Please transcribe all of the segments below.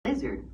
lizard.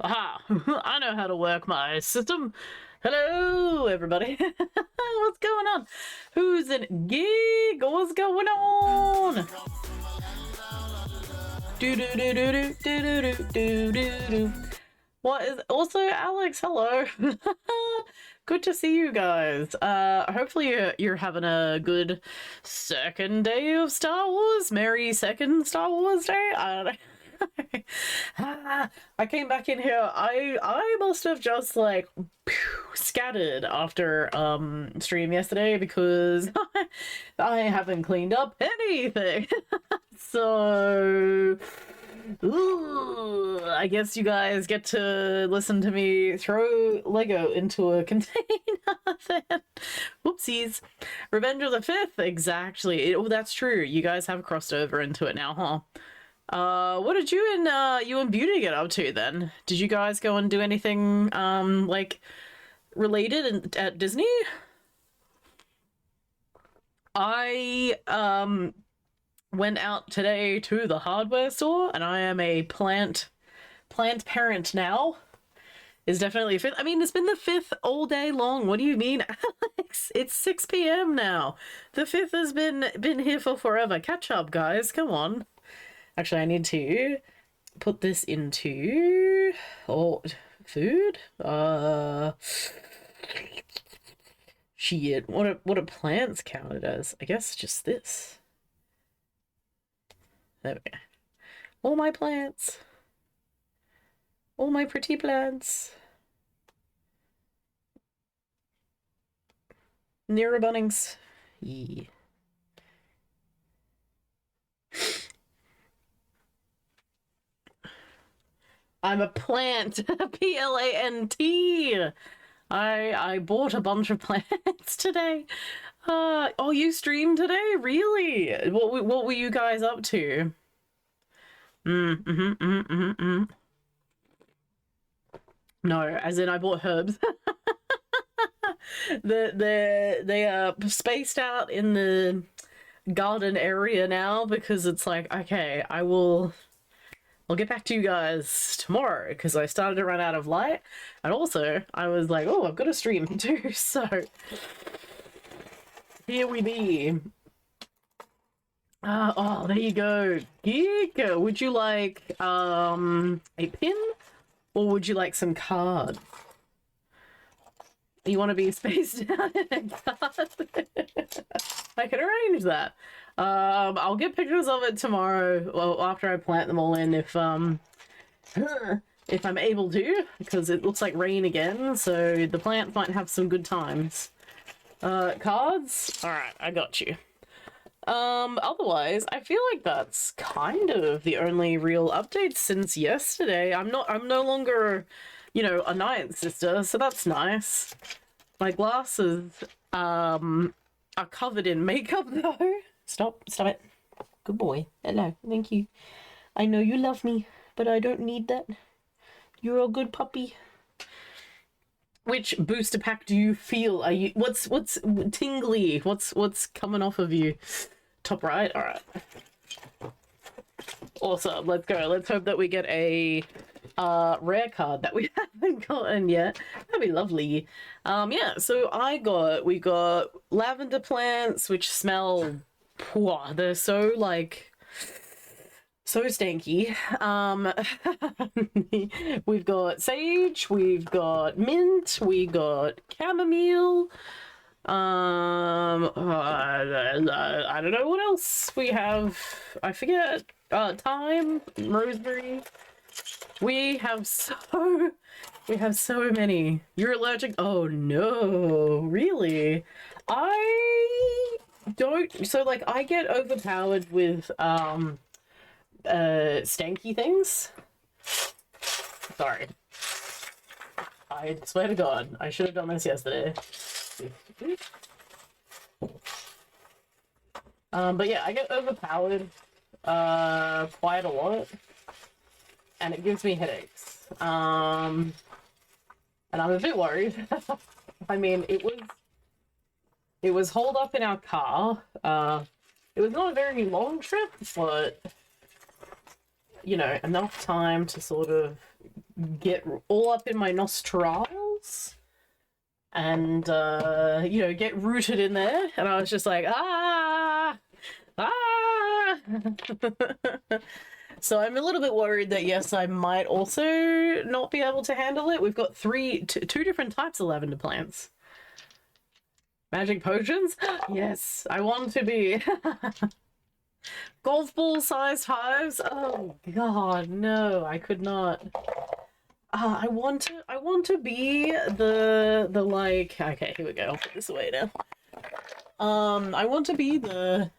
Aha! I know how to work my system. Hello, everybody. What's going on? Who's in gig? What's going on? Do do do do do do do do do do. What is also Alex? Hello. Good to see you guys. Hopefully you're having a good second day of Star Wars. Merry second Star Wars day. I don't know. I came back in here. I must have just like scattered after stream yesterday because I haven't cleaned up anything. So ooh, I guess you guys get to listen to me throw Lego into a container then. Whoopsies. Revenge of the Fifth, exactly. Oh, that's true. You guys have crossed over into it now, huh? What did you and Beauty get up to then? Did you guys go and do anything like related at Disney? I went out today to the hardware store, and I am a plant parent now. Is definitely fifth. I mean, it's been the fifth all day long. What do you mean, Alex? It's 6 p.m. now. The fifth has been here for forever. Catch up, guys. Come on. Actually, I need to put this into food. Shit. What are plants counted as? I guess just this. There we go. All my plants. All my pretty plants. Near a Bunnings. Yeah. I'm a plant. P-L-A-N-T. I bought a bunch of plants today. Oh, you streamed today? Really? What were you guys up to? No, as in I bought herbs. They are spaced out in the garden area now because it's like, okay, I'll get back to you guys tomorrow because I started to run out of light, and also I was like, oh, I've got a stream too, so here we be. Oh, there you go. Geek, would you like a pin or would you like some card? You want to be spaced out in a card? I can arrange that. I'll get pictures of it tomorrow, well, after I plant them all in, if I'm able to, because it looks like rain again, so the plant might have some good times. Cards? Alright, I got you. Otherwise, I feel like that's kind of the only real update since yesterday. I'm no longer, you know, a night sister, so that's nice. My glasses, are covered in makeup though. Stop it. Good boy. Hello, thank you. I know you love me, but I don't need that. You're a good puppy. Which booster pack do you feel? Are you what's tingly? What's coming off of you? Top right? Alright. Awesome, let's go. Let's hope that we get a rare card that we haven't gotten yet. That'd be lovely. Yeah, so we got lavender plants which smell, they're so like so stanky. We've got sage, we've got mint, we got chamomile. I don't know what else we have. I forget. Thyme, rosemary. We have so many. You're allergic? Oh no, really? I don't. So like, I get overpowered with stanky things. Sorry. I swear to God, I should have done this yesterday. But yeah, I get overpowered quite a lot, and it gives me headaches. And I'm a bit worried. I mean, it was holed up in our car. It was not a very long trip, but you know, enough time to sort of get all up in my nostrils. and you know, get rooted in there. And I was just like, ah, ah. So I'm a little bit worried that yes, I might also not be able to handle it. We've got two different types of lavender plants. Magic potions? Yes, I want to be. Golf ball sized hives? Oh god, no, I could not. I want to be the like, okay, here we go. I'll put this away now. I want to be the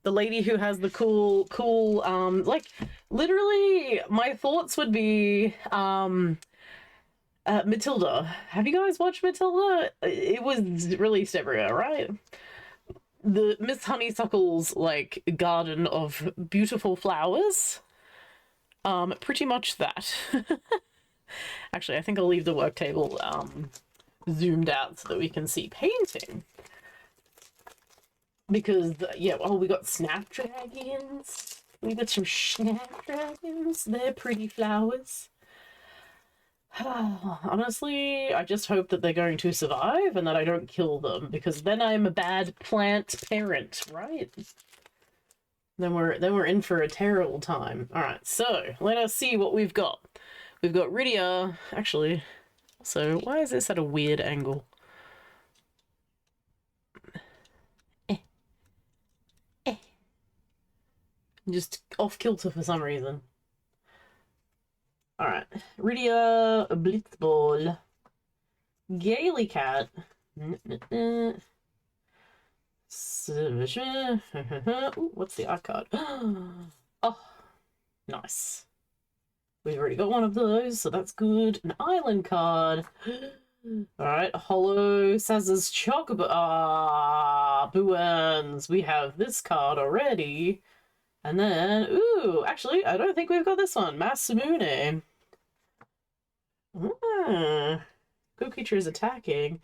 lady who has the cool like literally my thoughts would be Matilda. Have you guys watched Matilda? It was released everywhere, right? The Miss Honeysuckle's like garden of beautiful flowers. Pretty much that. Actually, I think I'll leave the work table zoomed out so that we can see painting. Because, yeah, oh, we got snapdragons. We got some snapdragons. They're pretty flowers. Honestly, I just hope that they're going to survive and that I don't kill them, because then I'm a bad plant parent, right? Then we're in for a terrible time. Alright, so let us see what we've got. We've got Rydia. Actually, so why is this at a weird angle? Just off kilter for some reason. Alright. Rydia, Blitzball. Gaily Cat. Ooh, what's the art card? Oh, nice. We've already got one of those, so that's good. An island card. Alright, Hollow Saz's Chocobo. Ah, Buans. We have this card already. And then, ooh, actually, I don't think we've got this one. Masamune. Good creature is attacking.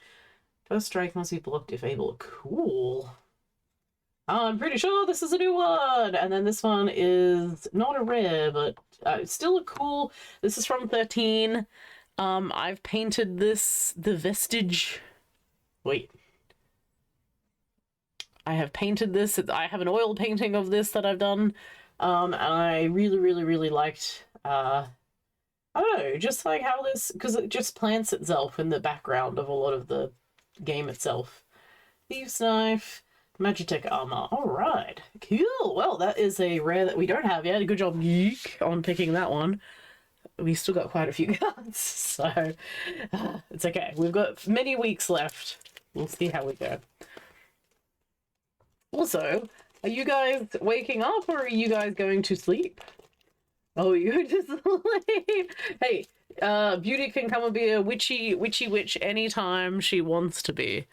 First strike must be blocked if able. Cool. I'm pretty sure this is a new one. And then this one is not a rare, but still a cool. This is from 13. I've painted this, the vestige. Wait. I have painted this. I have an oil painting of this that I've done. And I really, really, really liked, I don't know, just like how this, because it just plants itself in the background of a lot of the game itself. Thieves' Knife, Magitech Armor. Alright, cool. Well, that is a rare that we don't have yet. Good job, Geek, on picking that one. We still got quite a few cards, so it's okay. We've got many weeks left. We'll see how we go. Also, are you guys waking up or are you guys going to sleep? Oh, you're going to sleep. Hey, Beauty can come and be a witchy witch anytime she wants to be.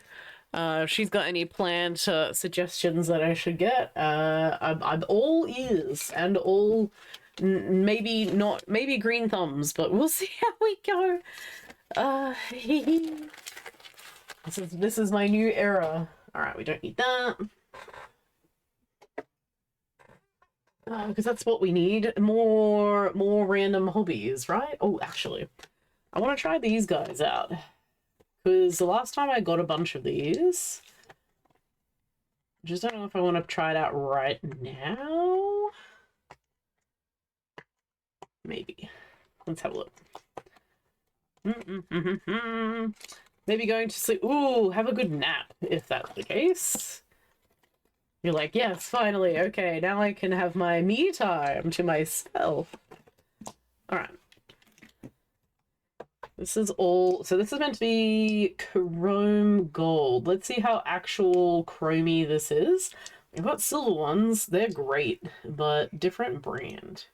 If she's got any planned suggestions that I should get, I'm all ears and all maybe green thumbs, but we'll see how we go. This is my new era. All right, we don't need that. Because that's what we need. More random hobbies, right? Oh, actually, I want to try these guys out. Because the last time I got a bunch of these, I just don't know if I want to try it out right now. Maybe. Let's have a look. Maybe going to sleep. Ooh, have a good nap, if that's the case. You're like, yes, finally, okay, now I can have my me time to myself. Alright. This is all, so this is meant to be chrome gold. Let's see how actual chromey this is. We've got silver ones, they're great, but different brand.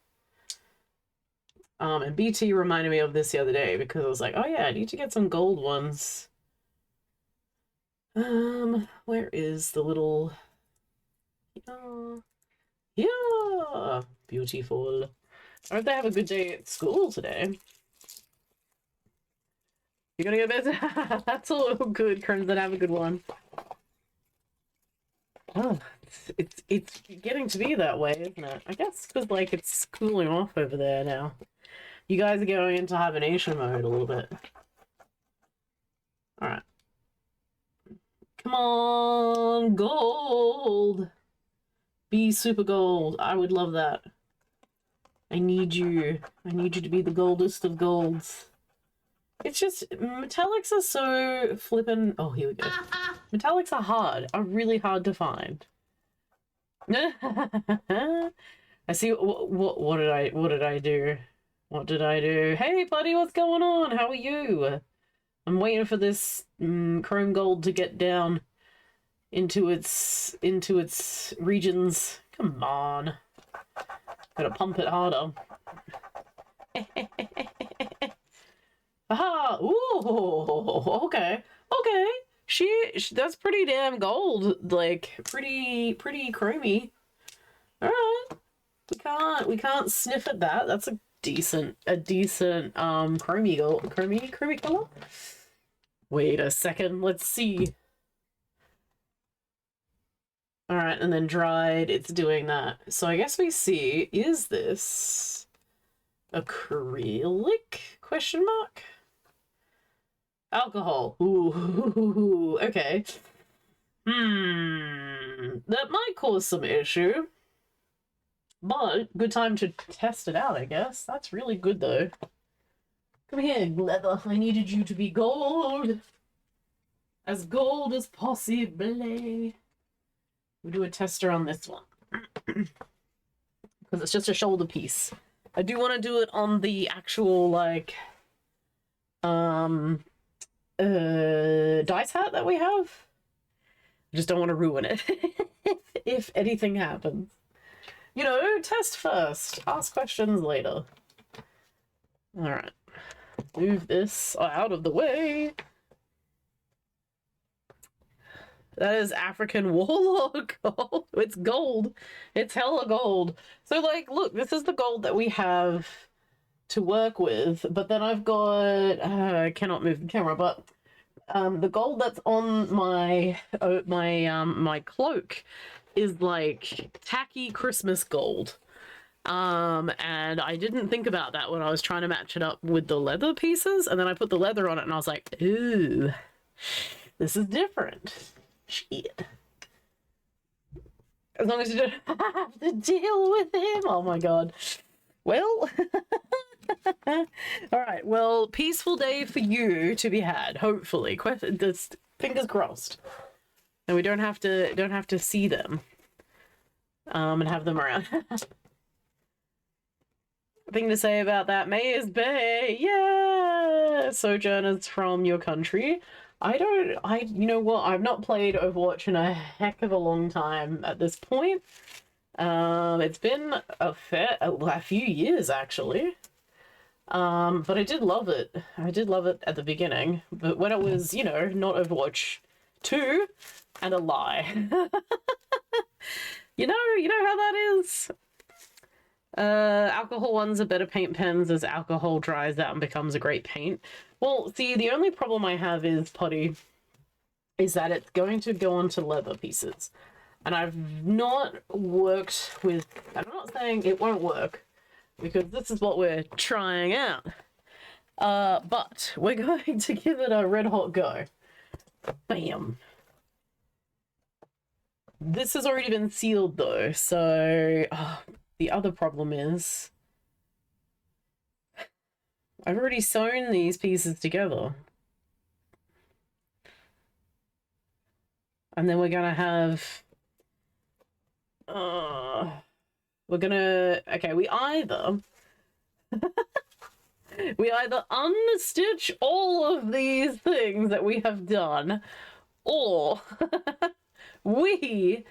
And BT reminded me of this the other day because I was like, oh yeah, I need to get some gold ones. Where is the little... Yeah, beautiful. I hope they have a good day at school today. You're gonna go to bed? That's all good, Crimson. Have a good one. Oh, it's getting to be that way, isn't it? I guess because like it's cooling off over there now. You guys are going into hibernation mode a little bit. All right. Come on, gold. Be super gold. I would love that. I need you. I need you to be the goldest of golds. It's just, metallics are so flippin'... Oh, here we go. Metallics are hard. Are really hard to find. I see. What did I do? What did I do? Hey, buddy, what's going on? How are you? I'm waiting for this chrome gold to get down into its regions. Come on. Gotta pump it harder. Aha! Ooh, okay. Okay. That's pretty damn gold. Like, pretty chromy. Alright. We can't sniff at that. That's a decent chromy gold. Chromy color? Wait a second, let's see. Alright, and then dried, it's doing that. So I guess we see, is this acrylic? Question mark? Alcohol. Ooh, okay. That might cause some issue. But good time to test it out, I guess. That's really good, though. Come here, Leather. I needed you to be gold. As gold as possible. We do a tester on this one. Because it's just a shoulder piece. I do want to do it on the actual, like, dice hat that we have. I just don't want to ruin it. if anything happens. You know, test first. Ask questions later. Alright. Move this out of the way. That is African warlock gold. It's gold. It's hella gold. So, like, look, this is the gold that we have to work with. But then I've got... I cannot move the camera, but... the gold that's on my my cloak is like tacky Christmas gold. And I didn't think about that when I was trying to match it up with the leather pieces, and then I put the leather on it and I was like, ooh, this is different. Shit. As long as you don't have to deal with him. Oh my god. Well, alright, well, peaceful day for you to be had, hopefully. Just fingers crossed. And we don't have to see them. And have them around. Thing to say about that, Mayor's Bay, yeah! Sojourners from your country. You know what, I've not played Overwatch in a heck of a long time at this point. It's been a few years, actually. But I did love it. I did love it at the beginning. But when it was, you know, not Overwatch 2 and a lie. You know how that is. Alcohol ones are better paint pens as alcohol dries out and becomes a great paint. Well, see, the only problem I have is, Potty, is that it's going to go onto leather pieces. And I've not worked with... I'm not saying it won't work, because this is what we're trying out. But we're going to give it a red hot go. Bam. This has already been sealed, though, so... the other problem is... I've already sewn these pieces together. And then we're gonna have... we're gonna... Okay, we either unstitch all of these things that we have done, or we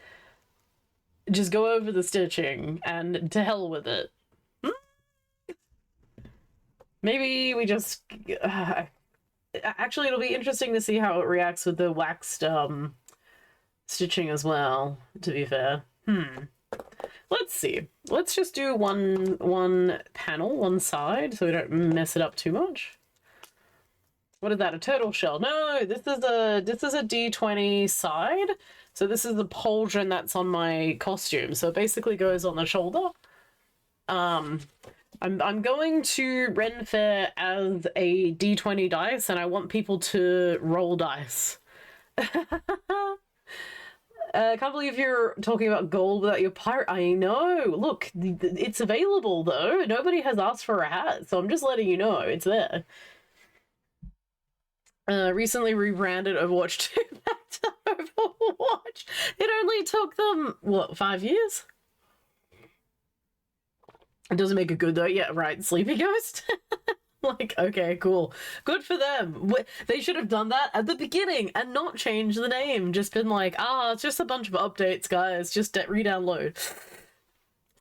just go over the stitching and to hell with it. Maybe we just... actually, it'll be interesting to see how it reacts with the waxed stitching as well, to be fair. Let's see. Let's just do one panel, one side, so we don't mess it up too much. What is that? A turtle shell? No, this is a D20 side. So this is the pauldron that's on my costume. So it basically goes on the shoulder. I'm going to Ren Fair as a D20 dice, and I want people to roll dice. I can't believe you're talking about gold without your pirate. I know. Look, it's available though. Nobody has asked for a hat, so I'm just letting you know it's there. Recently rebranded Overwatch 2 back to Overwatch. It only took them, what, 5 years? It doesn't make it good though. Yeah, right. Sleepy Ghost. Like, okay, cool. Good for them. They should have done that at the beginning and not changed the name. Just been like, it's just a bunch of updates, guys. Just re-download.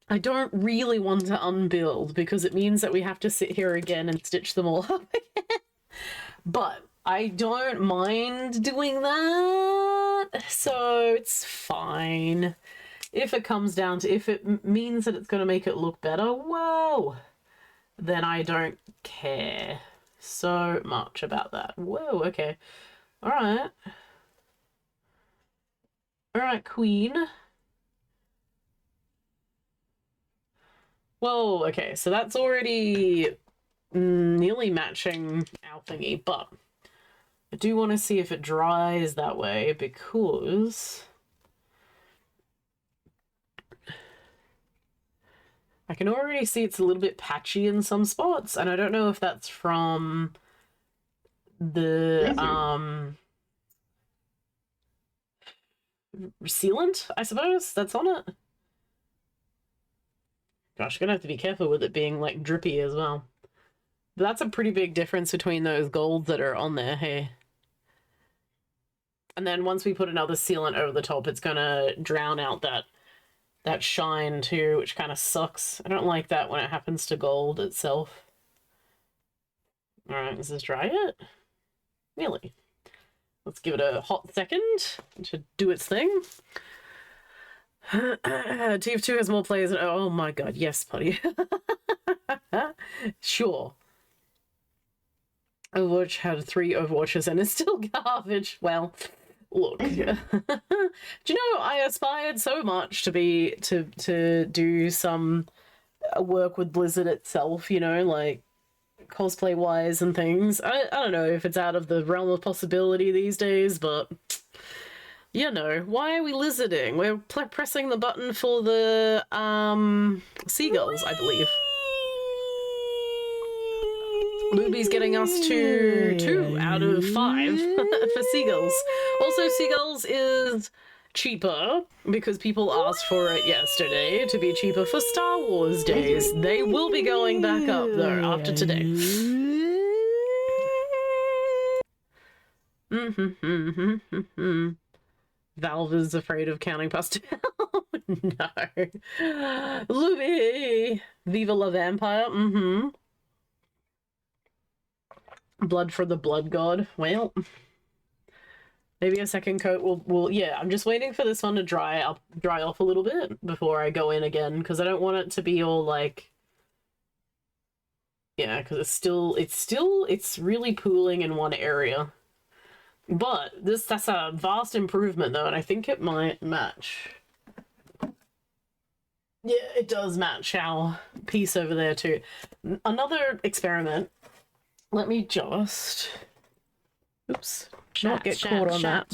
I don't really want to unbuild because it means that we have to sit here again and stitch them all up again. But I don't mind doing that, so it's fine. If it comes down to, if it means that it's going to make it look better, whoa, then I don't care so much about that. Whoa, okay. All right. All right, Queen. Whoa, okay, so that's already nearly matching our thingy, but I do want to see if it dries that way because I can already see it's a little bit patchy in some spots, and I don't know if that's from the sealant, I suppose, that's on it. Gosh, I'm gonna have to be careful with it being like drippy as well. But that's a pretty big difference between those golds that are on there, hey. And then once we put another sealant over the top, it's gonna drown out that shine too, which kind of sucks. I don't like that when it happens to gold itself. All right, does this dry yet? Nearly. Let's give it a hot second to do its thing. TF2 has more players than... Oh my god, yes, buddy. Sure. Overwatch had 3 Overwatches and it's still garbage. Well, look. Do you know, I aspired so much to do some work with Blizzard itself, you know, like cosplay wise and things. I don't know if it's out of the realm of possibility these days, but you know, why are we lizarding? We're pressing the button for the seagulls, I believe. Luby's getting us to 2 out of 5 for seagulls. Also, seagulls is cheaper because people asked for it yesterday to be cheaper for Star Wars days. They will be going back up though after today. Valve is afraid of counting past 2. No. Luby! Viva la Vampire. Blood for the blood god. Well, maybe a second coat will yeah, I'm just waiting for this one to dry off a little bit before I go in again, because I don't want it to be all like, yeah, because it's really pooling in one area. But that's a vast improvement though, and I think it might match. Yeah, it does match our piece over there too. Another experiment. Let me just... Oops. Not get caught on that.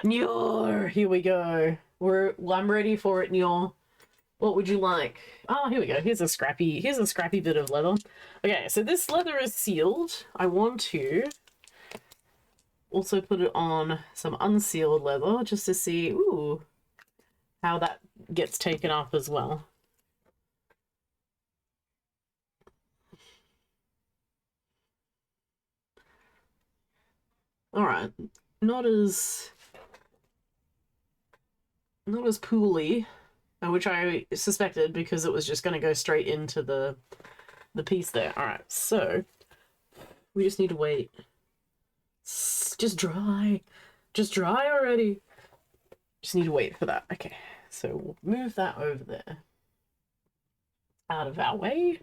Nyor! Here we go. I'm ready for it, Nyor. What would you like? Oh, here we go. Here's a scrappy bit of leather. Okay, so this leather is sealed. I want to also put it on some unsealed leather just to see, ooh, how that gets taken up as well. All right, not as pooly, which I suspected because it was just going to go straight into the piece there. All right, so we just need to wait. Just dry already. Just need to wait for that. Okay, so we'll move that over there, out of our way.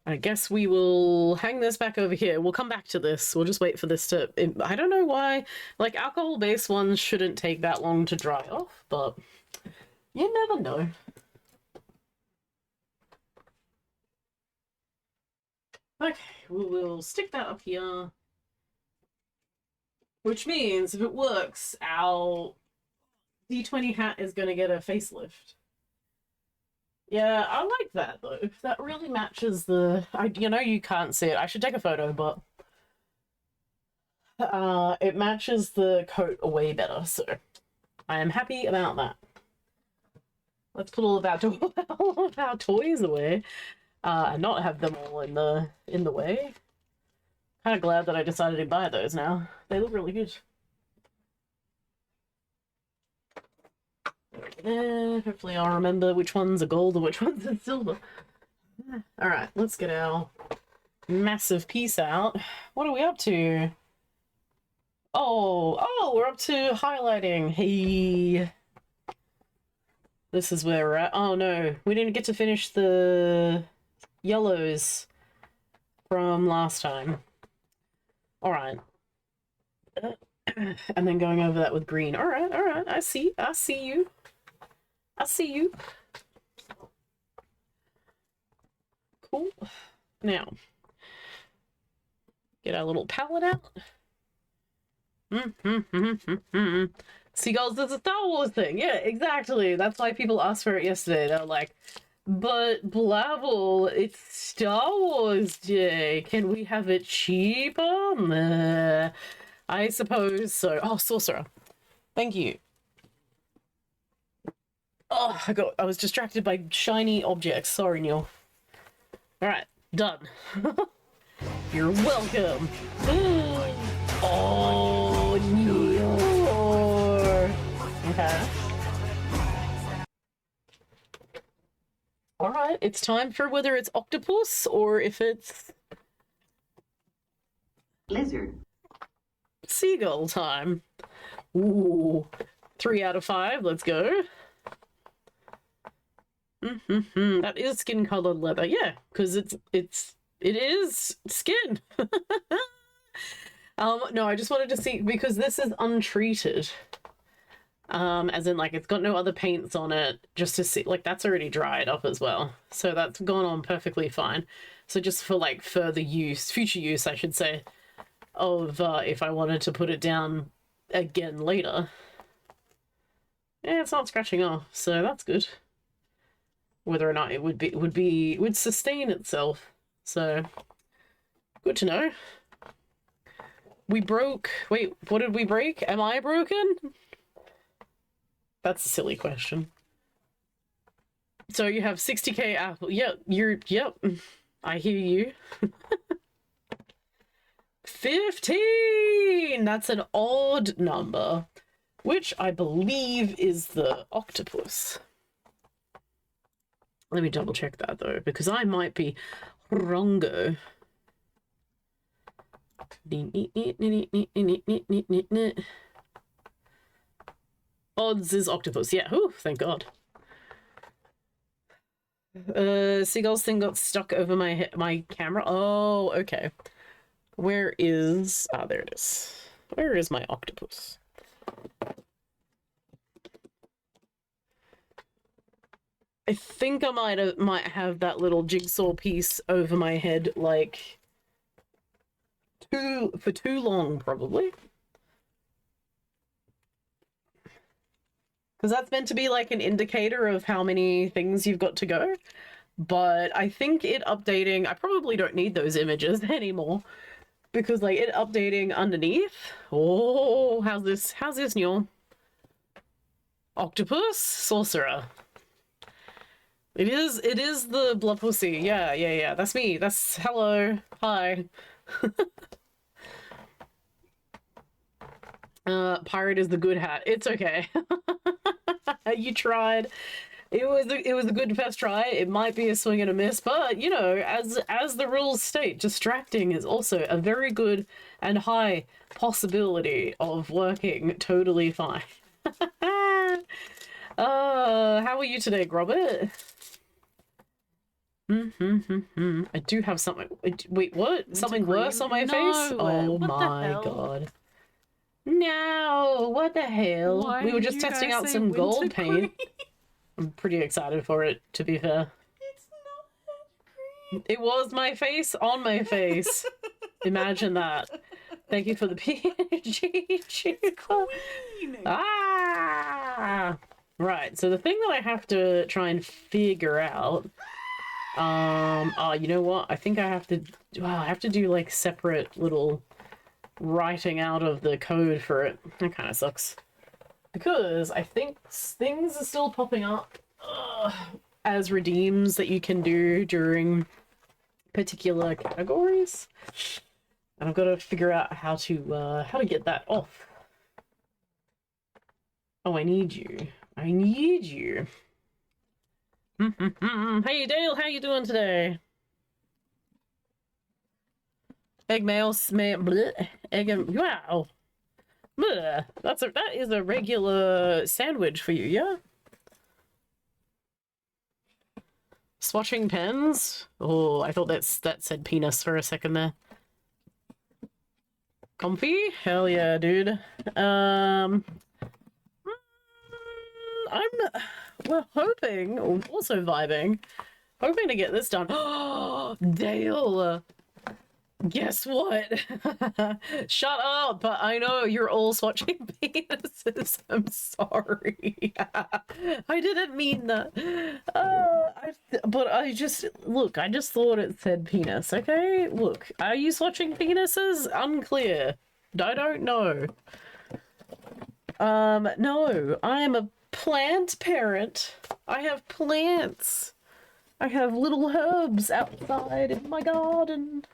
I guess we will hang this back over here. We'll come back to this. We'll just wait for this to... I don't know why. Like, alcohol-based ones shouldn't take that long to dry off, but you never know. Okay, we'll stick that up here. Which means, if it works, our D20 hat is going to get a facelift. Yeah, I like that, though. That really matches the... you know you can't see it. I should take a photo, but... it matches the coat way better, so... I am happy about that. Let's put all of our toys away. And not have them all in the way. Kind of glad that I decided to buy those now. They look really good. Hopefully I'll remember which ones are gold and which ones are silver. Alright, let's get our massive piece out. What are we up to? Oh, we're up to highlighting. Hey. This is where we're at. Oh no, we didn't get to finish the yellows from last time. Alright. And then going over that with green. Alright, I see you. I see you. Cool. Now, get our little palette out. Seagulls is a Star Wars thing. Yeah, exactly. That's why people asked for it yesterday. They're like, but Blavel, it's Star Wars Day. Can we have it cheaper? Nah. I suppose so. Oh, sorcerer. Thank you. Oh, I was distracted by shiny objects. Sorry, Neil. Alright, done. You're welcome. Oh, Neil. Okay. Alright, it's time for whether it's octopus or if it's... lizard. Seagull time. Ooh. 3 out of 5, let's go. That is skin-colored leather, yeah, because it is skin. No, I just wanted to see, because this is untreated. As in, like, it's got no other paints on it, just to see, like, that's already dried up as well. So that's gone on perfectly fine. So just for, like, further use, future use, I should say, of, if I wanted to put it down again later. Yeah, it's not scratching off, so that's good. Whether or not it would sustain itself. So, good to know. We broke... Wait, what did we break? Am I broken? That's a silly question. So you have 60k apple. Yep, yep. I hear you. 15! That's an odd number, which I believe is the octopus. Let me double check that though, because I might be wrongo. Odds is octopus. Yeah, whew, thank God. Seagull's thing got stuck over my camera. Oh, okay. Where is... Ah, there it is. Where is my octopus? I think I might have that little jigsaw piece over my head, like, for too long, probably. Because that's meant to be like an indicator of how many things you've got to go. But I think it updating, I probably don't need those images anymore. Because like it updating underneath. Oh, how's this new? Octopus? Sorcerer. It is the blood pussy. Yeah. That's me. That's hello. Hi. Pirate is the good hat. It's okay. You tried. It was a good first try. It might be a swing and a miss, but you know, as the rules state, distracting is also a very good and high possibility of working totally fine. How are you today, Grobert? I do have something. Wait, what? Something worse on my face? Oh my God. No, what the hell? Why we were did just you testing guys out say some gold winter paint. cream? I'm pretty excited for it, to be fair. It's not It was my face on my face. Imagine that. Thank you for the PNG. Queen. Ah! Right, so the thing that I have to try and figure out... oh, you know what? I think I have to... Well, I have to do, like, separate little writing out of the code for it. That kind of sucks. Because I think things are still popping up as redeems that you can do during particular categories. And I've got to figure out how to get that off. Oh, I need you. I need you. Hey Dale, how you doing today? Egg mail, egg and wow. Bleh. That is a regular sandwich for you, yeah? Swatching pens? Oh, I thought that said penis for a second there. Comfy? Hell yeah, dude. I'm we're hoping, also vibing, hoping to get this done. Oh, Dale! Guess what? Shut up! But I know you're all swatching penises. I'm sorry. I didn't mean that. But I just thought it said penis. Okay, look. Are you swatching penises? Unclear. I don't know. No. I am a plant parent. I have plants. I have little herbs outside in my garden.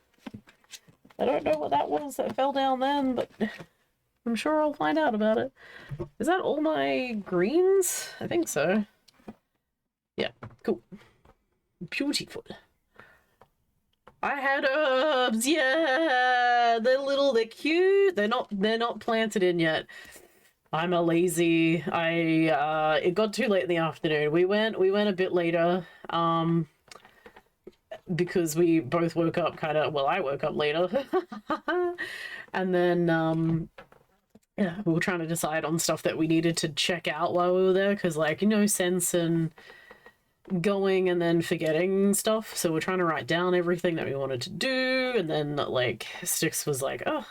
I don't know what that was that fell down then, but I'm sure I'll find out about it. Is that all my greens? I think so. Yeah, cool. Beautiful. I had herbs, yeah! They're cute. They're not planted in yet. I'm a lazy. It got too late in the afternoon. We went a bit later. Because we both woke up I woke up later. And then yeah, we were trying to decide on stuff that we needed to check out while we were there, because like no sense in going and then forgetting stuff. So we're trying to write down everything that we wanted to do, and then like Styx was like, oh,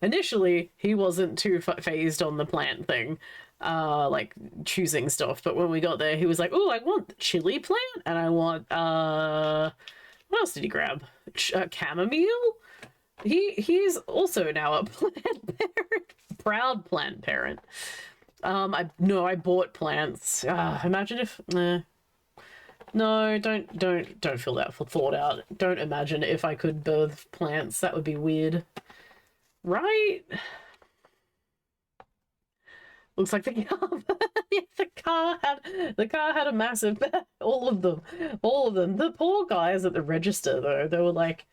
initially he wasn't too phased on the plant thing, like choosing stuff, but when we got there he was like, oh, I want the chili plant, and I want what else did he grab? Chamomile. He's also now a plant parent. Proud plant parent. I bought plants. Imagine if no, don't feel that thought out. Don't imagine if I could birth plants. That would be weird. Right? Looks like the car. Yeah, the car had a massive all of them. The poor guys at the register though, they were like,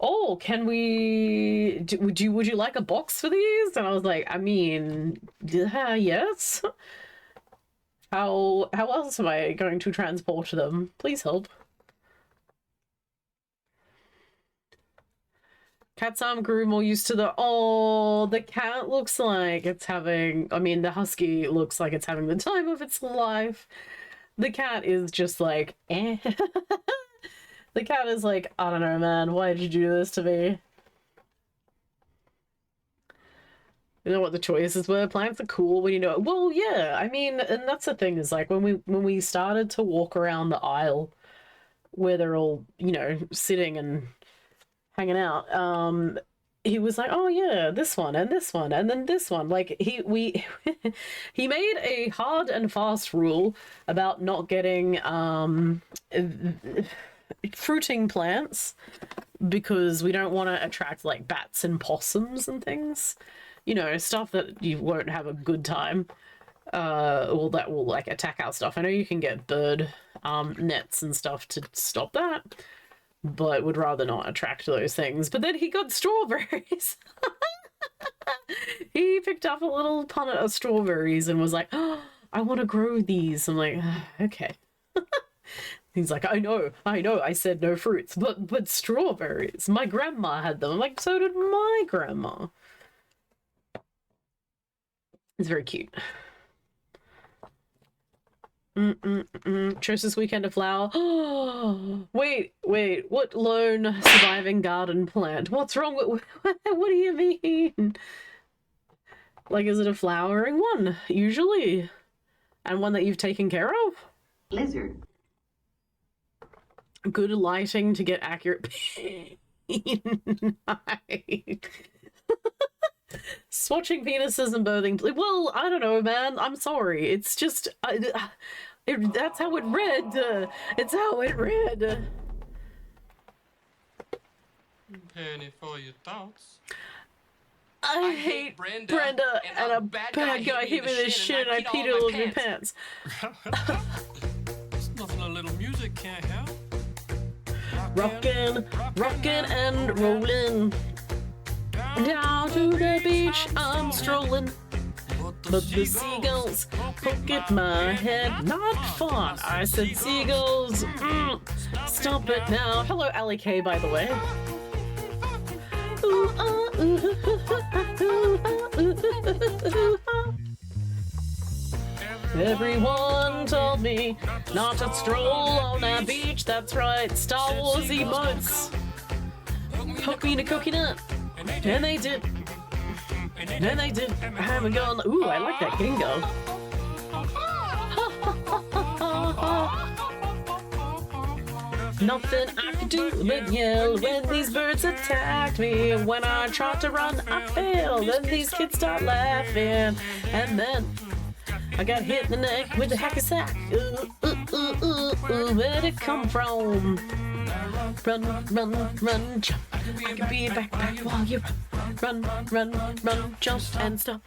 oh, can we would you like a box for these? And I was like, I mean, yes. How else am I going to transport them? Please help. Cat's arm grew more used to the cat looks like it's having, I mean, the husky looks like it's having the time of its life. The cat is just like, eh. The cat is like, I don't know, man, why did you do this to me? You know what the choices were? Plants are cool when you know it. Well, yeah, I mean, and that's the thing, is like when we started to walk around the aisle where they're all, you know, sitting and hanging out, he was like, oh yeah, this one and this one and then this one. Like he made a hard and fast rule about not getting fruiting plants, because we don't want to attract like bats and possums and things, you know, stuff that you won't have a good time, or that will like attack our stuff. I know you can get bird nets and stuff to stop that, but would rather not attract those things. But then he got strawberries. He picked up a little punnet of strawberries and was like, oh, I want to grow these. I'm like, okay. He's like, I know, I said no fruits, but strawberries. My grandma had them. I'm like, so did my grandma. It's very cute. Chose this weekend a flower. Wait, what lone surviving garden plant? What's wrong with what do you mean? Like, is it a flowering one? Usually. And one that you've taken care of? Lizard. Good lighting to get accurate Swatching penises and birthing. Well, I don't know, man. I'm sorry. It's just... that's how it read. It's how it read. Penny for your thoughts. I hate Brenda and a bad guy hit me in the shin and I peed all over my pants. There's nothing a little music can't help. Rockin' and rollin'. Down to the beach I'm strolling. But the seagulls poke at my head. Not fun. I said seagulls. Stop it now. Hello, Allie K, by the way. Everyone told me not to stroll on that beach. That's right, Star Wars emotes. Poke me in a coconut. And they did. And they did. I haven't gone. Ooh, I like that Gingo. Nothing I could do but yell when these birds attacked me. When I tried to run, I fell. Then these kids start laughing. And then I got hit in the neck with a hacky sack. Where'd it come from? Run, jump. I can be a backpack while you run, jump and stop.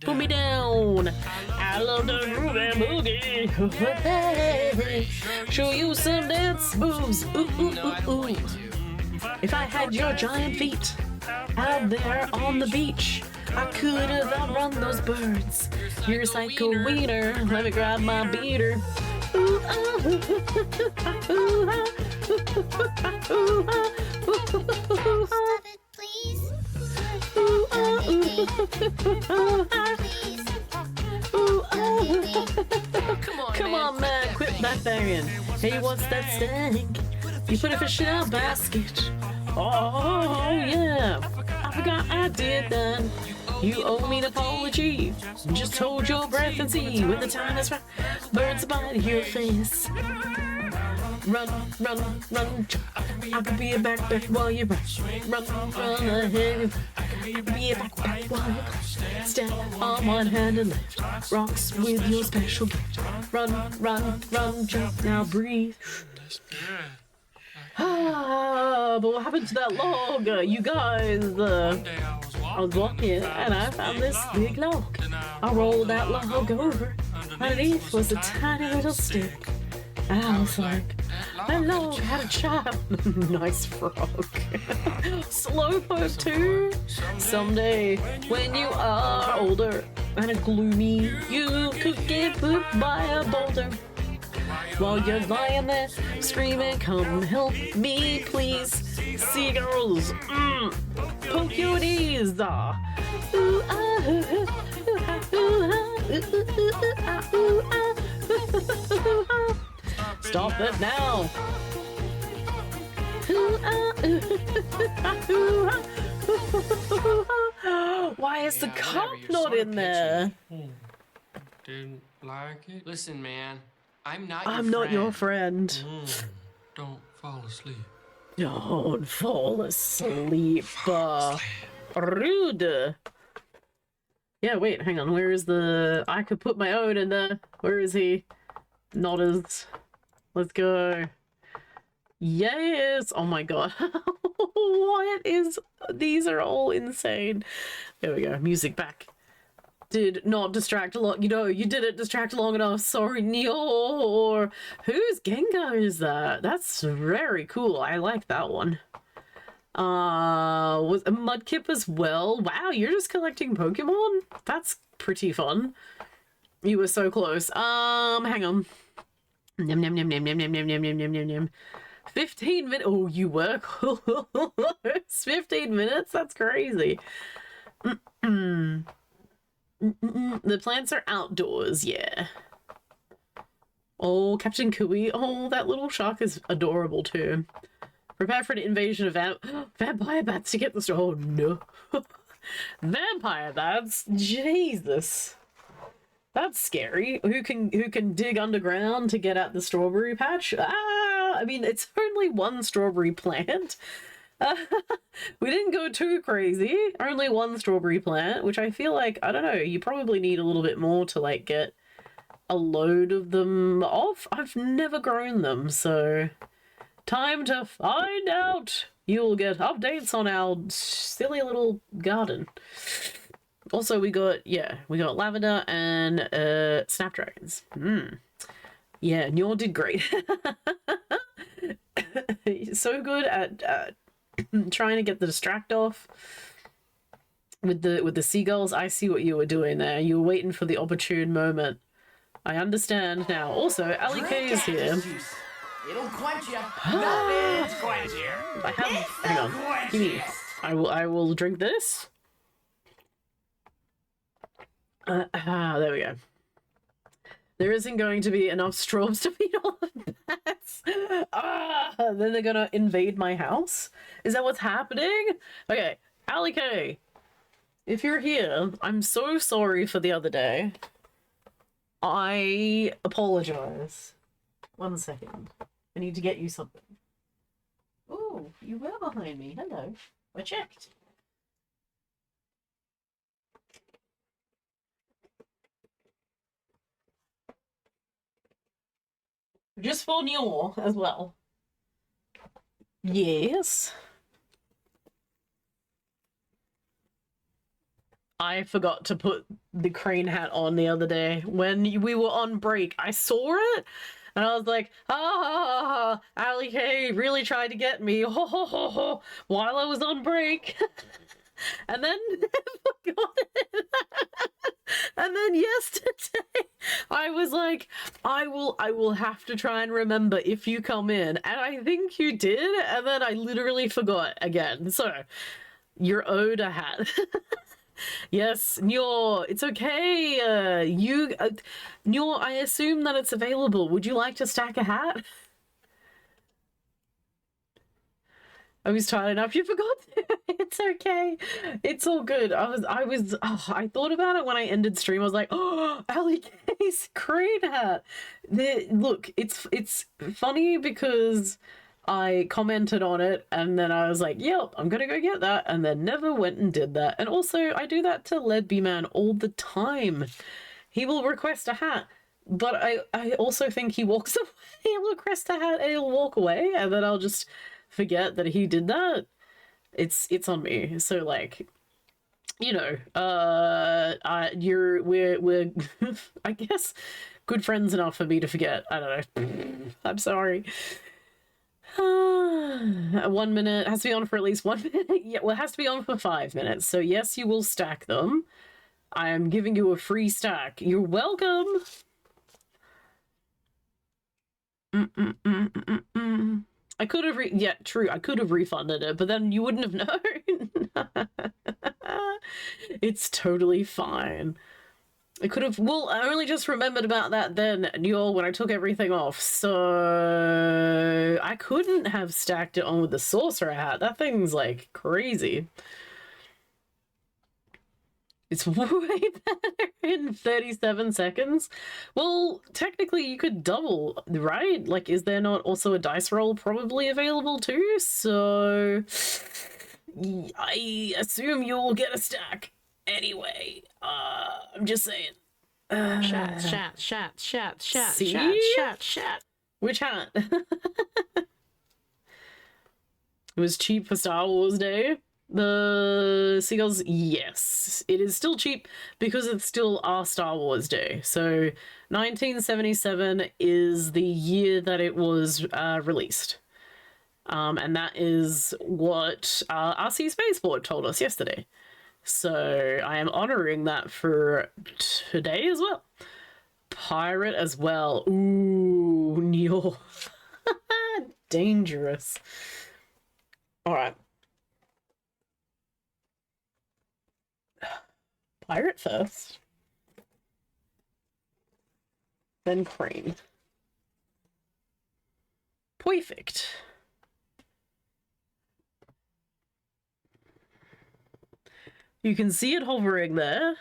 Put me down. I love the groovy boogie. Show you some dance moves. Ooh. If I had your giant feet out there on the beach, I could have outrun those birds. You're a psycho wiener. Let me grab my beater. Stop it, please. Come on, man, quit that banging. Hey, what's that stank? You put a fish in a basket. Oh, yeah. I forgot I did that. You owe me an apology. Just hold your breath and see when the time is right. Birds bite your face. Run, jump. I could be a backpack while you run ahead. I could be a backpack while you stand on one hand and lift rocks with your special gift. Run, jump. Now breathe. But what happened to that log? You guys, I was walking and I found this big log. I rolled that log over. Underneath was a tiny little stick. And I was like, that log had a child. Nice frog. Slowpoke too. Someday, when you are older and gloomy, you could get pooped by a boulder. While you're lying there screaming, come help me please. Seagulls, poke your knees. Stop it now. Why is the cop not in there? Didn't like it. Listen, man. I'm not your friend. Don't fall asleep. Don't fall asleep. Rude. Yeah, wait, hang on. Where is the... I could put my own in there. Where is he? Not as... Let's go. Yes! Oh my god. What is... These are all insane. There we go. Music back. Did not distract a lot. You know, you didn't distract long enough. Sorry, Nior. Whose Gengar is that? That's very cool. I like that one. Was a Mudkip as well? Wow, you're just collecting Pokemon? That's pretty fun. You were so close. Hang on. Nom nom nom nom nom nom nom nom nom nom nom nom. 15 minutes. Oh, you were close. 15 minutes? That's crazy. The plants are outdoors, yeah. Oh, Captain Kui. Oh, that little shark is adorable too. Prepare for an invasion of vampire bats to get the store. Oh no. Vampire bats? Jesus. That's scary. Who can dig underground to get at the strawberry patch? Ah, I mean, it's only one strawberry plant. We didn't go too crazy. Only one strawberry plant, which I feel like, I don't know, you probably need a little bit more to like get a load of them off. I've never grown them, so time to find out. You'll get updates on our silly little garden. Also, we got lavender and snapdragons. Yeah, Nyor did great. So good at trying to get the distract off with the seagulls. I see what you were doing there. You were waiting for the opportune moment. I understand now. Also, Ali K is here. It'll quench you. Nothing's quench you. Hang on. Give me. I will drink this. There we go. There isn't going to be enough straws to feed all the bats. Then they're gonna invade my house? Is that what's happening? Okay, Ali K, if you're here, I'm so sorry for the other day. I apologize. 1 second. I need to get you something. Oh, you were behind me. Hello. I checked. Just for Nyor as well. Yes. I forgot to put the crane hat on the other day when we were on break. I saw it and I was like, Ali K really tried to get me while I was on break. And then forgot it. And then yesterday I was like, I will have to try and remember if you come in. And I think you did, and then I literally forgot again. So you're owed a hat. Yes, Nyor, it's okay. Nyor, I assume that it's available. Would you like to stack a hat? I was tired enough. You forgot to. It's okay. It's all good. I thought about it when I ended stream. I was like, oh, Ali K's crane hat. Look, it's funny because I commented on it and then I was like, yep, I'm gonna go get that, and then never went and did that. And also, I do that to Lead Man all the time. He will request a hat, but I also think he walks away. He'll request a hat and he'll walk away, and then I'll just forget that he did that. It's on me. So like, you know, we're I guess good friends enough for me to forget. I don't know. I'm sorry. 1 minute has to be on for at least 1 minute. Yeah, well, it has to be on for 5 minutes. So yes, you will stack them. I am giving you a free stack. You're welcome. I could have true. I could have refunded it, but then you wouldn't have known. It's totally fine. I could have. Well, I only just remembered about that then, Nyor, when I took everything off. So I couldn't have stacked it on with the sorcerer hat. That thing's like crazy. It's way better in 37 seconds. Well, technically you could double, right? Like, is there not also a dice roll probably available too? So I assume you'll get a stack anyway. I'm just saying. Chat. Which hat? It was cheap for Star Wars Day. The seagulls, yes, it is still cheap because it's still our Star Wars Day. So 1977 is the year that it was released, and that is what RC Spaceport told us yesterday. So I am honoring that for today as well. Pirate as well. Ooh, Nyor. Dangerous. All right. Pirate first. Then crane. Perfect. You can see it hovering there.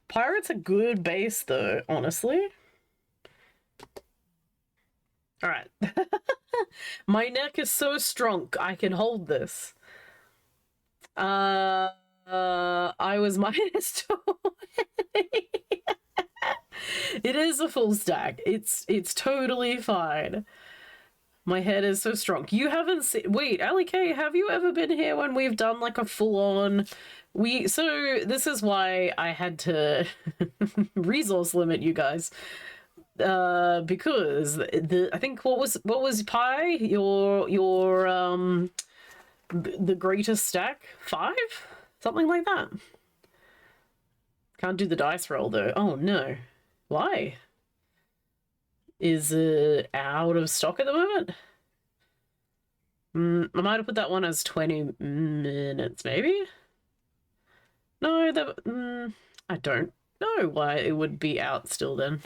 Pirate's a good base though, honestly. Alright. My neck is so strong, I can hold this. I was -20. It is a full stack. It's totally fine. My head is so strong. You haven't seen... Wait, Ali K, have you ever been here when we've done like a full-on... So this is why I had to resource limit you guys. Because I think what was Pi? The greatest stack? 5? Something like that. Can't do the dice roll though. Oh no. Why? Is it out of stock at the moment? I might have put that one as 20 minutes, maybe? No, I don't know why it would be out still then.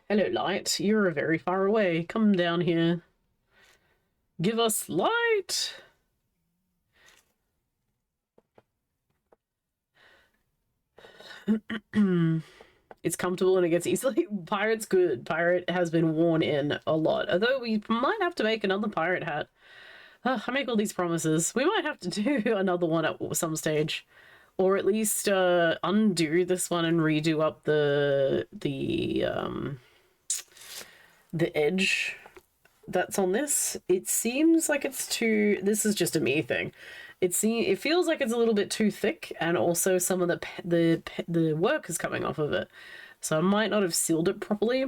Hello, light. You're very far away. Come down here. Give us light! It's comfortable and it gets easily. Pirate's good. Pirate has been worn in a lot. Although we might have to make another pirate hat. I make all these promises. We might have to do another one at some stage. Or at least undo this one and redo up the edge that's on this. It seems like it's too... This is just a me thing. It feels like it's a little bit too thick, and also some of the work is coming off of it. So I might not have sealed it properly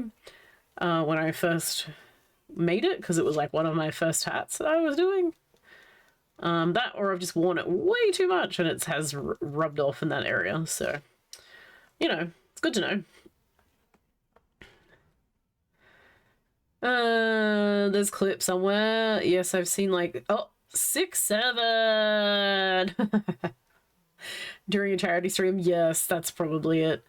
when I first made it, because it was like one of my first hats that I was doing. That, or I've just worn it way too much and it has rubbed off in that area. So, you know, it's good to know. There's clip somewhere. Yes, I've seen like 6, 7 during a charity stream. Yes, that's probably it.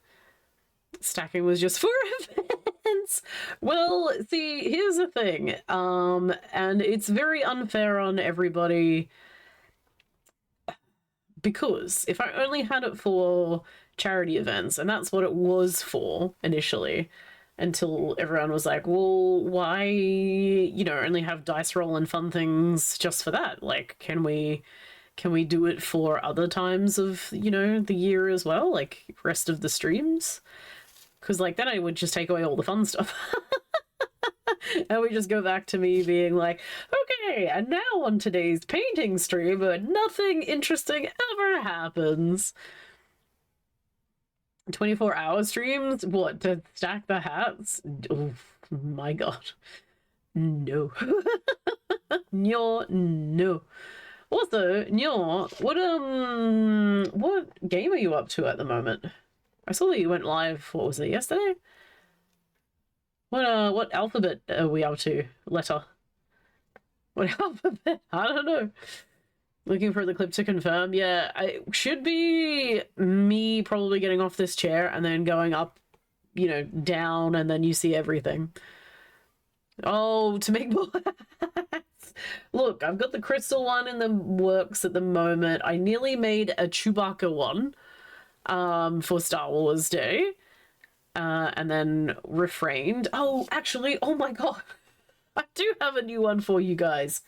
Stacking was just for events. Well, see, here's the thing, and it's very unfair on everybody, because if I only had it for charity events, and that's what it was for initially, until everyone was like, well, why, you know, only have dice roll and fun things just for that? Like, can we do it for other times of, you know, the year as well, like rest of the streams? Because like then I would just take away all the fun stuff. And we just go back to me being like, okay, and now on today's painting stream, but nothing interesting ever happens. 24-hour streams? What, to stack the hats? Oh my god. No. No. Also, what game are you up to at the moment? I saw that you went live, what was it, yesterday? What alphabet are we up to? Letter. What alphabet? I don't know. Looking for the clip to confirm. Yeah, it should be me probably getting off this chair and then going up, you know, down, and then you see everything. Oh, to make more hats. Look, I've got the crystal one in the works at the moment. I nearly made a Chewbacca one for Star Wars Day. And then refrained. Oh, actually, oh my god. I do have a new one for you guys.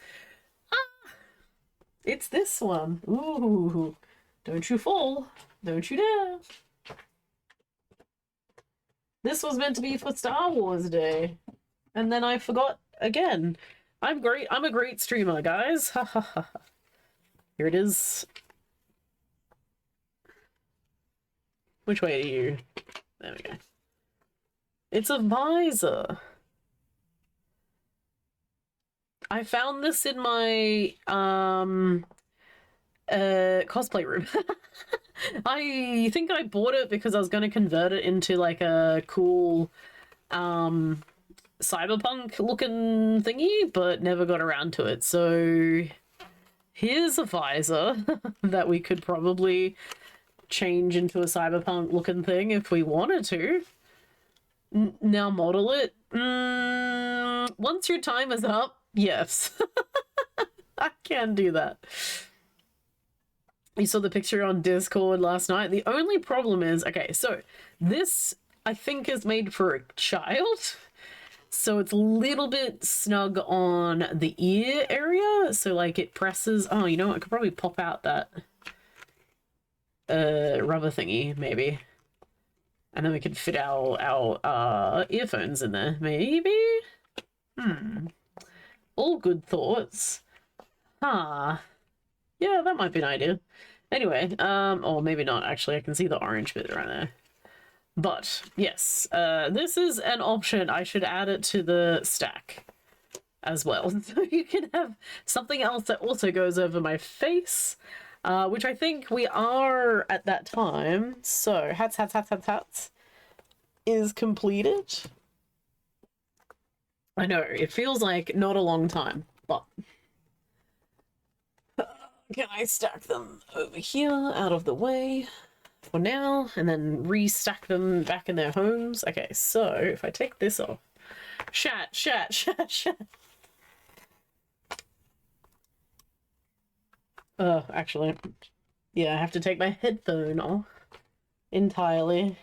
It's this one. Ooh. Don't you fall. Don't you dare. This was meant to be for Star Wars Day. And then I forgot again. I'm great. I'm a great streamer, guys. Ha ha ha. Here it is. Which way do you... There we go. It's a visor. I found this in my cosplay room. I think I bought it because I was going to convert it into like a cool cyberpunk looking thingy, but never got around to it. So here's a visor that we could probably change into a cyberpunk looking thing if we wanted to. Now model it. Once your time is up, yes. I can do that. You saw the picture on Discord last night. The only problem is, okay, so this I think is made for a child. So it's a little bit snug on the ear area. So like it presses. Oh, you know what? I could probably pop out that rubber thingy, maybe. And then we could fit our earphones in there, maybe? All good thoughts. Yeah, that might be an idea. Anyway, or maybe not, actually. I can see the orange bit right there. But, yes, this is an option. I should add it to the stack as well. So you can have something else that also goes over my face, which I think we are at that time. So, hats is completed. I know, it feels like not a long time, but... Can I stack them over here, out of the way for now, and then restack them back in their homes? Okay, so if I take this off... Shat. Oh, actually, yeah, I have to take my headphone off entirely.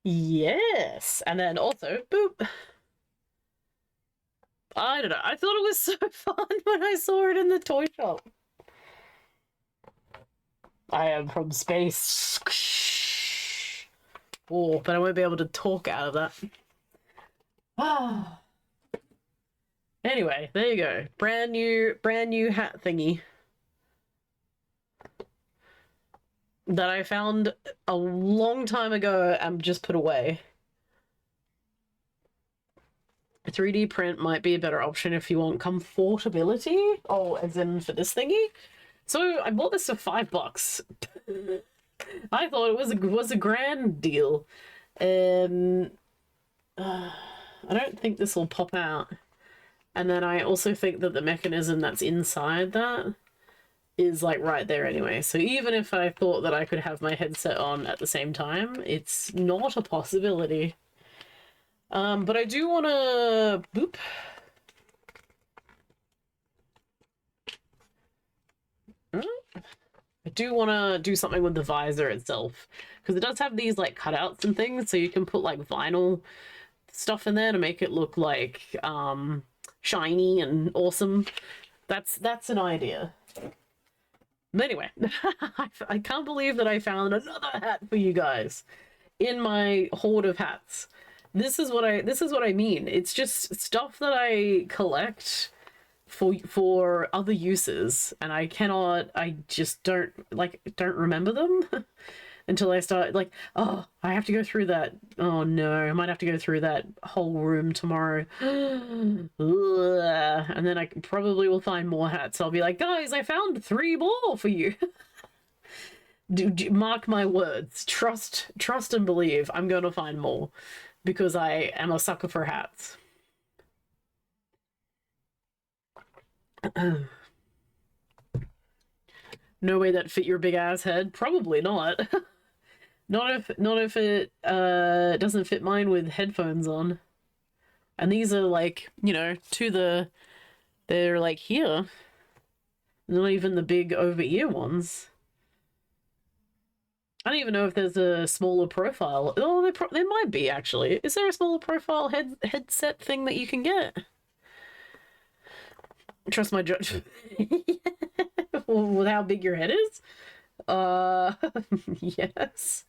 Yes, and then also, boop. I don't know, I thought it was so fun when I saw it in the toy shop. I am from space. Oh, but I won't be able to talk out of that. Anyway, there you go. Brand new hat thingy that I found a long time ago and just put away. 3D print might be a better option if you want comfortability. Oh, as in for this thingy. So I bought this for $5. I thought it was a grand deal. I don't think this will pop out. And then I also think that the mechanism that's inside that is like right there anyway. So even if I thought that I could have my headset on at the same time, it's not a possibility. But I do want to... Boop. I do want to do something with the visor itself. Because it does have these like cutouts and things, so you can put like vinyl stuff in there to make it look like shiny and awesome. That's an idea. But anyway, I can't believe that I found another hat for you guys in my hoard of hats. This is what I mean. It's just stuff that I collect for other uses, and I just don't remember them until I start like, oh, I have to go through that. Oh no, I might have to go through that whole room tomorrow. And then I probably will find more hats. I'll be like, guys, I found 3 more for you. Mark my words. Trust and believe. I'm going to find more because I am a sucker for hats. No way that fit your big ass head. Probably not. Not if it doesn't fit mine with headphones on. And these are like, you know, they're like here. Not even the big over ear ones. I don't even know if there's a smaller profile. Oh, there might be actually. Is there a smaller profile headset thing that you can get? Trust my judgment. With how big your head is? Yes.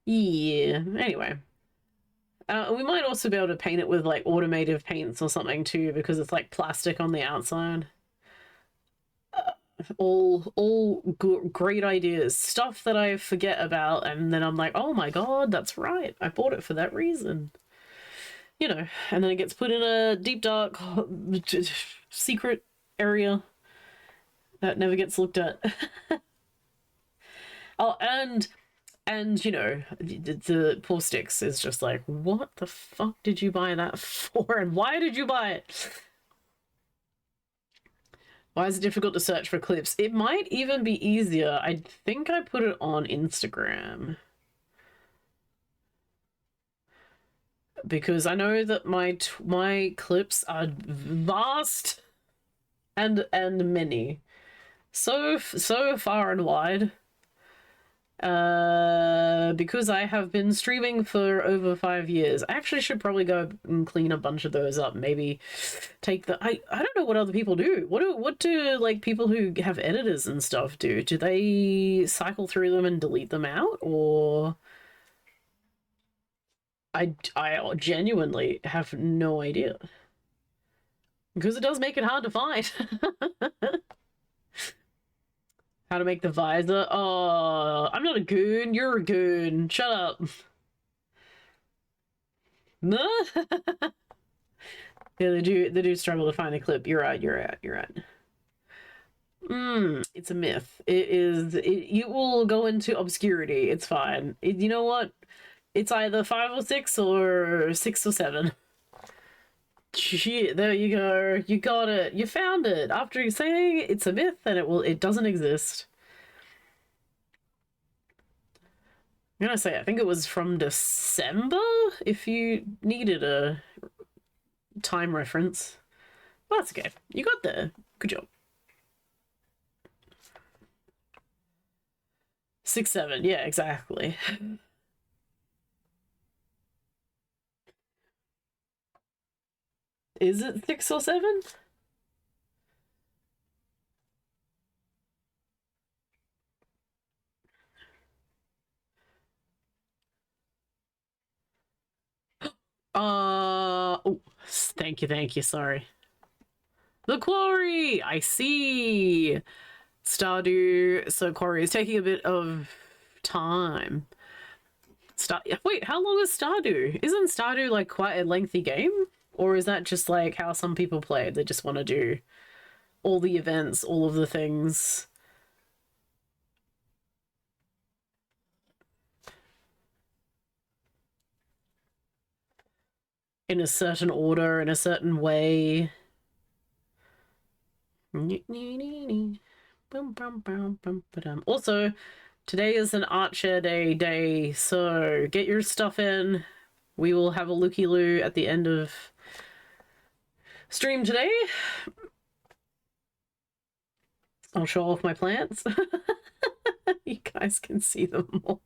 Yeah, anyway. We might also be able to paint it with like automative paints or something too, because it's like plastic on the outside. All great ideas, stuff that I forget about, and then I'm like, oh my god, that's right, I bought it for that reason, you know. And then it gets put in a deep dark secret area that never gets looked at. Oh, and And, you know, the poor Sticks is just like, what the fuck did you buy that for? And why did you buy it? Why is it difficult to search for clips? It might even be easier. I think I put it on Instagram. Because I know that my clips are vast and many. So far and wide. Because I have been streaming for over 5 years. I actually should probably go and clean a bunch of those up. Maybe take the I don't know what other people do. What do like people who have editors and stuff do? Do they cycle through them and delete them out, or I genuinely have no idea. Because it does make it hard to find. How to make the visor? Oh, I'm not a goon. You're a goon. Shut up. No. Yeah, they do struggle to find a clip. You're right. It's a myth. It will go into obscurity. It's fine. You know what? It's either 5 or 6 or 6 or 7. Shit, there you go. You got it. You found it. After saying it's a myth and it doesn't exist. I'm gonna say I think it was from December if you needed a time reference. Well, that's okay. You got there. Good job. 6, 7. Yeah, exactly. Is it 6 or 7? Oh, thank you, sorry. The quarry! I see! Stardew, so quarry is taking a bit of time. Wait, how long is Stardew? Isn't Stardew like quite a lengthy game? Or is that just like how some people play? They just want to do all the events, all of the things. In a certain order, in a certain way. Also, today is an art share day, so get your stuff in. We will have a looky-loo at the end of stream today. I'll show off my plants. You guys can see them all.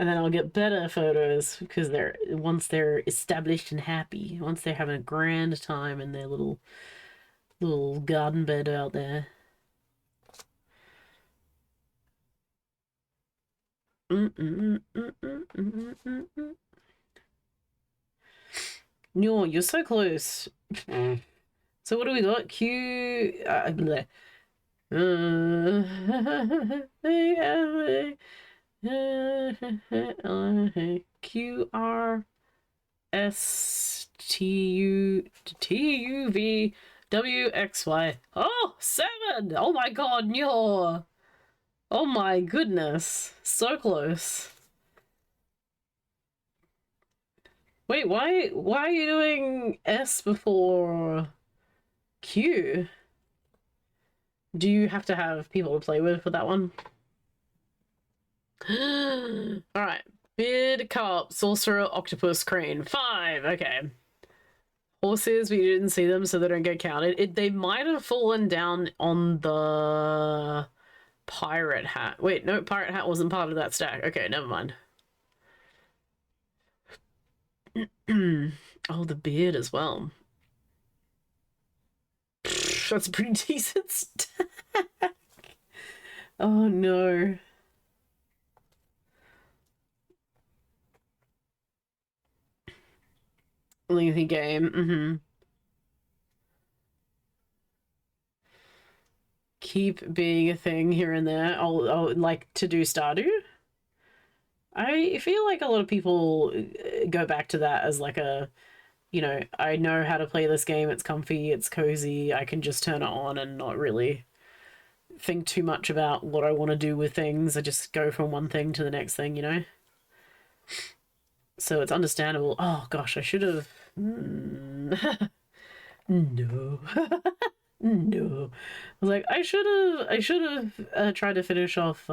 And then I'll get better photos because once they're established and happy, once they're having a grand time in their little garden bed out there. No, you're so close. So what do we got? Q R S T U V W X Y. Oh, 7! Oh my god, no! Oh my goodness. So close. Wait, why are you doing S before Q? Do you have to have people to play with for that one? Alright. Bid, carp, sorcerer, octopus, crane. 5, okay. Horses, we didn't see them, so they don't get counted. They might have fallen down on the pirate hat. Wait, no, pirate hat wasn't part of that stack. Okay, never mind. Oh, the beard as well. That's a pretty decent stack. Oh no. Lengthy game. Keep being a thing here and there. I'll like to do Stardew. I feel like a lot of people go back to that as like a, you know, I know how to play this game. It's comfy, it's cozy. I can just turn it on and not really think too much about what I want to do with things. I just go from one thing to the next thing, you know? So it's understandable. Oh gosh, I should have... No. No. I was like, I should have tried to finish off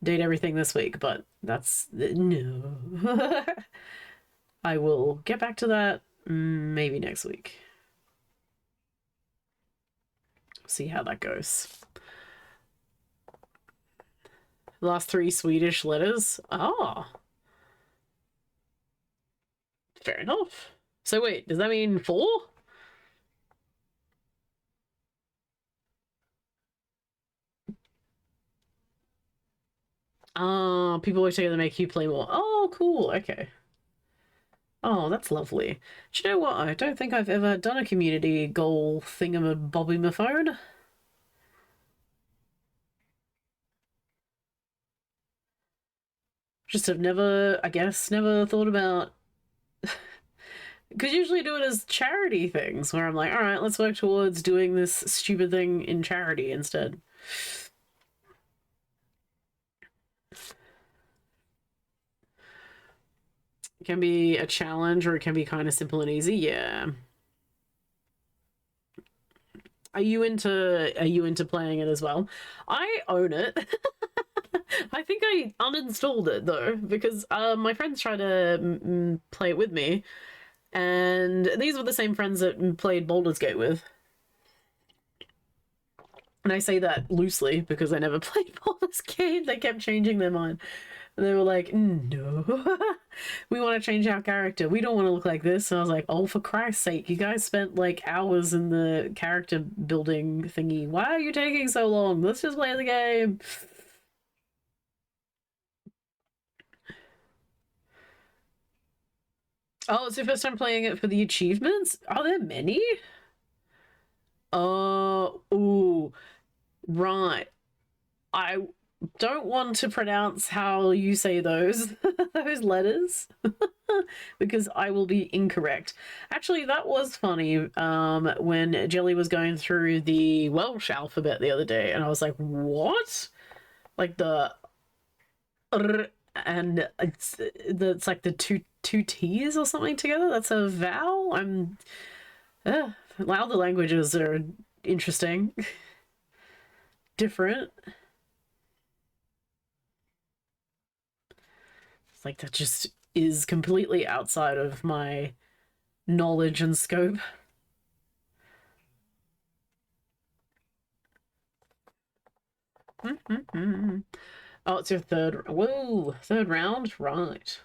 Date Everything this week, but that's... No. I will get back to that maybe next week. See how that goes. Last 3 Swedish letters. Ah. Fair enough. So wait, does that mean 4? People always say to make you play more. Oh, cool. Okay. Oh, that's lovely. Do you know what? I don't think I've ever done a community goal thingamabobbing-my-phone. Just have never, I guess, never thought about... Because usually do it as charity things, where I'm like, alright, let's work towards doing this stupid thing in charity instead. It can be a challenge, or it can be kind of simple and easy, yeah. Are you into playing it as well? I own it. I think I uninstalled it though, because my friends tried to play it with me, and these were the same friends that played Baldur's Gate with. And I say that loosely because I never played Baldur's Gate. They kept changing their mind. And they were like, no, we want to change our character. We don't want to look like this. And I was like, oh, for Christ's sake, you guys spent like hours in the character building thingy. Why are you taking so long? Let's just play the game. Oh, it's your first time playing it for the achievements? Are there many? Ooh, right. I don't want to pronounce how you say those those letters because I will be incorrect. Actually, that was funny when Jelly was going through the Welsh alphabet the other day, and I was like, what? Like the and it's like the two T's or something together. That's a vowel. Wow, the languages are interesting. Different. It's like that just is completely outside of my knowledge and scope. Oh, it's your third. Whoa, third round, right?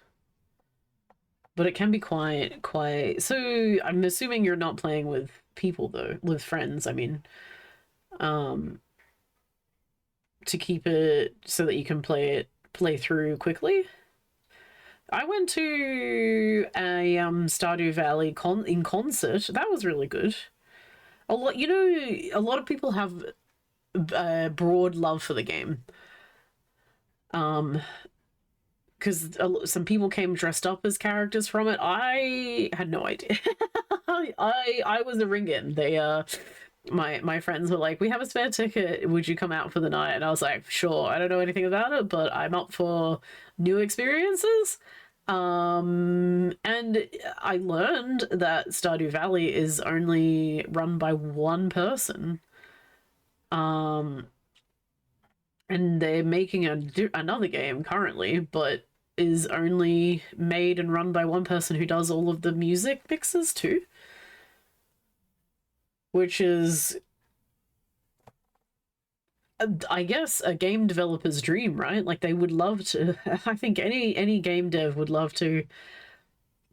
But it can be quite. So I'm assuming you're not playing with people though, with friends. I mean, to keep it so that you can play through quickly. I went to a Stardew Valley in concert. That was really good. A lot of people have a broad love for the game. Because some people came dressed up as characters from it. I had no idea. I was a ring-in. They my friends were like, we have a spare ticket, would you come out for the night? And I was like, sure. I don't know anything about it, but I'm up for new experiences. And I learned that Stardew Valley is only run by one person. And they're making another game currently, but is only made and run by one person who does all of the music mixes too. Which is, I guess, a game developer's dream, right? Like they would love to, I think any game dev would love to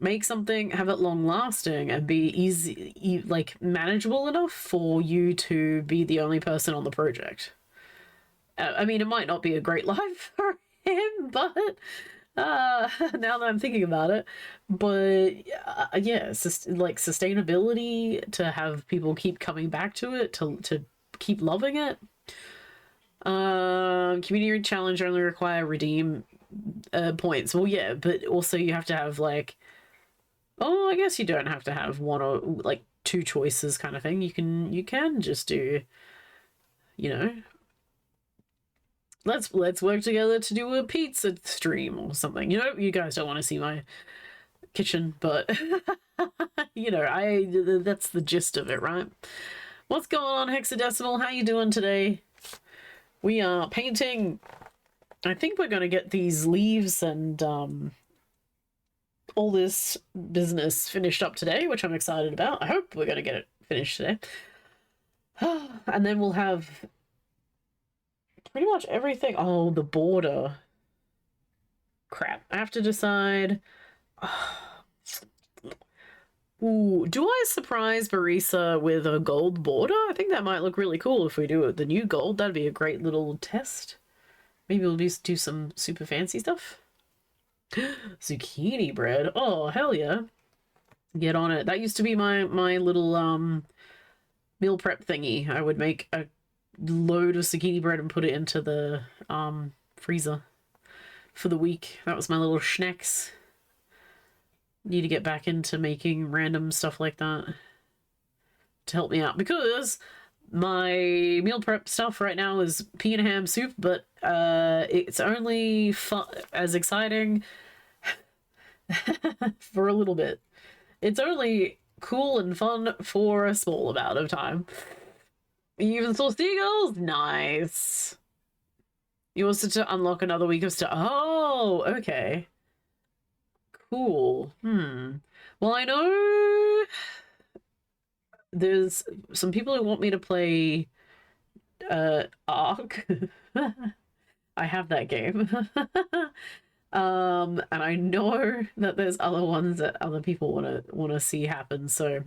make something, have it long lasting and be easy, like manageable enough for you to be the only person on the project. I mean, it might not be a great life for him, but now that I'm thinking about it, but yeah, it's just like sustainability, to have people keep coming back to it, to keep loving it. Community challenge only require redeem points. Well, yeah, but also you have to have like, oh, I guess you don't have to have one or like two choices kind of thing. You can just do, you know, let's work together to do a pizza stream or something. You know, you guys don't want to see my kitchen, but you know, that's the gist of it, right? What's going on, Hexadecimal? How you doing today? We are painting. I think we're going to get these leaves and all this business finished up today, which I'm excited about. I hope we're going to get it finished today. And then we'll have pretty much everything. Oh, the border. Crap. I have to decide. Ooh, do I surprise Barisa with a gold border? I think that might look really cool if we do it. The new gold, that'd be a great little test. Maybe we'll just do some super fancy stuff. Zucchini bread. Oh, hell yeah. Get on it. That used to be my little meal prep thingy. I would make a load of zucchini bread and put it into the freezer for the week. That was my little schnacks. Need to get back into making random stuff like that to help me out, because my meal prep stuff right now is pea and ham soup, but it's only as exciting for a little bit. It's only cool and fun for a small amount of time. You even saw seagulls? Nice. You wanted to unlock another week of stuff. Oh, okay. Cool. Well, I know there's some people who want me to play Ark. I have that game. And I know that there's other ones that other people want to see happen, so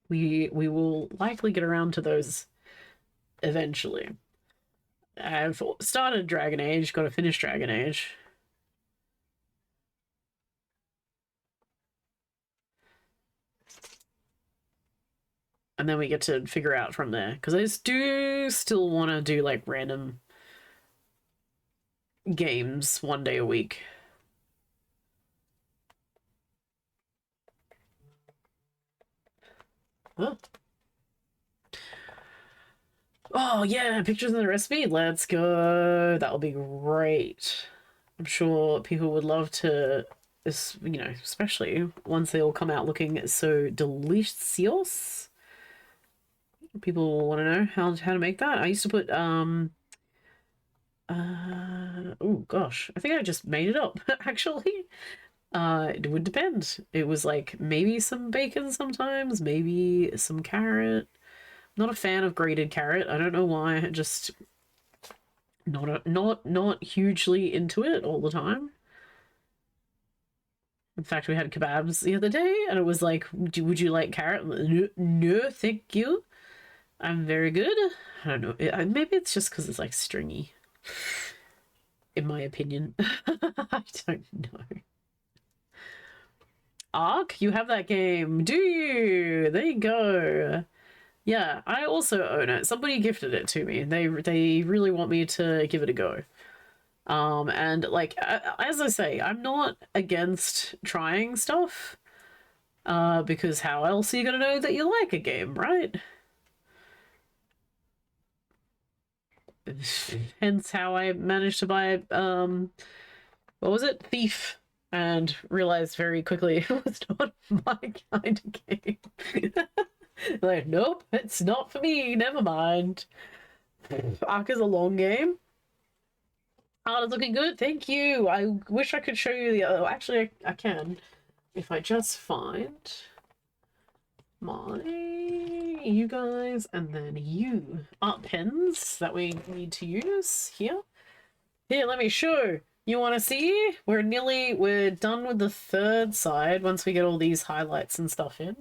we will likely get around to those eventually. I've started Dragon Age, got to finish Dragon Age. And then we get to figure out from there, because I do still want to do like random games one day a week. Huh? Oh yeah, pictures in the recipe. Let's go. That'll be great. I'm sure people would love to, you know, especially once they all come out looking so delicious. People want to know how to make that. I used to put oh gosh, I think I just made it up actually. It would depend. It was like maybe some bacon sometimes, maybe some carrot. Not a fan of grated carrot. I don't know why. Just not hugely into it all the time. In fact, we had kebabs the other day, and it was like, would you like carrot? No, thank you. I'm very good. I don't know. Maybe it's just because it's like stringy. In my opinion. I don't know. Ark, you have that game, do you? There you go. Yeah, I also own it. Somebody gifted it to me. They really want me to give it a go. And like as I say, I'm not against trying stuff. Because how else are you gonna know that you like a game, right? Hence how I managed to buy what was it? Thief, and realized very quickly it was not my kind of game. Like, nope, it's not for me, never mind. Ark is a long game. Art is looking good, thank you. I wish I could show you the other. Actually, I can. If I just find you guys, and then you art pens that we need to use here. Here, let me show. You want to see? We're done with the third side once we get all these highlights and stuff in.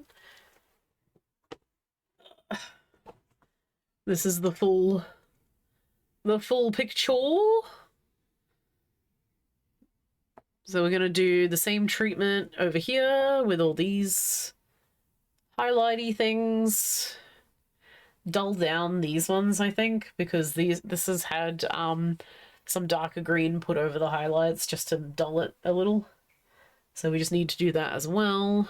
This is the full picture. So we're going to do the same treatment over here with all these highlighty things. Dull down these ones, I think, because this has had some darker green put over the highlights just to dull it a little. So we just need to do that as well.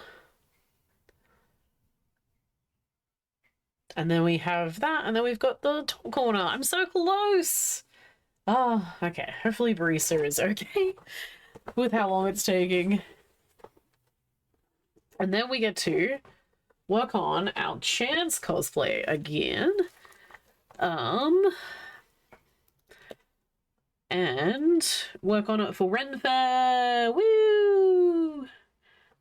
And then we have that, and then we've got the top corner. I'm so close! Ah, okay. Hopefully Barista is okay with how long it's taking. And then we get to work on our Chance cosplay again. And work on it for Ren Fair. Woo!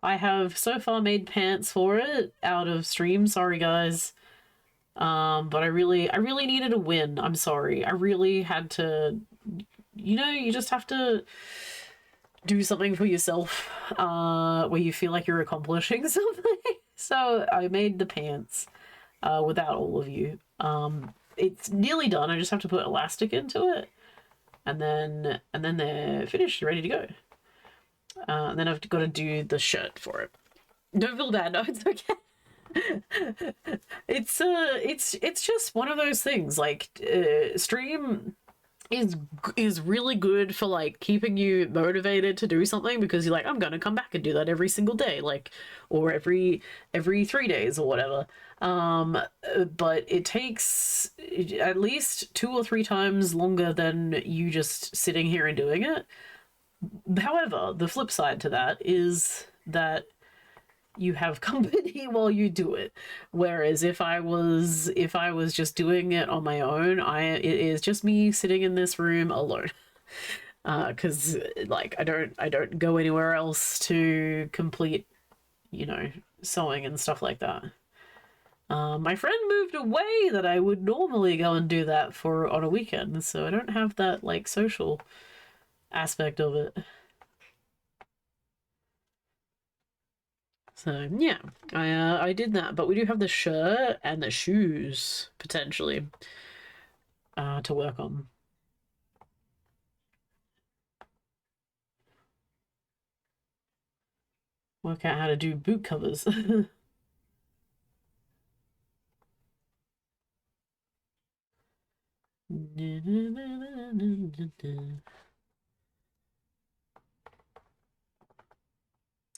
I have so far made pants for it out of stream. Sorry, guys. But I really needed a win. I'm sorry. I really had to, you know, you just have to do something for yourself, where you feel like you're accomplishing something. So I made the pants, without all of you. It's nearly done. I just have to put elastic into it, and then they're finished, ready to go. And then I've got to do the shirt for it. Don't feel bad. No, it's okay. It's just one of those things. Like, stream is really good for like keeping you motivated to do something, because you're like, I'm gonna come back and do that every single day, like, or every 3 days or whatever. But it takes at least 2 or 3 times longer than you just sitting here and doing it. However, the flip side to that is that you have company while you do it. Whereas if I was just doing it on my own, it is just me sitting in this room alone. Because like I don't go anywhere else to complete, you know, sewing and stuff like that. My friend moved away that I would normally go and do that for on a weekend, so I don't have that like social aspect of it. So yeah, I did that, but we do have the shirt and the shoes potentially to work on. Work out how to do boot covers.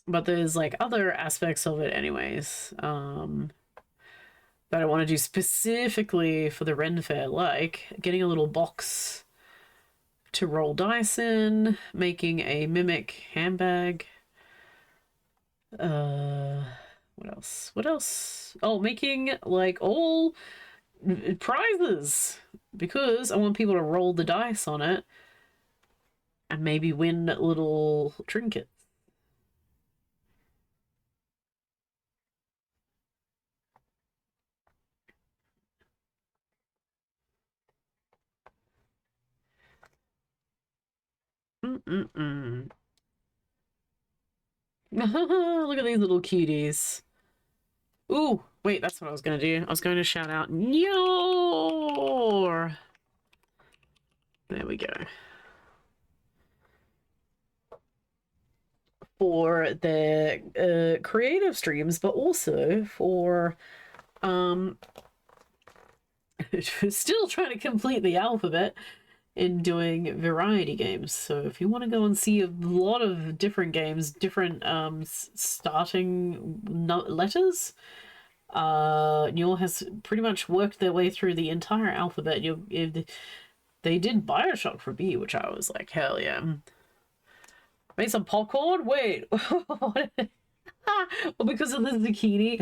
But there's like other aspects of it anyways, that I want to do specifically for the Ren Fair, like getting a little box to roll dice in, making a mimic handbag. What else? What else? Oh, making like all prizes, because I want people to roll the dice on it and maybe win little trinkets. Look at these little cuties. Ooh, wait, that's what I was gonna do. I was going to shout out Nyor. There we go. For the creative streams, but also for still trying to complete the alphabet in doing variety games. So if you want to go and see a lot of different games, different starting letters, Newell has pretty much worked their way through the entire alphabet. They did Bioshock for B, which I was like, hell yeah. Made some popcorn? Wait. Well, because of the zucchini.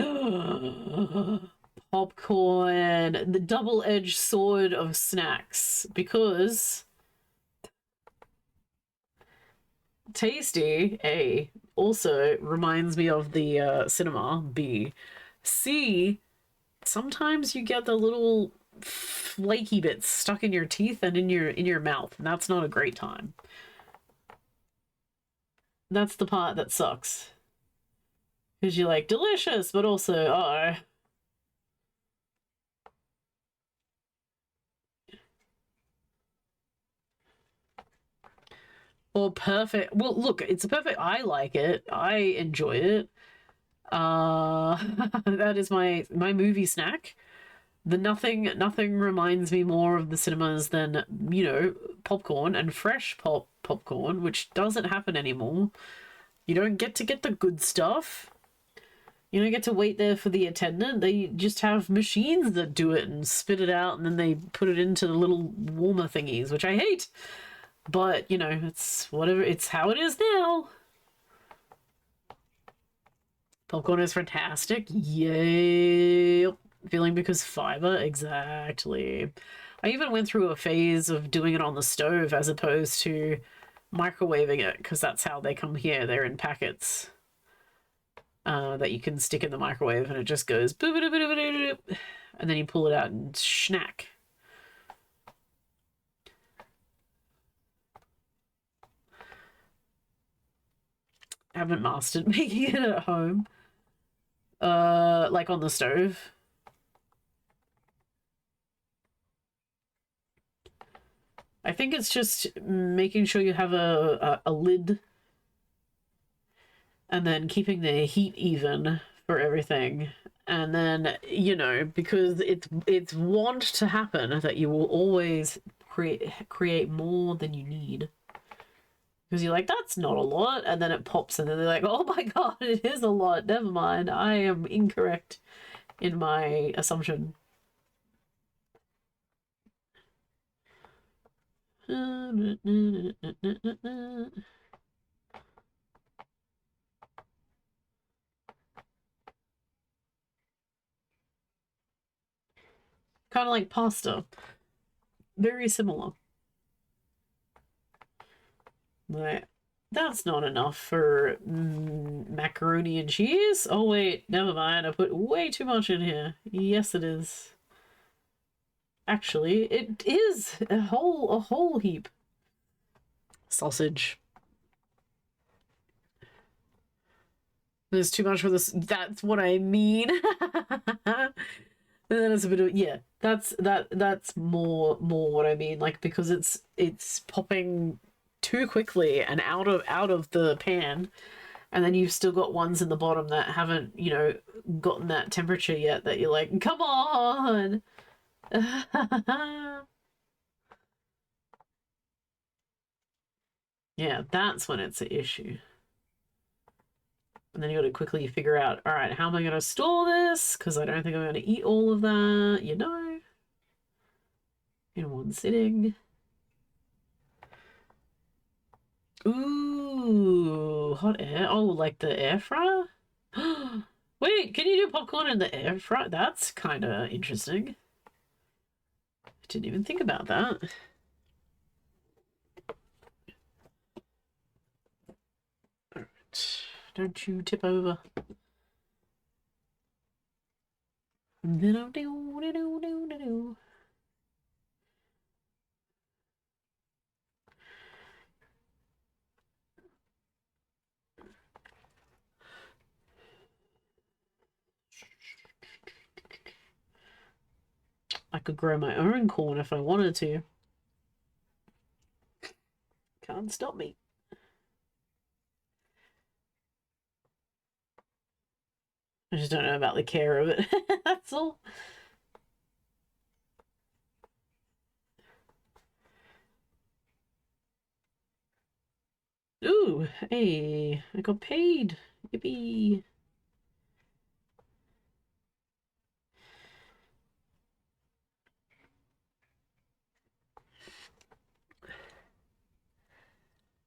Popcorn. The double-edged sword of snacks. Because tasty, A, also reminds me of the cinema, B. C, sometimes you get the little flaky bits stuck in your teeth and in your mouth, and that's not a great time. That's the part that sucks. Because you're like, delicious, but also, uh-oh. Or perfect. Well, look, it's a perfect. I like it. I enjoy it. That is my movie snack. The nothing reminds me more of the cinemas than, you know, popcorn and fresh popcorn, which doesn't happen anymore. You don't get to get the good stuff. You don't get to wait there for the attendant. They just have machines that do it and spit it out, and then they put it into the little warmer thingies, which I hate. But, you know, it's whatever. It's how it is now. Popcorn is fantastic. Yay. Feeling because fiber. Exactly. I even went through a phase of doing it on the stove as opposed to microwaving it, because that's how they come here. They're in packets that you can stick in the microwave, and it just goes boop, boop, boop, boop, boop, and then you pull it out and snack. Haven't mastered making it at home. Like on the stove. I think it's just making sure you have a lid, and then keeping the heat even for everything. And then, you know, because it's wont to happen that you will always create more than you need. Because you're like, that's not a lot, and then it pops, and then they're like, oh my god, it is a lot. Never mind, I am incorrect in my assumption. Kind of like pasta. Very similar. But that's not enough for macaroni and cheese. Oh wait, never mind. I put way too much in here. Yes, it is. Actually, it is a whole heap. Sausage. There's too much for this. That's what I mean. And then it's a bit of, yeah, that's more what I mean, like, because it's popping too quickly and out of the pan, and then you've still got ones in the bottom that haven't, you know, gotten that temperature yet, that you're like, come on. Yeah, that's when it's an issue. And then you got to quickly figure out, all right, how am I going to store this? Because I don't think I'm going to eat all of that, you know, in one sitting. Ooh, hot air. Oh, like the air fryer? Wait, can you do popcorn in the air fryer? That's kind of interesting. I didn't even think about that. All right. Don't you tip over. I could grow my own corn if I wanted to. Can't stop me. I just don't know about the care of it. That's all. Ooh, hey, I got paid. Yippee.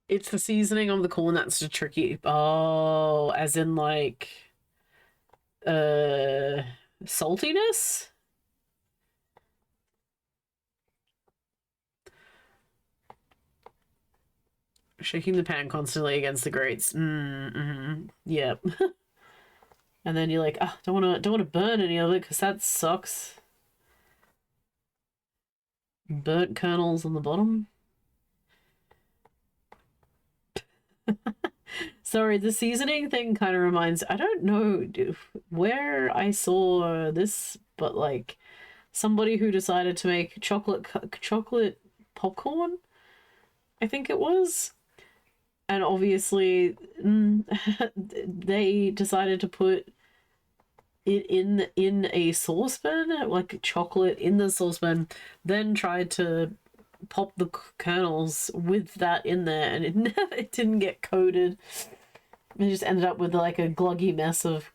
It's the seasoning of the corn that's the tricky. Oh, as in like saltiness? Shaking the pan constantly against the grates. Yep. And then you're like, ah, don't wanna burn any of it because that sucks. Burnt kernels on the bottom. Sorry, the seasoning thing kind of reminds, I don't know where I saw this, but like somebody who decided to make chocolate popcorn, I think it was. And obviously they decided to put it in a saucepan, like chocolate in the saucepan, then tried to pop the kernels with that in there, and it didn't get coated. It just ended up with like a gluggy mess of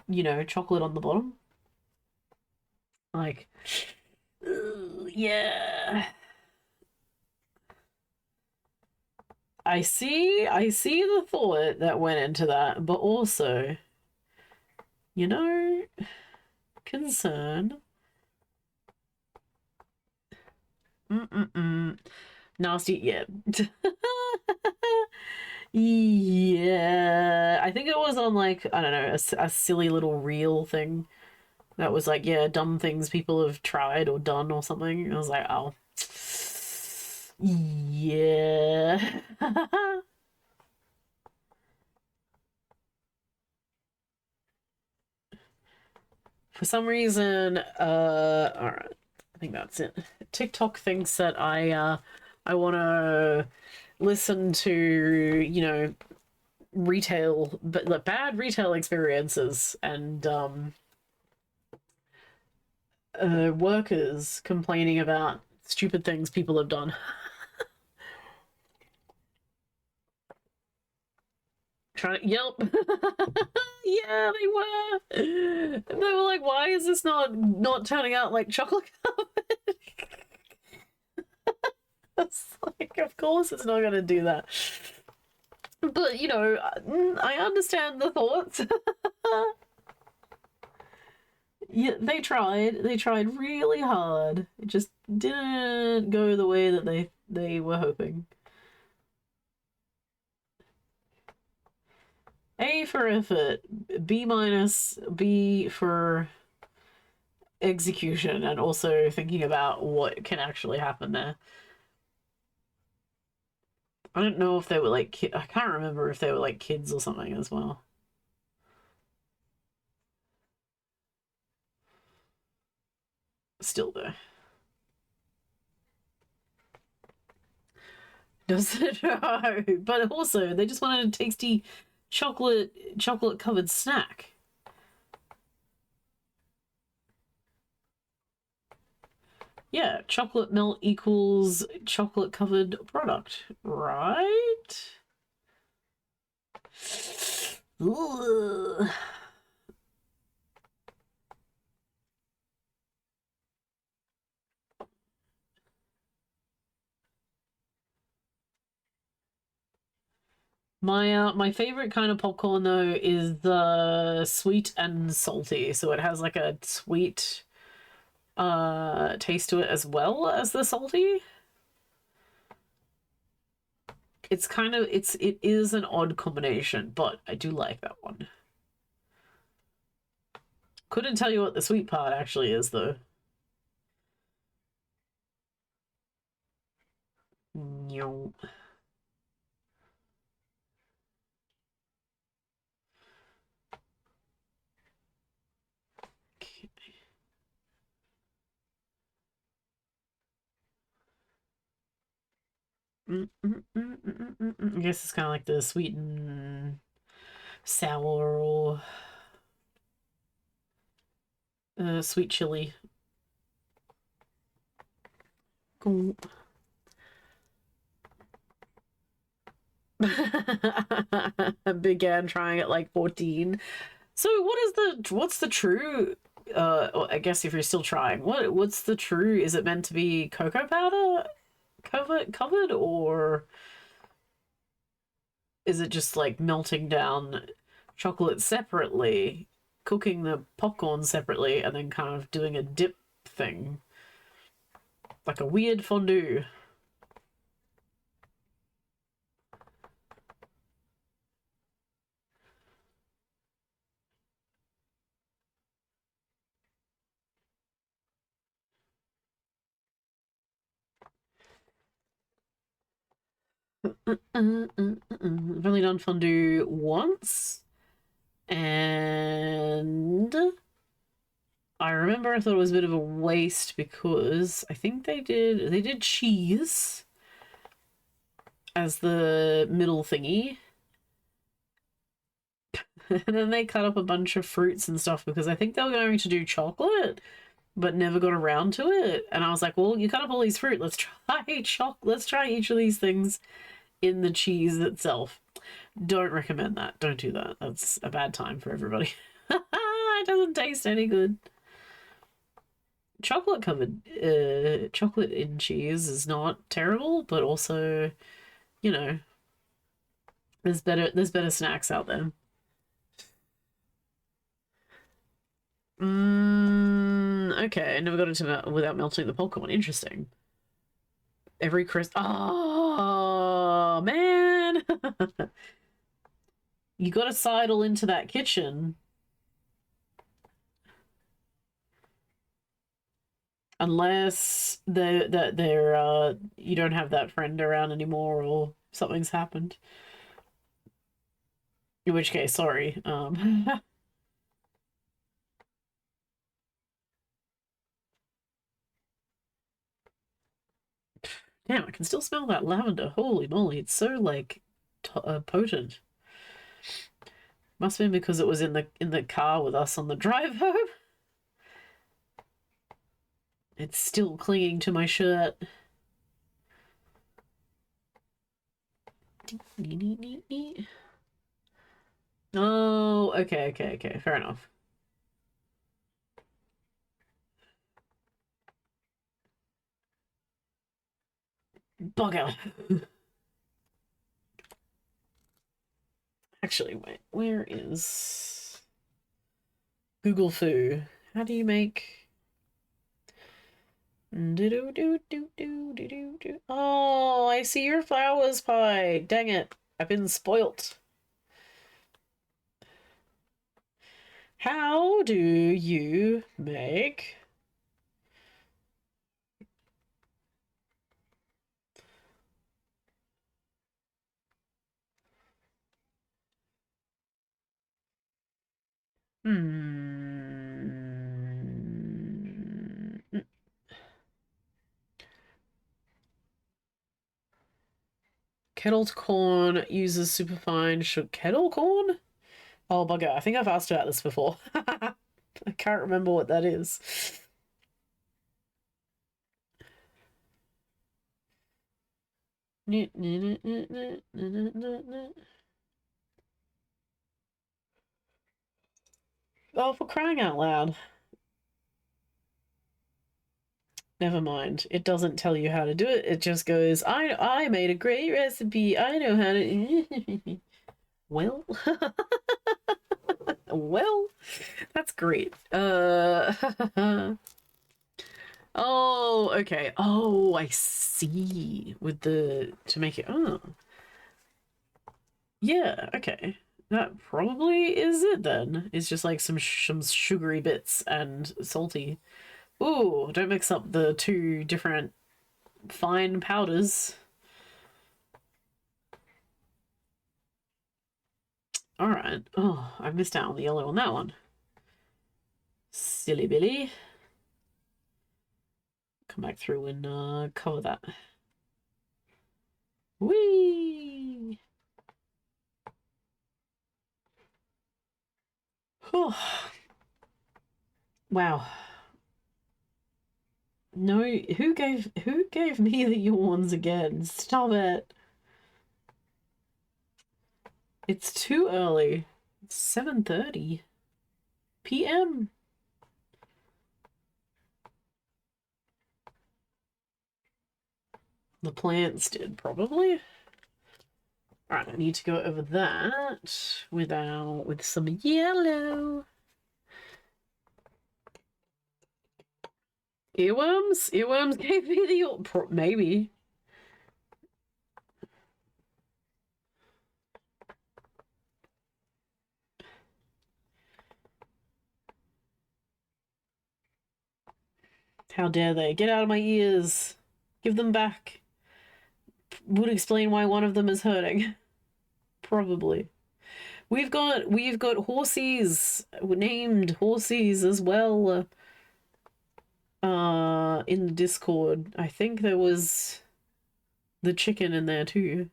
you know, chocolate on the bottom. Like, yeah. I see the thought that went into that, but also, you know, concern. Nasty, yeah. Yeah, I think it was on like, I don't know, a silly little reel thing that was like, yeah, dumb things people have tried or done or something. I was like, oh, yeah. For some reason, all right, I think that's it. TikTok thinks that I want to listen to, you know, retail, but like bad retail experiences and workers complaining about stupid things people have done. Yep. Yeah, they were. They were like, why is this not turning out like chocolate covered? It's like, of course it's not gonna do that. But you know, I understand the thoughts. Yeah, they tried. They tried really hard. It just didn't go the way that they were hoping. A for effort, B minus, B for execution, and also thinking about what can actually happen there. I don't know if they were like I can't remember if they were like kids or something as well. Still though. Does it? No. But also they just wanted a tasty chocolate covered snack. Yeah, chocolate melt equals chocolate covered product, right? Ugh. My favorite kind of popcorn though is the sweet and salty. So it has like a sweet taste to it as well as the salty. It's kind of it is an odd combination, but I do like that one. Couldn't tell you what the sweet part actually is though. No. I guess it's kind of like the sweet and sour or sweet chili. Cool. Began trying at like 14. So what's the true well, I guess if you're still trying, what's the true, is it meant to be cocoa powder covered or is it just like melting down chocolate separately, cooking the popcorn separately, and then kind of doing a dip thing? Like a weird fondue. I've only done fondue once, and I remember I thought it was a bit of a waste because I think they did cheese as the middle thingy. And then they cut up a bunch of fruits and stuff because I think they were going to do chocolate but never got around to it. And I was like, well, you cut up all these fruit, let's try each of these things in the cheese itself. Don't recommend that. Don't do that. That's a bad time for everybody. It doesn't taste any good. Chocolate covered chocolate in cheese is not terrible, but also, you know, there's better snacks out there. Okay, I never got into without melting the popcorn. Interesting. Every crisp. Oh man, you got to sidle into that kitchen. Unless they're you don't have that friend around anymore or something's happened. In which case, sorry. Damn, I can still smell that lavender. Holy moly, it's so like potent. Must have been because it was in the car with us on the drive home. It's still clinging to my shirt. Oh, okay. Fair enough. Bugger. Actually, wait. Where is Google Foo? How do you make? Oh, I see your flowers pie. Dang it. I've been spoilt. How do you make kettled corn uses superfine sugar. Kettle corn? Oh, bugger. I think I've asked about this before. I can't remember what that is. Oh, for crying out loud. Never mind. It doesn't tell you how to do it. It just goes, I made a great recipe. I know how to. Well, well, that's great. Oh, okay. Oh, I see. With the to make it. Oh, yeah. Okay. That probably is it then. It's just like some sugary bits and salty. Ooh, don't mix up the two different fine powders. All right. Oh, I missed out on the yellow on that one. Silly Billy. Come back through and cover that. Whee! Oh. Wow. No, who gave me the yawns again? Stop it. It's too early. It's 7:30 p.m. The plants did, probably. Alright, I need to go over that with some yellow. Earworms? Earworms gave me the maybe. How dare they? Get out of my ears. Give them back. Would explain why one of them is hurting. Probably. We've got horsies, named horsies as well. In the Discord. I think there was the chicken in there too.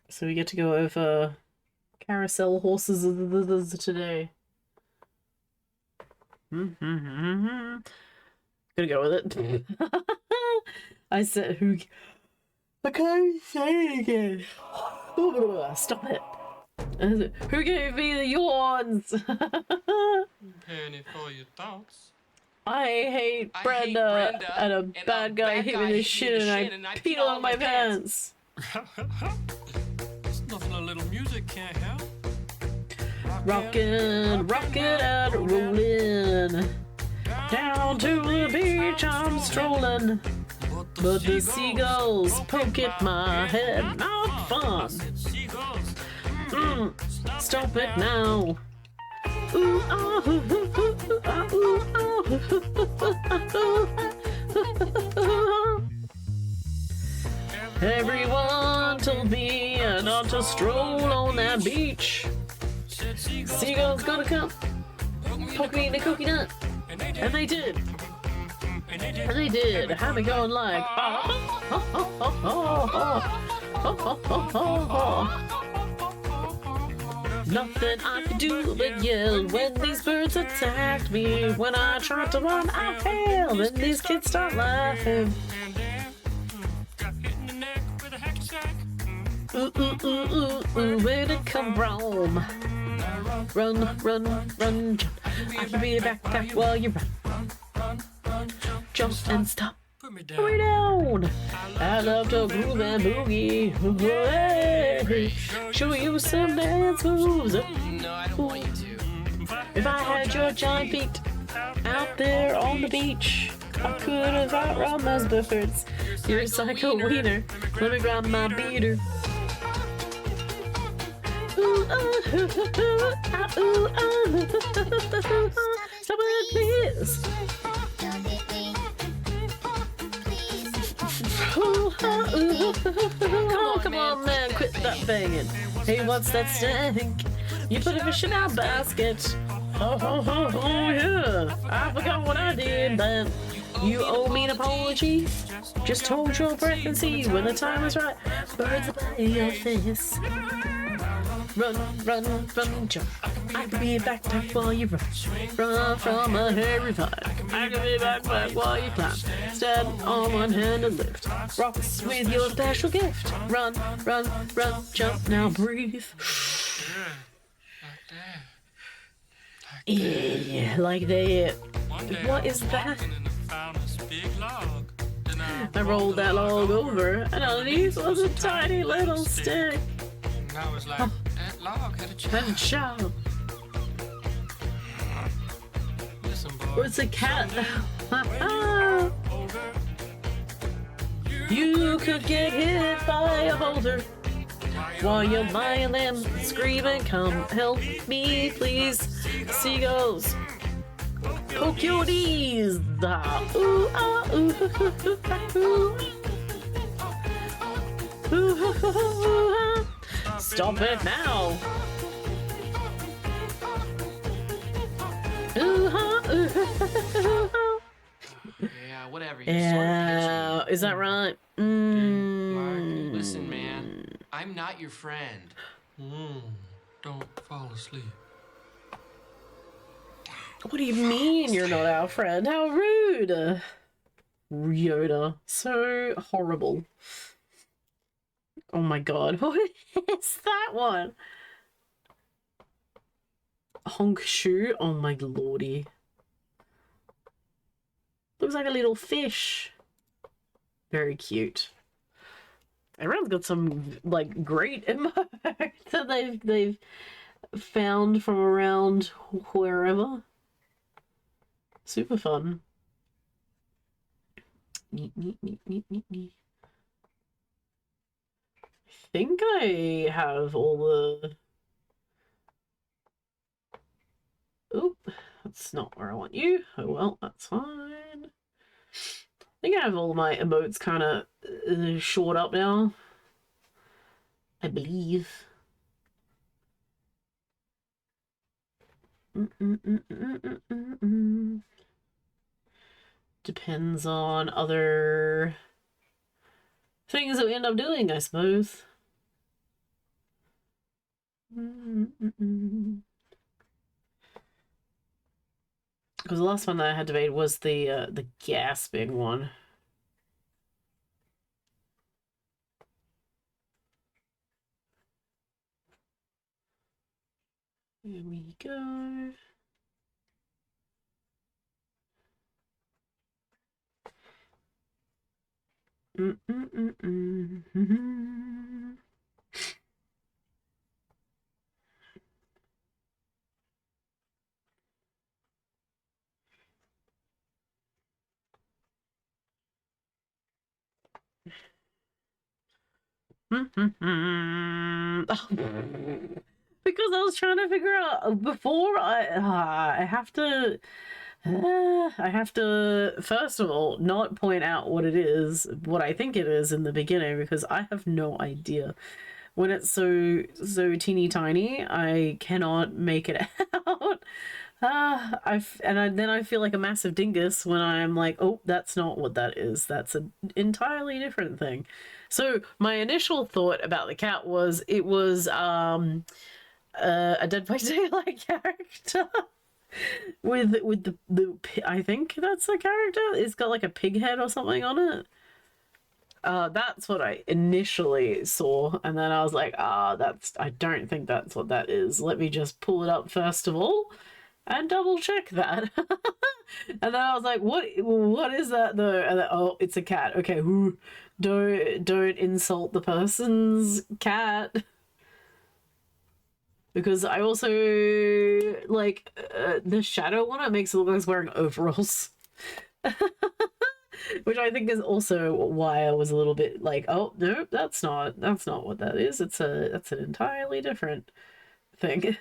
So we get to go over carousel horses today. Gonna go with it. I said who. I can't say it again. Stop it. Who gave me the yawns? Penny for your thoughts. I hate I hate Brenda, Brenda, and a and bad guy hit me in the shit, and I peed on my pants. There's nothing a little music can't help. Rockin', rockin' and rollin'. Down to the beach I'm strolling. But the seagulls poke at my head. Not fun. Stop it now. Ooh, ah, ooh, ooh, ah, ooh, ah. Everyone told me not to stroll on that beach. Seagulls gonna come poke me in the coconut. And they did. And they did. Had me going like, Nothing I could do but yell when these birds attacked me. When I tried to run, I failed. And these kids start laughing. Ooh, ooh, ooh, ooh, ooh, where to come from? Run, run, run, jump. I can be a backpack while you run. Jump and stop. Put me Put me down. down. I love to groove and boogie. Hey, show you some dance moves. No, I don't want you to. If I had your giant feet out there on the beach, I could have outrun those birds. You're a psycho wiener. Let me grab my beater. Ooh, ah, ooh, ooh, ah, ooh, ah. Somebody please. Don't hit me. Please. Ooh, ah, ooh. Come on, man, quit that banging. Hey, what's that stink? You put a fish in our basket. Oh, yeah. I forgot what I did then. You owe me an apology. Just hold your breath and see when the time is right. Birds of your face. Run, run, run, jump. I can be a backpack while you run. Run from a hairy vine. I can be a backpack while you climb. Stand on one hand and lift. Rocks with your special gift. Run, run, run, jump, now breathe. Yeah, like that. What is that? I rolled that log over, and underneath was a tiny little stick. And I was like, that log had a child. And a child. Listen, boy. Or it's a cat. You could get hit by a boulder while you're lying there screaming, come help me, please. Seagulls, poke your knees. Ah, ooh, ah, ooh, ooh, ooh. Stop it now. Ooh, ah, ooh. Yeah, whatever. You Yeah, is that right? Listen, man. I'm not your friend. Don't fall asleep. What do you mean you're not our friend? How rude! Yoda. So horrible. Oh my god, what is that one? Honk shoe? Oh my lordy. Looks like a little fish. Very cute. Everyone's got some like great emotes that they've found from around wherever. Super fun. Neat, neat, neat, neat, neat, neat. I think I have all the... Oop, that's not where I want you. Oh well, that's fine. I think I have all my emotes kind of shored up now. I believe. Depends on other things that we end up doing, I suppose. Because the last one that I had to make was the gasping one. Here we go. Because I was trying to figure out before I have to I have to first of all not point out what it is, what I think it is in the beginning, because I have no idea. When it's so teeny tiny, I cannot make it out. Then I feel like a massive dingus when I'm like, oh, that's not what that is. That's an entirely different thing. So my initial thought about the cat was it was a Dead by Daylight character with the I think that's a character. It's got like a pig head or something on it. That's what I initially saw, and then I was like, I don't think that's what that is. Let me just pull it up first of all and double check that. And then I was like, what is that though? And then, oh, it's a cat. Okay, don't insult the person's cat. Because I also like the shadow one, it makes it look like it's wearing overalls. Which I think is also why I was a little bit like, oh no, that's not what that is. That's an entirely different thing.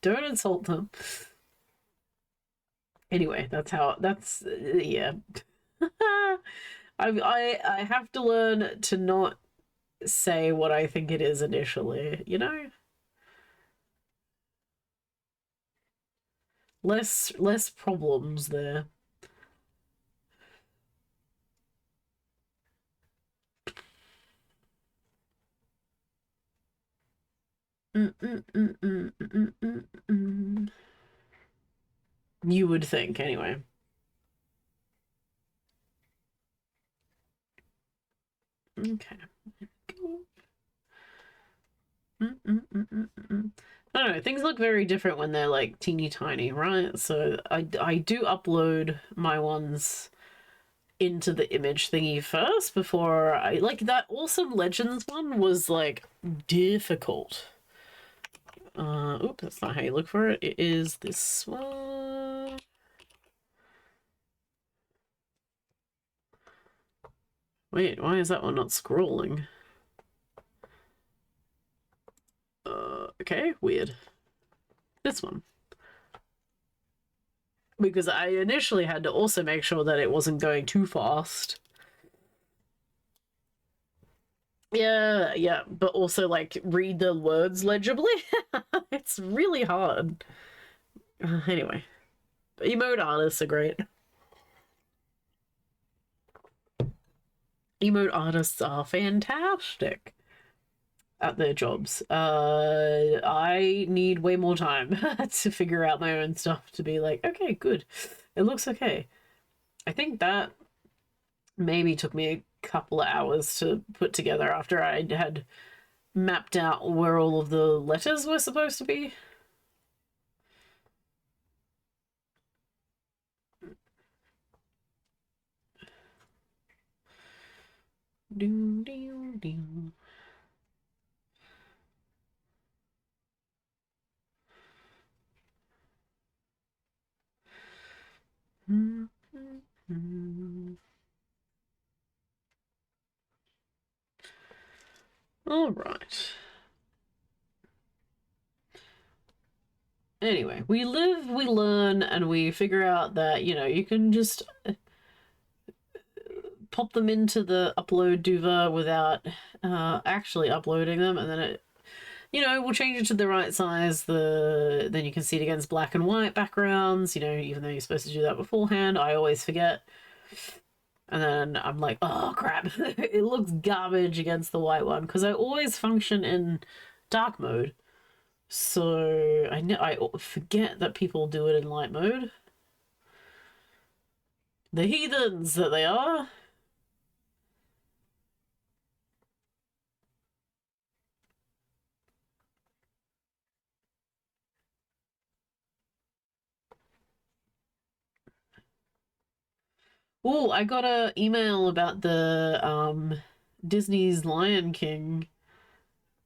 Don't insult them. Anyway, that's yeah. I have to learn to not say what I think it is initially, you know? Less problems there. You would think, anyway. Okay. I don't know, things look very different when they're like teeny tiny, right? So I do upload my ones into the image thingy first before I like that awesome Legends one was like difficult. Oops, that's not how you look for it. It is this one. Wait, why is that one not scrolling? Okay, weird. This one. Because I initially had to also make sure that it wasn't going too fast. Yeah, but also like read the words legibly. It's really hard. Anyway, emote artists are great. Emote artists are fantastic at their jobs. I need way more time to figure out my own stuff to be like, okay, good. It looks okay. I think that maybe took me a couple of hours to put together after I had mapped out where all of the letters were supposed to be. Do, do, do. All right. Anyway, we live, we learn, and we figure out that, you know, you can just pop them into the upload duva without actually uploading them, and then it, you know, we'll change it to the right size. Then you can see it against black and white backgrounds, you know, even though you're supposed to do that beforehand. I always forget. And then I'm like, oh crap, it looks garbage against the white one, because I always function in dark mode. So I forget that people do it in light mode. The heathens that they are. Oh, I got a email about the Disney's Lion King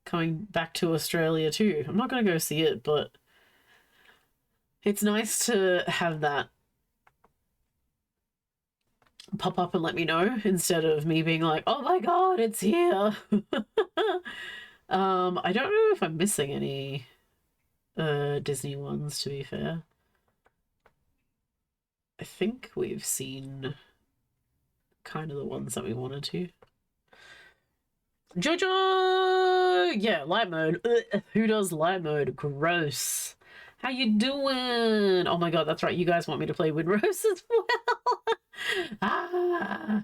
coming back to Australia too. I'm not gonna go see it, but it's nice to have that pop up and let me know instead of me being like, oh my god, it's here. I don't know if I'm missing any Disney ones, to be fair. I think we've seen kind of the ones that we wanted to. Jojo! Yeah, light mode. Ugh, who does light mode? Gross. How you doing? Oh my god, that's right. You guys want me to play Windrose as well? Ah.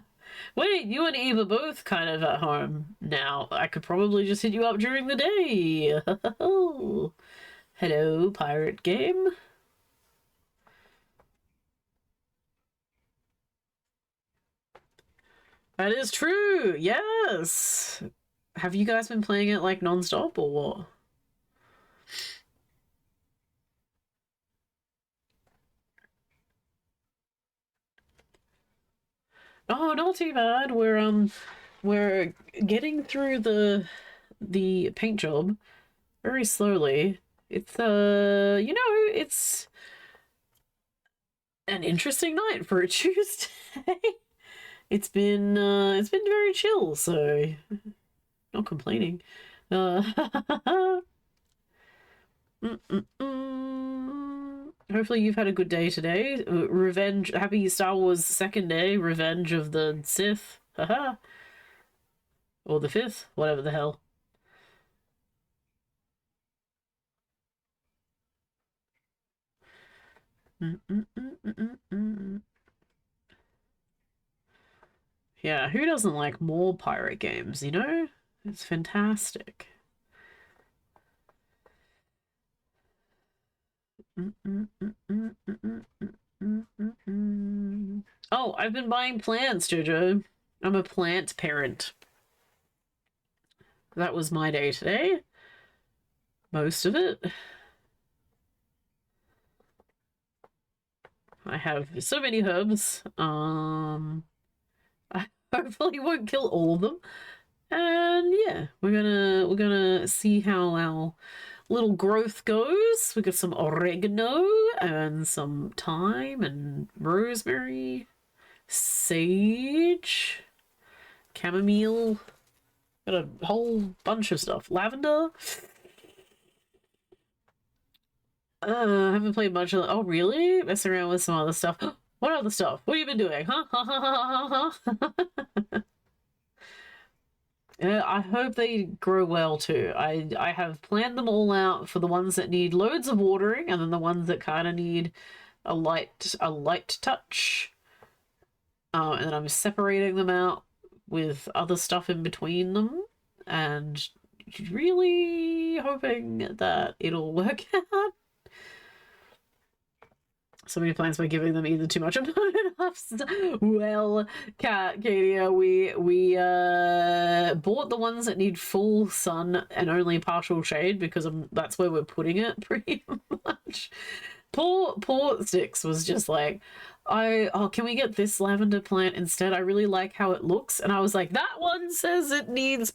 Wait, you and Eve are both kind of at home now. I could probably just hit you up during the day. Hello, pirate game. That is true. Yes. Have you guys been playing it like non-stop or what? Oh, not too bad. We're getting through the paint job very slowly. It's it's an interesting night for a Tuesday. It's been very chill, so not complaining. Hopefully you've had a good day today. Revenge, happy Star Wars second day, Revenge of the Sith. Haha. Or the fifth, whatever the hell. Yeah, who doesn't like more pirate games, you know? It's fantastic. Oh, I've been buying plants, Jojo. I'm a plant parent. That was my day today. Most of it. I have so many herbs. I hopefully won't kill all of them. And yeah, we're gonna see how our little growth goes. We got some oregano and some thyme and rosemary, sage, chamomile. Got a whole bunch of stuff. Lavender. I haven't played much of it. Oh, really? Messing around with some other stuff. What other stuff? What have you been doing? Huh? I hope they grow well too. I have planned them all out for the ones that need loads of watering, and then the ones that kind of need a light touch. And then I'm separating them out with other stuff in between them, and really hoping that it'll work out. So many plants by giving them either too much or not enough. Well, Katia, we bought the ones that need full sun and only partial shade because that's where we're putting it pretty much. Poor Sticks was just like, can we get this lavender plant instead? I really like how it looks. And I was like, that one says it needs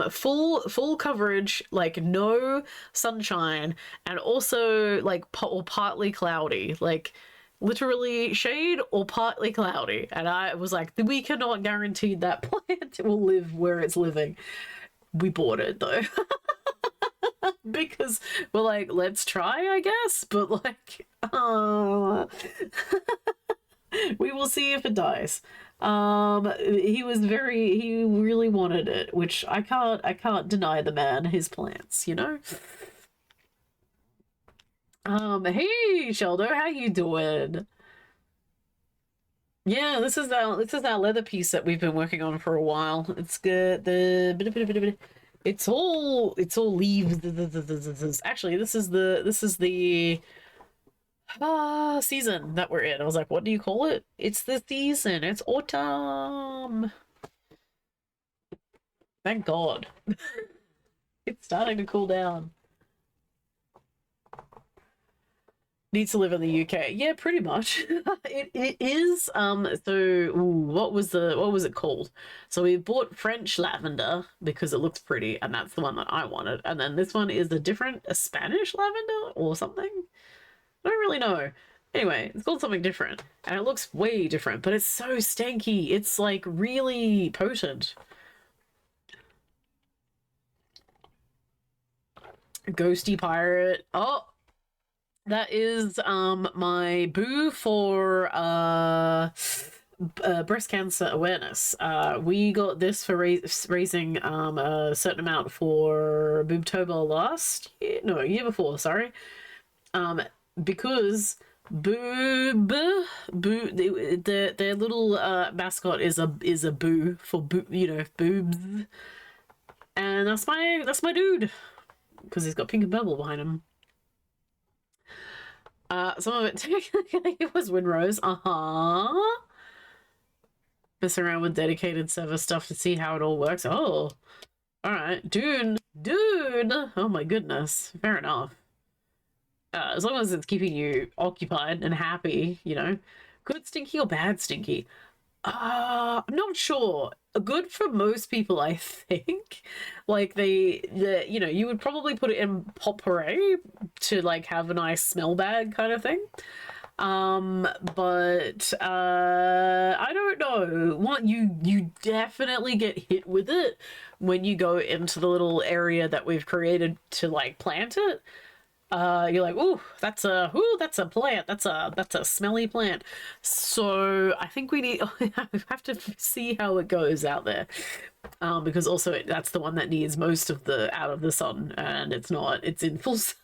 full coverage, like no sunshine, and also like or partly cloudy, like literally shade or partly cloudy. And I was like, we cannot guarantee that plant will live where it's living. We bought it though. Because we're like, let's try, I guess, but like, we will see if it dies. He really wanted it, which I can't deny the man his plants, you know. Hey Sheldo, how you doing? Yeah, this is our leather piece that we've been working on for a while. It's good. It's all leaves. Actually, this is the season that we're in. I was like, what do you call it? It's the season. It's autumn. Thank God. It's starting to cool down. Needs to live in the UK. Yeah, pretty much. It is. So ooh, what was it called? So we bought French lavender because it looks pretty, and that's the one that I wanted. And then this one is a Spanish lavender or something. I don't really know. Anyway, it's called something different, and it looks way different, but it's so stanky. It's like really potent. Ghosty pirate. Oh, that is my boo for breast cancer awareness. We got this for raising a certain amount for Boobtober last year, no, year before, sorry. Because their little mascot is a boo for boobs, and that's my dude because he's got pink and purple behind him. Some of it technically was Winrose. Mess around with dedicated server stuff to see how it all works. Oh, all right, dude. Oh my goodness, fair enough. As long as it's keeping you occupied and happy, good stinky or bad stinky. I'm not sure. Good for most people, I think. Like you would probably put it in potpourri to like have a nice smell bag kind of thing. But I don't know. What you definitely get hit with it when you go into the little area that we've created to like plant it. You're like, that's a plant. That's a smelly plant. So I think we have to see how it goes out there. Because also that's the one that needs most of the out of the sun, and it's in full sun.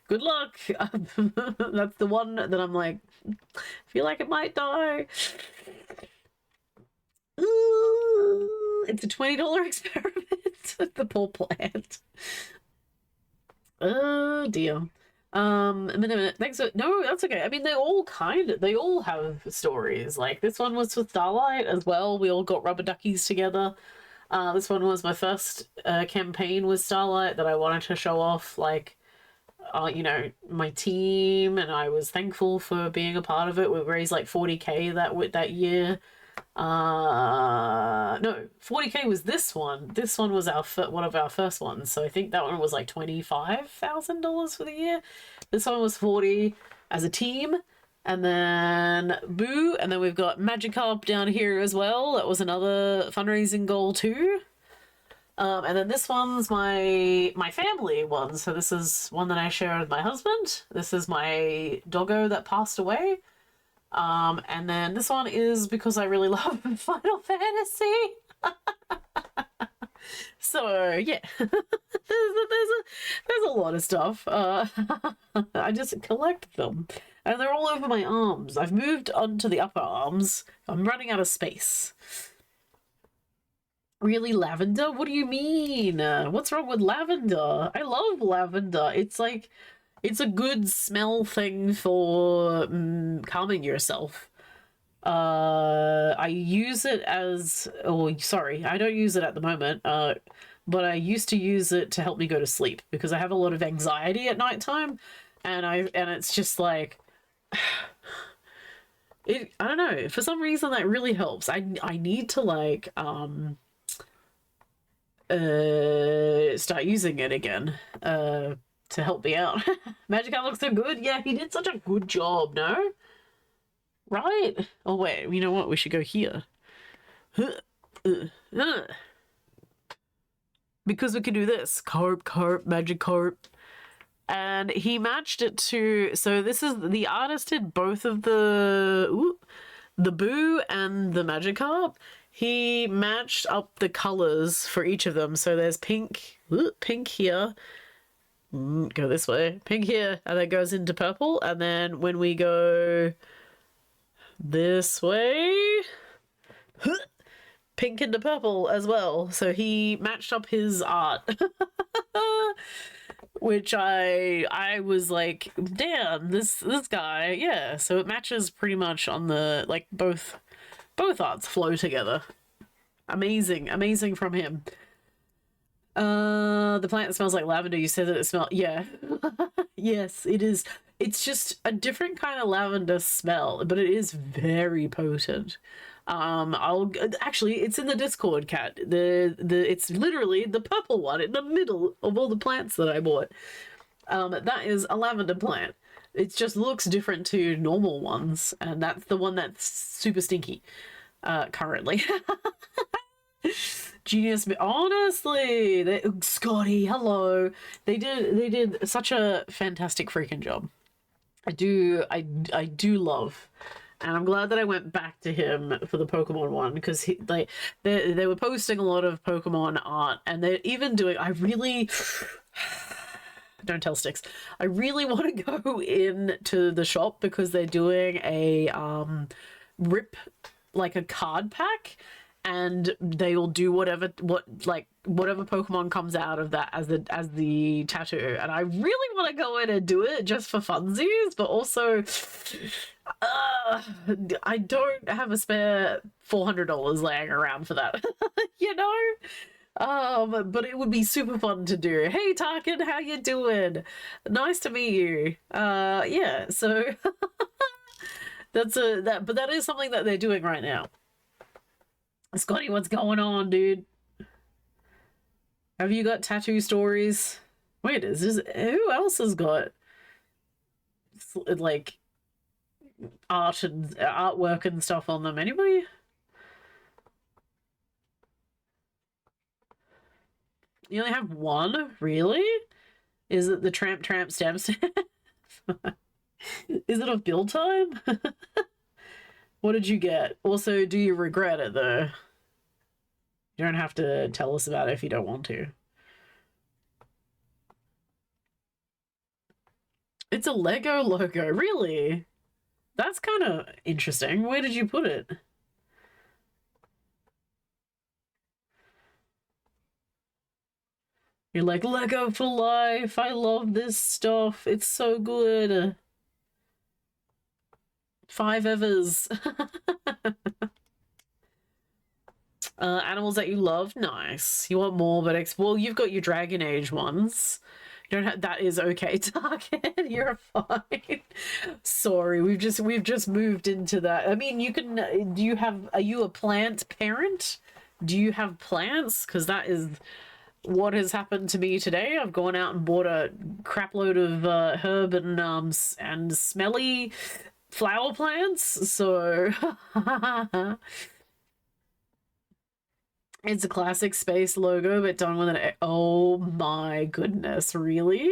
Good luck. That's the one that I'm like, feel like it might die. It's a $20 experiment. The poor plant. Oh dear. A minute. Thanks. No, that's okay. I mean, they all have stories. Like this one was with Starlight as well. We all got rubber duckies together. This one was my first campaign with Starlight that I wanted to show off, like, my team, and I was thankful for being a part of it. We raised like 40k that year. No, 40k was this one. This one was one of our first ones. So I think that one was like $25,000 for the year. This one was 40 as a team. And then Boo, and then we've got Magikarp down here as well. That was another fundraising goal too. And then this one's my family one. So this is one that I share with my husband. This is my doggo that passed away. And then this one is because I really love Final Fantasy. So yeah, there's a lot of stuff. I just collect them, and they're all over my arms. I've moved onto the upper arms. I'm running out of space. Really, lavender? What do you mean? What's wrong with lavender? I love lavender. It's like, it's a good smell thing for calming yourself. I use it as, sorry, I don't use it at the moment, but I used to use it to help me go to sleep because I have a lot of anxiety at nighttime, and it's just like, I don't know, for some reason that really helps. I need to like, start using it again, to help me out. Magikarp looks so good. Yeah, he did such a good job, no? Right? Oh, wait, you know what? We should go here. Because we can do this. Carp, Magikarp. And he matched it to... So this is... The artist did both of the Boo and the Magikarp. He matched up the colors for each of them. So there's pink here. Go this way. Pink here, and then goes into purple. And then when we go this way, pink into purple as well. So he matched up his art. Which I was like, damn, this guy, yeah. So it matches pretty much on the, like, both arts flow together. Amazing from him. The plant smells like lavender. You said that it smelled, yeah. Yes, it is. It's just a different kind of lavender smell, but it is very potent. I'll actually, it's in the Discord, cat. It's literally the purple one in the middle of all the plants that I bought. That is a lavender plant. It just looks different to normal ones, and that's the one that's super stinky. Currently. Genius, honestly, Scotty, hello. They did such a fantastic freaking job. I do love, and I'm glad that I went back to him for the Pokemon one, because they were posting a lot of Pokemon art, and they're even doing. I really don't tell Sticks. I really want to go in to the shop because they're doing a rip, like a card pack, and they'll do whatever Pokemon comes out of that as the tattoo. And I really want to go in and do it just for funsies, but also I don't have a spare $400 laying around for that. You know? But it would be super fun to do. Hey Tarkin, how you doing? Nice to meet you. Yeah, so but that is something that they're doing right now. Scotty, what's going on, dude? Have you got tattoo stories? Wait, who else has got like art and artwork and stuff on them? Anybody? You only have one? Really? Is it the Tramp stamp stamp? Is it of build time? What did you get? Also, do you regret it though? You don't have to tell us about it if you don't want to. It's a Lego logo, really? That's kind of interesting. Where did you put it? You're like, Lego for life. I love this stuff. It's so good. 5 evers. Animals that you love, nice. You want more, but well, you've got your Dragon Age ones. You don't have, that is okay, Target. You're fine. Sorry, we've just moved into that. I mean, you can. Are you a plant parent? Do you have plants? Because that is what has happened to me today. I've gone out and bought a crap load of herb and smelly flower plants. So it's a classic space logo, but done with an. Oh my goodness, really?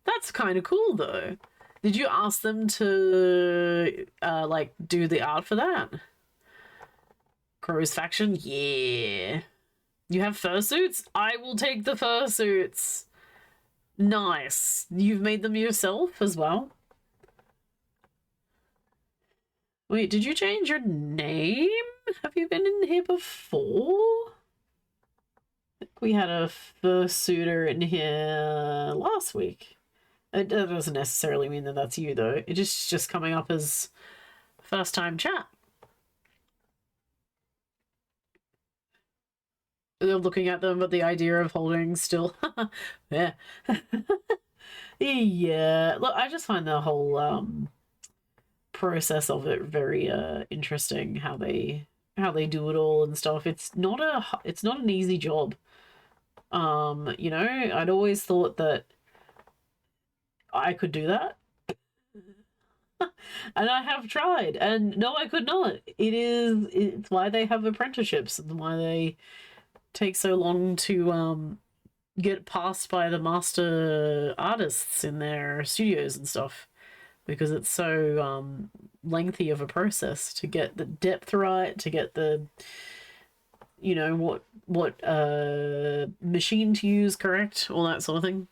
That's kind of cool, though. Did you ask them to like do the art for that? Crow's faction, yeah. You have fursuits? I will take the fursuits. Nice. You've made them yourself as well? Wait, did you change your name? Have you been in here before? I think we had a fursuiter in here last week. It doesn't necessarily mean that that's you, though. It is just coming up as first time chat. They're looking at them, but the idea of holding still. Yeah. Yeah. Look, I just find the whole process of it very interesting, how they do it all and stuff. It's not an easy job. You know, I'd always thought that I could do that. And I have tried, and no, I could not. It's why they have apprenticeships and why they take so long to get passed by the master artists in their studios and stuff, because it's so lengthy of a process to get the depth right, to get the, you know, what machine to use correct, all that sort of thing.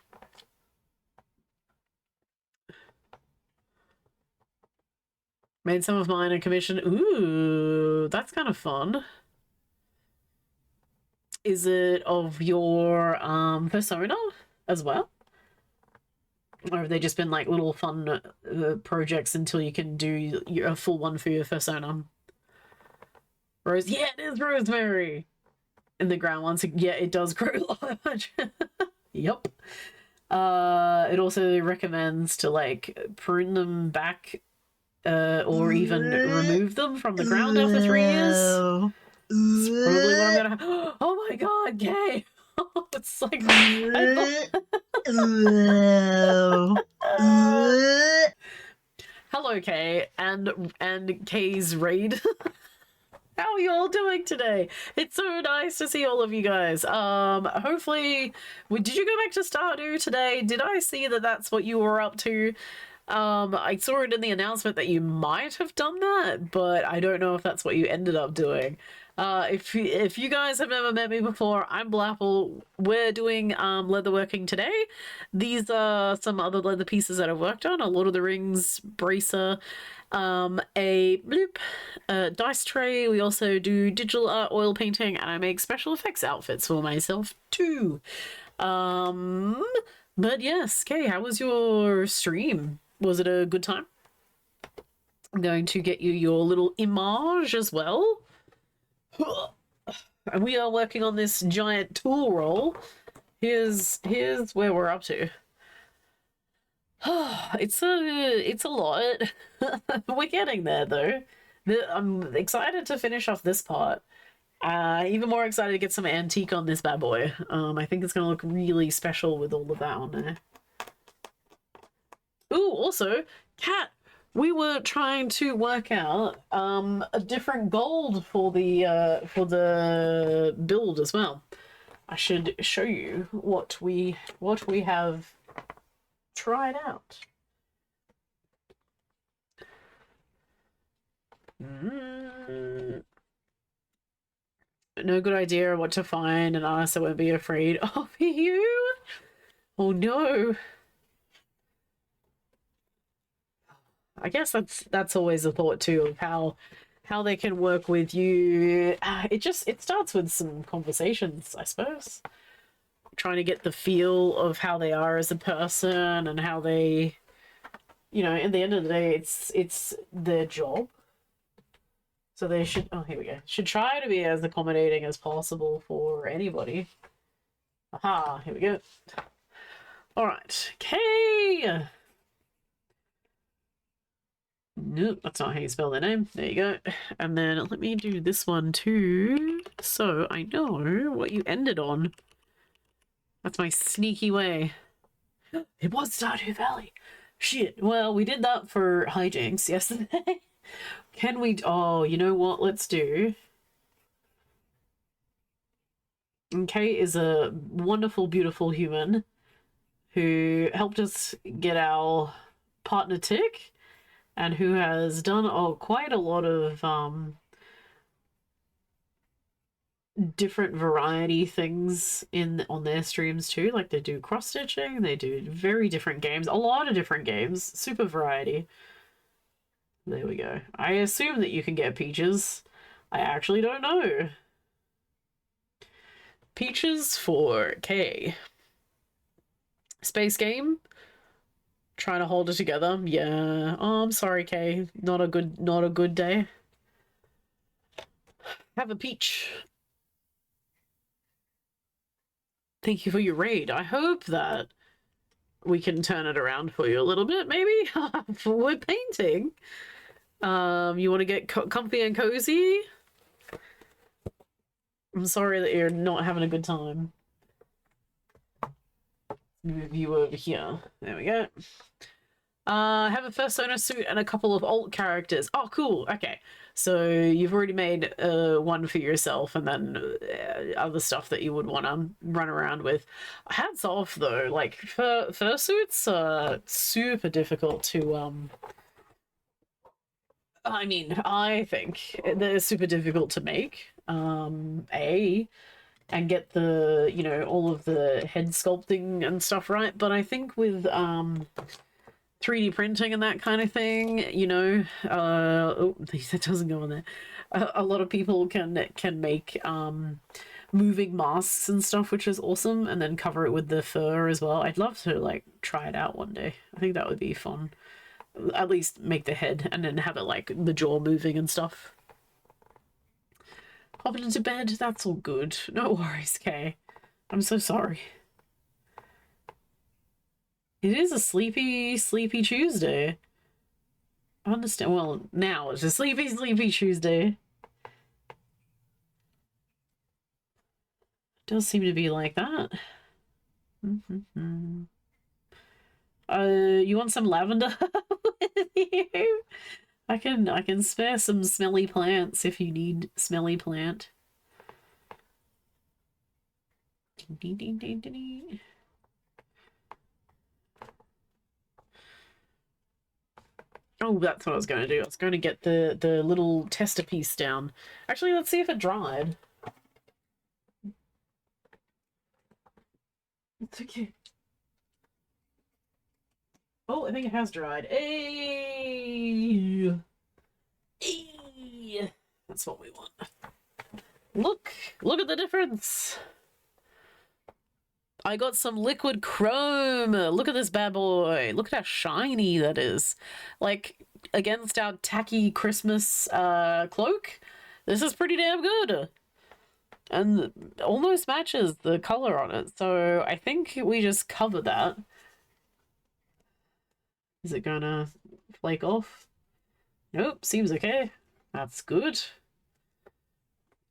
Made some of mine a commission. Ooh, that's kind of fun. Is it of your persona as well? Or have they just been like little fun projects until you can do a full one for your persona? Rose, yeah, it is rosemary. In the ground once, yeah, it does grow large. Yep. It also recommends to like prune them back or even remove them from the ground after 3 years. It's probably what I'm gonna have. Oh my god, Kay! It's like I thought... Hello, Kay, and Kay's raid. How are you all doing today? It's so nice to see all of you guys. Hopefully, did you go back to Stardew today? Did I see that that's what you were up to? I saw it in the announcement that you might have done that, but I don't know if that's what you ended up doing. If you guys have never met me before, I'm Blapple. We're doing leatherworking today. These are some other leather pieces that I've worked on: a Lord of the Rings bracer, a dice tray. We also do digital art, oil painting, and I make special effects outfits for myself too. But yes, Kay, how was your stream? Was it a good time? I'm going to get you your little image as well. And we are working on this giant tool roll. Here's where we're up to. It's a lot. We're getting there though. I'm excited to finish off this part. Even more excited to get some antique on this bad boy. I think it's gonna look really special with all of that on there. Ooh, also, Cat, we were trying to work out a different gold for the build as well. I should show you what we have tried out. No good idea what to find, and honest, I won't be afraid of you. Oh no. I guess that's always a thought too of how they can work with you. It starts with some conversations, I suppose. Trying to get the feel of how they are as a person and how they, you know, at the end of the day, it's their job. So they should, oh, here we go. Should try to be as accommodating as possible for anybody. Aha, here we go. All right, okay. Nope, that's not how you spell their name. There you go. And then let me do this one too, so I know what you ended on. That's my sneaky way. It was Stardew Valley. Shit. Well, we did that for hijinks yesterday. Can we... Oh, you know what? Let's do... Kate is a wonderful, beautiful human who helped us get our partner tick and who has done quite a lot of different variety things on their streams too. Like they do cross stitching, they do very different games, a lot of different games, super variety. There we go. I assume that you can get peaches. I actually don't know. Peaches for K. Space game. Trying to hold it together. Yeah. Oh, I'm sorry, Kay. Not a good day. Have a peach. Thank you for your raid. I hope that we can turn it around for you a little bit, maybe. We're painting. You want to get comfy and cozy? I'm sorry that you're not having a good time. Move you over here. There we go. Have a persona suit and a couple of alt characters. Oh, cool. Okay. So you've already made one for yourself and then other stuff that you would want to run around with. Hats off, though. Like, fursuits are super difficult to... I mean, I think they're super difficult to make. And get the, you know, all of the head sculpting and stuff right. But I think with 3D printing and that kind of thing, you know, oh, that doesn't go on there. A lot of people can make moving masks and stuff, which is awesome, and then cover it with the fur as well. I'd love to like try it out one day. I think that would be fun. At least make the head and then have it like the jaw moving and stuff. Popping into bed, that's all good. No worries, Kay. I'm so sorry. It is a sleepy Tuesday. I understand. Well, now it's a sleepy Tuesday. Does seem to be like that. You want some lavender with you? I can spare some smelly plants if you need smelly plant. Oh, that's what I was going to do. I was going to get the little tester piece down. Actually, let's see if it dried. It's okay. Oh, I think it has dried. Hey! Hey! That's what we want. Look at the difference. I got some liquid chrome. Look at this bad boy. Look at how shiny that is. Like, against our tacky Christmas cloak, this is pretty damn good. And almost matches the color on it. So I think we just cover that. Is it gonna flake off? Nope, seems okay. That's good.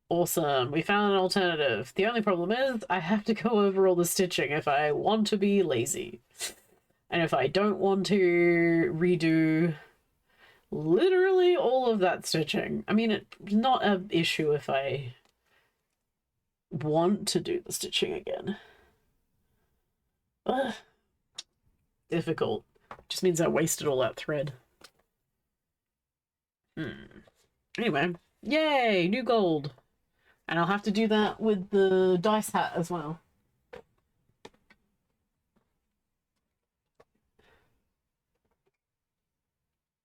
Awesome, we found an alternative. The only problem is I have to go over all the stitching if I want to be lazy. And if I don't want to redo literally all of that stitching. I mean, it's not an issue if I want to do the stitching again. Ugh. Difficult. Just means I wasted all that thread. Anyway, yay, new gold. And I'll have to do that with the dice hat as well.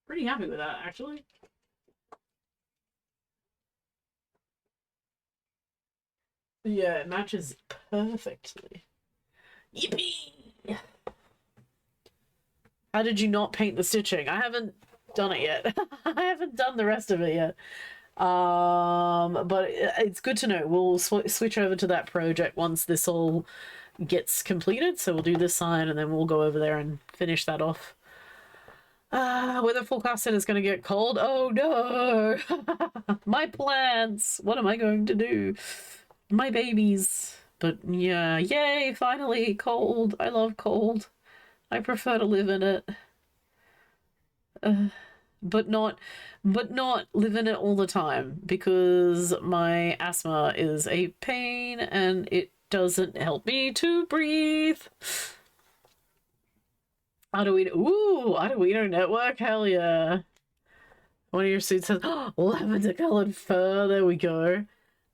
Pretty happy with that, actually. Yeah, it matches perfectly. Yippee! How did you not paint the stitching? I haven't done it yet. I haven't done the rest of it yet. But it's good to know. We'll switch over to that project once this all gets completed. So we'll do this side and then we'll go over there and finish that off. Weather forecast said it's going to get cold. Oh no! My plants! What am I going to do? My babies. But yeah, yay, finally, cold. I love cold. I prefer to live in it. But not live in it all the time because my asthma is a pain and it doesn't help me to breathe. Arduino network, hell yeah. One of your suits says, oh, lavender colored fur, there we go.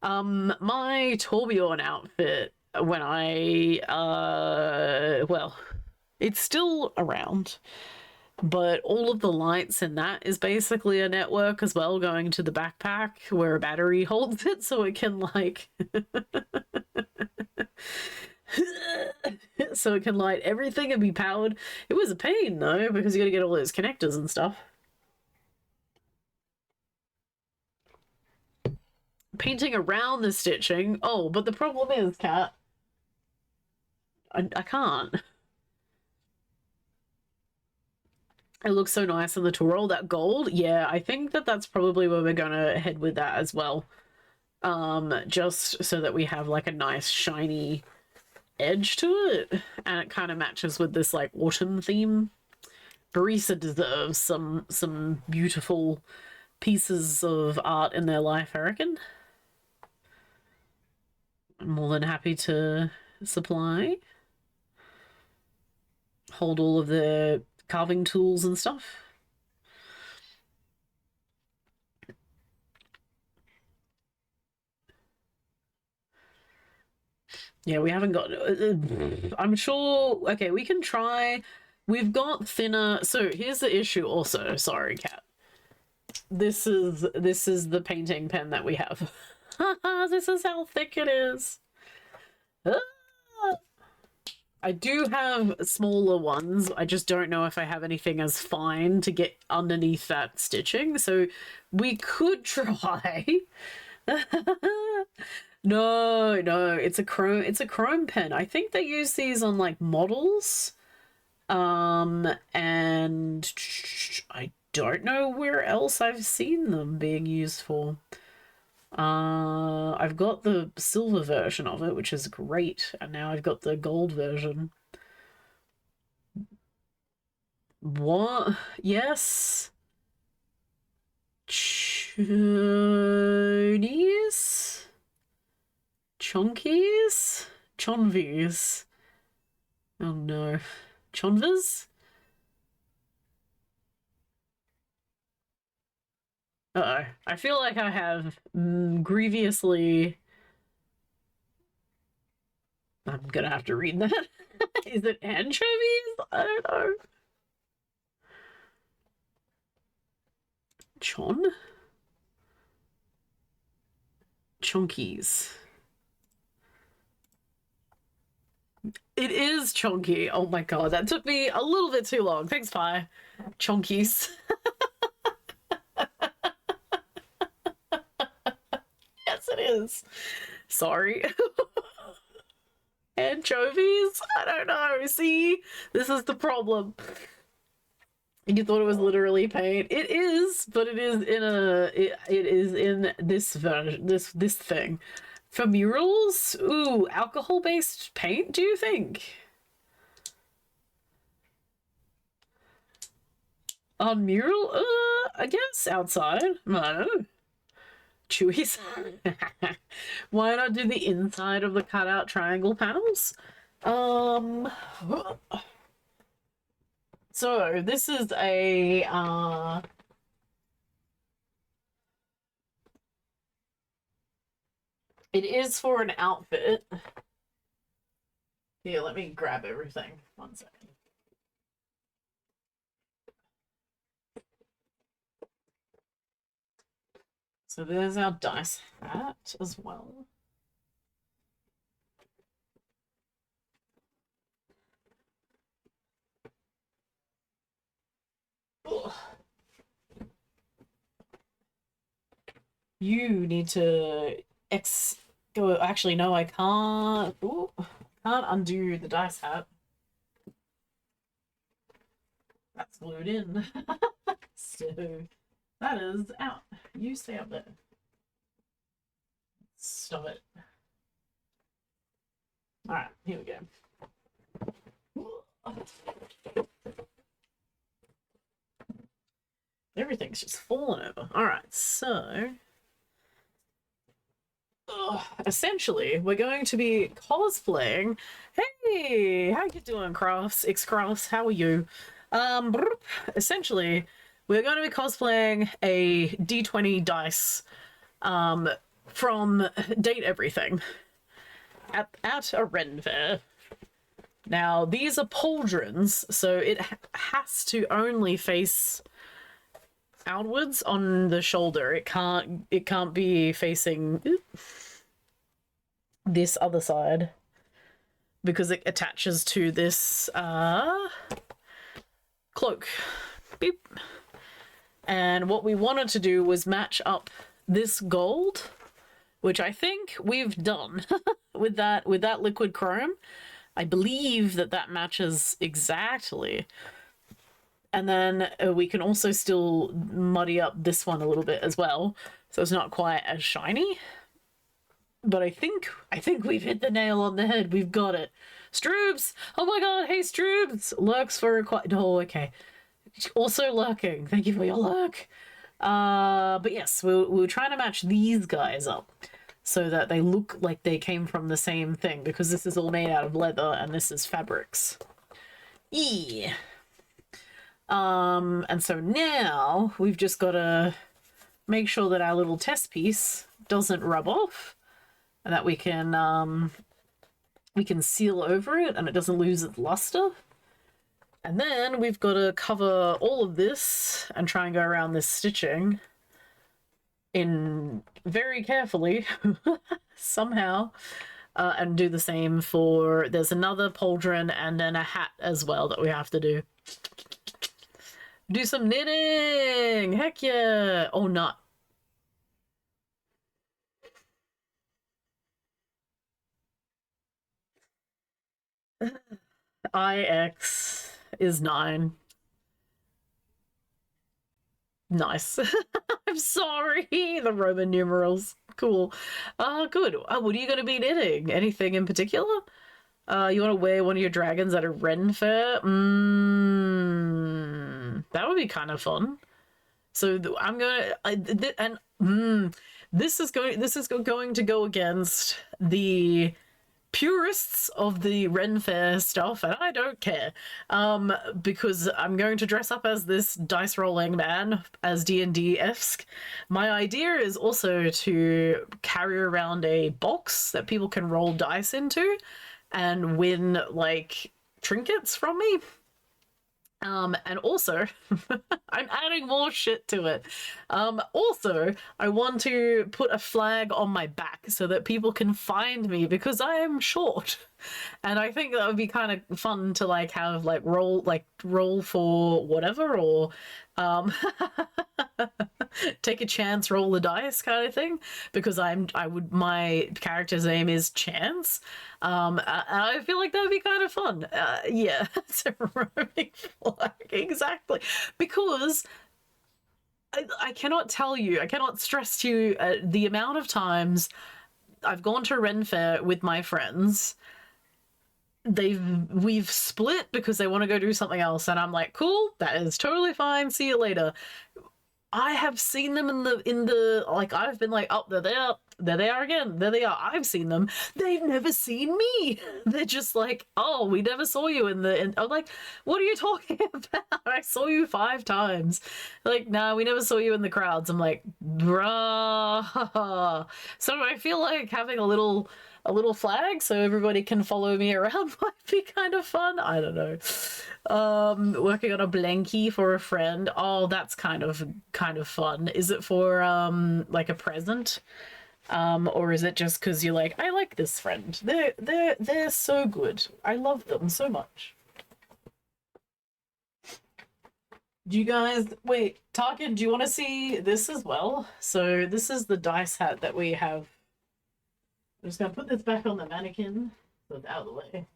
My Torbjorn outfit when well, it's still around. But all of the lights in that is basically a network as well, going to the backpack where a battery holds it so it can like so it can light everything and be powered. It was a pain though, because you gotta get all those connectors and stuff. Painting around the stitching. Oh, but the problem is, Kat, I can't. It looks so nice on the tour. All that gold. Yeah, I think that's probably where we're gonna head with that as well. Just so that we have like a nice shiny edge to it. And it kind of matches with this like autumn theme. Barisa deserves some beautiful pieces of art in their life, I reckon. I'm more than happy to supply. Hold all of the carving tools and stuff. Yeah, we haven't got... I'm sure... Okay, we can try... We've got thinner... So here's the issue also. Sorry, Kat. This is the painting pen that we have. This is how thick it is. I do have smaller ones. I just don't know if I have anything as fine to get underneath that stitching. So we could try. No, it's a chrome pen. I think they use these on like models. And I don't know where else I've seen them being used for. I've got the silver version of it, which is great, and now I've got the gold version. What? Yes. Chonies? Chonkies? Chonvies? Oh no. Chonvas? Uh-oh. I feel like I have grievously... I'm gonna have to read that. Is it anchovies? I don't know. Chon? Chonkies. It is chonky. Oh my god, that took me a little bit too long. Thanks, Pie. Chonkies. Yes, it is. Sorry. Anchovies? I don't know. See? This is the problem. You thought it was literally paint. It is, but it is in it is in this version, this thing. For murals? Ooh, alcohol-based paint, do you think? On mural? I guess outside. I don't know. Chewies. Why not do the inside of the cutout triangle panels? So this is a it is for an outfit. Here, let me grab everything. 1 second. So there's our dice hat as well. Ugh. You need to go. Actually, no, I can't. Ooh, can't undo the dice hat. That's glued in. So that is out. You stay up there. Stop it. Alright, here we go. Everything's just falling over. Alright, so essentially, we're going to be cosplaying. Hey, how you doing, Crafts? X-Crafts, how are you? Essentially, we're going to be cosplaying a D20 dice from Date Everything at a Ren fair. Now, these are pauldrons, so it has to only face outwards on the shoulder. It can't be facing this other side because it attaches to this cloak. Beep. And what we wanted to do was match up this gold, which I think we've done with that liquid chrome. I believe that matches exactly. And then we can also still muddy up this one a little bit as well, so it's not quite as shiny. But I think we've hit the nail on the head. We've got it. Stroobs! Oh my god, hey Stroobs! Lurks for oh, okay. Also lurking. Thank you for your lurk. But yes, we're trying to match these guys up so that they look like they came from the same thing, because this is all made out of leather and this is fabrics. Yeah. And so now we've just got to make sure that our little test piece doesn't rub off, and that we can seal over it and it doesn't lose its luster. And then we've got to cover all of this and try and go around this stitching in very carefully somehow, and do the same for, there's another pauldron and then a hat as well that we have to do. Do some knitting! Heck yeah! Oh, not. IX is 9. Nice. I'm sorry. The Roman numerals. Cool. Good. What are you going to be knitting? Anything in particular? You want to wear one of your dragons at a Ren fair? That would be kind of fun. So I'm going to, this is going to go against the purists of the Ren Fair stuff, and I don't care, because I'm going to dress up as this dice rolling man, as D&D-esque. My idea is also to carry around a box that people can roll dice into and win, like, trinkets from me. And also, I'm adding more shit to it. Also, I want to put a flag on my back so that people can find me because I am short. And I think that would be kind of fun to, like, have, like, roll for whatever, or, take a chance, roll the dice kind of thing, because my character's name is Chance. I feel like that would be kind of fun. Yeah, it's a roaming flag, exactly. Because I cannot tell you, I cannot stress to you the amount of times I've gone to Ren Fair with my friends. We've split because they want to go do something else, and I'm like, cool, that is totally fine, see you later. I have seen them in the like, I've been like, oh, there they are again, there they are, I've seen them, they've never seen me. They're just like, oh, we never saw you and I'm like, what are you talking about? I saw you 5 times. Like, nah, we never saw you in the crowds. I'm like, bruh. So I feel like having a little flag so everybody can follow me around might be kind of fun. I don't know. Working on a blankie for a friend. Oh, that's kind of fun. Is it for like a present? Or is it just because you're like, I like this friend. They're so good. I love them so much. Do you guys wait, Tarkin, do you want to see this as well? So this is the dice hat that we have. I'm just gonna put this back on the mannequin so it's out of the way.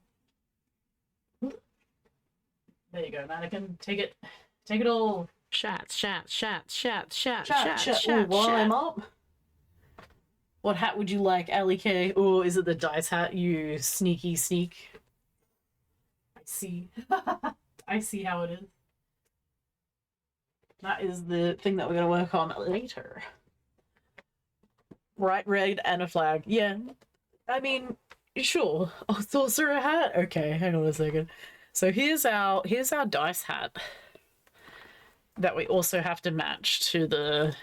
There you go, mannequin. Take it all. Shots. Ooh, while I'm up. What hat would you like, Allie K? Or is it the dice hat, you sneaky sneak? I see. I see how it is. That is the thing that we're gonna work on later. Right, red, and a flag. Yeah, I mean, sure. Oh, sorcerer hat? Okay, hang on a second. So here's our dice hat that we also have to match to the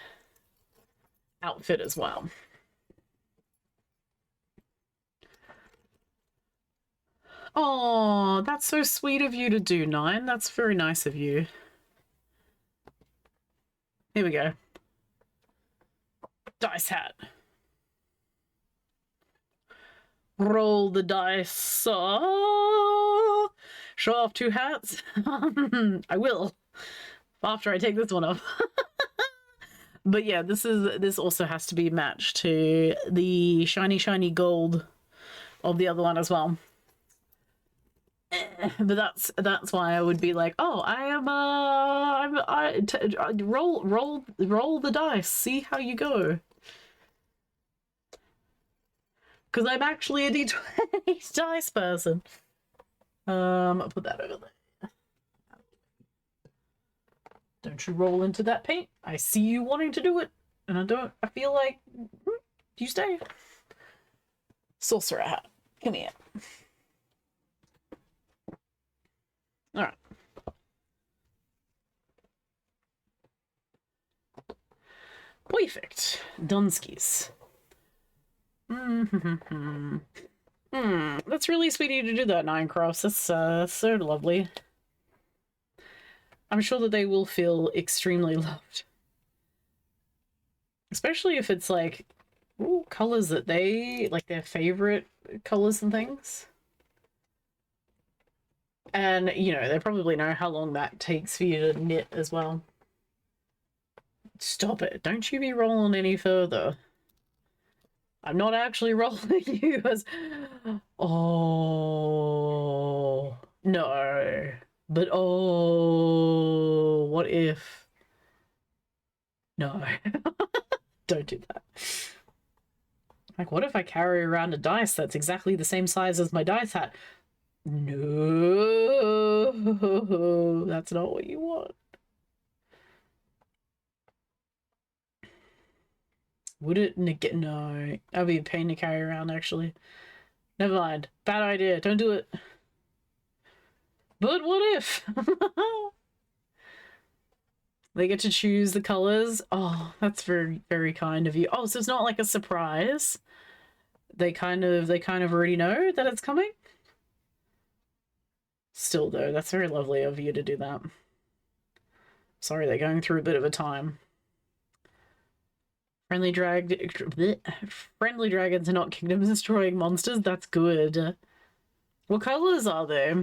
outfit as well. Oh, that's so sweet of you to do, 9. That's very nice of you. Here we go. Dice hat. Roll the dice. Oh, show off 2 hats. I will after I take this one off. But yeah, this also has to be matched to the shiny gold of the other one as well. But that's why I would be like, oh, roll the dice, see how you go. Because I'm actually a D20 dice person. I'll put that over there. Don't you roll into that paint. I see you wanting to do it. And I feel like, you stay. Sorcerer hat. Come here. Alright. Perfect. Dunskies. That's really sweet of you to do that, Nine Cross. That's so lovely. I'm sure that they will feel extremely loved. Especially if it's like, ooh, colors that they, like their favorite colors and things. And, you know, they probably know how long that takes for you to knit as well. Stop it. Don't you be rolling any further. I'm not actually rolling you as... Oh... No. But oh, what if? No. Don't do that. Like, what if I carry around a dice that's exactly the same size as my dice hat? No, that's not what you want. Would it negate? No, that'd be a pain to carry around, actually. Never mind. Bad idea. Don't do it. But what if? They get to choose the colors. Oh, that's very, very kind of you. Oh, so it's not like a surprise. They kind of already know that it's coming. Still, though, that's very lovely of you to do that. Sorry, they're going through a bit of a time. Friendly dragons are not kingdoms destroying monsters. That's good. What colors are they?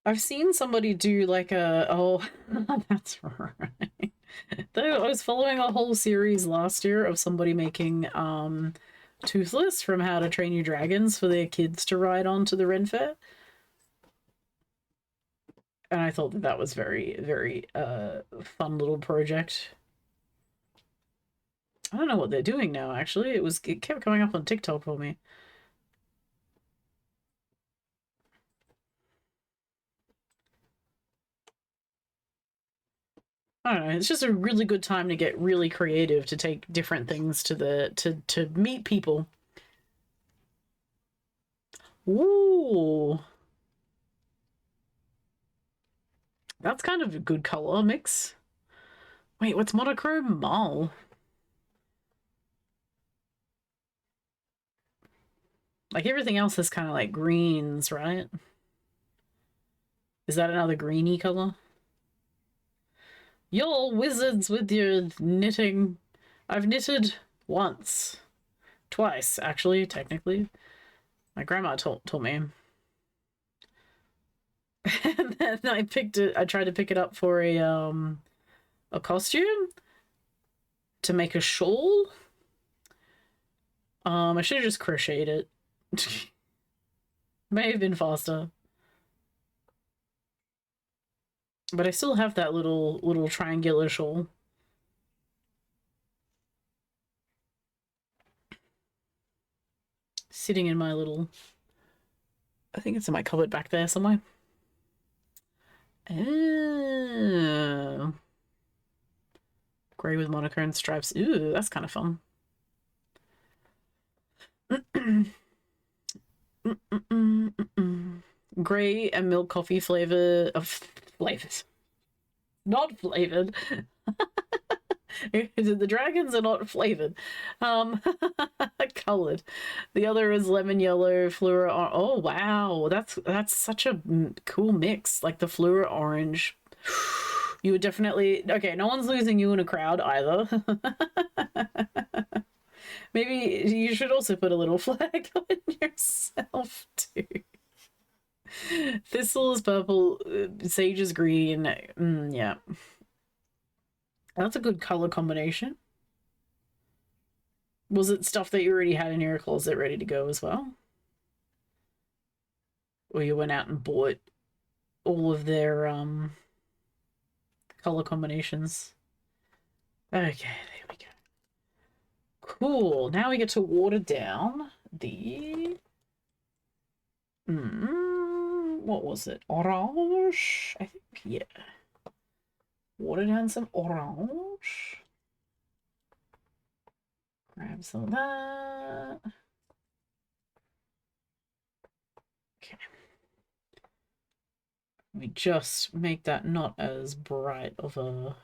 I've seen somebody do like a oh that's right. Though I was following a whole series last year of somebody making Toothless from How to Train Your Dragons for their kids to ride on to the Ren Fair. And I thought that that was very, very fun little project. I don't know what they're doing now, actually. It kept coming up on TikTok for me. I don't know, it's just a really good time to get really creative, to take different things to the to meet people. Ooh. That's kind of a good color mix. Wait, what's monochrome? Mall. Like everything else is kind of like greens, right? Is that another greeny color? You're wizards with your knitting. I've knitted once. Twice, actually, technically. My grandma told me. And then I tried to pick it up for a costume to make a shawl. I should have just crocheted it. May have been faster. But I still have that little triangular shawl. Sitting in my little... I think it's in my cupboard back there somewhere. Oh. Grey with monochrome stripes. Ooh, that's kind of fun. Grey and milk coffee flavor of flavors. Not flavored. The dragons are not flavored. Colored. The other is lemon yellow, fluoro. Oh wow, that's such a cool mix. Like the fluoro orange. You would definitely okay. No one's losing you in a crowd either. Maybe you should also put a little flag on yourself too. Thistle is purple, sage is green. Yeah. That's a good color combination. Was it stuff that you already had in your closet ready to go as well? Or you went out and bought all of their color combinations? Okay, there we go. Cool. Now we get to water down the... what was it? Orange? I think, yeah. Water down some orange. Grab some of that. Okay. We just make that not as bright of a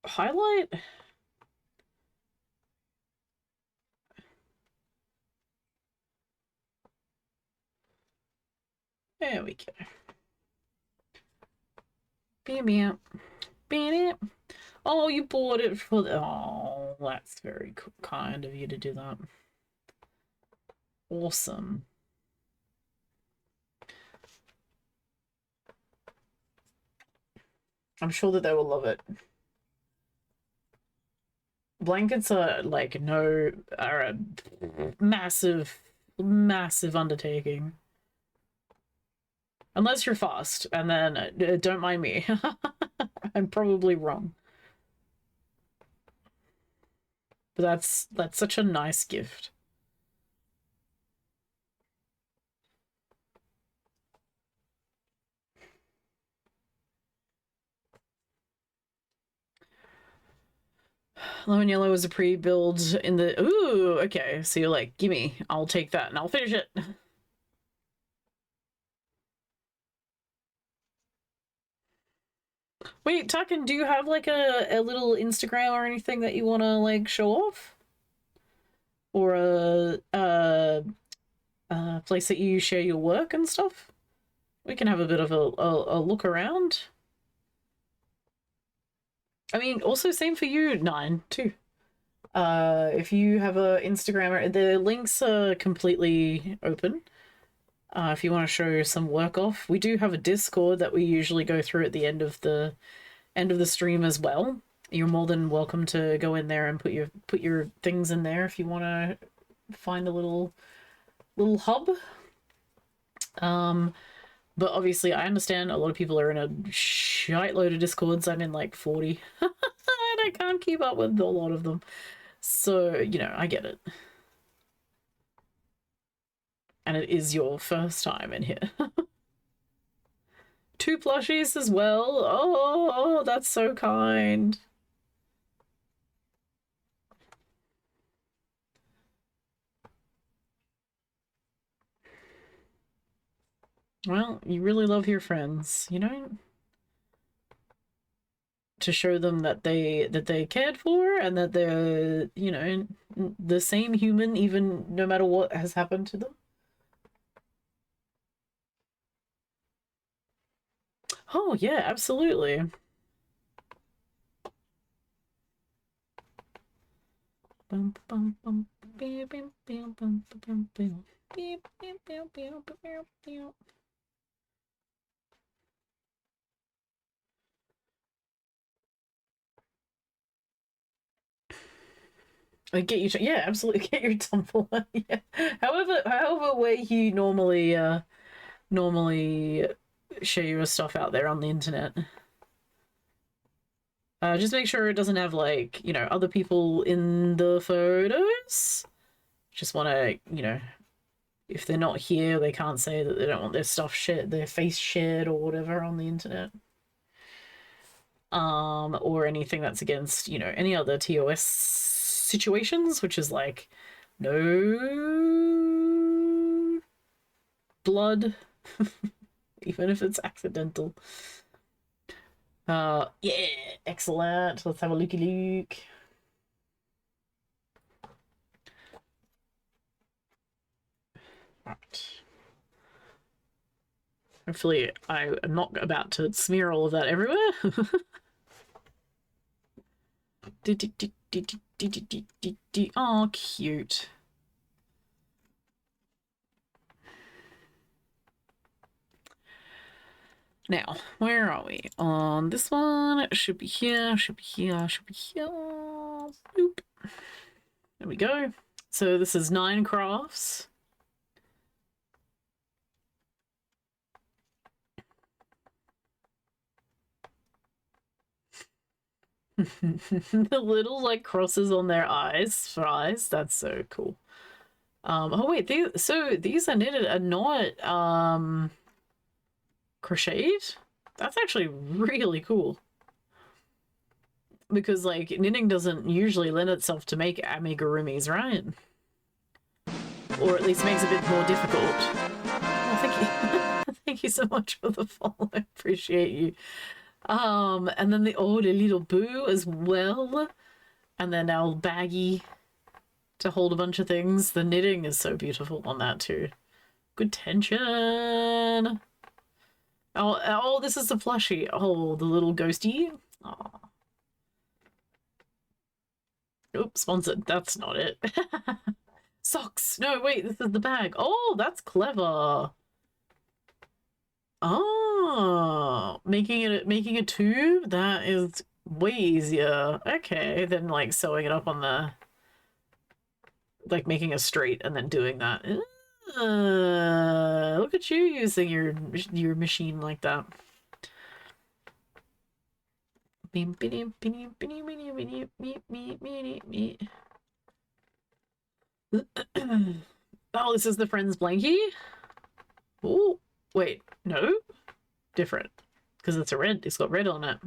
highlight. There we go. Bam, bam. Bam. Oh, you bought it for the... Oh, that's very kind of you to do that. Awesome. I'm sure that they will love it. Blankets are like are a massive, massive undertaking. Unless you're fast, and then don't mind me. I'm probably wrong. But that's such a nice gift. Lemon yellow is a pre-build in the... Ooh, okay. So you're like, gimme. I'll take that and I'll finish it. Wait, Tucken, do you have like a little Instagram or anything that you want to like show off? Or a place that you share your work and stuff? We can have a bit of a look around. I mean, also same for you, Nine, too. If you have a Instagram, the links are completely open. If you want to show some work off, we do have a Discord that we usually go through at the end of the stream as well. You're more than welcome to go in there and put your things in there if you want to find a little hub. But obviously I understand a lot of people are in a shite load of Discords. I'm in like 40 and I can't keep up with a lot of them. So, you know, I get it. And it is your first time in here. 2 plushies as well. Oh, that's so kind. Well, you really love your friends, you know? To show them that they cared for and that they're, you know, the same human even no matter what has happened to them. Oh, yeah, absolutely. Get you, yeah, absolutely get your Tumblr. Yeah. However way you normally share your stuff out there on the internet. Just make sure it doesn't have like, you know, other people in the photos. Just want to, you know, if they're not here, they can't say that they don't want their stuff shared, their face shared or whatever on the internet. Or anything that's against, you know, any other TOS situations, which is like no blood, even if it's accidental. Yeah, excellent. Let's have a looky look. Right. Hopefully I am not about to smear all of that everywhere. Oh, cute. Now, where are we? On this one, it should be here, should be here, should be here. Boop. There we go. So this is 9 crafts. The little like crosses on their eyes for eyes. That's so cool. Oh wait, these are knitted and not crocheted. That's actually really cool. Because like knitting doesn't usually lend itself to make amigurumis, right? Or at least makes it a bit more difficult. Oh, thank you. Thank you so much for the follow. I appreciate you. And then the little boo as well. And then our baggie to hold a bunch of things. The knitting is so beautiful on that too. Good tension. Oh, this is the plushie. Oh, the little ghosty. Oh. Oops, sponsored. That's not it. Socks. No, wait, this is the bag. Oh, that's clever. Oh, Oh, making a tube, that is way easier. Okay, than like sewing it up on the, like making a straight and then doing that. Look at you using your machine like that. Oh, this is the friend's blankie? Oh, wait, no? Different. Because it's a red, it's got red on it.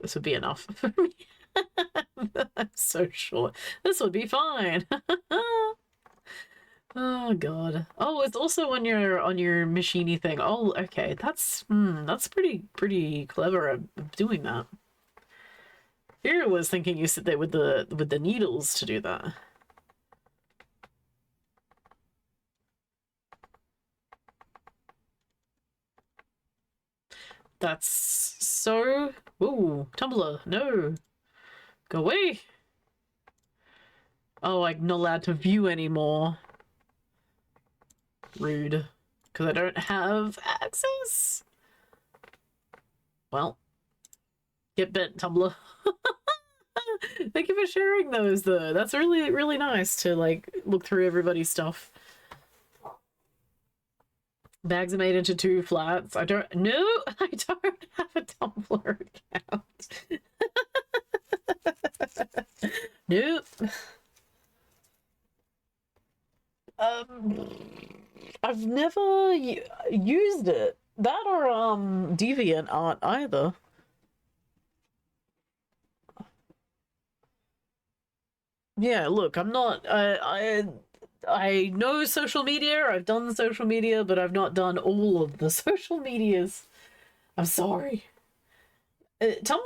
This would be enough for me. I'm so sure. This would be fine. Oh god. Oh, it's also on your machiney thing. Oh, okay. That's pretty clever of doing that. Here I was thinking you sit there with the needles to do that. That's so... Ooh, Tumblr, no. Go away. Oh, I'm not allowed to view anymore. Rude. Because I don't have access. Well, get bent, Tumblr. Thank you for sharing those, though. That's really, really nice to, like, look through everybody's stuff. Bags are made into 2 flats. I don't... No! I don't have a Tumblr account. Nope. I've never used it. That or Deviant Art either. Yeah, look, I'm not I know social media, I've done social media, but I've not done all of the social medias. I'm sorry. Tumblr,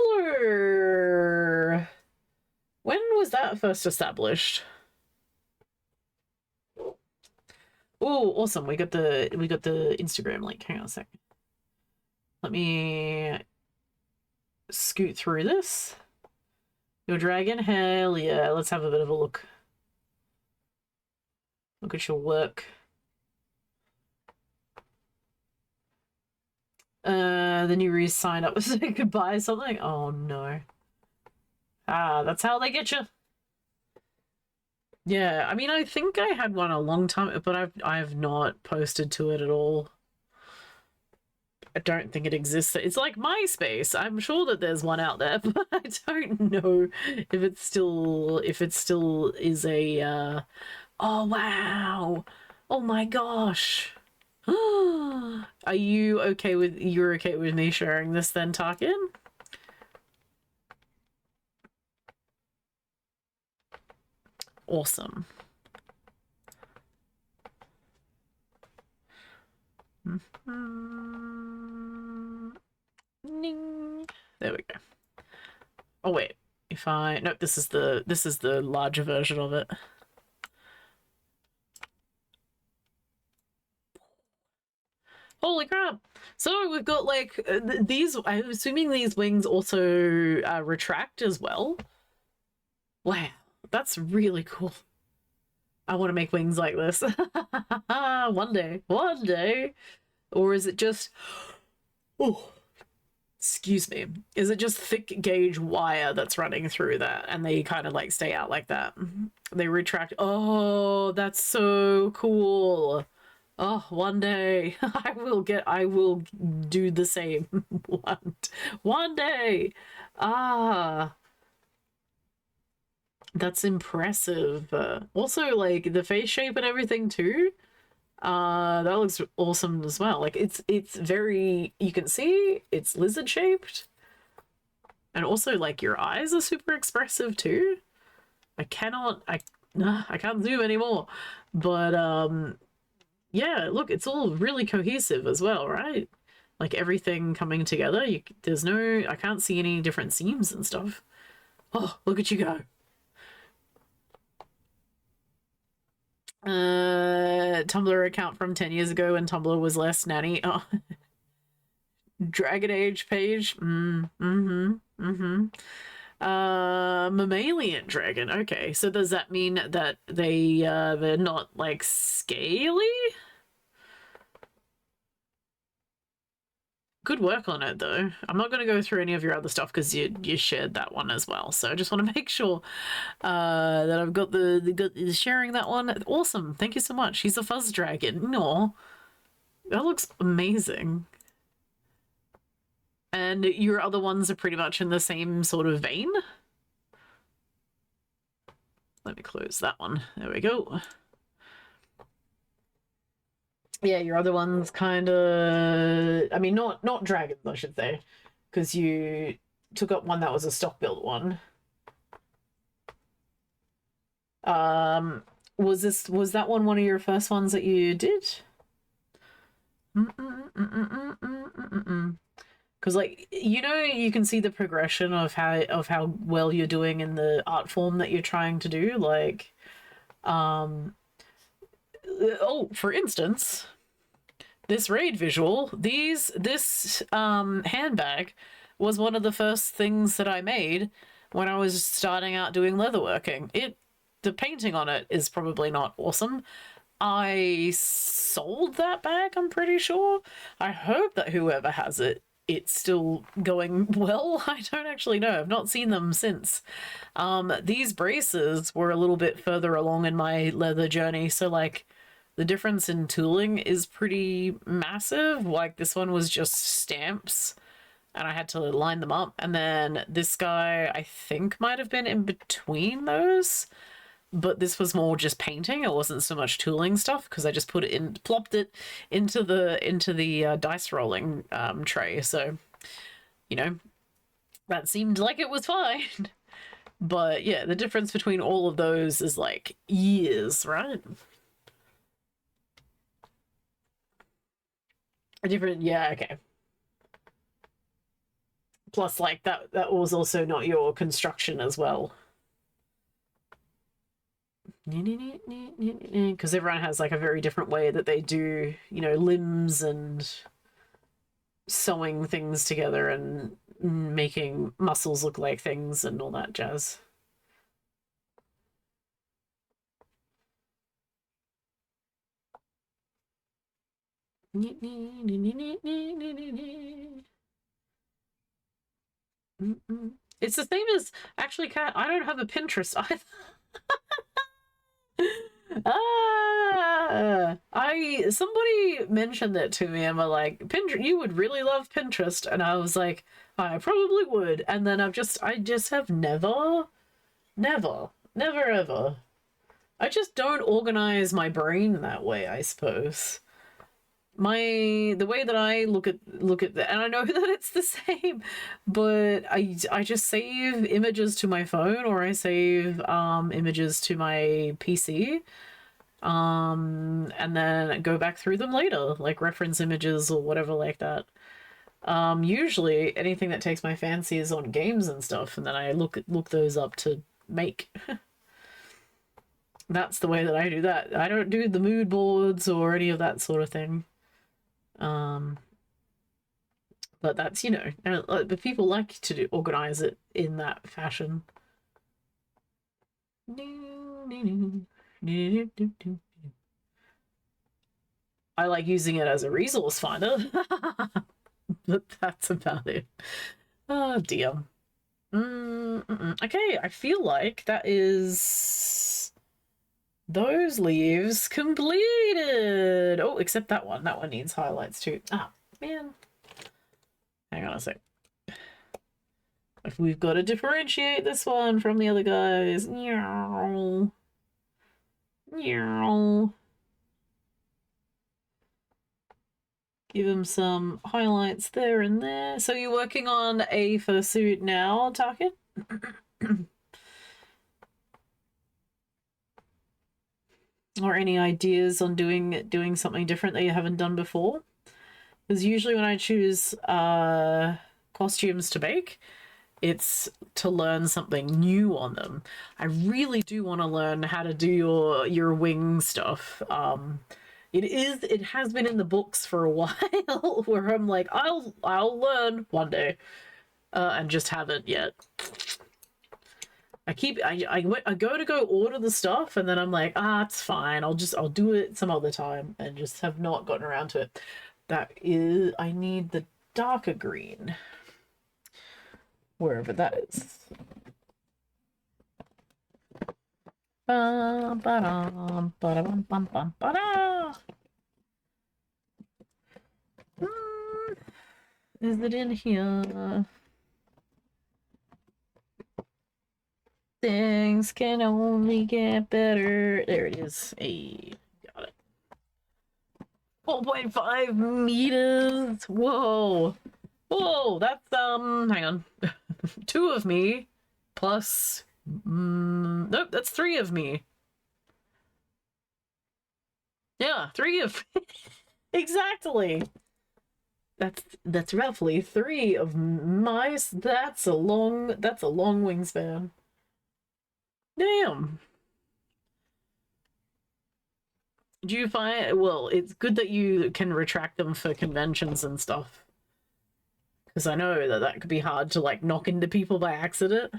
when was that first established? Oh, awesome. We got the Instagram link. Hang on a second. Let me scoot through this. Your dragon? Hell yeah. Let's have a bit of a look. Look at your work. The new Reese signed up so they could buy something. Oh no. Ah, that's how they get you. Yeah, I mean, I think I had one a long time, but I've not posted to it at all. I don't think it exists. It's like MySpace. I'm sure that there's one out there, but I don't know if it still is a oh wow. Oh my gosh. Are you okay with me sharing this then, Tarkin? Awesome. Ning. There we go. Oh wait, if I nope, this is the larger version of it. Holy crap! So we've got like these. I'm assuming these wings also retract as well. Wow, that's really cool. I want to make wings like this. One day. Or is it just... Oh, excuse me. Is it just thick gauge wire that's running through that and they kind of like stay out like that? They retract. Oh, that's so cool. Oh, one day I will do the same. One day. Ah. That's impressive. Also, like, the face shape and everything, too. That looks awesome as well. Like, it's very... You can see it's lizard-shaped. And also, like, your eyes are super expressive, too. I can't zoom anymore. But, yeah, look, it's all really cohesive as well, right? Like, everything coming together. I can't see any different seams and stuff. Oh, look at you go. Tumblr account from 10 years ago when Tumblr was less nanny. Oh. Dragon Age page. Mammalian dragon. Okay, so does that mean that they're not like scaly? Good work on it though. I'm not going to go through any of your other stuff because you shared that one as well. So I just want to make sure that I've got the sharing that one. Awesome. Thank you so much. He's a fuzz dragon. No, that looks amazing. And your other ones are pretty much in the same sort of vein. Let me close that one. There we go. Yeah, your other one's kind of... I mean, not dragons, I should say. Because you took up one that was a stock-built one. Was that one of your first ones that you did? Because, like, you know, you can see the progression of how well you're doing in the art form that you're trying to do. Like, oh, for instance, this raid visual, this handbag was one of the first things that I made when I was starting out doing leatherworking. The painting on it is probably not awesome. I sold that bag, I'm pretty sure. I hope that whoever has it, it's still going well. I don't actually know. I've not seen them since. These braces were a little bit further along in my leather journey, so like the difference in tooling is pretty massive. Like this one was just stamps and I had to line them up, and then this guy I think might have been in between those, but this was more just painting. It wasn't so much tooling stuff because I just plopped it into the dice rolling tray. So, you know, that seemed like it was fine. But yeah, the difference between all of those is like years, right? A different, yeah, okay. Plus, like that was also not your construction as well. Because everyone has like a very different way that they do, you know, limbs and sewing things together and making muscles look like things and all that jazz. It's the same as, actually, Kat, I don't have a Pinterest either. Somebody mentioned it to me and were like, Pinterest, you would really love Pinterest, and I was like, I probably would, and then I just have never ever. I just don't organize my brain that way, I suppose. The way that I look at that, and I know that it's the same, but I just save images to my phone, or I save images to my PC, and then go back through them later, like reference images or whatever like that. Usually anything that takes my fancy is on games and stuff, and then I look those up to make. That's the way that I do that. I don't do the mood boards or any of that sort of thing. But that's, you know, but people like to organize it in that fashion. I like using it as a resource finder, but that's about it. Oh dear. Okay, I feel like that is those leaves completed. Oh, except that one. That one needs highlights too. Ah, man. Hang on a sec. If we've got to differentiate this one from the other guys. Meow. Meow. Give him some highlights there and there. So you're working on a fursuit now, Tarkin? Or any ideas on doing something different that you haven't done before? Because usually when I choose costumes to make, it's to learn something new on them. I really do want to learn how to do your wing stuff. It has been in the books for a while where I'm like, I'll learn one day, and just haven't yet. I go to go order the stuff and then I'm like, it's fine. I'll do it some other time and just have not gotten around to it. That is, I need the darker green. Wherever that is. Ba-ba-dum, ba-da-bum, bum, bum, ba-da. Is it in here? Things can only get better. There it is. Hey, got it. 4.5 meters. Whoa. Whoa, that's hang on. 2 of me plus nope, that's 3 of me. Yeah, 3 of exactly. That's roughly 3 of my. That's a long wingspan. Damn. Do you find, well, it's good that you can retract them for conventions and stuff. Because I know that could be hard to, like, knock into people by accident.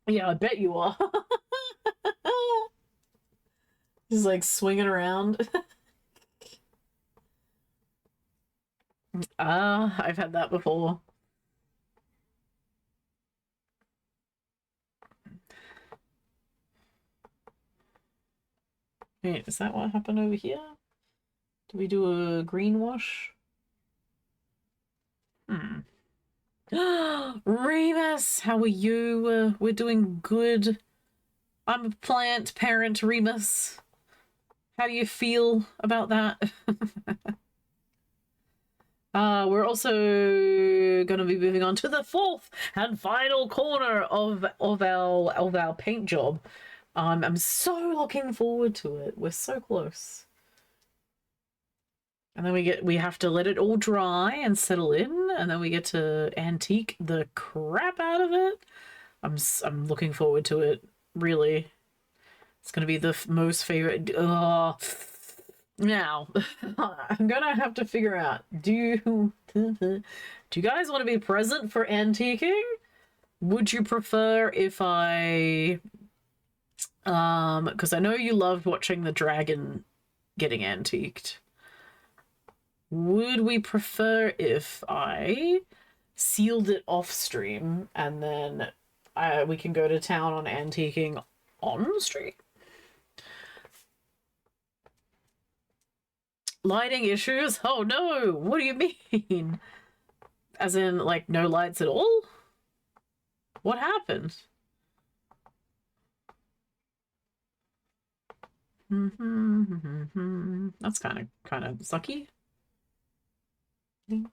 Yeah, I bet you are. Just, like, swinging around. I've had that before. Wait, is that what happened over here? Did we do a green wash? Remus, how are you? We're doing good. I'm a plant parent, Remus. How do you feel about that? We're also going to be moving on to the 4th and final corner of our paint job. I'm so looking forward to it. We're so close. And then we have to let it all dry and settle in, and then we get to antique the crap out of it. I'm looking forward to it, really. It's gonna be the most favorite. Now, I'm gonna have to figure out. Do you guys want to be present for antiquing? Would you prefer if I, because I know you loved watching the dragon getting antiqued. Would we prefer if I sealed it off stream and then we can go to town on antiquing on stream? Lighting issues? Oh no, what do you mean? As in, like, no lights at all? What happened? That's kind of sucky. Oh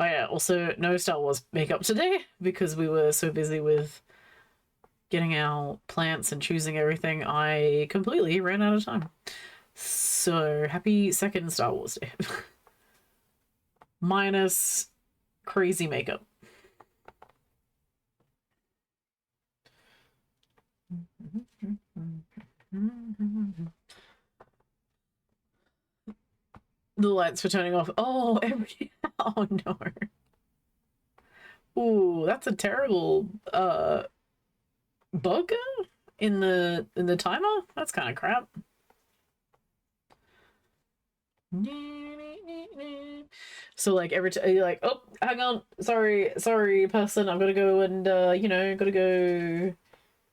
yeah, also no Star Wars makeup today because we were so busy with getting our plants and choosing everything. I completely ran out of time. So happy 2nd Star Wars Day. Minus crazy makeup. The lights were turning off. Oh, oh no. Ooh, that's a terrible bug in the timer. That's kind of crap. So like every time you're like, oh, hang on, sorry person, I'm gonna go and gotta go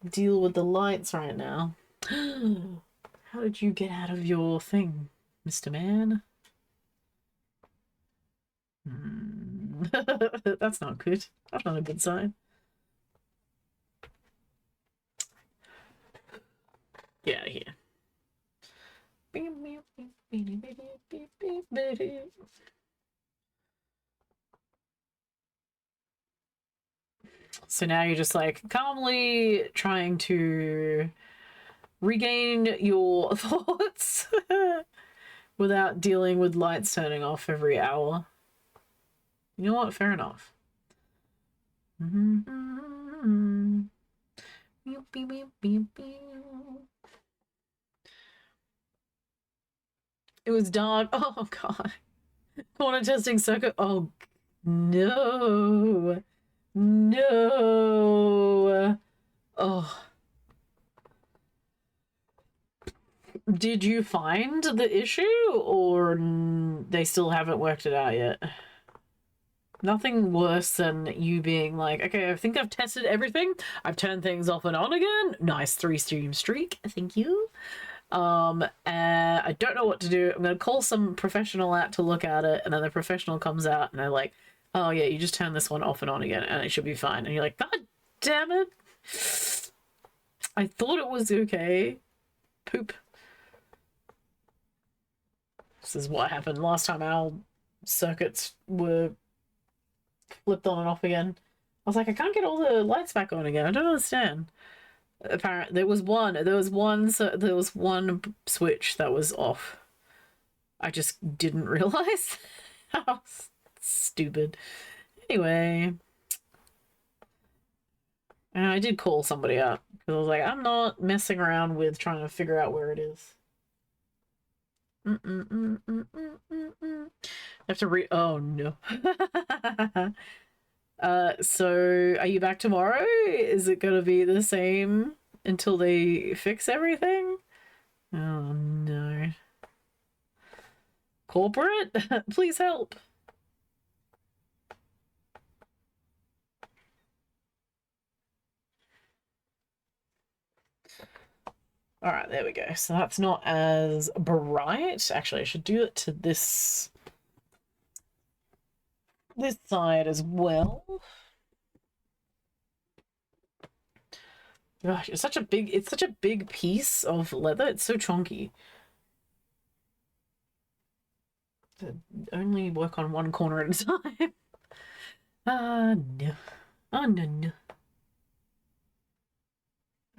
deal with the lights right now. How did you get out of your thing, Mr. Man? That's not good. That's not a good sign. Get out of here. So now you're just like calmly trying to regain your thoughts without dealing with lights turning off every hour. You know what? Fair enough. It was dark. Oh god. Corner testing circuit. Oh no. No. Oh. Did you find the issue, or they still haven't worked it out yet? Nothing worse than you being like, okay, I think I've tested everything. I've turned things off and on again. Nice 3-stream streak. Thank you. I don't know what to do. I'm gonna call some professional out to look at it, and then the professional comes out and they're like, oh yeah, you just turn this one off and on again and it should be fine. And you're like, god damn it. I thought it was okay. Poop. This is what happened last time our circuits were flipped on and off again. I was like, I can't get all the lights back on again. I don't understand. Apparently, there was one switch that was off. I just didn't realize. How stupid. Anyway, and I did call somebody out because I was like, I'm not messing around with trying to figure out where it is. I have to oh no. So are you back tomorrow? Is it gonna be the same until they fix everything? Oh no. Corporate? Please help. All right, there we go. So that's not as bright. Actually, I should do it to this side as well. Gosh, it's such a big piece of leather. It's so chunky. To only work on one corner at a time. No. Oh no no.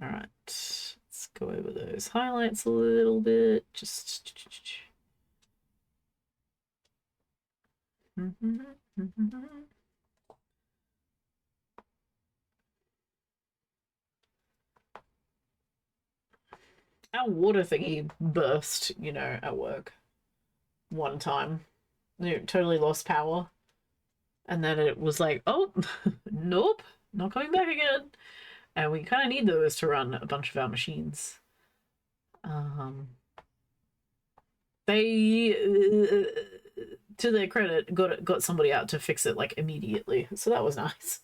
All right. Let's go over those highlights a little bit. Just. Our water thingy burst, you know, at work one time. It totally lost power. And then it was like, oh, nope, not coming back again. And we kind of need those to run a bunch of our machines. They, to their credit, got somebody out to fix it like immediately, so that was nice.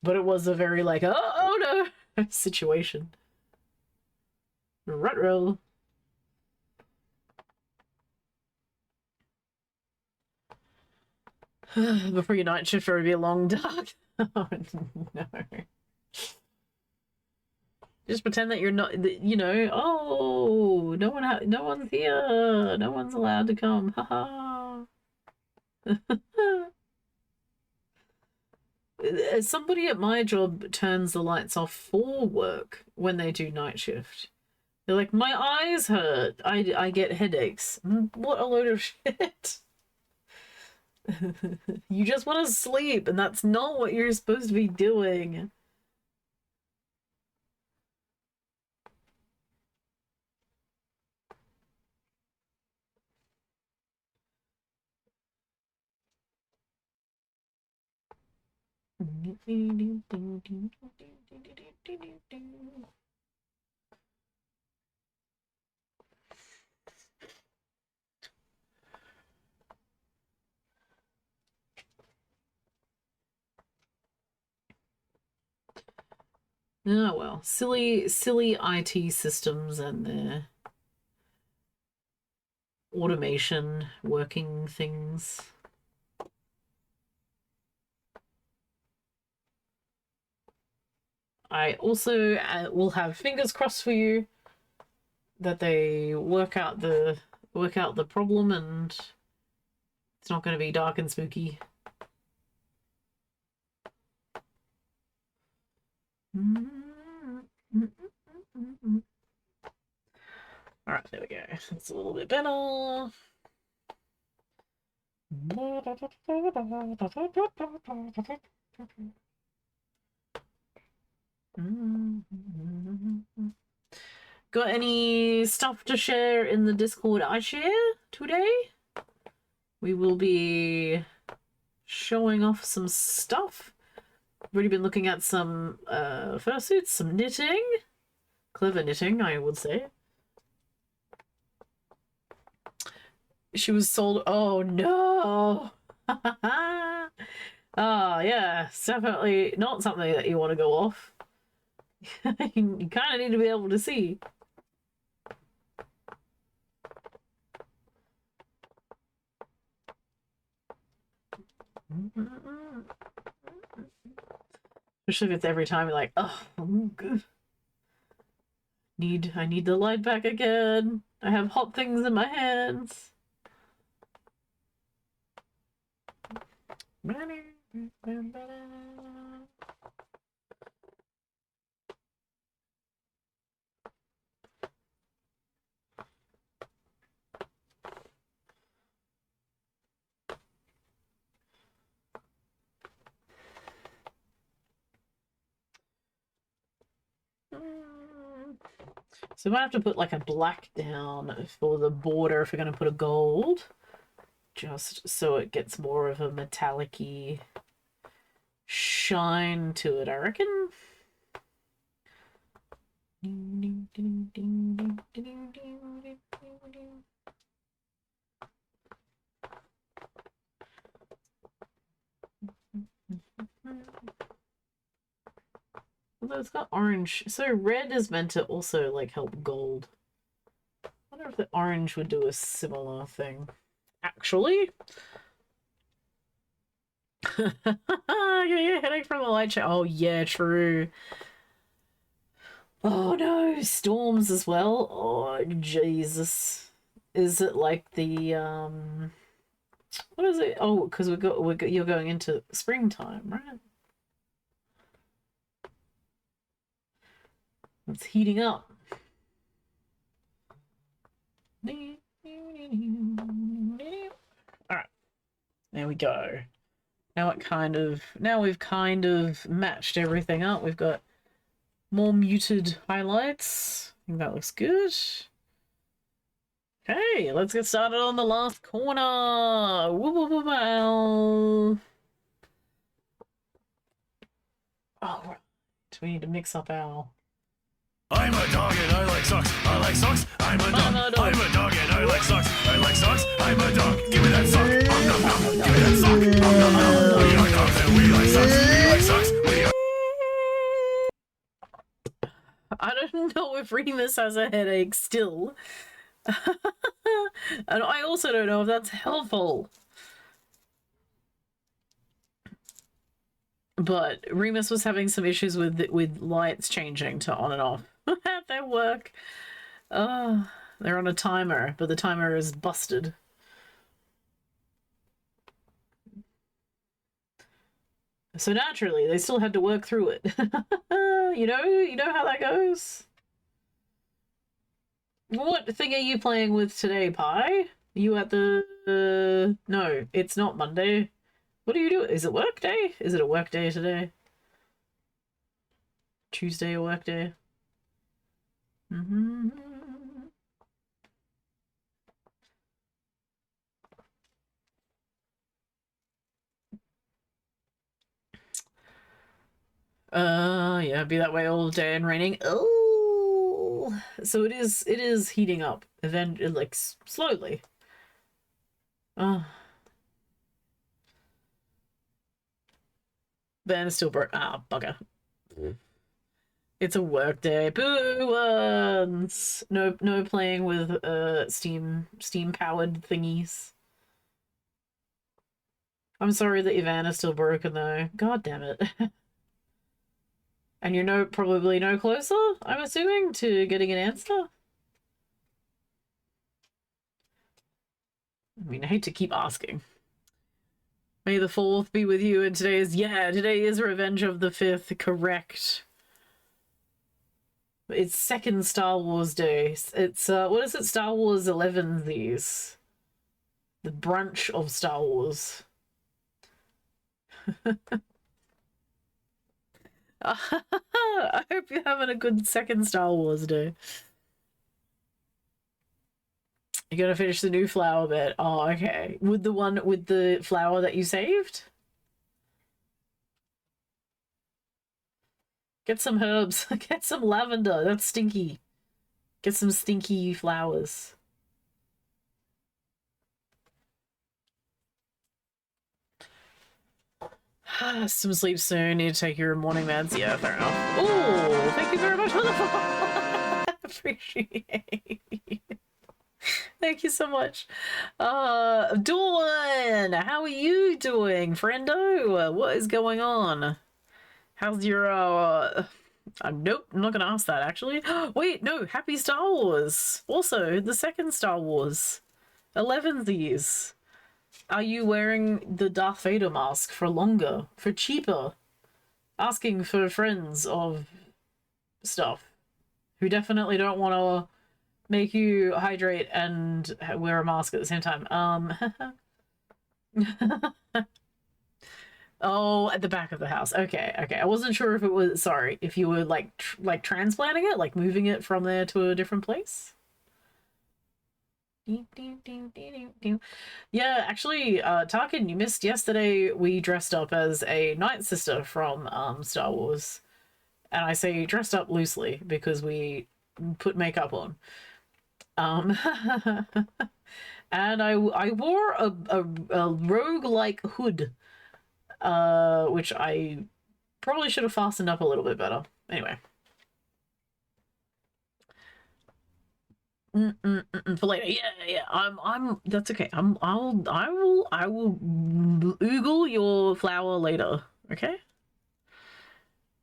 But it was a very like, oh no situation. Rutrow. Before your night shift or be a long dark. Oh no. Just pretend that you're not, you know, oh, no one's here. No one's allowed to come. Haha. Somebody at my job turns the lights off for work when they do night shift. They're like, my eyes hurt. I get headaches. What a load of shit. You just want to sleep, and that's not what you're supposed to be doing. Oh well, silly IT systems and their automation working things. I also will have fingers crossed for you that they work out the problem and it's not going to be dark and spooky. All right, there we go. It's a little bit better. Got any stuff to share in the Discord I share today? We will be showing off some stuff. I've already been looking at some fursuits, some knitting. Clever knitting, I would say. She was sold. Oh no! Oh yeah, it's definitely not something that you want to go off. You kind of need to be able to see. Especially if it's every time you're like, oh, good. I need the light back again. I have hot things in my hands. So we might have to put like a black down for the border if we're going to put a gold. Just so it gets more of a metallic-y shine to it, I reckon. Although it's got orange, so red is meant to also like help gold. I wonder if the orange would do a similar thing. Actually, you get a headache from the light show. Oh yeah, true. Oh no, storms as well. Oh Jesus, is it like the what is it? Oh, because you're going into springtime, right? It's heating up. Alright. There we go. Now we've kind of matched everything up. We've got more muted highlights. I think that looks good. Okay, let's get started on the last corner. Woo. Alright. We need to mix up our I'm a dog and I like socks. I like socks. I'm a dog. I'm a dog and I like socks. I like socks. I'm a dog. Give me that sock. Nom nom nom. Give me that sock. Nom nom nom. We are dogs and we like socks. We like socks. We are. I don't know if Remus has a headache still. And I also don't know if that's helpful. But Remus was having some issues with lights changing to on and off at their work. They're on a timer, but the timer is busted. So naturally, they still had to work through it. You know how that goes. What thing are you playing with today, Pi? You at the no, it's not Monday. What do you do? Is it work day? Is it a work day today? Tuesday a work day? Yeah, be that way all day and raining. Oh, so it is heating up. Eventually, like slowly. Oh. Van is still broke. Ah, bugger. It's a work day. Boo ones. No playing with steam powered thingies. I'm sorry that Ivan is still broken though. God damn it. And you're probably no closer, I'm assuming, to getting an answer? I mean, I hate to keep asking. May the 4th be with you, and today is Revenge of the 5th, correct. It's second Star Wars Day. It's, what is it, Star Wars 11 these? The brunch of Star Wars. I hope you're having a good second Star Wars Day. You're gonna finish the new flower bed. Oh, okay. With the one with the flower that you saved? Get some herbs. Get some lavender. That's stinky. Get some stinky flowers. Some sleep soon. Need to take your morning meds. Yeah, fair enough. Oh, thank you very much for the follow. Appreciate it. Thank you so much. Dawn, how are you doing, friendo? What is going on? How's your nope, I'm not gonna ask that actually. Wait, no, happy Star Wars. Also, the second Star Wars. 11th. Are you wearing the Darth Vader mask for longer, for cheaper? Asking for friends of stuff who definitely don't want to make you hydrate and wear a mask at the same time. Oh, at the back of the house. Okay, okay. I wasn't sure if it was, sorry, if you were like transplanting it, like moving it from there to a different place. Yeah, actually, Tarkin, you missed yesterday. We dressed up as a Night Sister from Star Wars. And I say dressed up loosely because we put makeup on. And I wore a rogue-like hood, which I probably should have fastened up a little bit better. Anyway. For later. Yeah. I'm. That's okay. I will oogle your flower later. Okay.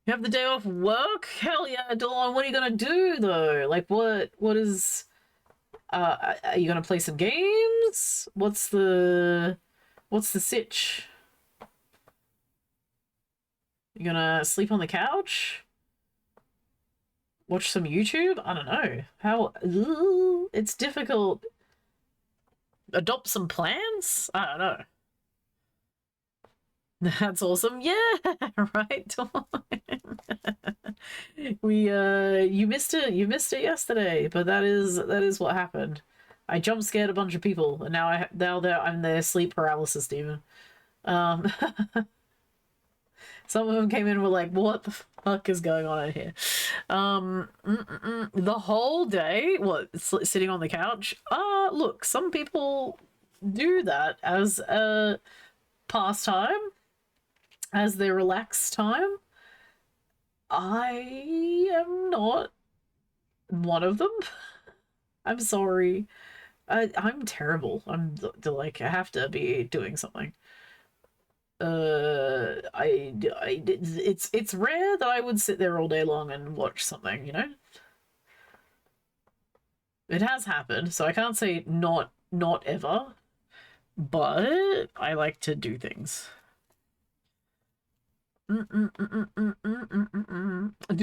You have the day off work? Hell yeah, Dawn. What are you gonna do though? Like, what is? Are you gonna play some games? What's the sitch? You gonna sleep on the couch? Watch some YouTube? I don't know. How? It's difficult. Adopt some plants? I don't know. That's awesome. Yeah, right. We you missed it. You missed it yesterday, but that is what happened. I jump scared a bunch of people, and now I'm their sleep paralysis demon. Some of them came in and were like, "What the fuck is going on in here?" The whole day, what, sitting on the couch? Look, some people do that as a pastime, as their relaxed time. I am not one of them. I'm sorry. I'm terrible. I'm like, I have to be doing something. It's rare that I would sit there all day long and watch something, you know? It has happened, so I can't say not ever, but I like to do things. Do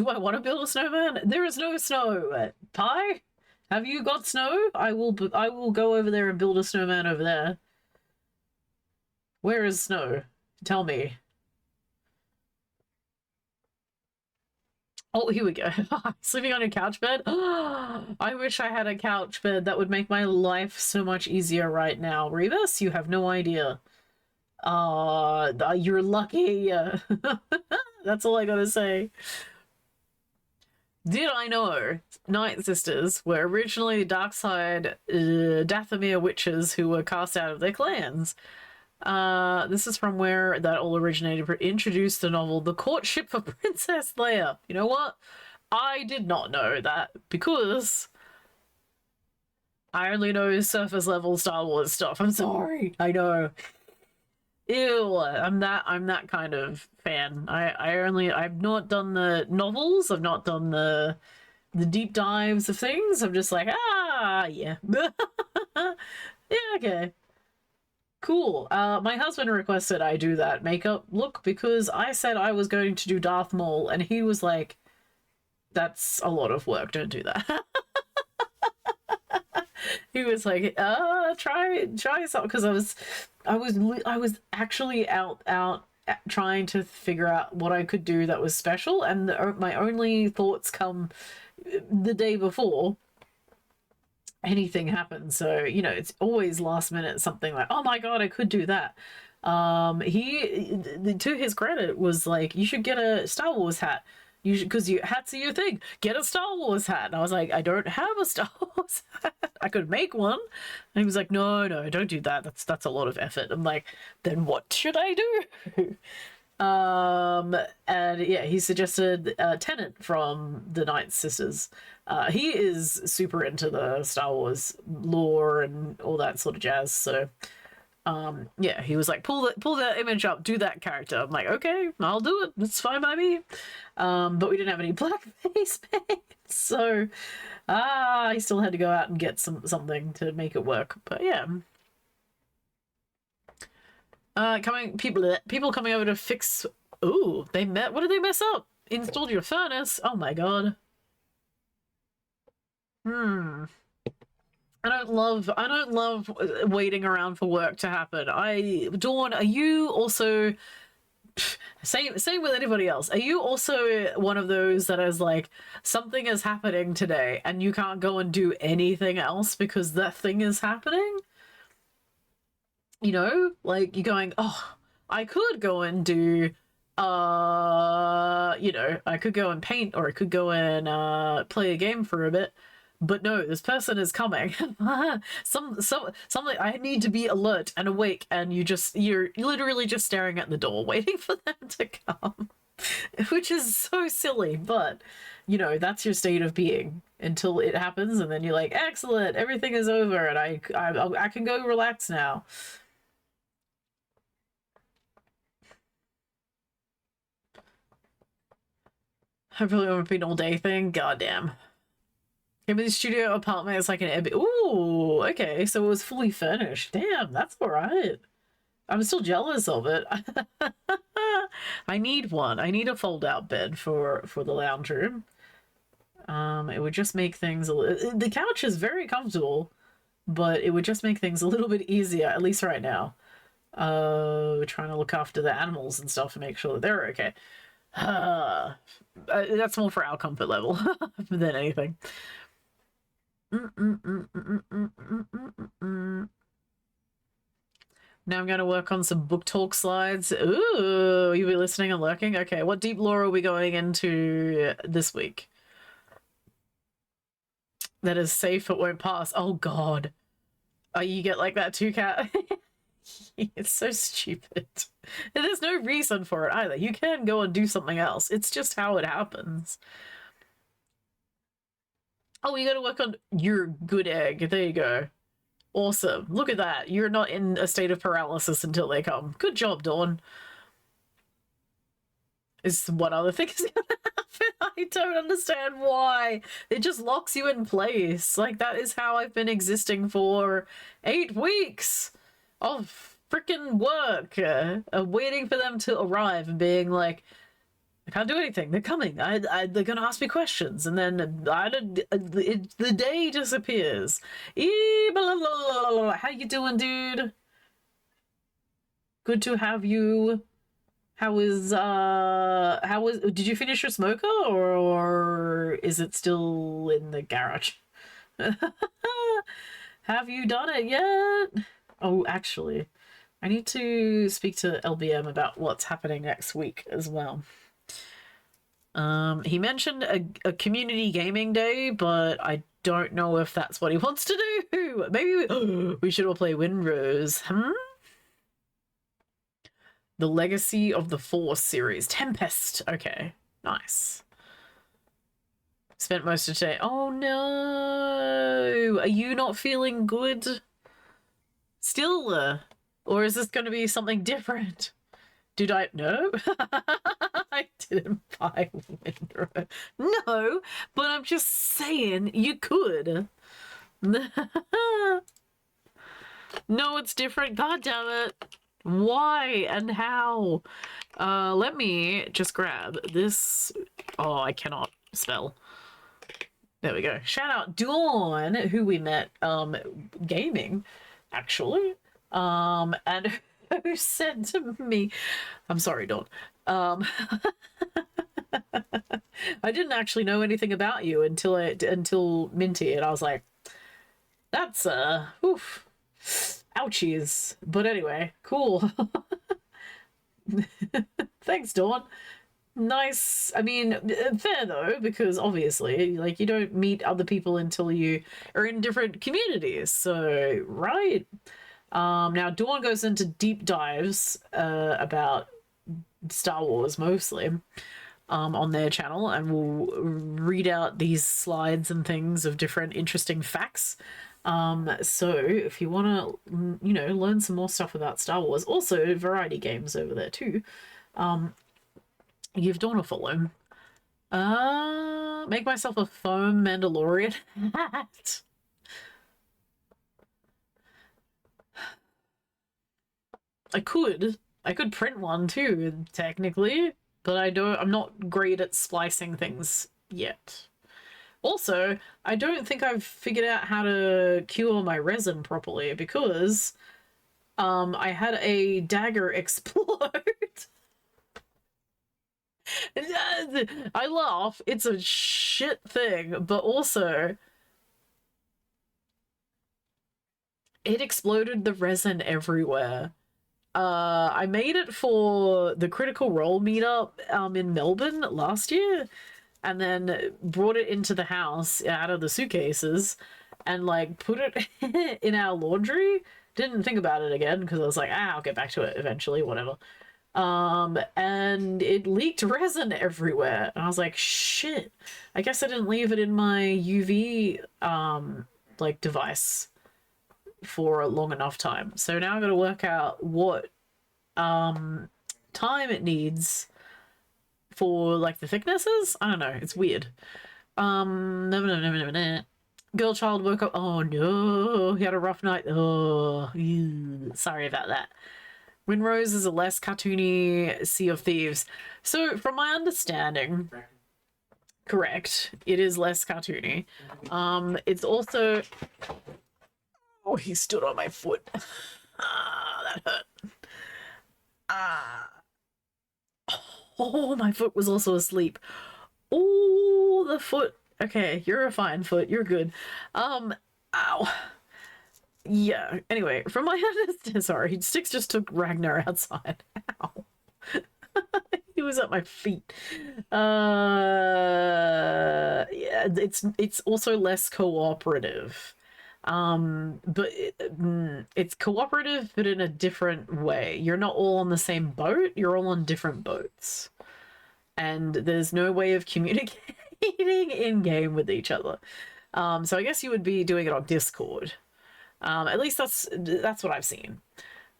I want to build a snowman? There is no snow. Pie? Have you got snow? I will go over there and build a snowman over there. Where is snow? Tell me. Oh, here we go. Sleeping on a couch bed? I wish I had a couch bed. That would make my life so much easier right now. Rebus, you have no idea. You're lucky. That's all I gotta say. Did I know Night Sisters were originally the dark side Dathomir witches who were cast out of their clans? This is from where that all originated. Introduced the novel The Courtship of Princess Leia. You know what? I did not know that because I only know surface level Star Wars stuff. I'm sorry. I know. Ew, I'm that kind of fan. I've not done the novels, I've not done the deep dives of things. I'm just like, yeah. Yeah, okay. Cool. My husband requested I do that makeup look because I said I was going to do Darth Maul and he was like, that's a lot of work, don't do that. He was like, try something, because I was actually out trying to figure out what I could do that was special, and my only thoughts come the day before, anything happens. So, you know, it's always last minute something like, oh my god, I could do that. He, to his credit, was like, you should get a Star Wars hat. You should, because hats are your thing. Get a Star Wars hat. And I was like, I don't have a Star Wars hat. I could make one. And he was like, no, don't do that. That's a lot of effort. I'm like, then what should I do? And yeah, he suggested Tennant from the Night Sisters. He is super into the Star Wars lore and all that sort of jazz. So yeah, he was like, pull that image up, do that character. I'm like, okay, I'll do it. It's fine by me. But we didn't have any blackface paint, so I still had to go out and get something to make it work. But yeah. People coming over to fix. Ooh, what did they mess up? Installed your furnace. Oh my god. I don't love waiting around for work to happen. Dawn, are you also same with anybody else? Are you also one of those that is like, something is happening today and you can't go and do anything else because that thing is happening? You know, like you're going, oh, I could go and do you know, I could go and paint, or I could go and play a game for a bit. But no, this person is coming. Something, I need to be alert and awake, and you're literally just staring at the door waiting for them to come. Which is so silly, but you know, that's your state of being until it happens, and then you're like, excellent, everything is over, and I can go relax now. Hopefully it won't be an all day thing. Goddamn. Maybe the studio apartment is like an Airbnb. Ooh, okay, so it was fully furnished. Damn, that's alright. I'm still jealous of it. I need one. I need a fold-out bed for the lounge room. It would just make things a little... The couch is very comfortable, but it would just make things a little bit easier, at least right now. Trying to look after the animals and stuff and make sure that they're okay. That's more for our comfort level than anything. Now I'm going to work on some book talk slides. Ooh, you'll be listening and lurking? Okay, what deep lore are we going into this week? That is safe, it won't pass. Oh god. Oh, you get like that too, Cat? It's so stupid. And there's no reason for it either. You can go and do something else. It's just how it happens. Oh, you gotta work on your good egg. There you go. Awesome. Look at that. You're not in a state of paralysis until they come. Good job, Dawn. Is what other thing is gonna happen? I don't understand why. It just locks you in place. Like, that is how I've been existing for 8 weeks of freaking work. Waiting for them to arrive and being like, I can't do anything. They're coming. They're gonna ask me questions, and then the day disappears. How you doing, dude? Good to have you. Did you finish your smoker, or is it still in the garage? Have you done it yet? Oh, actually, I need to speak to LBM about what's happening next week as well. He mentioned a community gaming day, but I don't know if that's what he wants to do. Maybe we should all play Windrose. The Legacy of the Force series. Tempest. Okay, nice. Spent most of today. Oh no! Are you not feeling good? Still? Or is this going to be something different? Did I... No? I didn't buy Windrose. No, but I'm just saying you could. No, it's different. God damn it. Why and how? Let me just grab this. Oh, I cannot spell. There we go. Shout out Dawn, who we met gaming, actually. And who said to me, I'm sorry, Dawn. I didn't actually know anything about you until Minty, and I was like, That's oof, ouchies. But anyway, cool. Thanks, Dawn. Nice. I mean, fair though, because obviously, like, you don't meet other people until you are in different communities. So, right. Now Dawn goes into deep dives about Star Wars mostly on their channel, and will read out these slides and things of different interesting facts. So if you want to, you know, learn some more stuff about Star Wars, also variety games over there too, give Dawn a follow. Make myself a foam Mandalorian hat. I could print one too, technically, but I'm not great at splicing things yet. Also, I don't think I've figured out how to cure my resin properly because I had a dagger explode. I laugh, it's a shit thing, but also it exploded the resin everywhere. I made it for the Critical Role meetup in Melbourne last year, and then brought it into the house out of the suitcases and like put it in our laundry. Didn't think about it again because I was like, I'll get back to it eventually, whatever. And it leaked resin everywhere, and I was like, shit, I guess I didn't leave it in my UV like device for a long enough time. So now I've got to work out what time it needs for like the thicknesses. I don't know, it's weird. Girl child woke up. Oh no, he had a rough night. Oh, ew. Sorry about that. Windrose is a less cartoony Sea of Thieves. So from my understanding, correct, it is less cartoony. It's also, oh, he stood on my foot. That hurt. Oh, my foot was also asleep. Oh, the foot. Okay, you're a fine foot. You're good. Ow. Yeah, anyway, from my understanding, sorry, Styx just took Ragnar outside. Ow. He was at my feet. Yeah, it's also less cooperative. But it's cooperative, but in a different way. You're not all on the same boat, you're all on different boats. And there's no way of communicating in-game with each other. So I guess you would be doing it on Discord. At least that's what I've seen.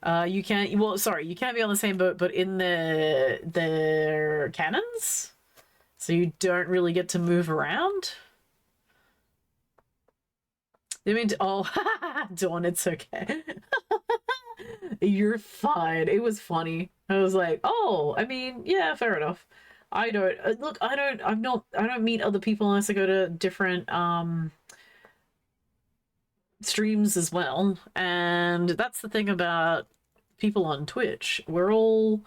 You can't be on the same boat, but in their cannons, so you don't really get to move around. They mean, oh, Dawn, it's okay. You're fine. It was funny. I was like, oh, I mean, yeah, fair enough. I don't meet other people unless I go to different streams as well, and that's the thing about people on Twitch. We're all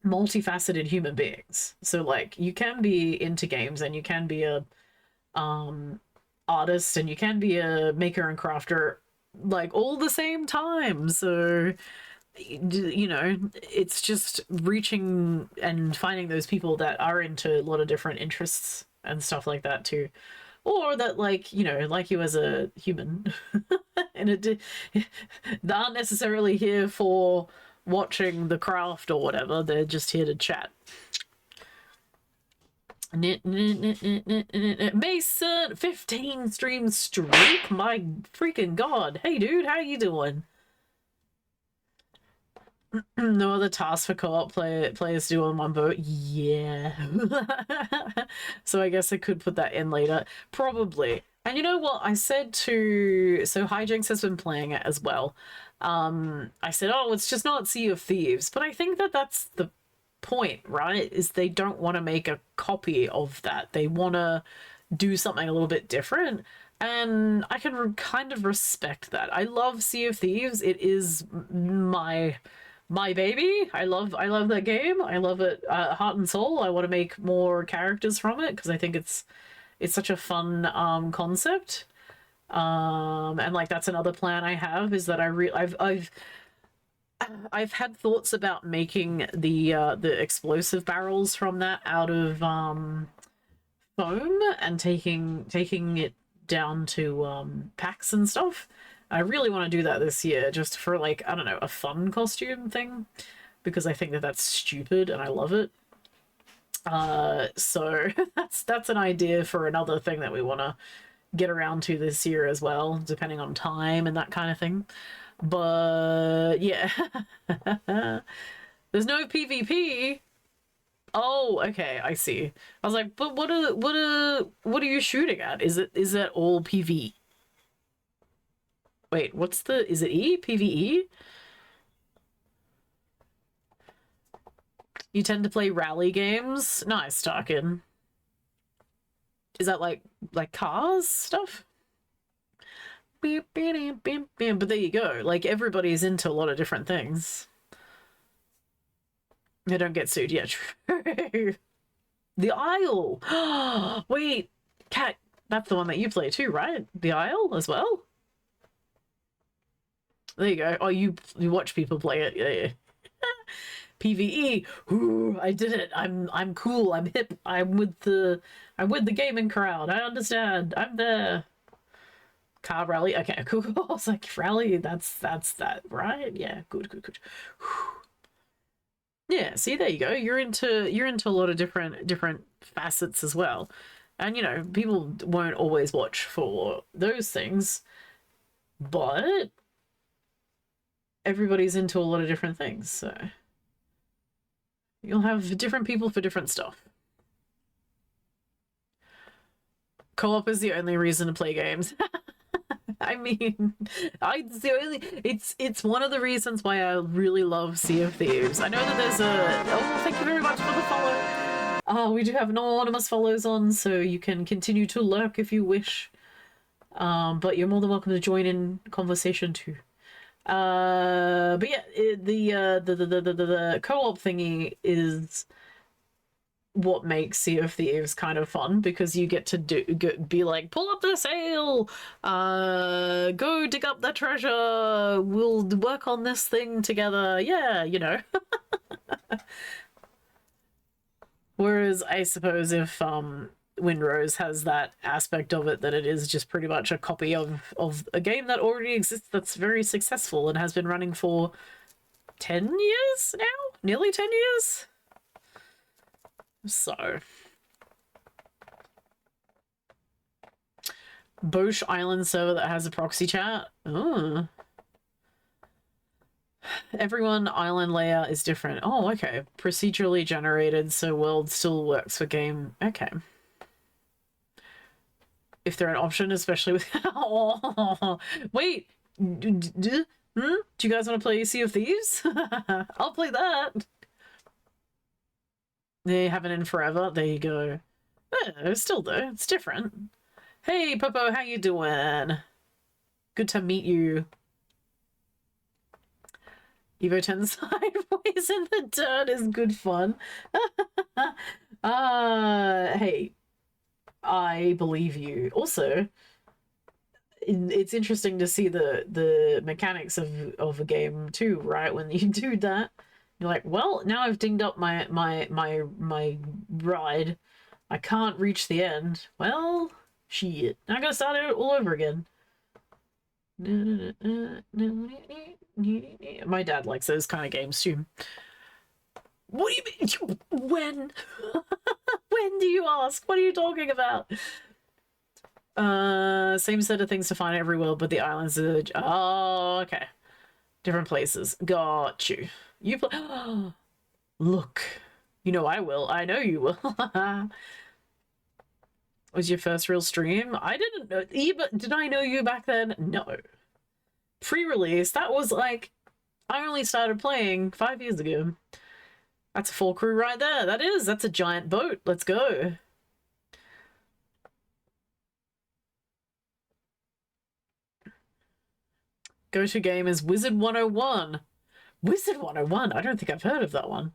multifaceted human beings, so like you can be into games and you can be a artist and you can be a maker and crafter like all the same time. So you know, it's just reaching and finding those people that are into a lot of different interests and stuff like that too. Or that, like, you know, like you as a human. And they aren't necessarily here for watching the craft or whatever. They're just here to chat. Mason, 15 stream streak? My freaking god. Hey, dude, how you doing? No other tasks for co-op players do on one boat. Yeah. So I guess I could put that in later. Probably. And you know what? I said to... So Hijinks has been playing it as well. I said, oh, it's just not Sea of Thieves. But I think that that's the point, right? Is they don't want to make a copy of that. They want to do something a little bit different. And I can kind of respect that. I love Sea of Thieves. It is my baby. I love that game. I love it heart and soul. I want to make more characters from it because I think it's such a fun concept. And like that's another plan I have, is that I've had thoughts about making the explosive barrels from that out of foam and taking it down to packs and stuff. I really want to do that this year, just for like, I don't know, a fun costume thing, because I think that that's stupid and I love it. So that's an idea for another thing that we want to get around to this year as well, depending on time and that kind of thing. But yeah. There's no PvP. Oh, okay, I see. I was like, but what are you shooting at? Is that all PvE? Wait, is it PvE? You tend to play rally games? Nice, Tarkin. Is that like cars stuff? But there you go. Like, everybody's into a lot of different things. They don't get sued. Yeah, true. The Isle. Wait, Kat, that's the one that you play too, right? The Isle as well? There you go. Oh, you watch people play it. Yeah. PvE. Ooh, I did it. I'm cool. I'm hip. I'm with the gaming crowd. I understand. I'm there. Car rally. Okay, cool. I was like, rally. That's that, right? Yeah. Good. Whew. Yeah. See, there you go. You're into a lot of different facets as well, and you know, people won't always watch for those things, but everybody's into a lot of different things, so you'll have different people for different stuff. Co-op is the only reason to play games. I mean, it's one of the reasons why I really love Sea of Thieves. I know that there's thank you very much for the follow. We do have anonymous follows on, so you can continue to lurk if you wish. But you're more than welcome to join in conversation too. But yeah, the co-op thingy is what makes Sea of Thieves kind of fun, because you get to be like, pull up the sail, go dig up the treasure, we'll work on this thing together. Yeah, you know. Whereas I suppose if Windrose has that aspect of it, that it is just pretty much a copy of a game that already exists, that's very successful and has been running for 10 years now? Nearly 10 years? So. Bosch Island server that has a proxy chat? Oh. Everyone island layout is different. Oh, okay. Procedurally generated, so world still works for game. Okay. If they're an option, especially with... Oh, wait! Do you guys want to play Sea of Thieves? I'll play that! They haven't in forever. There you go. It's still though. It's different. Hey, Popo, how you doing? Good to meet you. Evo 10 sideways in the dirt is good fun. Hey, I believe you. Also, it's interesting to see the mechanics of a game too, right? When you do that, you're like, well, now I've dinged up my ride. I can't reach the end. Well, shit. I gotta start it all over again. My dad likes those kind of games too. What do you mean? When? When do you ask? What are you talking about? Same set of things to find every world, but the islands are... Oh, okay. Different places. Got you. You play... Look. You know I will. I know you will. Was your first real stream? I didn't know... Did I know you back then? No. Pre-release, that was like... I only started playing 5 years ago. That's a full crew right there. That is. That's a giant boat. Let's go. Go-to game is Wizard 101. Wizard 101? I don't think I've heard of that one.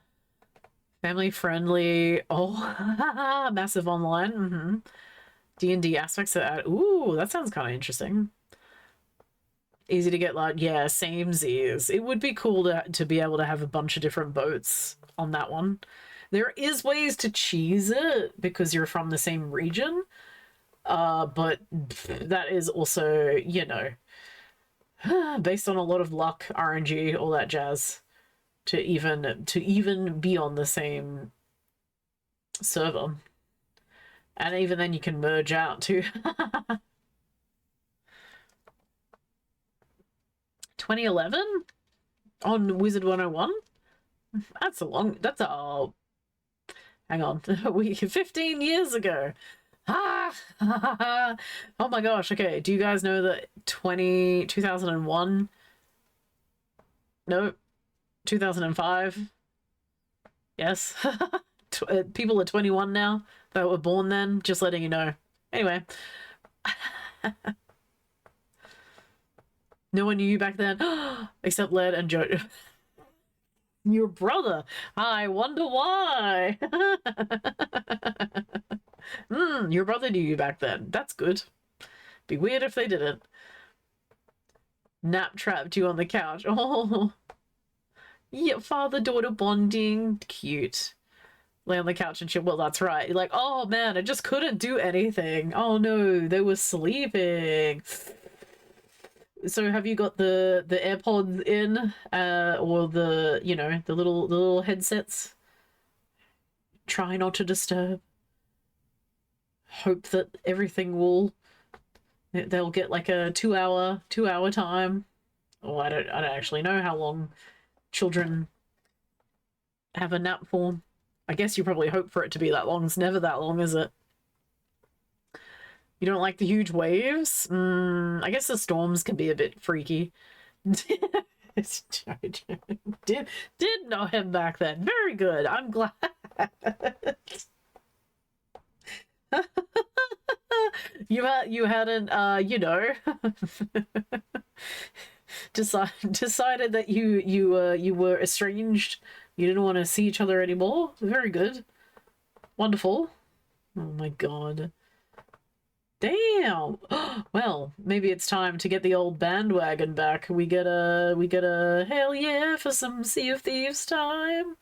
Family friendly. Oh, massive online. D&D aspects of that. Ooh, that sounds kind of interesting. Easy to get, like, yeah, samesies. It would be cool to be able to have a bunch of different boats on that one. There is ways to cheese it because you're from the same region, but that is also, you know, based on a lot of luck, RNG, all that jazz, to even be on the same server. And even then you can merge out too. 2011 on Wizard 101? That's a hang on. 15 years ago. Ah! Oh my gosh. Okay, do you guys know that 2001? No. 2005? Yes. People are 21 now that were born then, just letting you know. Anyway. No one knew you back then, except Led and Joe. Your brother. I wonder why. Your brother knew you back then. That's good. Be weird if they didn't. Nap trapped you on the couch. Oh. Yeah, father-daughter bonding. Cute. Lay on the couch and shit. Well, that's right. You're like, oh man, I just couldn't do anything. Oh no, they were sleeping. So have you got the AirPods in, or the, you know, the little headsets? Try not to disturb. Hope that everything will. They'll get like a 2 hour time. Oh, I don't actually know how long children have a nap for. I guess you probably hope for it to be that long. It's never that long, is it? You don't like the huge waves? I guess the storms can be a bit freaky. did know him back then. Very good. I'm glad. you hadn't you know, decided that you were estranged. You didn't want to see each other anymore. Very good. Wonderful. Oh my god. Damn. Well, maybe it's time to get the old bandwagon back. We get a hell yeah for some Sea of Thieves time.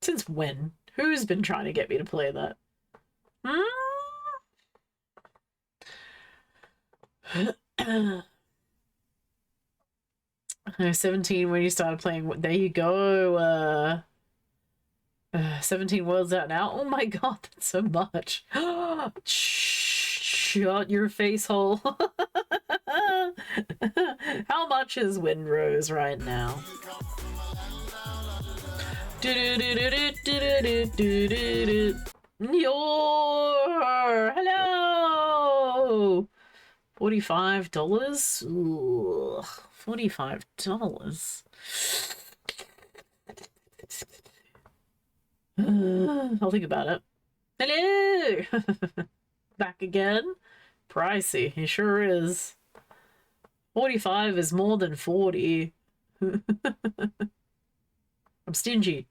Since when? Who's been trying to get me to play that? 17 when you started playing. There you go. 17 worlds out now. Oh my god, that's so much. Shut your face hole. How much is Windrose right now? Hello. $45? Ooh, $45. I'll think about it. Hello! Back again? Pricey, he sure is. 45 is more than 40. I'm stingy.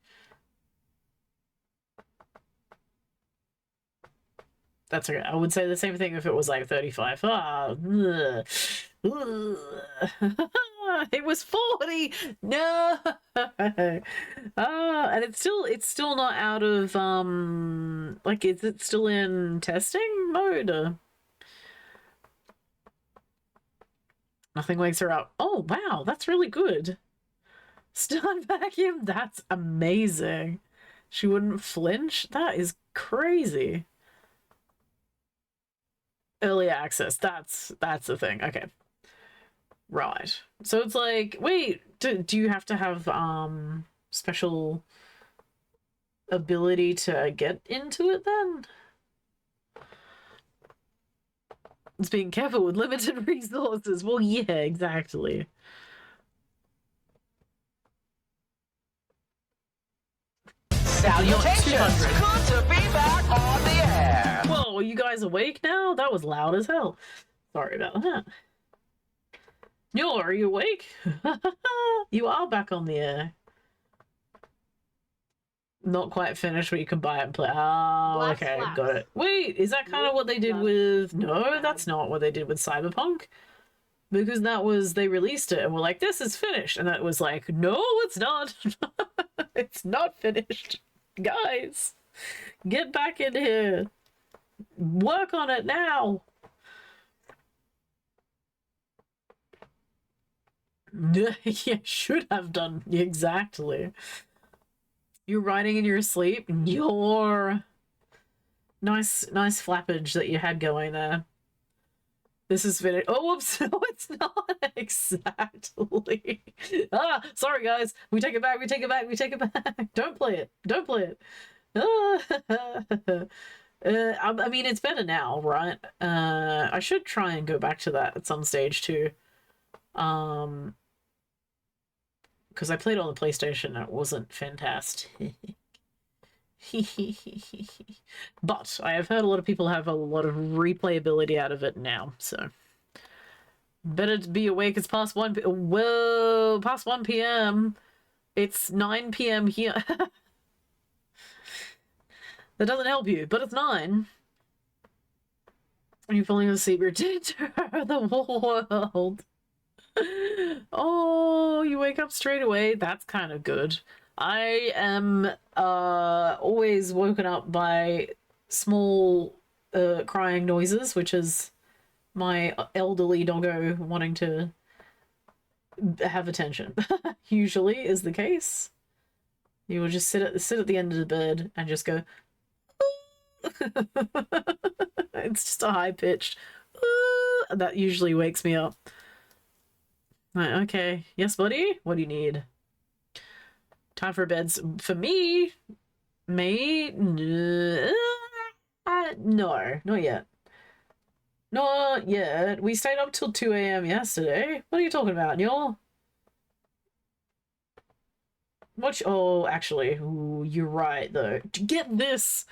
That's okay. I would say the same thing if it was like 35. It was 40. No. And it's still not out of like, is it still in testing mode? Nothing wakes her up. Oh wow, that's really good. Stun vacuum, that's amazing. She wouldn't flinch. That is crazy. Early access, that's the thing. Okay. Right. So it's like, wait, do you have to have special ability to get into it then? It's being careful with limited resources. Well, yeah, exactly. Salutations! Good to be back on the air! Whoa, are you guys awake now? That was loud as hell. Sorry about that. Yo, are you awake? You are back on the air. Not quite finished, but you can buy it and play. Oh, Black okay, Flags. got it. Wait, is that kind of what they did No. with... No, that's not what they did with Cyberpunk. Because that was... They released it and were like, this is finished. And that was like, no, it's not. It's not finished. Guys, get back in here. Work on it now. Yeah, should have done. Exactly. You're writing in your sleep. Your nice flappage that you had going there. This is finished. Oh, whoops! No, it's not exactly. Ah, sorry guys. We take it back. We take it back. We take it back. Don't play it. Don't play it. I mean, it's better now, right? I should try and go back to that at some stage too. Because I played on the PlayStation and it wasn't fantastic. But I have heard a lot of people have a lot of replayability out of it now, so better to be awake. It's past 1 whoa, past 1 p.m. It's 9 p.m. here. That doesn't help you, but it's 9. Are you falling asleep? You're dead to the world. Oh, you wake up straight away. That's kind of good. I am always woken up by small crying noises, which is my elderly doggo wanting to have attention. Usually is the case. You will just sit at the end of the bed and just go. It's just a high pitched. That usually wakes me up. Right, okay. Yes, buddy? What do you need? Time for beds. For me? Me? No, not yet. Not yet. We stayed up till 2 a.m. yesterday. What are you talking about, y'all? Oh, actually, ooh, you're right, though. Get this!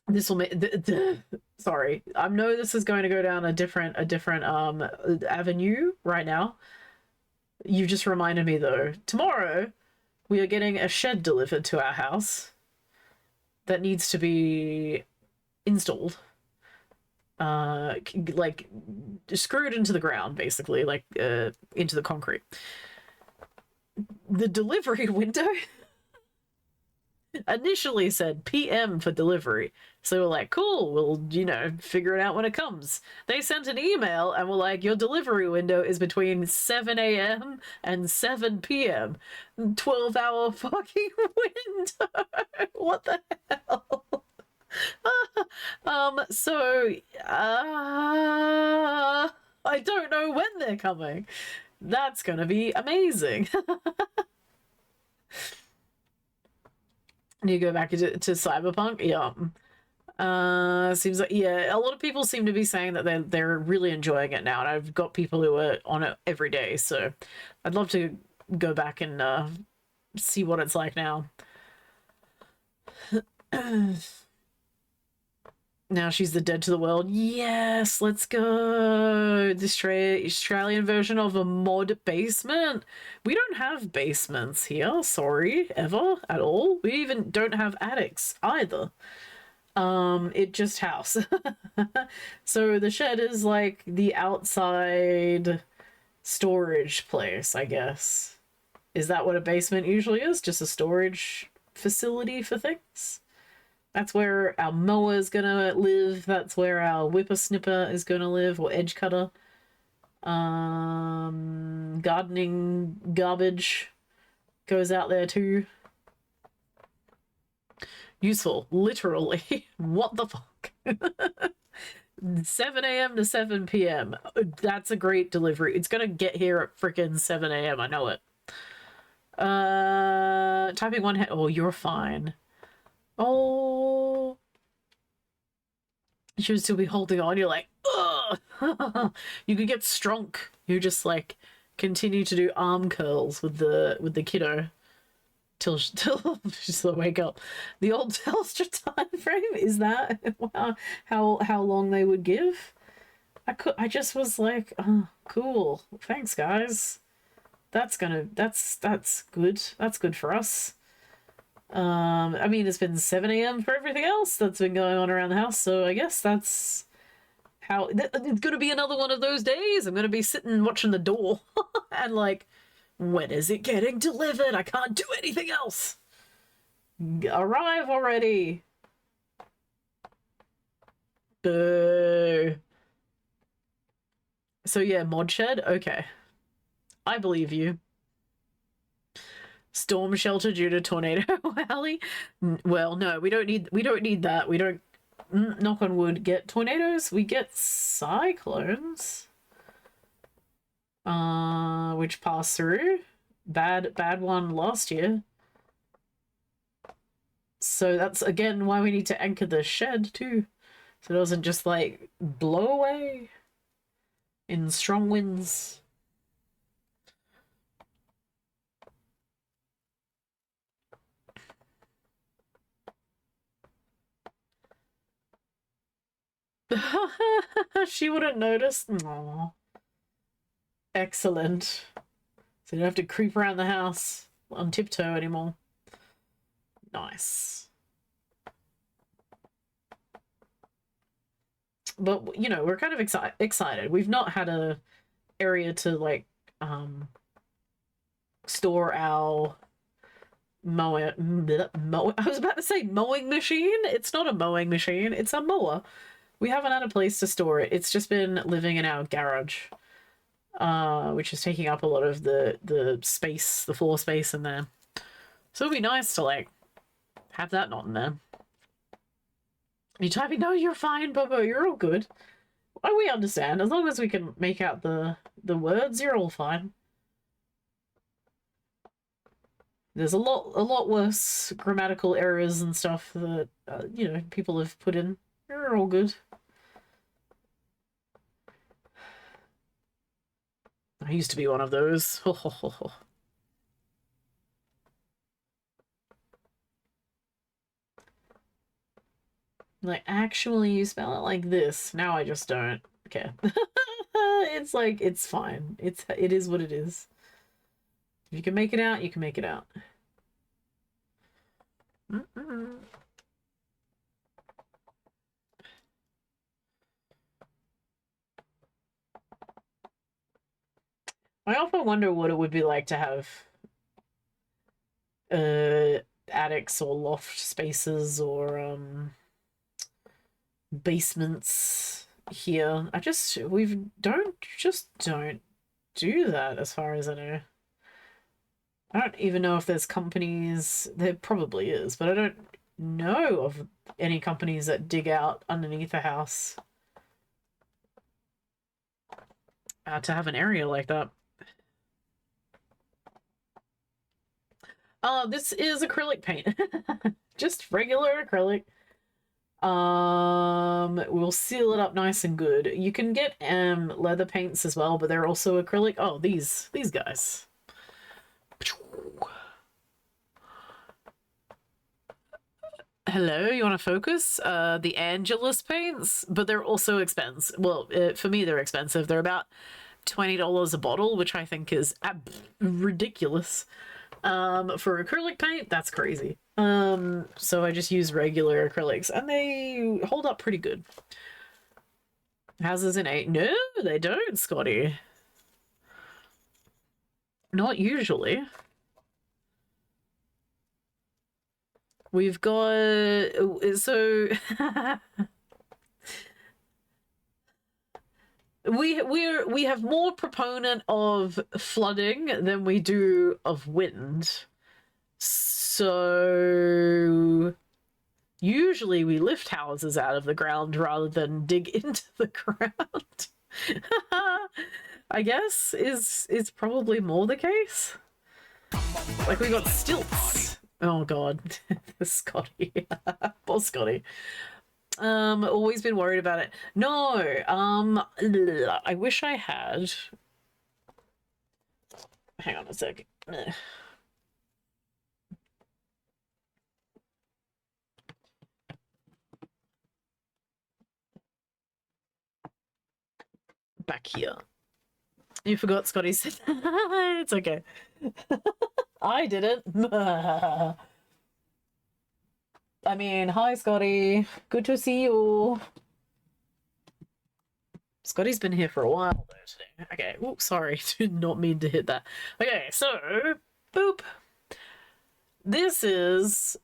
This will make... Sorry. I know this is going to go down a different avenue right now. You just reminded me, though. Tomorrow, we are getting a shed delivered to our house that needs to be installed. Like, screwed into the ground, basically. Like, into the concrete. The delivery window initially said PM for delivery. So we're like, cool, we'll, figure it out when it comes. They sent an email and were like, your delivery window is between 7 a.m. and 7 p.m. 12-hour fucking window. What the hell? I don't know when they're coming. That's gonna be amazing. You go back to Cyberpunk? Yeah. Seems like, yeah, a lot of people seem to be saying that they're really enjoying it now, and I've got people who are on it every day, so I'd love to go back and see what it's like now. Now she's the dead to the world. Yes, let's go. The Australian version of a mod basement. We don't have basements here, sorry, ever, at all. We even don't have attics either. It just house. So the shed is like the outside storage place, I guess. Is that what a basement usually is? Just a storage facility for things? That's where our mower is gonna live. That's where our whippersnipper is gonna live, or edge cutter. Gardening garbage goes out there too. Useful, literally. What the fuck? 7 a.m. to 7 p.m. That's a great delivery. It's gonna get here at frickin' 7 a.m. I know it. Typing one. Oh, you're fine. Oh, she would still be holding on. You're like, ugh. You could get strong. You just like continue to do arm curls with the kiddo till she's wake up. The old Telstra time frame, is that how long they would give? I just was like, oh, cool. Thanks, guys. that's good. That's good for us. I mean, it's been 7 a.m. for everything else that's been going on around the house, so I guess that's how it's gonna be another one of those days. I'm gonna be sitting watching the door and like, when is it getting delivered? I can't do anything else. Arrive already. Boo. So yeah, mod shed. Okay, I believe you. Storm shelter due to tornado alley. Well, no, we don't need that. We don't, knock on wood, get tornadoes. We get cyclones, which pass through. Bad one last year. So that's again why we need to anchor the shed too, so it doesn't just like blow away in strong winds. She wouldn't notice. Aww. Excellent. So you don't have to creep around the house on tiptoe anymore. Nice. But, you know, we're kind of excited. We've not had a area to, like, store our I was about to say mowing machine. It's not a mowing machine. It's a mower. We haven't had a place to store it. It's just been living in our garage, which is taking up a lot of the space, the floor space in there. So it'd be nice to, like, have that not in there. Are you typing? No, you're fine, Bobo. You're all good. Oh, we understand. As long as we can make out the words, you're all fine. There's a lot worse grammatical errors and stuff that, you know, people have put in. You're all good. I used to be one of those. Like, actually, you spell it like this. Now I just don't care. It's like, it's fine. It is what it is. If you can make it out, you can make it out. I often wonder what it would be like to have attics or loft spaces or basements here. We don't do that as far as I know. I don't even know if there's companies, there probably is, but I don't know of any companies that dig out underneath a house to have an area like that. This is acrylic paint. Just regular acrylic. We'll seal it up nice and good. You can get leather paints as well, but they're also acrylic. Oh, these guys. Hello, you want to focus? The Angelus paints, but they're also expensive. Well, for me, they're expensive. They're about $20 a bottle, which I think is ridiculous. For acrylic paint, that's crazy. So I just use regular acrylics, and they hold up pretty good. Houses in 8? No, they don't, Scotty. Not usually. We've got so we have more proponent of flooding than we do of wind. So usually we lift houses out of the ground rather than dig into the ground. I guess is probably more the case. Like, we got stilts. Oh god. Scotty. Poor Scotty. Always been worried about it. No, I wish I had. Hang on a sec. Back here. You forgot Scotty said it's okay. I didn't. I mean, hi Scotty. Good to see you. Scotty's been here for a while though today. Okay, oh sorry, did not mean to hit that. Okay, so boop. This is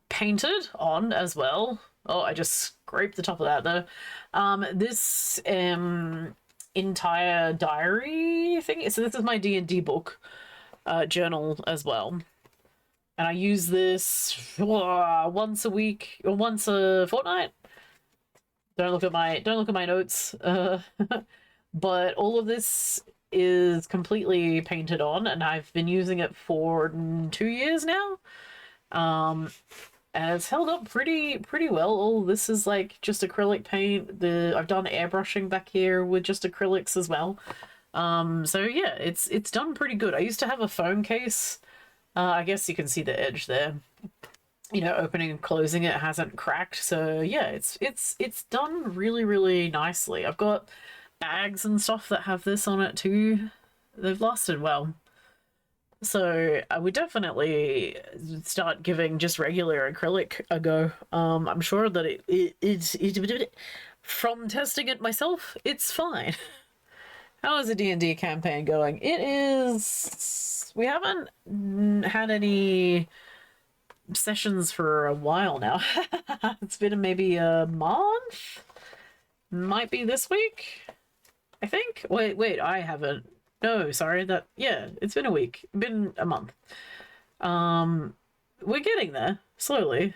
painted on as well. Oh, I just scraped the top of that though. This entire diary thing. So this is my D&D book journal as well. And I use this once a week or once a fortnight. Don't look at my notes. But all of this is completely painted on, and I've been using it for 2 years now. And it's held up pretty well. All this is like just acrylic paint. I've done airbrushing back here with just acrylics as well. So yeah, it's done pretty good. I used to have a phone case. I guess you can see the edge there. You know, opening and closing it hasn't cracked. So yeah, it's done really nicely. I've got bags and stuff that have this on it too. They've lasted well. So I would definitely start giving just regular acrylic a go. I'm sure that it from testing it myself, it's fine. How is the D&D campaign going? It is... We haven't had any sessions for a while now. It's been maybe a month? Might be this week, I think. Wait, I haven't. No, sorry, yeah, it's been a week. Been a month. We're getting there, slowly.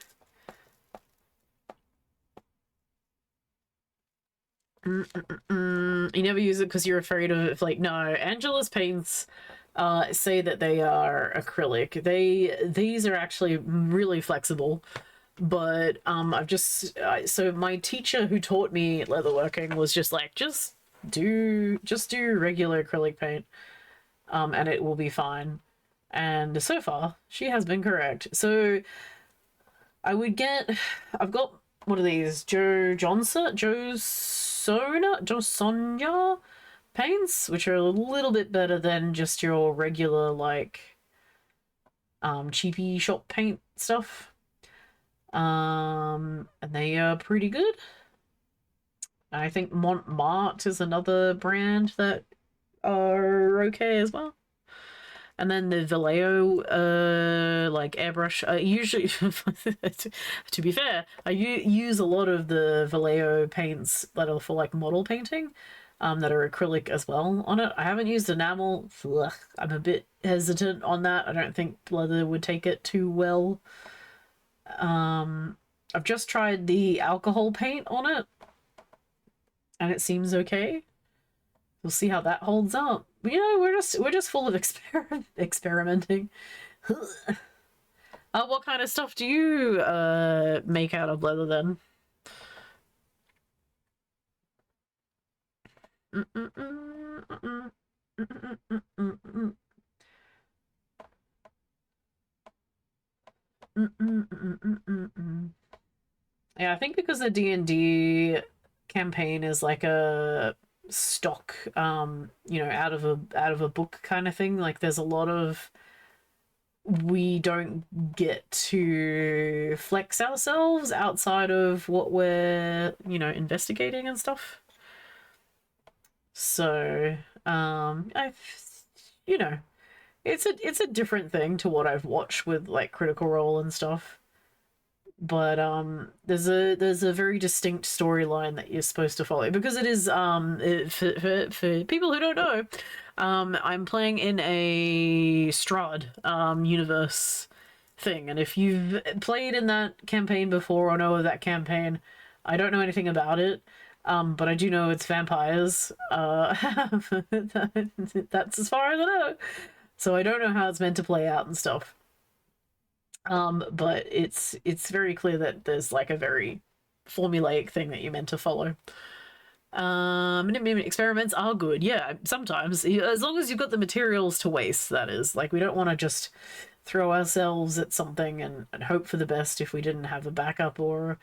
You never use it because you're afraid of, like, no, Angela's paints say that they are acrylic. These are actually really flexible, but I've just so my teacher who taught me leatherworking was just like, just do regular acrylic paint, and it will be fine. And so far she has been correct. So I've got one of these Josonia paints, which are a little bit better than just your regular, like, cheapy shop paint stuff. And they are pretty good. I think Montmartre is another brand that are okay as well. And then the Vallejo, like, airbrush, usually, to be fair, I use a lot of the Vallejo paints that are for, like, model painting, that are acrylic as well on it. I haven't used enamel. Ugh, I'm a bit hesitant on that. I don't think leather would take it too well. I've just tried the alcohol paint on it, and it seems okay. We'll see how that holds up. But, you know, we're just full of experimenting. What kind of stuff do you make out of leather then? Yeah, I think because the D&D campaign is like a stock, you know, out of a book kind of thing. Like, there's a lot of, we don't get to flex ourselves outside of what we're, you know, investigating and stuff. So, you know, it's a different thing to what I've watched with, like, Critical Role and stuff. But there's a very distinct storyline that you're supposed to follow, because it is for people who don't know, I'm playing in a Strahd universe thing, and if you've played in that campaign before or know of that campaign, I don't know anything about it. But I do know it's vampires. That's as far as I know. So I don't know how it's meant to play out and stuff. But it's very clear that there's, like, a very formulaic thing that you're meant to follow. Experiments are good, yeah, sometimes, as long as you've got the materials to waste, that is. Like, we don't want to just throw ourselves at something and hope for the best if we didn't have a backup or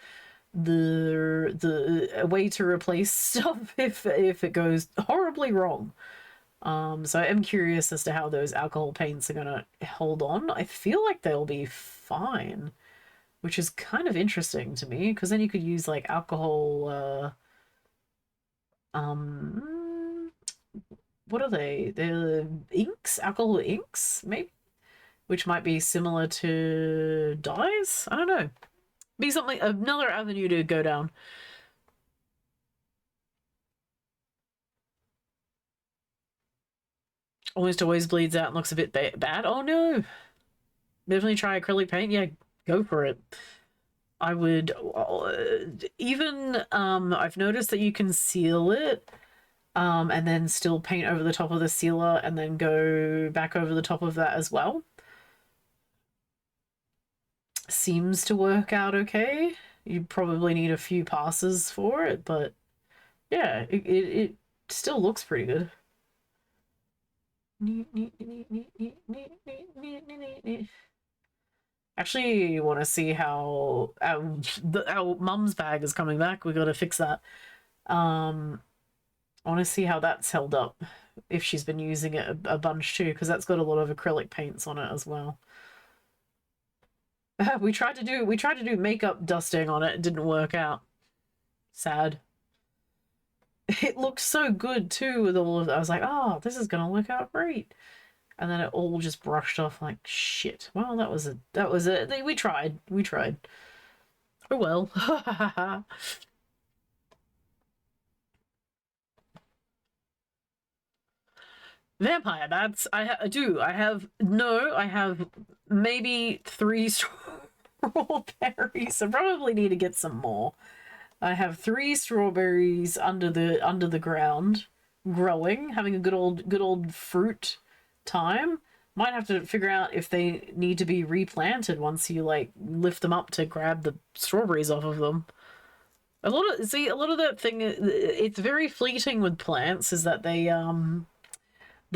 a way to replace stuff if it goes horribly wrong. So I'm curious as to how those alcohol paints are gonna hold on. I feel like they'll be fine, which is kind of interesting to me, because then you could use like alcohol, what are they? They're inks, alcohol inks, maybe, which might be similar to dyes. I don't know. Be something, another avenue to go down. Almost always bleeds out and looks a bit bad. Oh no! Definitely try acrylic paint. Yeah, go for it. I would even I've noticed that you can seal it and then still paint over the top of the sealer and then go back over the top of that as well. Seems to work out okay. You probably need a few passes for it, but yeah, it still looks pretty good. Actually, want to see how our mum's bag is coming back. We got to fix that. I want to see how that's held up, if she's been using it a bunch too, because that's got a lot of acrylic paints on it as well. We tried to do makeup dusting on it. It didn't work out. Sad. It looked so good too with all of that. I was like, oh, this is gonna work out great. And then it all just brushed off like shit. Well, that was it. We tried. Oh well. Vampire bats. I have maybe 3 strawberries. I probably need to get some more. I have 3 strawberries under the ground, growing, having a good old fruit time. Might have to figure out if they need to be replanted once you like lift them up to grab the strawberries off of them. A lot of that thing, it's very fleeting with plants, is that they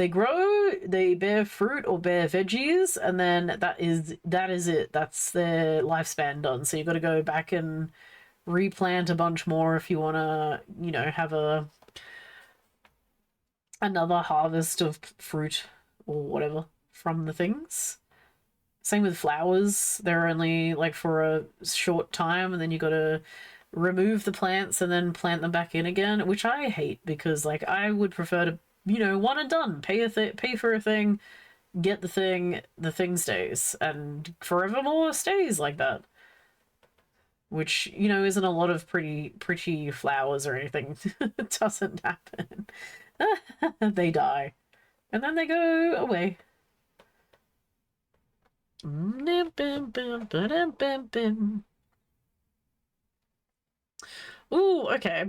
grow, they bear fruit or bear veggies, and then that is it. That's their lifespan done. So you've got to go back and replant a bunch more if you want to, you know, have another harvest of fruit or whatever from the things. Same with flowers. They're only like for a short time, and then you got to remove the plants and then plant them back in again, which I hate, because like I would prefer to, you know, one and done. Pay for a thing, get the thing stays, and forevermore stays like that. Which, you know, isn't a lot of pretty flowers or anything. It doesn't happen. They die. And then they go away. Ooh, okay.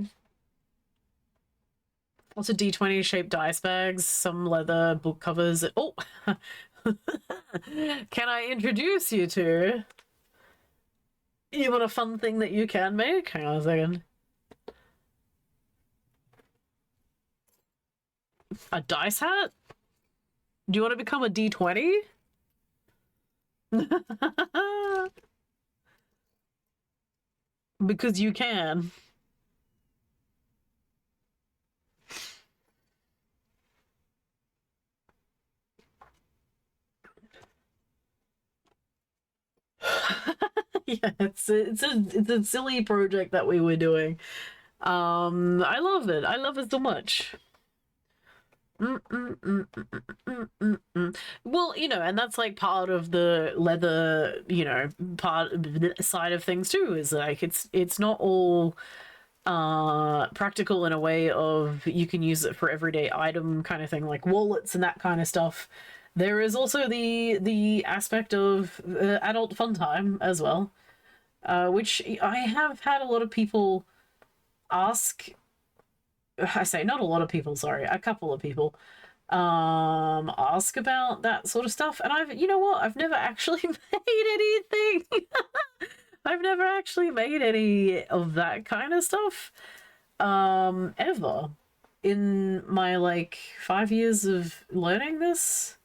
Lots of D20 shaped dice bags, some leather book covers. Oh! Can I introduce you to? You want a fun thing that you can make? Hang on a second. A dice hat? Do you want to become a D20? Because you can. Yeah, it's a silly project that we were doing. I love it. I love it so much. Well, you know, and that's like part of the leather, you know, side of things too, is like it's not all practical in a way of you can use it for everyday item kind of thing, like wallets and that kind of stuff. There is also the aspect of adult fun time as well, which I have had a lot of people ask. I say not a lot of people, sorry, a couple of people ask about that sort of stuff, and you know what, I've never actually made anything. I've never actually made any of that kind of stuff ever in my like 5 years of learning this,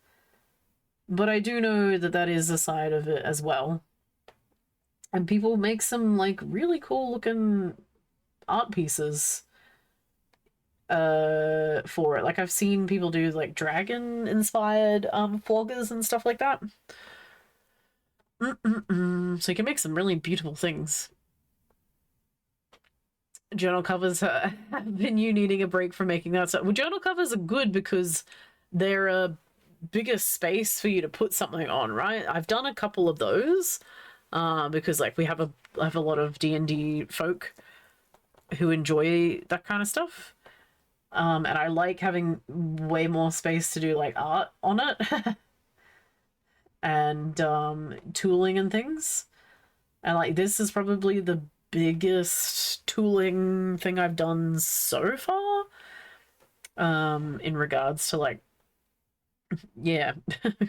but I do know that that is a side of it as well, and people make some like really cool looking art pieces. for it. Like I've seen people do like dragon inspired floggers and stuff like that. So you can make some really beautiful things. Journal covers have been you needing a break from making that stuff. Well, journal covers are good because they're a bigger space for you to put something on, right? I've done a couple of those because like we have a lot of D&D folk who enjoy that kind of stuff. And I like having way more space to do like art on it and tooling and things. And like this is probably the biggest tooling thing I've done so far in regards to like, yeah,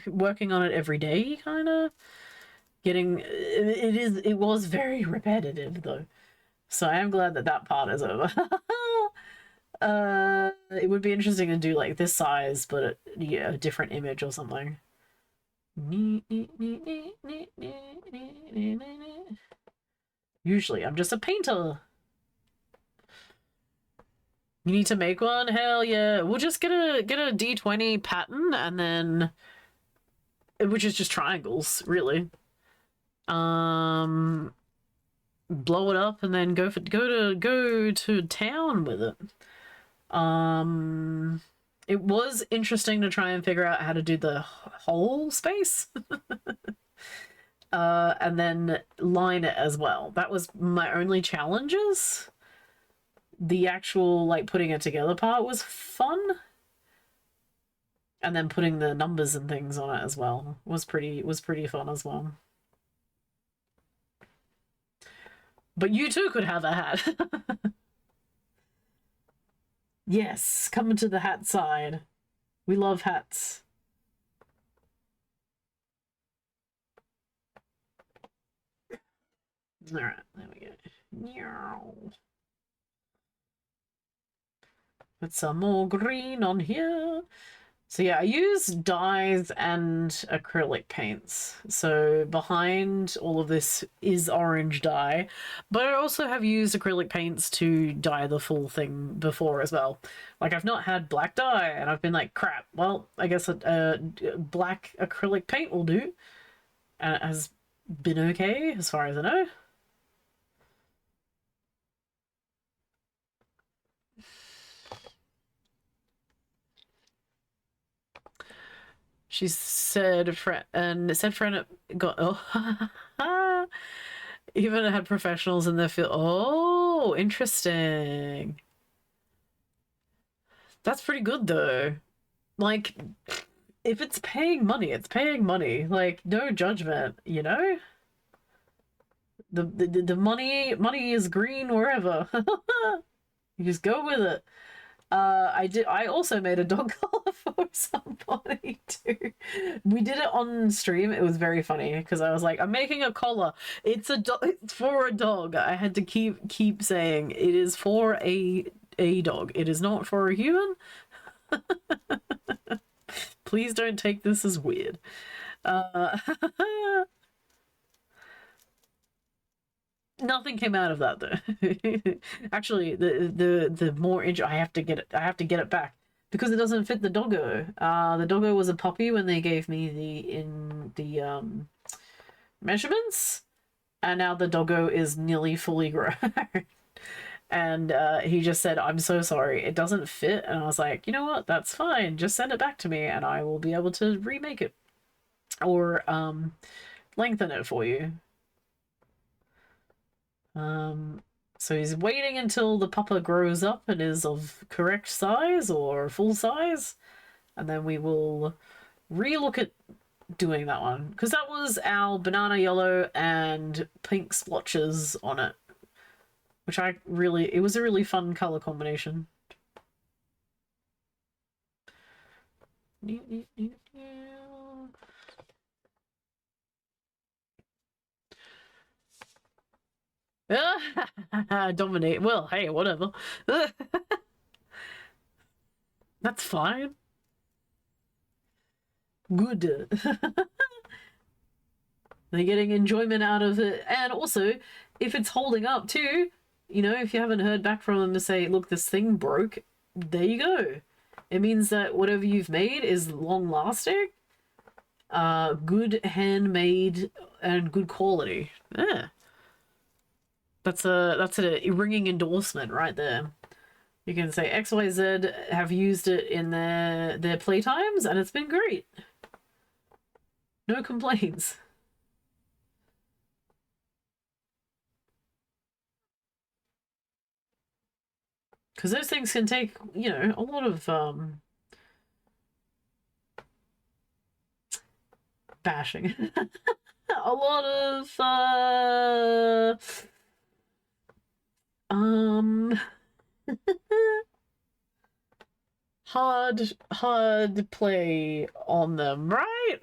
working on it every day, kind of getting it was very repetitive though, so I am glad that that part is over. It would be interesting to do like this size, but yeah, a different image or something. Usually I'm just a painter. You need to make one? Hell yeah. We'll just get a D20 pattern and then, which is just triangles, really. Blow it up and then go to town with it. It was interesting to try and figure out how to do the whole space. And then line it as well. That was my only challenges. The actual like putting it together part was fun. And then putting the numbers and things on it as well was pretty fun as well. But you too could have a hat. Yes, come to the hat side. We love hats. All right, there we go. Put some more green on here. So yeah, I use dyes and acrylic paints. So behind all of this is orange dye, but I also have used acrylic paints to dye the full thing before as well. Like I've not had black dye and I've been like, crap, well, I guess a black acrylic paint will do. And it has been okay as far as I know. She said, friend got, oh, even had professionals in their field. Oh, interesting. That's pretty good though. Like, if it's paying money, it's paying money. Like, no judgment, you know? The money is green wherever. You just go with it. I also made a dog collar for somebody too. We did it on stream. It was very funny because I was like, I'm making a collar. It's it's for a dog. I had to keep saying it is for a dog. It is not for a human. Please don't take this as weird. Nothing came out of that though. Actually, the more I have to get it back because it doesn't fit the doggo. The doggo was a puppy when they gave me the measurements, and now the doggo is nearly fully grown. And he just said, "I'm so sorry, it doesn't fit." And I was like, "You know what? That's fine. Just send it back to me, and I will be able to remake it or lengthen it for you." So he's waiting until the pupper grows up and is of correct size or full size, and then we will relook at doing that one, because that was our banana yellow and pink splotches on it, which it was a really fun color combination. Dominate. Well, hey, whatever. That's fine. Good. They're getting enjoyment out of it. And also, if it's holding up too, you know, if you haven't heard back from them to say, look, this thing broke, there you go. It means that whatever you've made is long lasting, good handmade, and good quality. Yeah. That's a ringing endorsement right there. You can say XYZ have used it in their playtimes and it's been great. No complaints. Because those things can take, you know, a lot of bashing. A lot of hard play on them, right?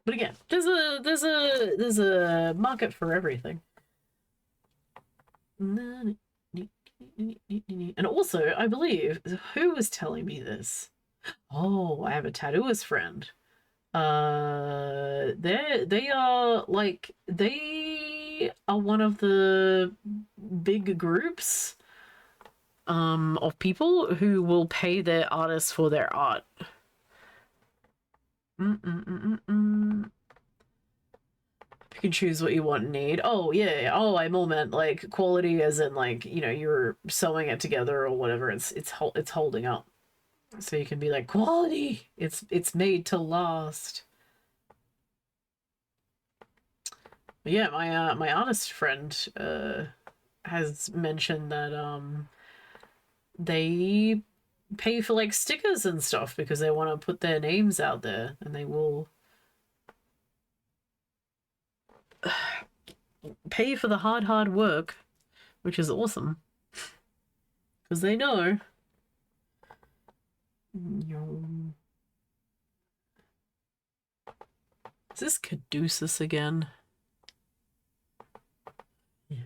But again, there's a market for everything. And also, I believe, who was telling me this? Oh, I have a tattooist friend. They are one of the big groups of people who will pay their artists for their art. You can choose what you want and need. Oh yeah. Oh, I more meant like quality, as in like, you know, you're sewing it together or whatever. It's holding up. So you can be like, quality. It's made to last. But yeah, my artist friend has mentioned that they pay for like stickers and stuff because they want to put their names out there, and they will pay for the hard work, which is awesome because they know. Is this Caduceus again? Yeah.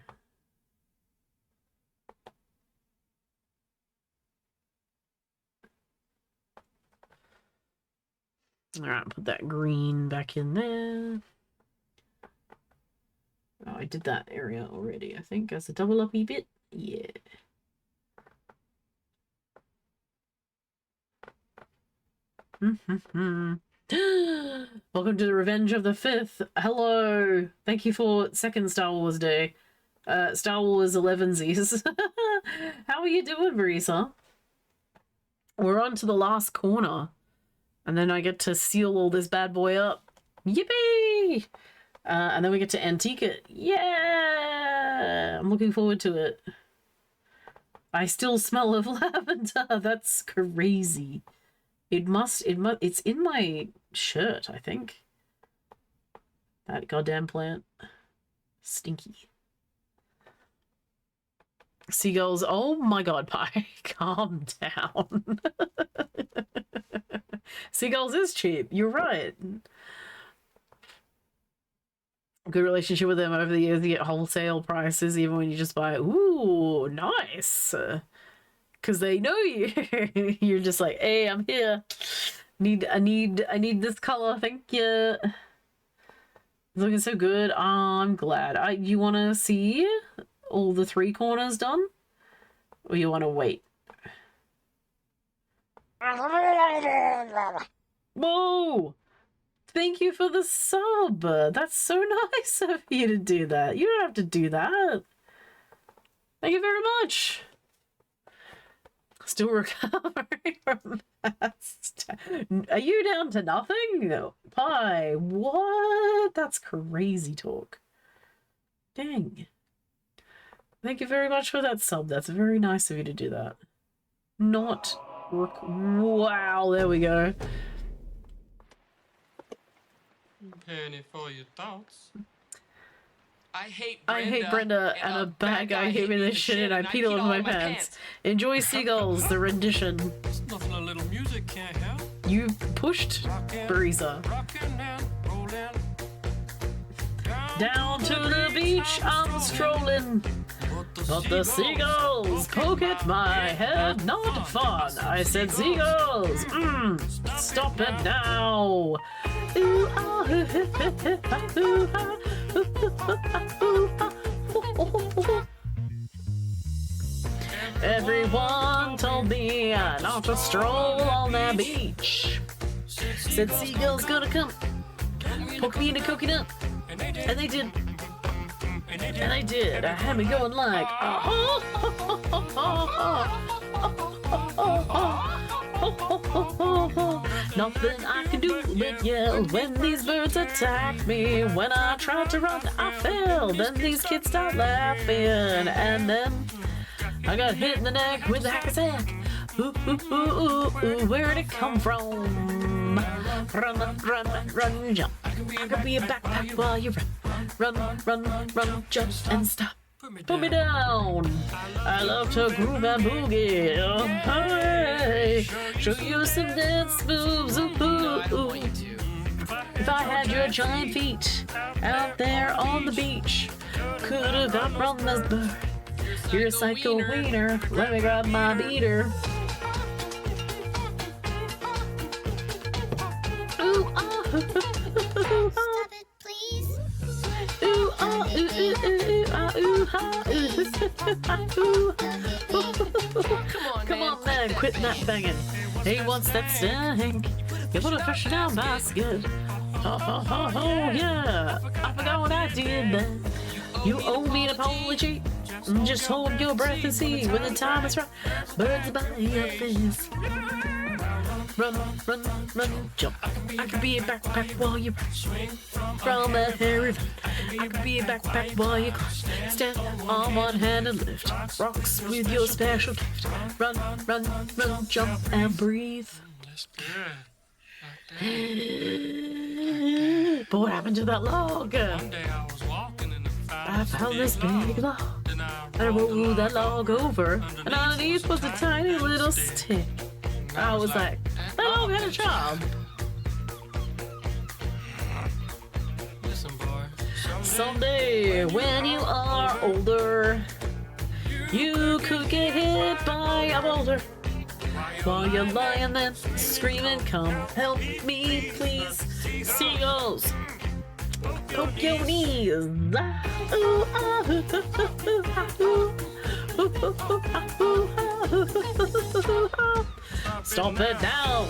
All right, put that green back in there. Oh, I did that area already, I think, as a double uppy bit. Yeah. Welcome to the Revenge of the 5th. Hello. Thank you for second Star Wars Day. Star Wars 11sies. How are you doing, Marisa? We're on to the last corner. And then I get to seal all this bad boy up. Yippee! And then we get to antique it. Yeah! I'm looking forward to it. I still smell of lavender. That's crazy. It's in my shirt, I think. That goddamn plant. Stinky. Seagulls. Oh my god, Pie. Calm down. Seagulls is cheap. You're right. Good relationship with them over the years. You get wholesale prices even when you just buy. Ooh, nice. Because they know you. You're just like, hey, I'm here. I need this color. Thank you. It's looking so good. Oh, I'm glad. You want to see all the 3 corners done? Or you want to wait? Whoa! Thank you for the sub. That's so nice of you to do that. You don't have to do that. Thank you very much. Still recovering from that. Are you down to nothing? Pie, what? That's crazy talk. Dang. Thank you very much for that sub. That's very nice of you to do that. Not... Wow, there we go. Penny for your thoughts. I hate Brenda and a bad guy hit me this shit and I peed all over my pants. Enjoy Seagulls, the rendition. Nothing a little music can't help. You pushed Barisa. Rockin' and rollin'. Down to the beach I'm strolling, but the seagulls poke at my head. Not fun. I said seagulls. Stop it now. Ooh, ah, ooh, ah, ooh, ah, ooh, ah, ooh, ah, ooh, ah, ooh, ah. Someone told me not to stroll on that beach. Said seagulls gonna come poke me in a coconut. And they did. And they did. I had me going like, nothing I can do but yell when these birds attack me. When I tried to run, I fell. Then these kids start laughing. And then I got hit in the neck with a hack-a-sack. Ooh, ooh, ooh, ooh, ooh, where'd it come from? Run, run, run, jump. I could be a backpack while you run. Run, jump, and stop. Put me down. I love to groove and boogie. Oh, hey. Show you some dance moves. Ooh, ooh, ooh. If I had your giant feet out there on the beach, could have outrun this bird. You're a psycho wiener. Let me grab my beater. Ooh, ah, Stop it, please. ooh, ah, ooh, ooh, ooh, ah, ooh, ah, ooh, Come on, man, quit that banging. He wants that stank. You put a fish down basket. Oh, yeah. I forgot what I did then. You owe me an apology. Just hold your breath and see when the time is right. Birds by your face. Run, jump. I could be a backpack while you run from a hairy vent. I could be a backpack while you climb. Stand on one hand and lift rocks with your special gift. Run, jump and breathe. That's good. Like that. But what happened to that log? One day I was walking in the I found this big log. Then And I rolled that log over, and underneath was a tiny little stick. I was like, that log had a job. Listen, boy. Someday, when you are older, you could get hit by a boulder. While you're lying there screaming, come help me, please. Seagulls, poke your knees. Ooh, ah, ooh, ooh, ah. Stop it now.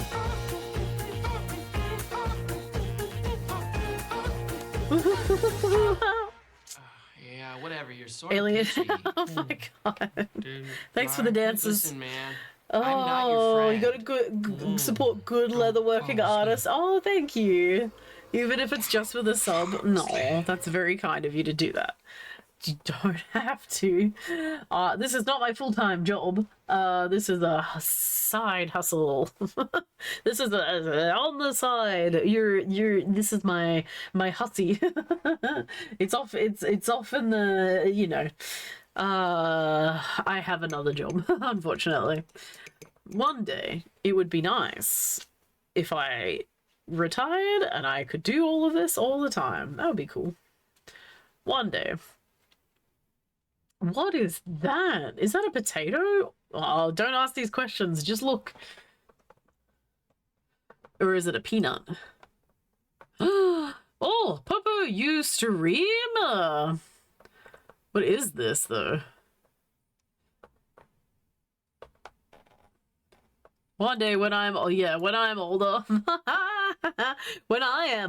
Yeah, whatever. You're sort Alien. of peachy. Oh my god. Dude, Thanks for the dances. Listen, man. I'm not your Oh, friend. you gotta support good leatherworking artists. Oh, thank you. Even if it's just with a sub. No, that's very kind of you to do that. You don't have to. This is not my full-time job. This is a side hustle. This is on the side. This is my hussy. It's off in the, you know. I have another job, unfortunately. One day, it would be nice if I retired and I could do all of this all the time. That would be cool. One day. What is that? Is that a potato? Oh, don't ask these questions. Just look. Or is it a peanut? Oh, Popo, you streamer. What is this, though? One day when I'm older, when I am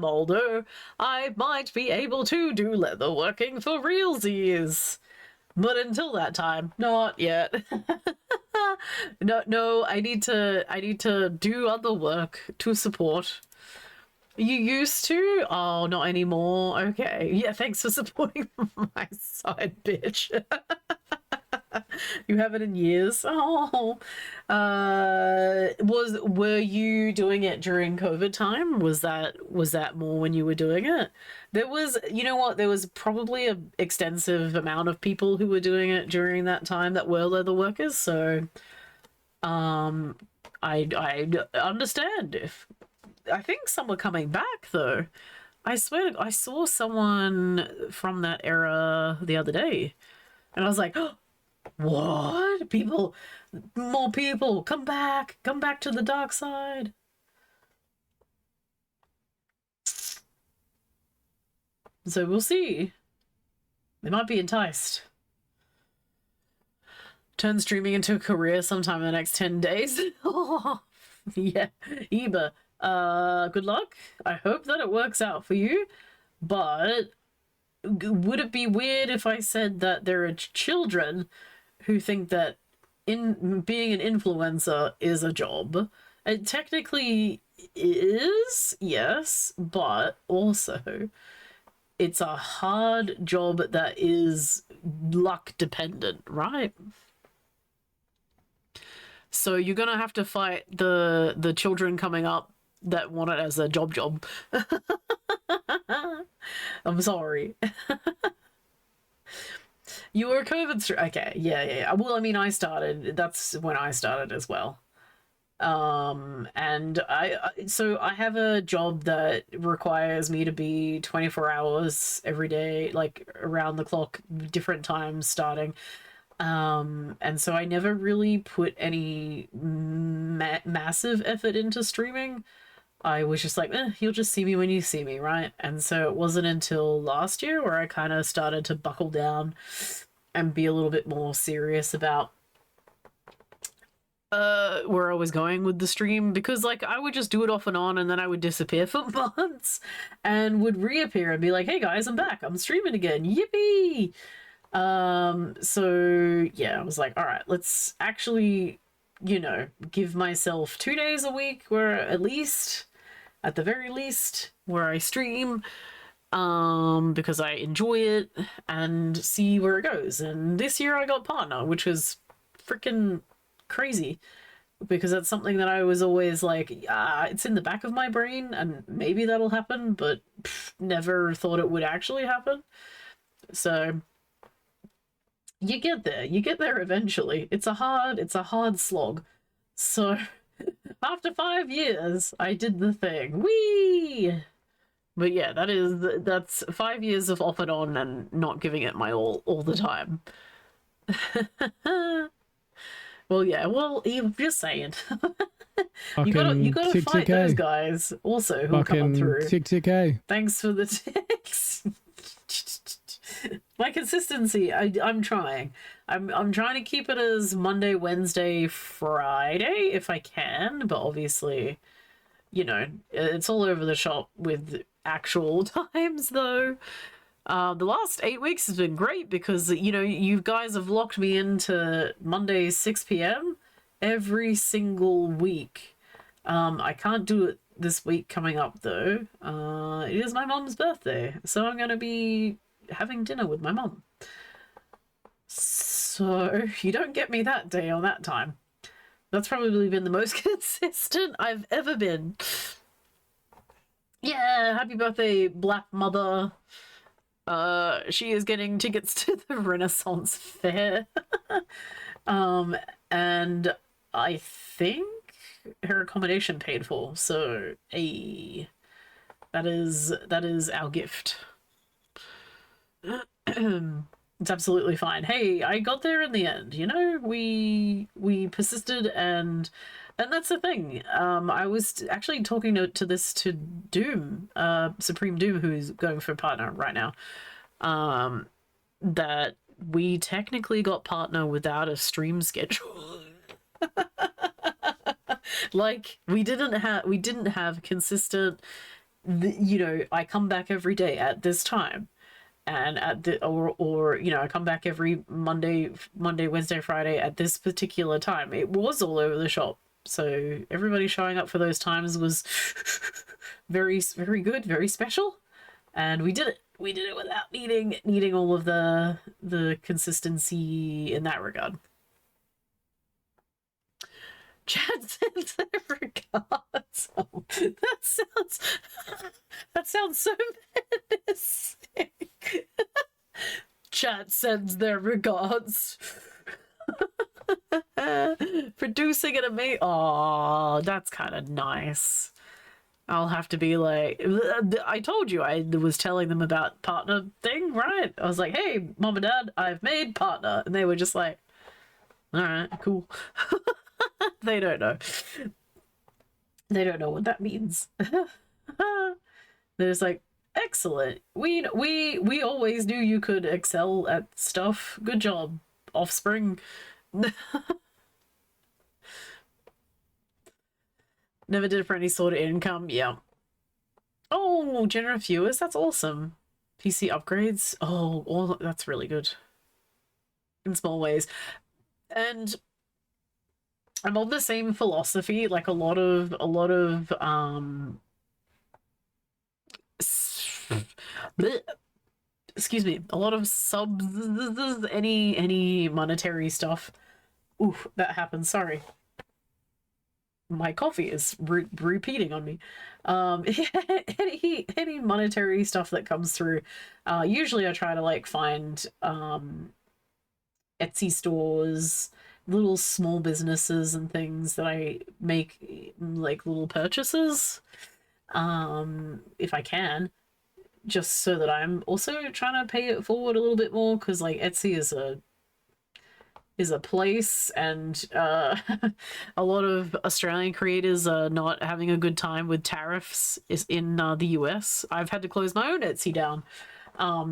older, I might be able to do leatherworking for realsies. But until that time, not yet. No, I need to do other work to support. You used to? Oh, not anymore. Okay. Yeah, thanks for supporting my side bitch. You haven't in years. Oh. Were you doing it during COVID time? Was that more when you were doing it? There was, you know what, there was probably an extensive amount of people who were doing it during that time that were leather workers, so I understand if I think some were coming back though. I swear I saw someone from that era the other day and I was like, oh, what? More people, come back to the dark side. So we'll see. They might be enticed. turn streaming into a career sometime in the next 10 days. Yeah, Eba. Good luck. I hope that it works out for you. But would it be weird if I said that there are children who think that being an influencer is a job? It technically is, yes, but also it's a hard job that is luck dependent, right? So you're gonna have to fight the children coming up that want it as a job. I'm sorry. You were a COVID okay, yeah. Well, I mean, that's when I started as well. And so I have a job that requires me to be 24 hours every day, like around the clock, different times starting. And so I never really put any massive effort into streaming. I was just like, you'll just see me when you see me, right? And so it wasn't until last year where I kind of started to buckle down and be a little bit more serious about where I was going with the stream, because like I would just do it off and on, and then I would disappear for months and would reappear and be like, hey guys, I'm back, I'm streaming again, yippee. So yeah, I was like, all right, let's actually, you know, give myself 2 days a week where at the very least where I stream, because I enjoy it, and see where it goes. And this year I got partner, which was freaking crazy, because that's something that I was always like, it's in the back of my brain and maybe that'll happen, but never thought it would actually happen. So you get there eventually. It's a hard slog. So after 5 years I did the thing. Whee! But yeah, that's 5 years of off and on and not giving it my all the time. Well, yeah, well, you're just saying. you gotta fight those guys also who are coming through. Tick. Thanks for the ticks. My consistency, I'm trying. I'm trying to keep it as Monday, Wednesday, Friday if I can, but obviously, you know, it's all over the shop with actual times though. The last 8 weeks has been great because, you know, you guys have locked me into Monday 6 p.m. every single week. I can't do it this week coming up though. It is my mom's birthday, so I'm going to be having dinner with my mom. So you don't get me that day or that time. That's probably been the most consistent I've ever been. Yeah, happy birthday, Black Mother. She is getting tickets to the Renaissance Fair. And I think her accommodation paid for, so hey, that is our gift. It's absolutely fine. Hey, I got there in the end, you know? We persisted, and that's the thing. I was actually talking to Doom, Supreme Doom, who's going for partner right now. That we technically got partner without a stream schedule. Like we didn't have consistent, you know, I come back every day at this time, and or you know, I come back every Monday, Wednesday, Friday at this particular time. It was all over the shop. So everybody showing up for those times was very, very good, very special, and we did it. We did it without needing all of the consistency in that regard. Chad sends their regards. Oh, that sounds so menacing. Chad sends their regards. Producing an amazing. Oh, that's kind of nice. I'll have to be like, I told you I was telling them about partner thing, right? I was like, hey, mom and dad, I've made partner. And they were just like, all right, cool. They don't know. They don't know what that means. They're just like, excellent. We always knew you could excel at stuff. Good job, offspring. Never did it for any sort of income. Yeah. Oh, generative viewers. That's awesome. PC upgrades. Oh, that's really good. In small ways. And I'm of the same philosophy. Like a lot of excuse me, a lot of subs, any monetary stuff. Oof, that happens. Sorry. My coffee is repeating on me. Any monetary stuff that comes through, usually I try to like find Etsy stores, little small businesses and things that I make like little purchases, if I can, just so that I'm also trying to pay it forward a little bit more, because like Etsy is a place, and a lot of Australian creators are not having a good time with tariffs in the US. I've had to close my own Etsy down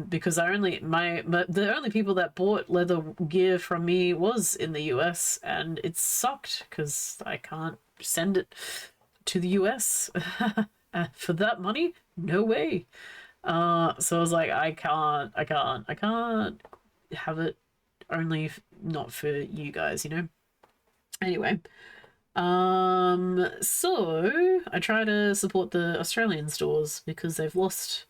because the only people that bought leather gear from me was in the US, and it sucked because I can't send it to the US for that money. No way. So I was like, I can't have it only not for you guys, you know. Anyway, so I try to support the Australian stores because they've lost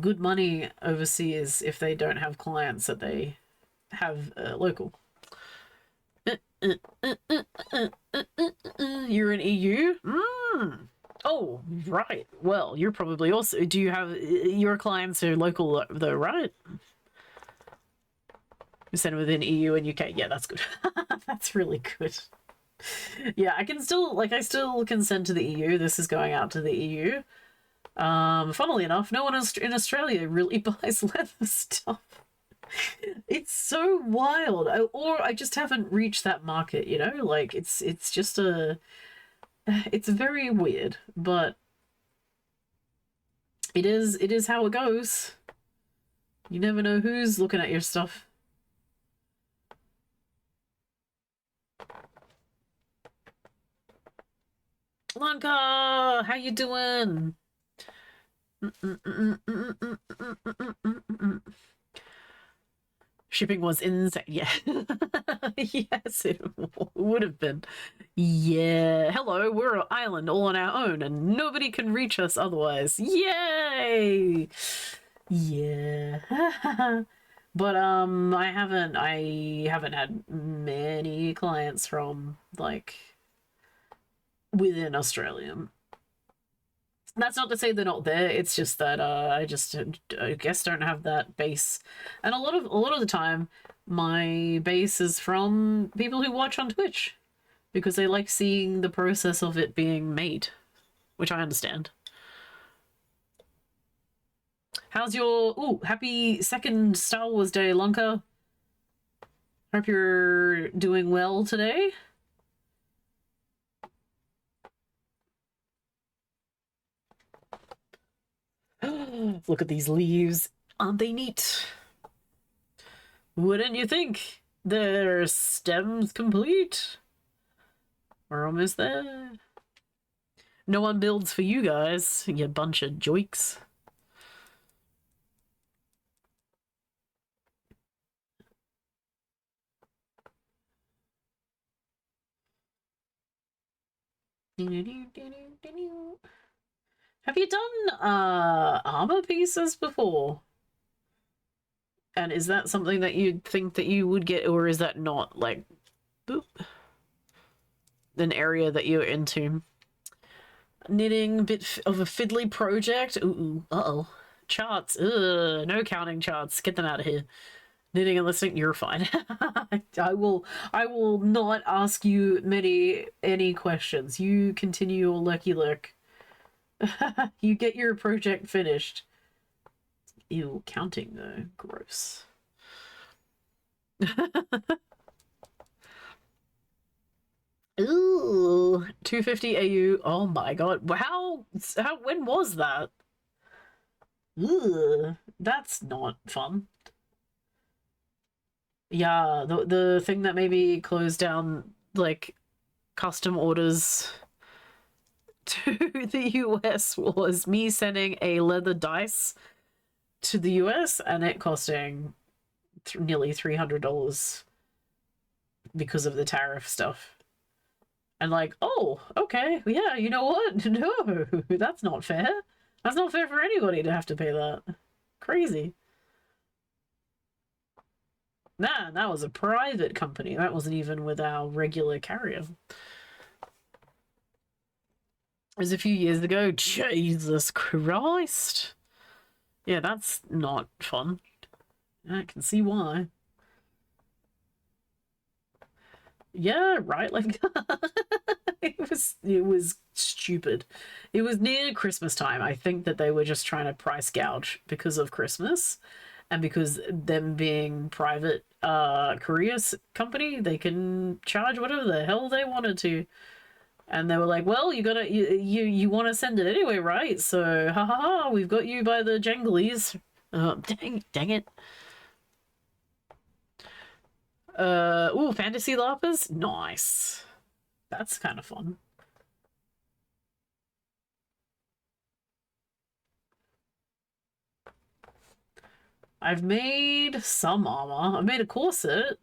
good money overseas if they don't have clients that they have local. You're in EU? Oh, right. Well, you're probably also... Do you have... Your clients are local, though, right? You said within EU and UK. Yeah, that's good. That's really good. Yeah, I can still... Like, I still can send to the EU. This is going out to the EU. Funnily enough, no one in Australia really buys leather stuff. It's so wild. Or I just haven't reached that market, you know? Like, it's just a... It's very weird, but it is how it goes. You never know who's looking at your stuff. Lanka, how you doing? Shipping was insane. Yeah. Yes, it would have been. Yeah. Hello, we're an island all on our own and nobody can reach us otherwise. Yay! Yeah. But I haven't had many clients from like within Australia. That's not to say they're not there. It's just that I guess don't have that base, and a lot of the time, my base is from people who watch on Twitch because they like seeing the process of it being made, which I understand. How's your happy second Star Wars Day, Lunka? Hope you're doing well today. Look at these leaves. Aren't they neat? Wouldn't you think? Their stems complete. We're almost there. No one builds for you guys, you bunch of joiks. Have you done armor pieces before? And is that something that you think that you would get, or is that not like boop, an area that you're into? Knitting, bit of a fiddly project. Ooh, uh-oh. Charts. Ugh, no counting charts. Get them out of here. Knitting and listening, you're fine. I will not ask you any questions. You continue your lurky lurk. You get your project finished. Ew, counting though. Gross. Ooh, 250 AU. Oh my god. How when was that? Ugh, that's not fun. Yeah, the thing that maybe closed down like custom orders to the US was me sending a leather dice to the US and it costing nearly $300 because of the tariff stuff. And like, oh, okay, yeah, you know what? No, that's not fair. That's not fair for anybody to have to pay that. Crazy. Nah, that was a private company. That wasn't even with our regular carrier. It was a few years ago. Jesus Christ. Yeah, that's not fun. I can see why. Yeah, right. Like it was stupid. It was near Christmas time. I think that they were just trying to price gouge because of Christmas, and because them being private courier company, they can charge whatever the hell they wanted to. And they were like, "Well, you want to send it anyway, right? So, ha ha ha, we've got you by the janglies." Dang it. Ooh, fantasy larpers? Nice. That's kind of fun. I've made some armor. I've made a corset.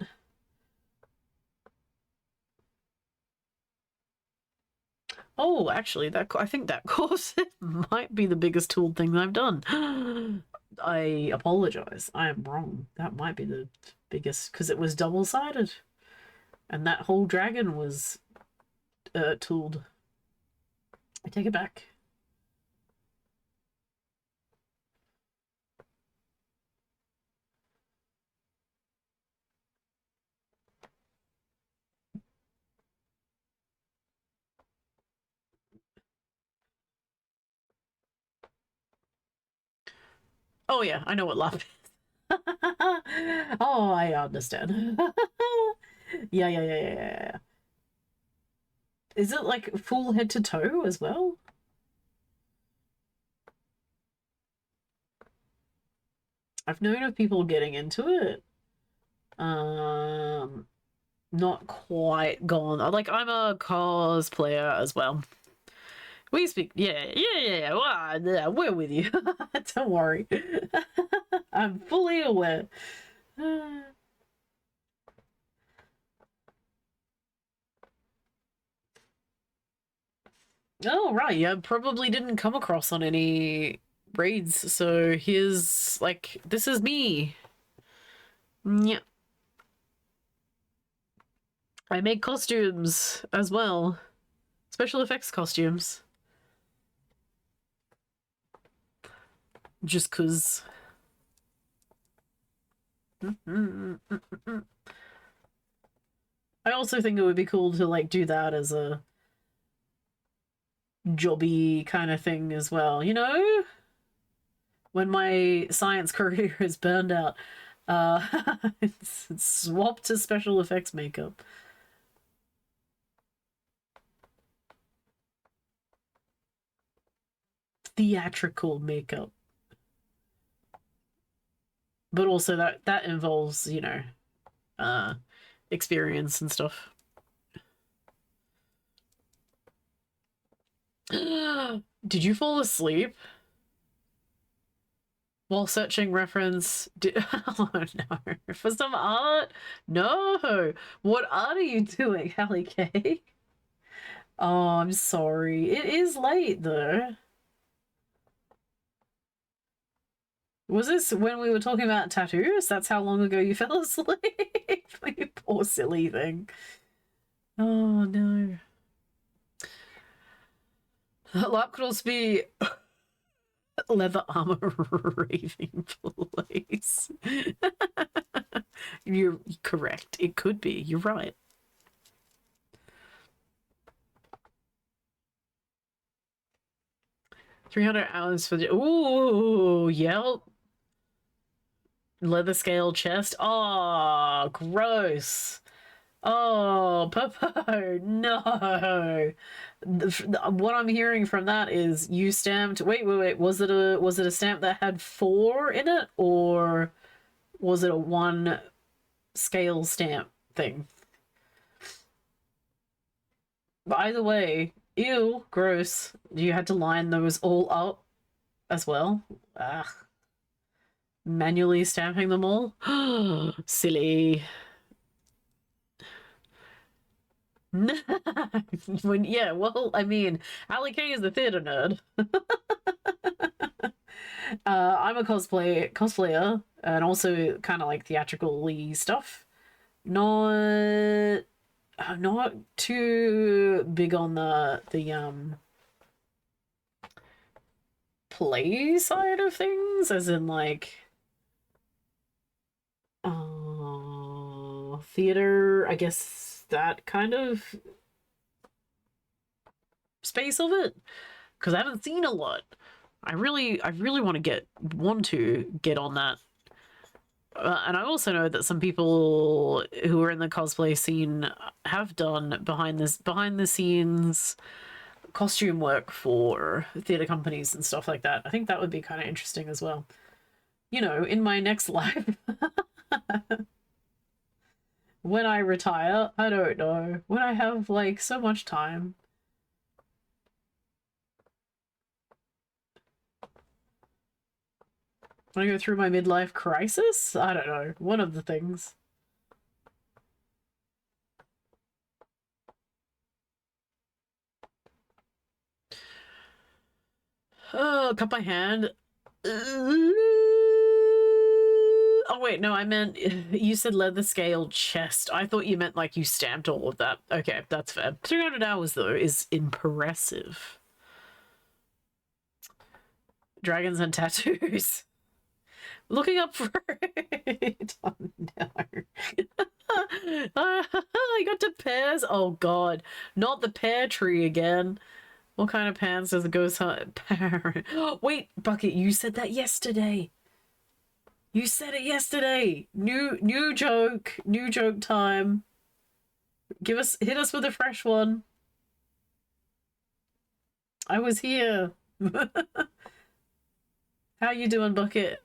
Oh, actually, I think that corset might be the biggest tooled thing I've done. I apologize. I am wrong. That might be the biggest, because it was double-sided. And that whole dragon was tooled. I take it back. Oh yeah, I know what love is. Oh, I understand. Yeah. Is it like full head to toe as well? I've known of people getting into it. Not quite gone. Like, I'm a cosplayer as well. We speak, yeah. Well, we're with you. Don't worry. I'm fully aware. Oh, right. Yeah, probably didn't come across on any raids. So here's, like, this is me. Yeah. I make costumes as well. Special effects costumes. Just cause. I also think it would be cool to like do that as a jobby kind of thing as well, you know? When my science career is burned out, it's swapped to special effects makeup. Theatrical makeup. But also that involves, you know, experience and stuff. Did you fall asleep while searching reference? Oh no, for some art? No. What art are you doing, Hallie K? Oh, I'm sorry. It is late though. Was this when we were talking about tattoos? That's how long ago you fell asleep? You poor silly thing. Oh no. Lap could also be leather armor raving place. You're correct. It could be. You're right. $300 for the ooh, yep. Leather scale chest. Oh, gross. Oh, Popo, no. What I'm hearing from that is you stamped. Wait. Was it a stamp that had 4 in it, or was it a 1 scale stamp thing. But either way, ew, gross. You had to line those all up as well. Ugh. Manually stamping them all. Silly. Yeah, well, I mean, Ali K is the theater nerd. I'm a cosplayer and also kind of like theatrically stuff. Not too big on the play side of things, as in like theater, I guess, that kind of space of it, because I haven't seen a lot. I really want to get on that. And I also know that some people who are in the cosplay scene have done behind the scenes costume work for theater companies and stuff like that. I think that would be kind of interesting as well. You know, in my next life. When I retire, I don't know. When I have like so much time. When I go through my midlife crisis? I don't know. One of the things. Oh, cut my hand. Oh wait, no, I meant you said leather scaled chest. I thought you meant like you stamped all of that. Okay, that's fair. 300 hours though is impressive. Dragons and tattoos. Looking up for it. Oh no. I got to pears. Oh god, not the pear tree again. What kind of pants does the ghost hunt? Wait, Bucket, you said that yesterday. You said it yesterday. New joke time. Hit us with a fresh one. I was here. How you doing, Bucket?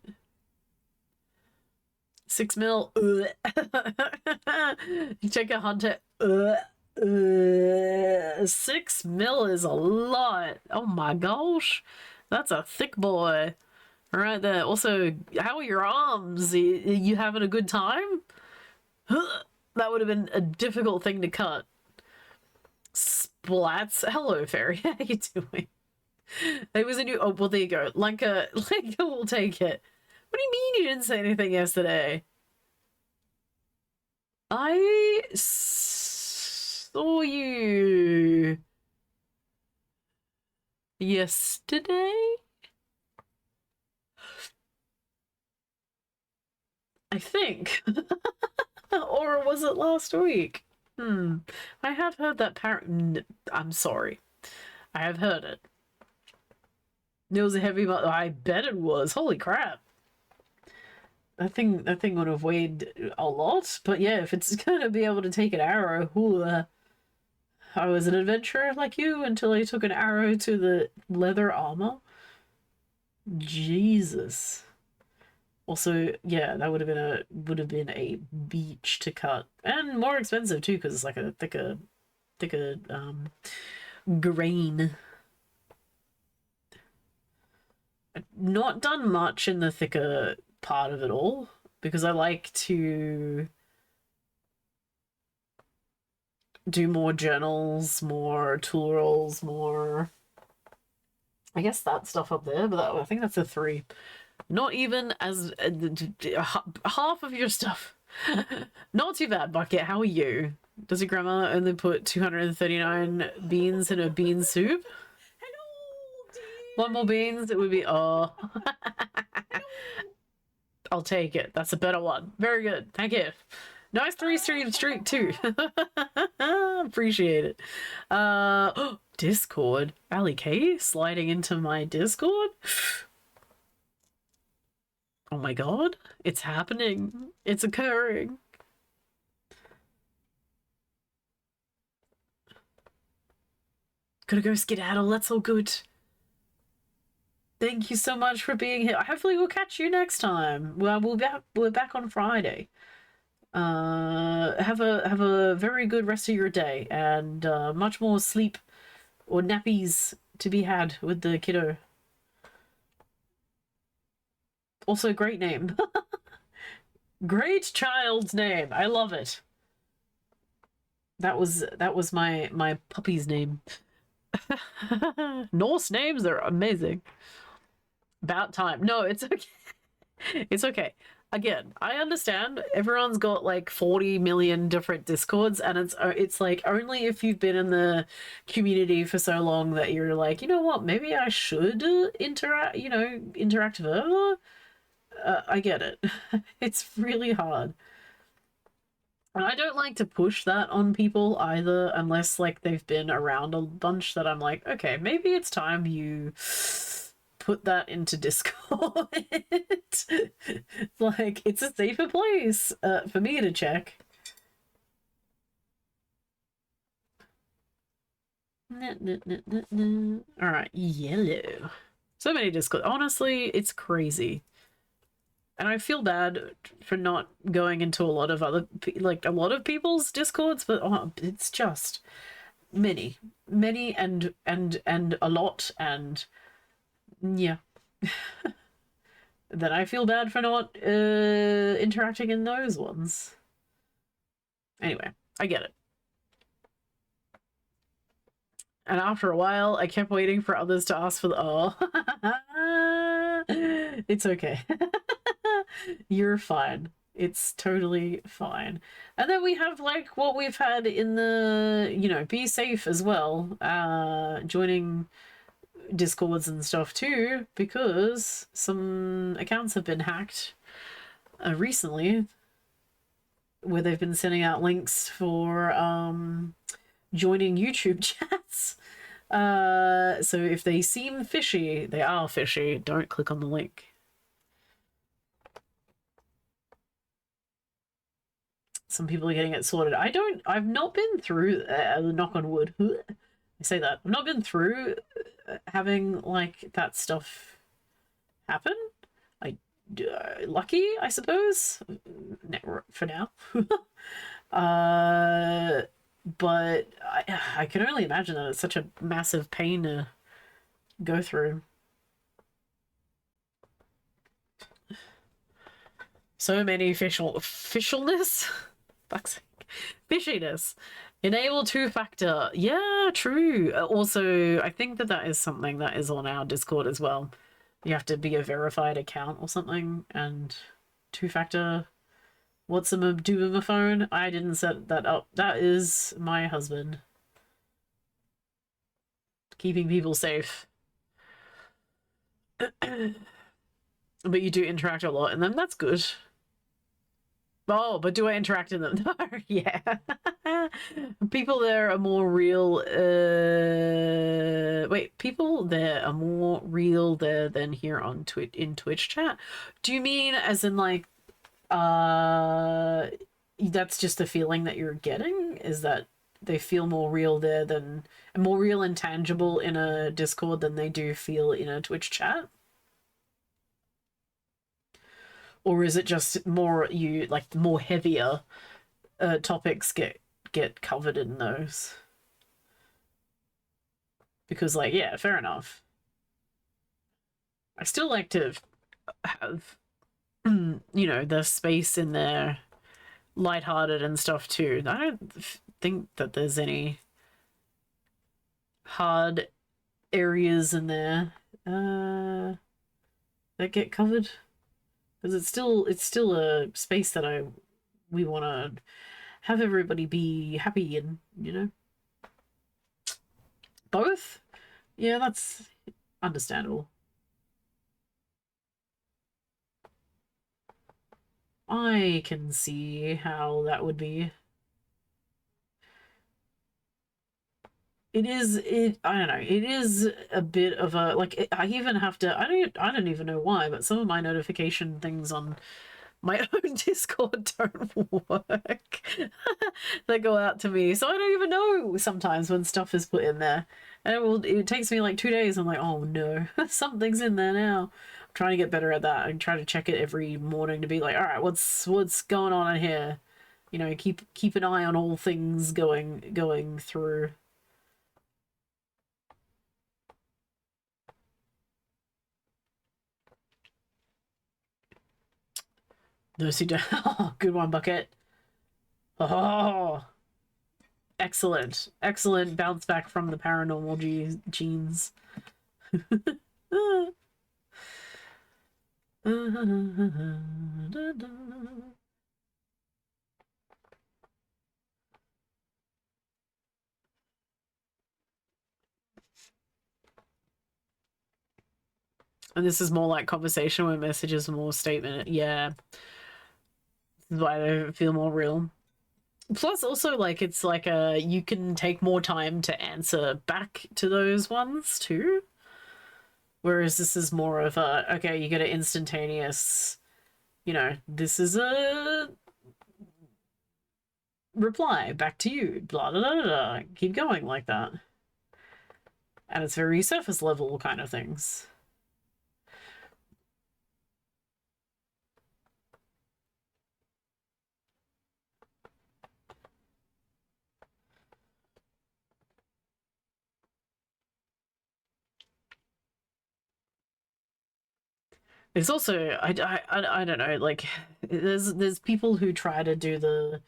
6 mil. You check out Hunter. 6 mil is a lot. Oh my gosh. That's a thick boy. Right there. Also, how are your arms? You having a good time? That would have been a difficult thing to cut. Splats. Hello, Fairy. How you doing? It was a new... Oh, well, there you go. Lanka will take it. What do you mean you didn't say anything yesterday? I saw you yesterday? I think. Or was it last week? I have heard that I'm sorry. I have heard it. It was a heavy... I bet it was. Holy crap. That thing would have weighed a lot. But yeah, if it's gonna be able to take an arrow... I was an adventurer like you until I took an arrow to the leather armor. Jesus. Also, yeah, that would have been a beach to cut, and more expensive too, because it's like a thicker grain. I've not done much in the thicker part of it all because I like to do more journals, more tool rolls, more. I guess that stuff up there, but I think that's a 3. Not even as half of your stuff. Not too bad, Bucket. How are you? Does your grandma only put 239 beans in a bean soup? Hello, dear. One more beans, it would be... Oh. I'll take it. That's a better one. Very good. Thank you. Nice 3-stream streak too. Appreciate it. Discord. Ali K sliding into my Discord? Oh my god, it's happening. It's occurring. Gotta go skedaddle, that's all good. Thank you so much for being here. Hopefully we'll catch you next time. Well, we're back on Friday. Have a very good rest of your day, and much more sleep or nappies to be had with the kiddo. Also, great name. Great child's name. I love it. That was my puppy's name. Norse names are amazing. About time. No, it's okay. It's okay. Again, I understand everyone's got like 40 million different discords, and it's like only if you've been in the community for so long that you're like, you know what, maybe I should interact further. I get it. It's really hard. And I don't like to push that on people either, unless like they've been around a bunch, that I'm like, okay, maybe it's time you put that into Discord. Like, it's a safer place for me to check. Alright, yellow. So many Discord. Honestly, it's crazy. And I feel bad for not going into a lot of a lot of people's Discords, but it's just many and a lot, and yeah. Then I feel bad for not interacting in those ones. Anyway, I get it. And after a while, I kept waiting for others to ask for the... Oh. It's okay. You're fine. It's totally fine. And then we have, like, what we've had in the, be safe as well. Joining Discords and stuff too, because some accounts have been hacked recently, where they've been sending out links for joining YouTube chats. So if they seem fishy, they are fishy. Don't click on the link. Some people are getting it sorted. I've not been through, knock on wood, I say that. I've not been through having, like, that stuff happen. Lucky, I suppose, for now. But I can only imagine that it's such a massive pain to go through. So many fishiness? Fuck's sake. Fishiness. Enable two-factor. Yeah, true. Also, I think that is something that is on our Discord as well. You have to be a verified account or something, and two-factor. What's a do with my phone? I didn't set that up. That is my husband. Keeping people safe. But you do interact a lot in them. That's good. Oh, but do I interact in them? No, yeah. People there are more real. Wait, people there are more real there than here on Twitch chat. Do you mean as in like, that's just a feeling that you're getting? Is that they feel more real there than more real and tangible in a Discord than they do feel in a Twitch chat? Or is it just more more heavier topics get covered in those? Because, like, yeah, fair enough. I still like to have, the space in there lighthearted and stuff too. I don't think that there's any hard areas in there that get covered. Because it's still a space that we want to have everybody be happy in, Both? Yeah, that's understandable. I can see how that would be. I don't know, it is a bit of a, like, I even have to, I don't even know why, but some of my notification things on my own Discord don't work. They go out to me, so I don't even know sometimes when stuff is put in there. And it takes me like 2 days, I'm like, oh no, something's in there now. Trying to get better at that and try to check it every morning to be like, all right, what's going on in here? you know, keep an eye on all things going through. Those who don't. Oh, good one, Bucket. Oh, excellent, excellent bounce back from the paranormal genes. And this is more like conversation where messages are more statement. Yeah. This is why they feel more real. Plus, also, like, it's like you can take more time to answer back to those ones, too. Whereas this is more of a, okay, you get an instantaneous, you know, this is a reply back to you, blah, blah, blah, blah. Keep going like that. And it's very surface level kind of things. It's also I don't know, like there's people who try to do the,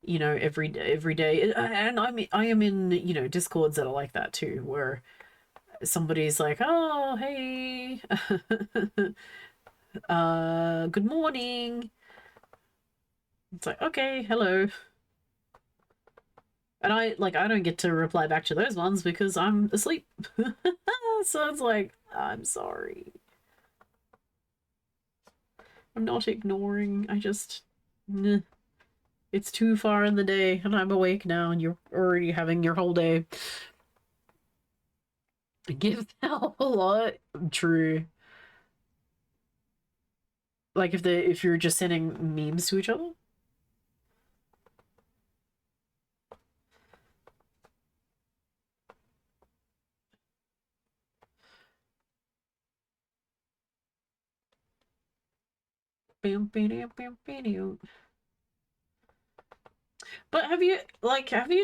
you know, every day, and I am in, you know, discords that are like that too, where somebody's like, oh hey, good morning. It's like, okay, hello. And I don't get to reply back to those ones because I'm asleep. So it's like, I'm sorry. I'm not ignoring, I just... Nah. It's too far in the day, and I'm awake now, and you're already having your whole day. Give help a lot. True. Like, if you're just sending memes to each other? But have you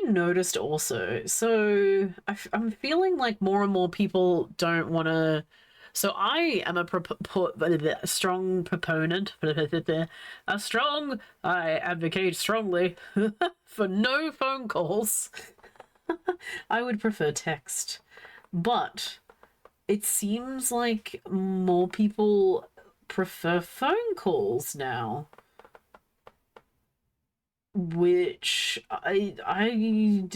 noticed also, so I'm feeling like more and more people don't want to, so I am a strong proponent, I advocate strongly for no phone calls. I would prefer text, but it seems like more people prefer phone calls now, which I don't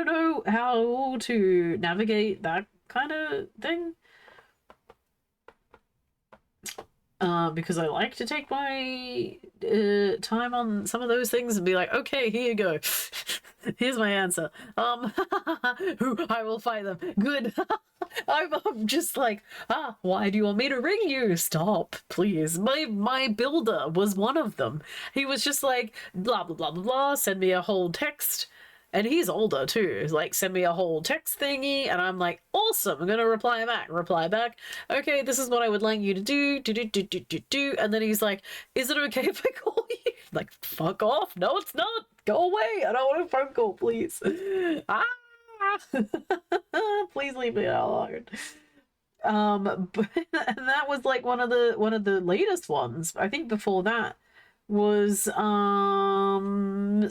know how to navigate that kind of thing. Because I like to take my time on some of those things and be like, okay, here you go. Here's my answer. Who I will fight them. Good. I'm just like, why do you want me to ring you? Stop, please. My builder was one of them. He was just like, blah, blah, blah, blah, blah, send me a whole text. And he's older too. Like, send me a whole text thingy, and I'm like, awesome. I'm gonna reply back. Okay, this is what I would like you to do. And then he's like, is it okay if I call you? Like, fuck off. No, it's not. Go away. I don't want a phone call, please. Please leave me alone. But and that was like one of the latest ones. I think before that was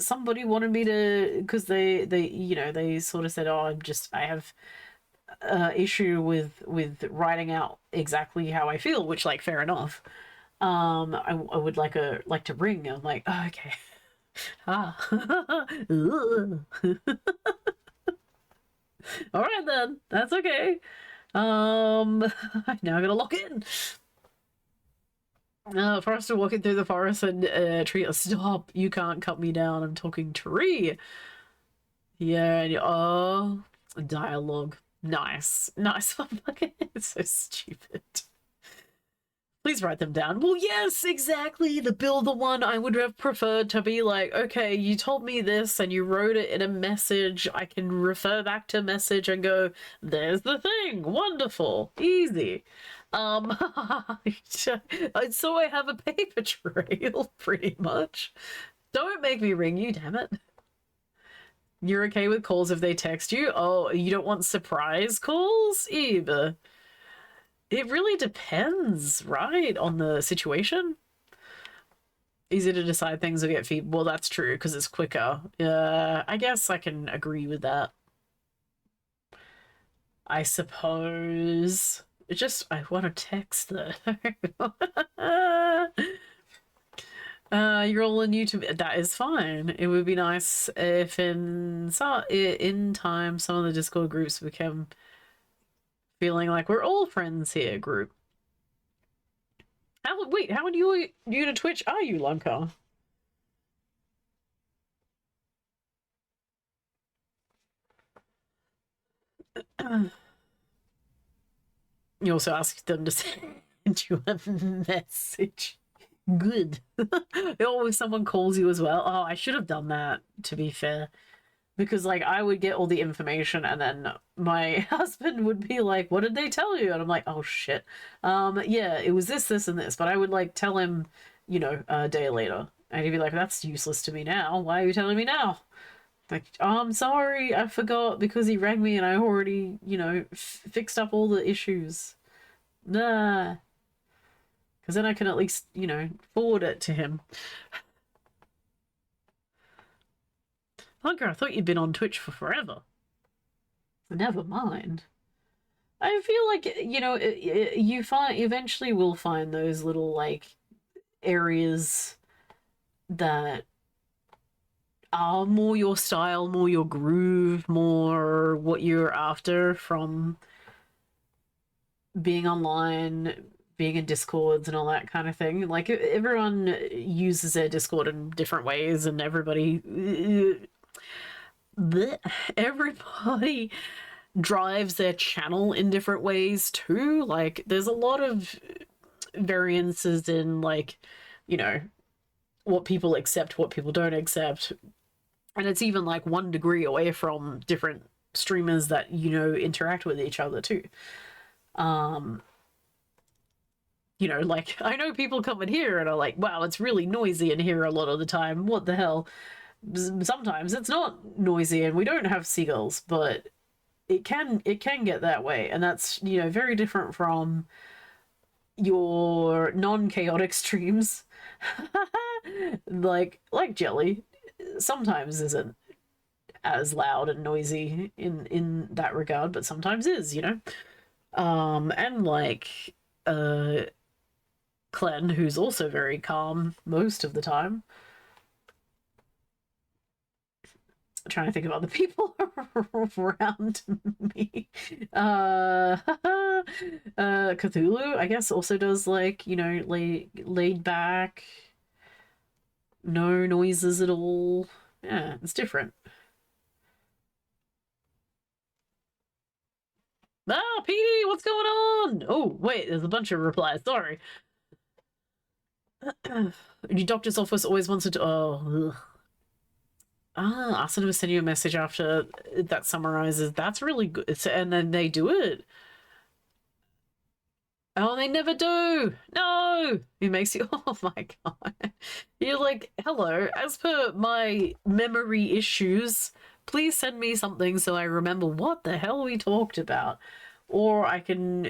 somebody wanted me to, because they you know, they sort of said, oh, I have issue with writing out exactly how I feel, which, like, fair enough. I would like to ring. I'm like, oh, okay. All right then, that's okay. Now I gotta lock in. Forrester walking through the forest and tree. Stop! You can't cut me down. I'm talking tree. Yeah, and oh, dialogue. Nice. It's so stupid. Please write them down. Well, yes, exactly. The builder one, I would have preferred to be like, okay, you told me this and you wrote it in a message. I can refer back to message and go, there's the thing. Wonderful. Easy. So I have a paper trail, pretty much. Don't make me ring you, damn it. You're okay with calls if they text you? Oh, you don't want surprise calls? Either. It really depends, right, on the situation. Easy to decide things will get feed. Well, that's true, because it's quicker. I guess I can agree with that. I suppose. It's just, I want to text though. You're all new to me. That is fine. It would be nice if in time some of the Discord groups become feeling like we're all friends here group. Wait, how are you new to Twitch are you, Lunker? You also asked them to send you a message. Good. Or if someone calls you as well. Oh, I should have done that, to be fair. Because, like, I would get all the information and then my husband would be like, what did they tell you? And I'm like, oh, shit. Yeah, it was this, and this. But I would, like, tell him, you know, a day later. And he'd be like, that's useless to me now. Why are you telling me now? Like, oh, I'm sorry, I forgot because he rang me and I already, you know, fixed up all the issues. Nah. Because then I can at least, you know, forward it to him. Hunker, I thought you'd been on Twitch for forever. Never mind. I feel like, you know, you eventually will find those little, like, areas that are more your style, more your groove, more what you're after from being online, being in Discords and all that kind of thing. Like, everyone uses their Discord in different ways, and everybody drives their channel in different ways too. Like, there's a lot of variances in, like, you know, what people accept, what people don't accept. And it's even like 1 degree away from different streamers that, you know, interact with each other too. You know, like, I know people come in here and are like, wow, it's really noisy in here a lot of the time. What the hell? Sometimes it's not noisy and we don't have seagulls, but it can get that way. And that's, you know, very different from your non-chaotic streams. like Jelly sometimes isn't as loud and noisy in that regard, but sometimes is, you know. And like Clen, who's also very calm most of the time. I'm trying to think of other people around me. Cthulhu, I guess, also does, like, you know, laid back, no noises at all. Yeah, it's different. Ah, Petey, what's going on? Oh, wait, there's a bunch of replies. Sorry. Your doctor's office always wants to. Oh, ugh. Ah, ask them to send you a message after that summarizes. That's really good. And then they do it. Oh, they never do. No, it makes you. Oh my god. You're like, hello. As per my memory issues, please send me something so I remember what the hell we talked about. Or I can,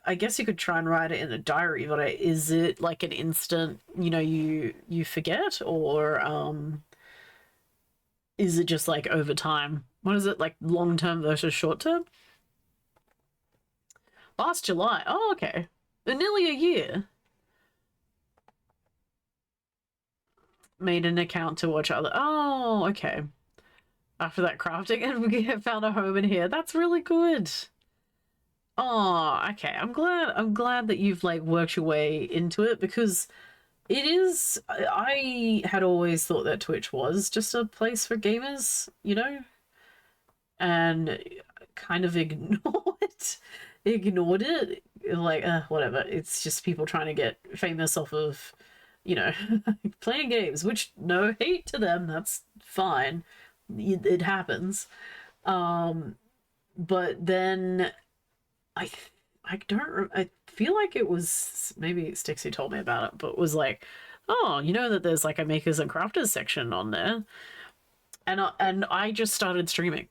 I guess you could try and write it in a diary, but is it like an instant, you know, you forget? Or is it just like over time? What is it, like long-term versus short-term? Last July. Oh, okay. Nearly a year. Made an account to watch other. Oh, okay. After that crafting, and we found a home in here. That's really good. Oh, okay. I'm glad that you've, like, worked your way into it, because it is. I had always thought that Twitch was just a place for gamers, you know, and kind of ignored it. Like, whatever. It's just people trying to get famous off of, you know, playing games. Which, no hate to them. That's fine. It happens. But then I feel like it was maybe Stixie told me about it, but it was like oh, you know that there's like a makers and crafters section on there. And I just started streaming.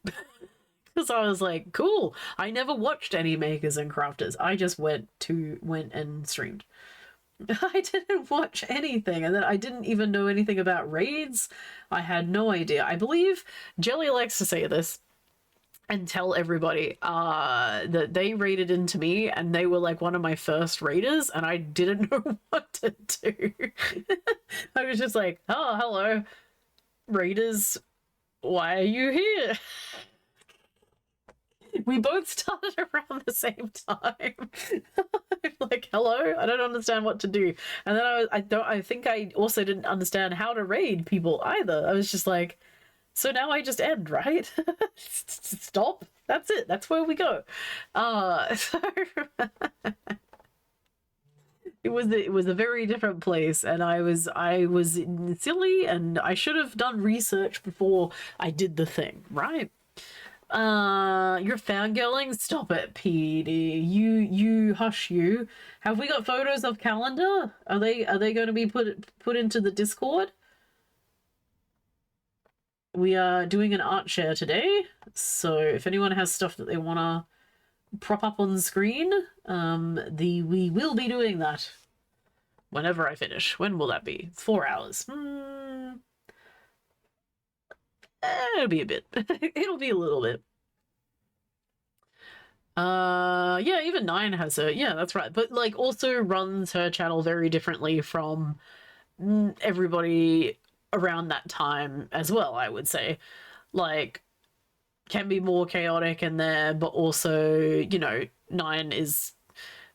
Because I was like, cool. I never watched any makers and crafters. I just went and streamed. I didn't watch anything, and then I didn't even know anything about raids. I had no idea. I believe Jelly likes to say this and tell everybody that they raided into me, and they were like one of my first raiders, and I didn't know what to do. I was just like, oh, hello, raiders, why are you here? We both started around the same time. I'm like, hello, I don't understand what to do. And then I think I also didn't understand how to raid people either. I was just like, so now I just end, right? Stop. That's it. That's where we go. So it was a very different place, and I was silly, and I should have done research before I did the thing, right? You're fangirling? Stop it, PD. You hush you. Have we got photos of calendar? Are they going to be put into the Discord? We are doing an art share today, so if anyone has stuff that they want to prop up on the screen, we will be doing that whenever I finish. When will that be? 4 hours. It'll be a bit. It'll be a little bit. Yeah, even 9 has her. Yeah, that's right. But like also runs her channel very differently from everybody around that time as well, I would say. Like, can be more chaotic in there, but also, you know, 9 is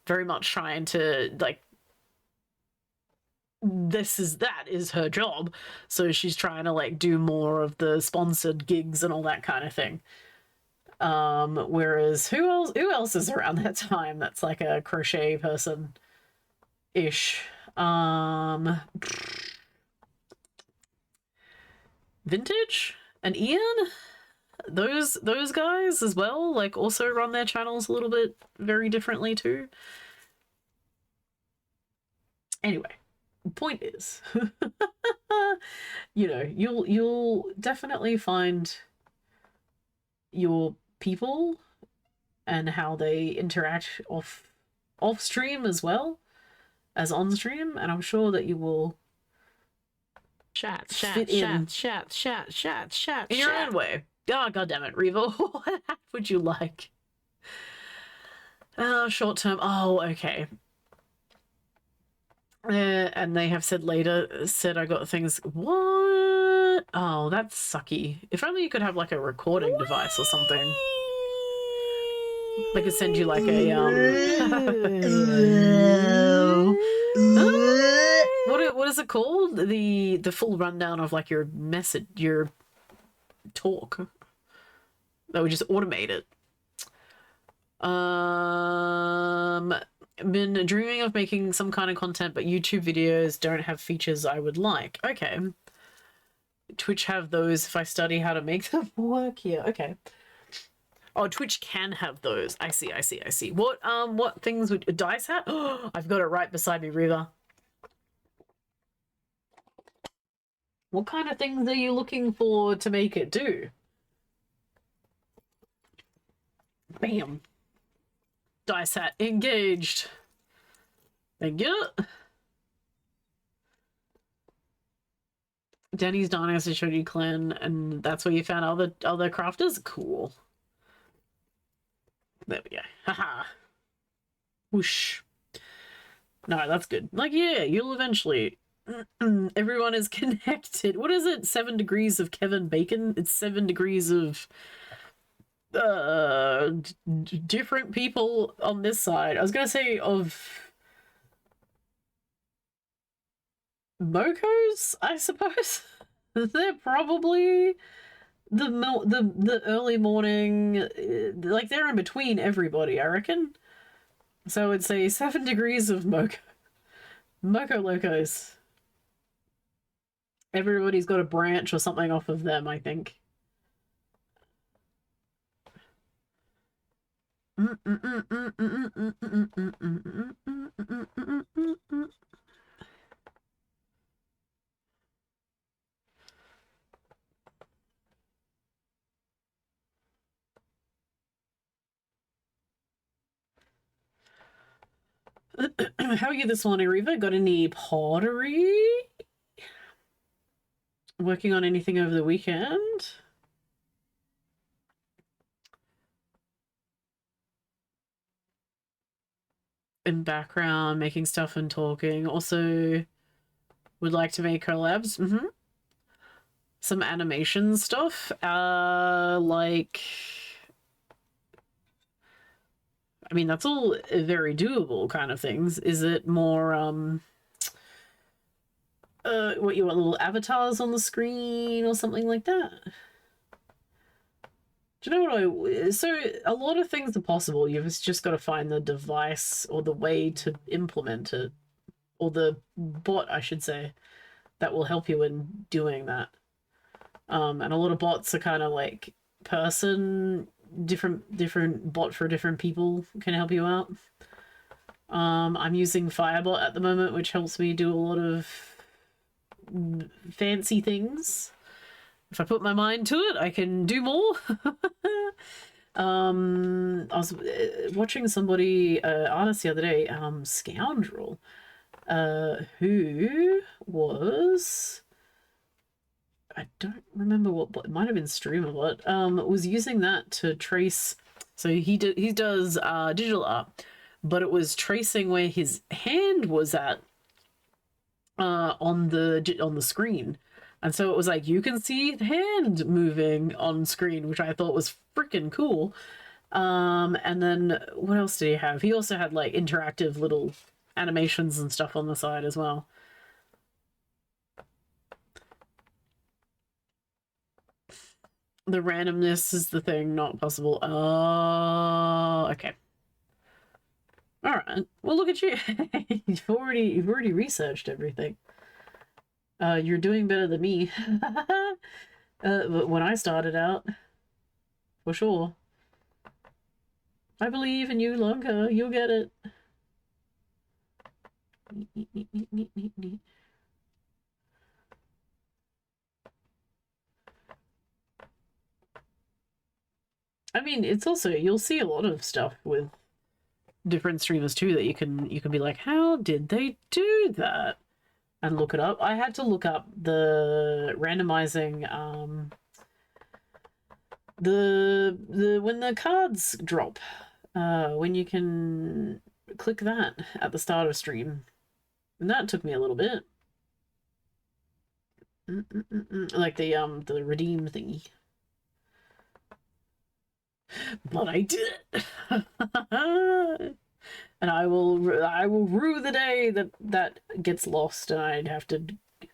very much trying to like that is her job, so she's trying to like do more of the sponsored gigs and all that kind of thing. Whereas who else is around that time that's like a crochet person ish? Vintage and Ian, those guys as well, like also run their channels a little bit very differently too. Anyway, point is, you know, you'll definitely find your people and how they interact off stream as well as on stream, and I'm sure that you will Chat in your own way. Oh, God damn it, Revo. What would you like? Short term. Oh, okay. And they have said I got things. What? Oh, that's sucky. If only you could have like a recording device or something. They could send you like a what is it called? The full rundown of like your message, your talk. That would just automate it. Been dreaming of making some kind of content, but YouTube videos don't have features I would like. Okay. Twitch have those if I study how to make them work here. Okay. Oh, Twitch can have those. I see. What things would dice hat? Oh, I've got it right beside me, Riva. What kind of things are you looking for to make it do? Bam. Dice hat engaged. Thank you. Danny's Dynasty showed you clan, and that's where you found other crafters? Cool. There we go. Haha. Whoosh. No, that's good. Like, yeah, you'll eventually... Everyone is connected. What is it? 7 degrees of Kevin Bacon? It's 7 degrees of... different people on this side. I was gonna say of... Mokos, I suppose? They're probably... the early morning, like they're in between everybody, I reckon. So it's a 7 degrees of Moco Locos. Everybody's got a branch or something off of them, I think. How are you this morning, Reva? Got any pottery? Working on anything over the weekend? In background, making stuff and talking. Also, would like to make collabs. Some animation stuff. Like, I mean, that's all very doable kind of things. Is it more, what you want, little avatars on the screen or something like that? Do you know what so a lot of things are possible. You've just got to find the device or the way to implement it, or the bot, I should say, that will help you in doing that. And a lot of bots are kind of like different bot for different people can help you out. I'm using Firebot at the moment, which helps me do a lot of fancy things. If I put my mind to it, I can do more. I was watching somebody, artist the other day, Scoundrel, who was, I don't remember what, it might have been Streamerbot, was using that to trace. So he does digital art, but it was tracing where his hand was at on the screen. And so it was like, you can see the hand moving on screen, which I thought was freaking cool. And then what else did he have? He also had like interactive little animations and stuff on the side as well. The randomness is the thing, not possible. Oh, okay. All right. Well, look at you. You've already researched everything. You're doing better than me. But when I started out, for sure. I believe in you, Lunka. You'll get it. I mean, it's also, you'll see a lot of stuff with different streamers too that you can be like, how did they do that? And look it up. I had to look up the randomizing, the when the cards drop, when you can click that at the start of stream, and that took me a little bit. Like the redeem thingy. But I did it. And I will rue the day that gets lost and I'd have to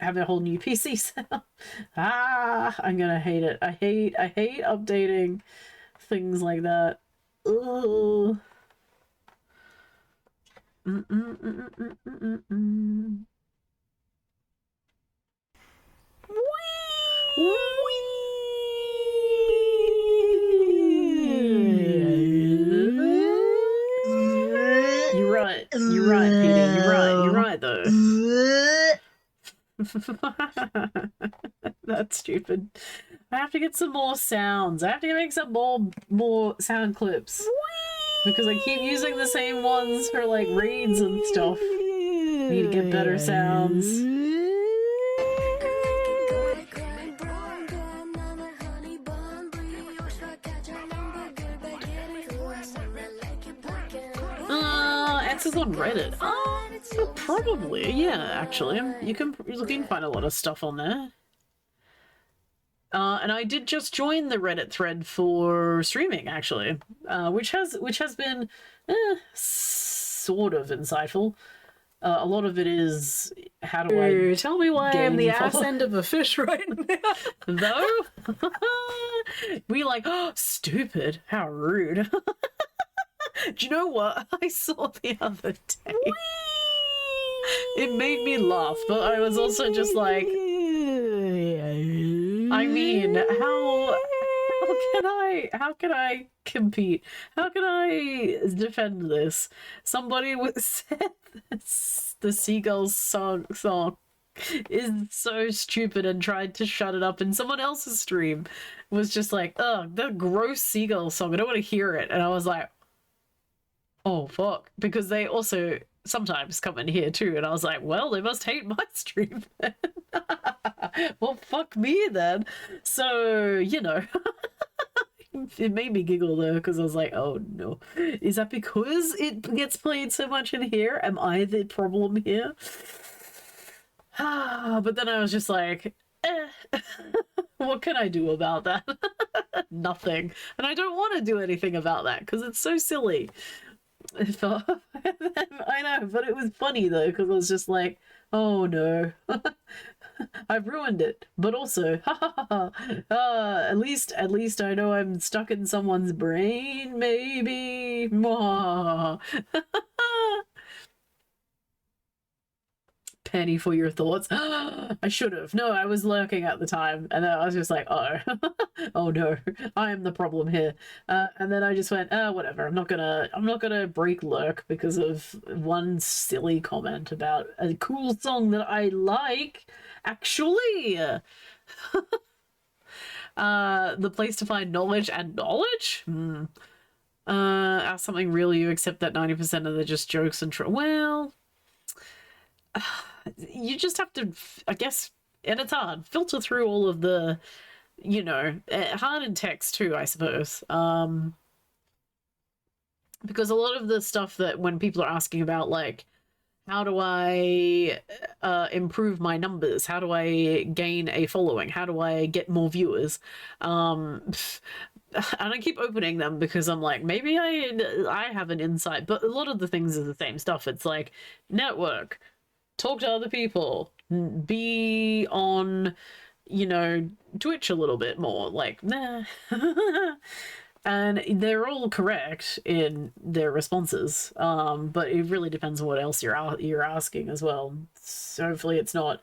have a whole new PC set up. I'm gonna hate it. I hate updating things like that. Ugh. You're right, Petey. You're right, though. That's stupid. I have to get some more sounds. I have to make some more sound clips. Because I keep using the same ones for, like, raids and stuff. I need to get better sounds. Answers on Reddit. Probably, yeah, actually. You can find a lot of stuff on there. And I did just join the Reddit thread for streaming, actually, which has been sort of insightful. A lot of it is, how do I tell me why I'm the ass follow- end of a fish right now. Though? We like, oh, stupid, how rude. Do you know what I saw the other day? It made me laugh, but I was also just like, I mean, how can I compete? How can I defend this? Somebody said the Seagulls song is so stupid and tried to shut it up, and someone else's stream was just like, oh, the gross Seagull song, I don't want to hear it. And I was like, oh fuck, because they also sometimes come in here too, and I was like, well, they must hate my stream then. Well, fuck me then. So, you know, it made me giggle though, because I was like, oh no, is that because it gets played so much in here? Am I the problem here? But then I was just like, what can I do about that? Nothing. And I don't want to do anything about that because it's so silly. I know, but it was funny though, because I was just like, oh no. I've ruined it, but also, at least I know I'm stuck in someone's brain, maybe. Penny for your thoughts. I should have. No, I was lurking at the time, and I was just like, oh, oh no, I am the problem here. And then I just went, whatever. I'm not gonna break lurk because of one silly comment about a cool song that I like. Actually, the place to find knowledge and knowledge. Ask something real. You accept that 90% of the just jokes and well. You just have to, I guess, and it's hard, filter through all of the, you know, hard in text too, I suppose. Because a lot of the stuff that when people are asking about, like, how do I improve my numbers? How do I gain a following? How do I get more viewers? And I keep opening them because I'm like, maybe I have an insight, but a lot of the things are the same stuff. It's like network, talk to other people, be on, you know, Twitch a little bit more, like, nah. And they're all correct in their responses, but it really depends on what else you're asking as well. So hopefully it's not,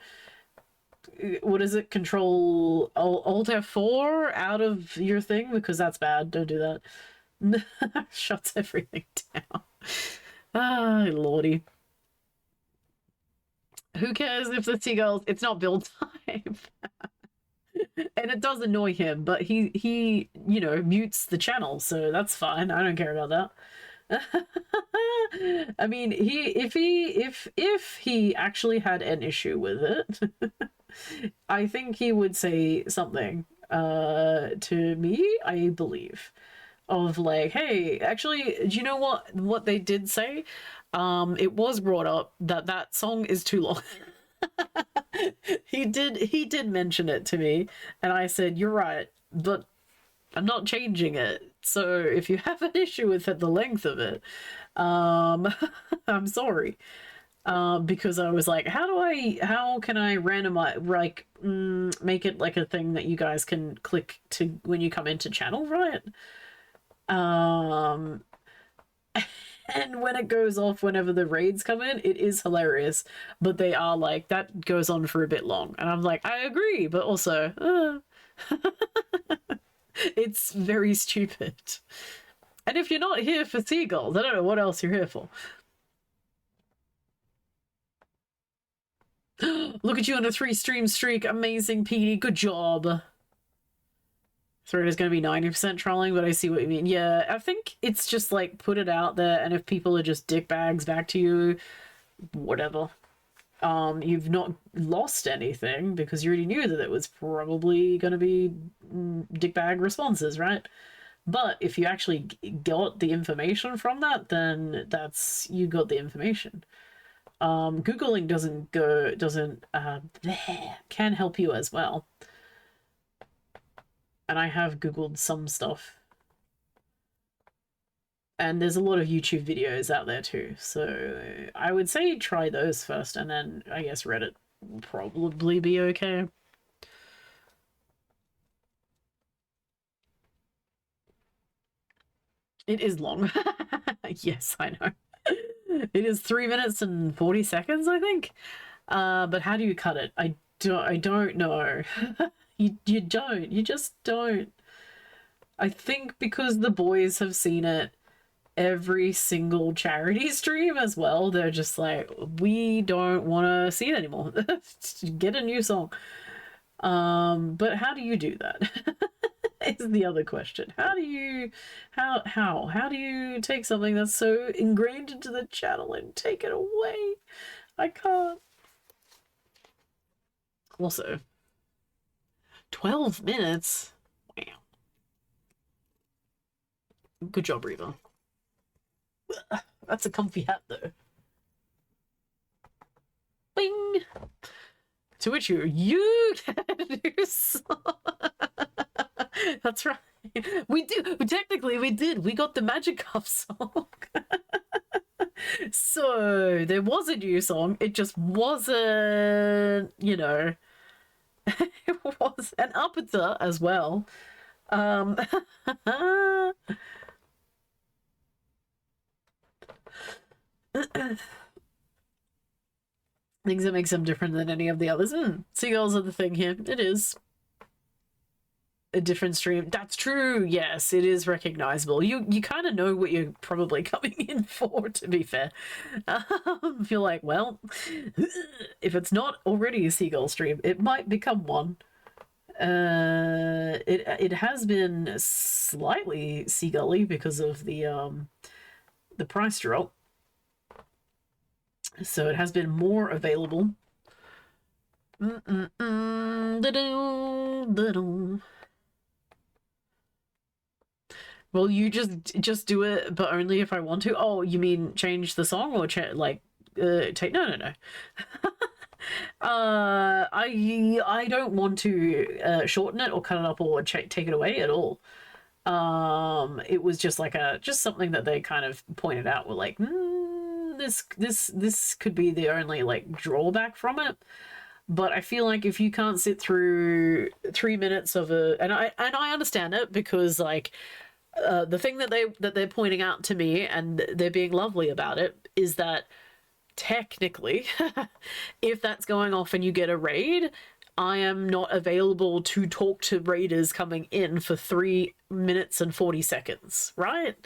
what is it, Control Alt F4 out of your thing, because that's bad. Don't do that. Shuts everything down. Ah, lordy. Who cares if the seagulls? It's not build time. And it does annoy him, but he you know, mutes the channel, so that's fine. I don't care about that. I mean, if he actually had an issue with it, I think he would say something to me, I believe, of like, hey, actually, do you know what they did say? It was brought up that song is too long. He did mention it to me, and I said, you're right, but I'm not changing it. So if you have an issue with it, the length of it, I'm sorry. Because I was like, how can I randomize, like, make it like a thing that you guys can click to when you come into channel, right? And when it goes off whenever the raids come in, it is hilarious. But they are like, that goes on for a bit long. And I'm like, I agree, but also, it's very stupid. And if you're not here for seagulls, I don't know what else you're here for. Look at you on a 3-stream streak. Amazing, Petey. Good job. Thread is going to be 90% trolling, but I see what you mean. Yeah, I think it's just like, put it out there, and if people are just dickbags back to you, whatever. You've not lost anything because you already knew that it was probably going to be dickbag responses, right? But if you actually got the information from that, then that's, you got the information. Googling can help you as well. And I have Googled some stuff. And there's a lot of YouTube videos out there too. So I would say try those first, and then I guess Reddit will probably be okay. It is long. Yes, I know. It is 3 minutes and 40 seconds, I think. But how do you cut it? I don't know. You don't. You just don't. I think because the boys have seen it every single charity stream as well, they're just like, we don't want to see it anymore. Get a new song. But how do you do that? is the other question. How do you take something that's so ingrained into the channel and take it away? I can't. Also, 12 minutes? Wow. Good job, Reva. That's a comfy hat, though. Bing! To which you can do so. That's right. We technically we did. We got the Magic Cup song. So there was a new song. It just wasn't, you know, it was an uppiter as well. Things that make them different than any of the others. Seagulls are the thing here. It is a different stream. That's true. Yes, it is recognizable. You kind of know what you're probably coming in for, to be fair. You're like, well, if it's not already a seagull stream, it might become one. It has been slightly seagully because of the price drop. So it has been more available. Well, you just do it, but only if I want to. Oh, you mean change the song or take? No. I don't want to shorten it or cut it up or take it away at all. It was just like something that they kind of pointed out. Were like, this could be the only like drawback from it. But I feel like if you can't sit through 3 minutes of and I understand it, because like the thing that they're pointing out to me, and they're being lovely about it, is that technically if that's going off and you get a raid, I am not available to talk to raiders coming in for 3 minutes and 40 seconds, right?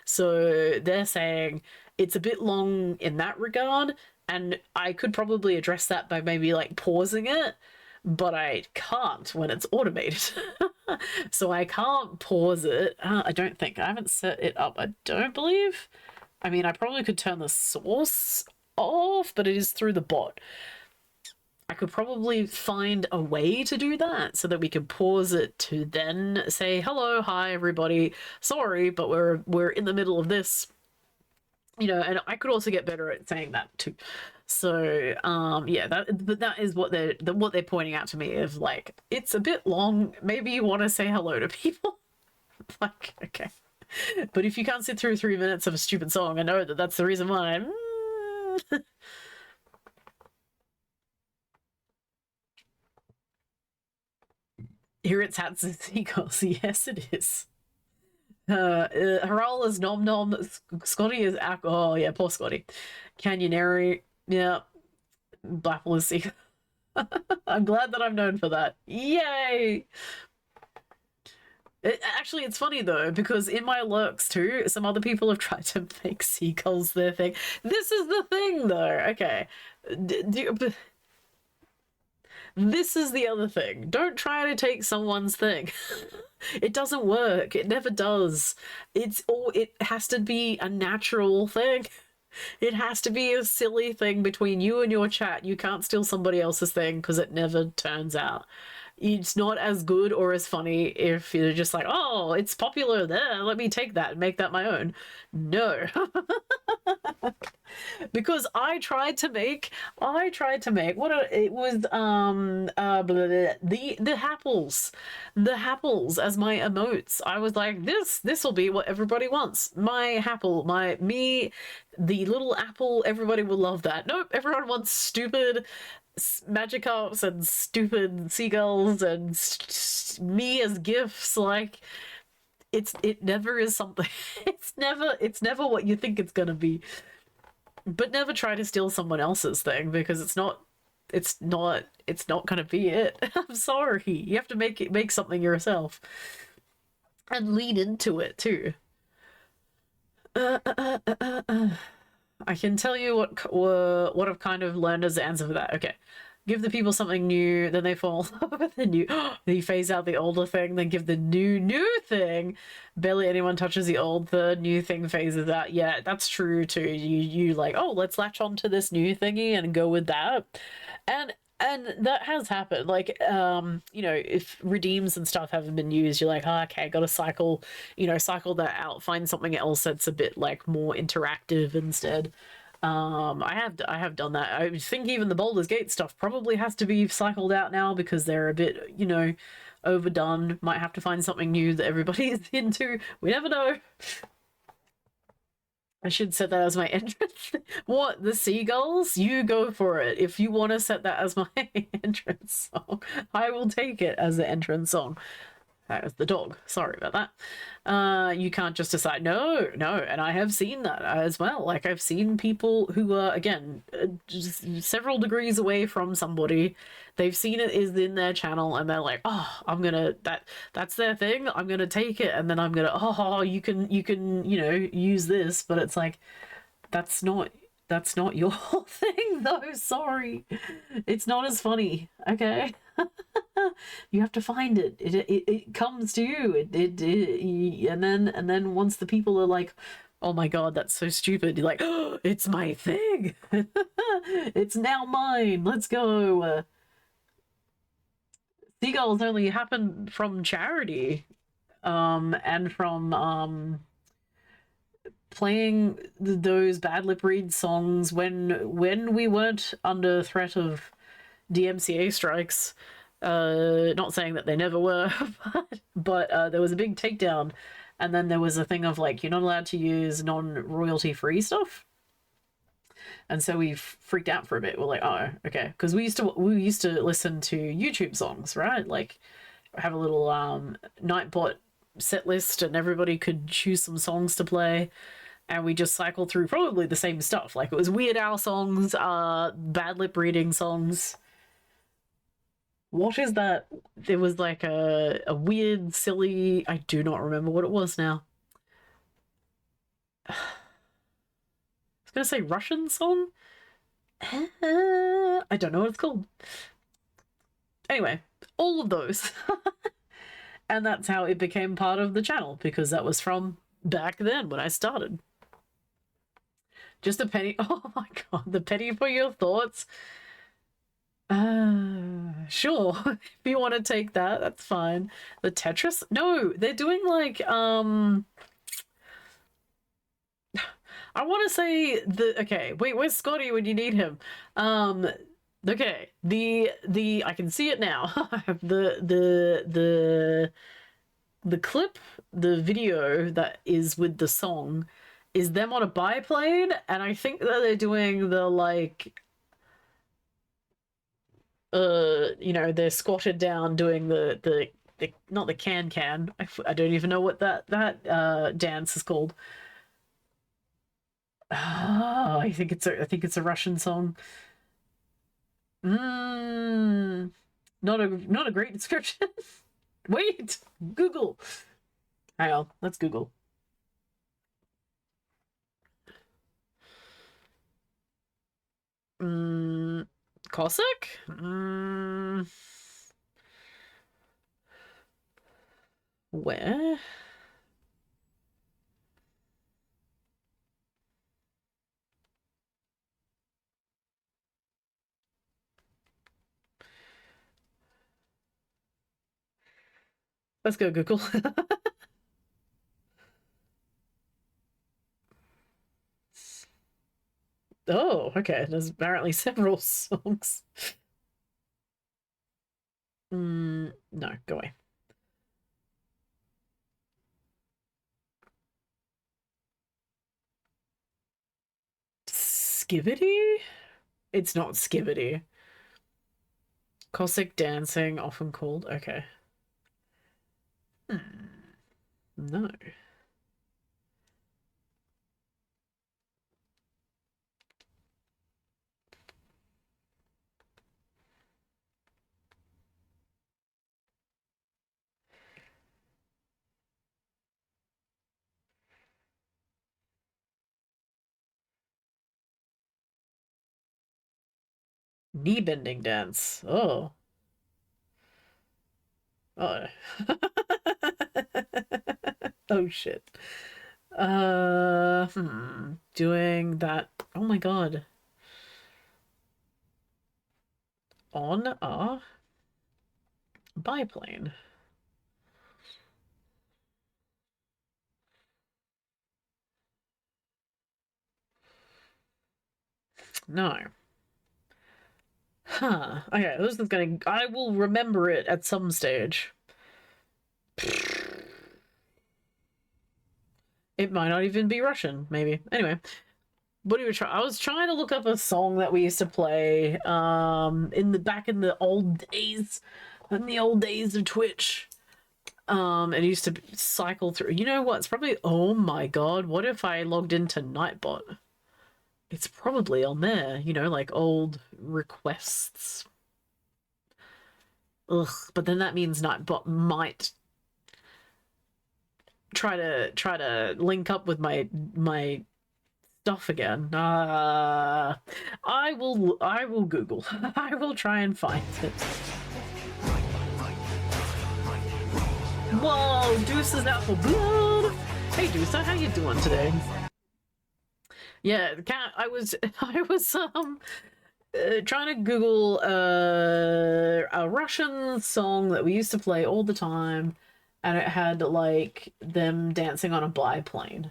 So they're saying it's a bit long in that regard, and I could probably address that by maybe like pausing it, but I can't when it's automated. So I can't pause it. I don't think. I haven't set it up, I don't believe. I mean, I probably could turn the source off, but it is through the bot. I could probably find a way to do that so that we could pause it to then say, hello, hi, everybody. Sorry, but we're in the middle of this. You know, and I could also get better at saying that too. So, yeah, that is what they're pointing out to me, of like, it's a bit long. Maybe you want to say hello to people. Like, okay. But if you can't sit through 3 minutes of a stupid song, I know that's the reason why. Here it's hats and seagulls. Yes, it is. Haral is nom nom. Scotty is oh yeah, poor Scotty. Canyonary, yeah. Blapple is seagull. I'm glad that I'm known for that. Yay! Actually, it's funny though, because in my lurks too, some other people have tried to make seagulls their thing. This is the thing though. Okay. This is the other thing. Don't try to take someone's thing. It doesn't work. It never does. It has to be a natural thing. It has to be a silly thing between you and your chat. You can't steal somebody else's thing, because it never turns out. It's not as good or as funny if you're just like, oh, it's popular there, let me take that and make that my own. No. Because I tried to make the happles as my emotes. I was like, this will be what everybody wants. My happle, the little apple, everybody will love that. Nope, everyone wants stupid Magikarps and stupid seagulls and me as gifs. Like, it never is something. It's never what you think it's gonna be. But never try to steal someone else's thing, because it's not gonna be it. I'm sorry. You have to make something yourself and lean into it too. I can tell you what I've kind of learned as the answer for that. Okay. give the people something new, then they fall in love with the new. You phase out the older thing, then give the new thing. Barely anyone touches the old. The new thing phases out. Yeah, that's true too. You like, oh, let's latch on to this new thingy and go with that, and that has happened. Like, you know, if redeems and stuff haven't been used, you're like, oh, okay, gotta cycle, cycle that out, find something else that's a bit like more interactive instead. I have done that. I think even the Baldur's Gate stuff probably has to be cycled out now because they're a bit, overdone. Might have to find something new that everybody's into. We never know. I should set that as my entrance. What? The seagulls? You go for it. If you want to set that as my entrance song, I will take it as the entrance song. That was the dog. Sorry about that. You can't just decide. No. And I have seen that as well. Like, I've seen people who are, again, just several degrees away from somebody. They've seen it is in their channel and they're like, oh, that's their thing. I'm going to take it. And then I'm going to, oh, you can, use this. But it's like, that's not your thing though. Sorry. It's not as funny. Okay. You have to find it. It comes to you. And then once the people are like, oh my god, that's so stupid, you're like, oh, it's my thing. It's now mine. Let's go. Seagulls only happen from charity, and from playing those bad lip read songs when we weren't under threat of DMCA strikes. Not saying that they never were, but there was a big takedown, and then there was a thing of like, you're not allowed to use non-royalty free stuff, and so we freaked out for a bit. We're like, oh, okay, because we used to listen to YouTube songs, right? Like, have a little Nightbot set list, and everybody could choose some songs to play. And we just cycled through probably the same stuff. Like, it was Weird Al songs, bad lip reading songs. What is that? There was like a weird, silly, I do not remember what it was now. I was going to say Russian song? I don't know what it's called. Anyway, all of those. And that's how it became part of the channel, because that was from back then when I started. Just a penny. Oh my god, the penny for your thoughts. Sure. If you want to take that, that's fine. The Tetris? No, they're doing like I want to say okay, wait, where's Scotty when you need him? Okay, the I can see it now. The clip, the video that is with the song is them on a biplane, and I think that they're doing the like they're squatted down doing the not the can. I don't even know what that dance is called. I think it's a Russian song. Not a great description. Wait, Google. Hang on, let's Google. Cossack? Where? Let's go Google. Oh, okay. There's apparently several songs. No, go away. Skivity? It's not Skivity. Cossack dancing, often called. Okay. No. Knee bending dance. Oh. Oh. Oh shit. Doing that. Oh my god. On a biplane. No. Huh. Okay, this is gonna. I will remember it at some stage. It might not even be Russian, maybe. Anyway, what do you try? I was trying to look up a song that we used to play in the old days, of Twitch. It used to cycle through. You know what? It's probably. Oh my god! What if I logged into Nightbot? It's probably on there. You know, like old requests. Ugh, but then that means Nightbot might try to link up with my stuff again. I will Google. I will try and find it. Whoa, Deuce is out for blood. Hey Deuce, how you doing today? Yeah, I was trying to Google a Russian song that we used to play all the time, and it had like them dancing on a biplane.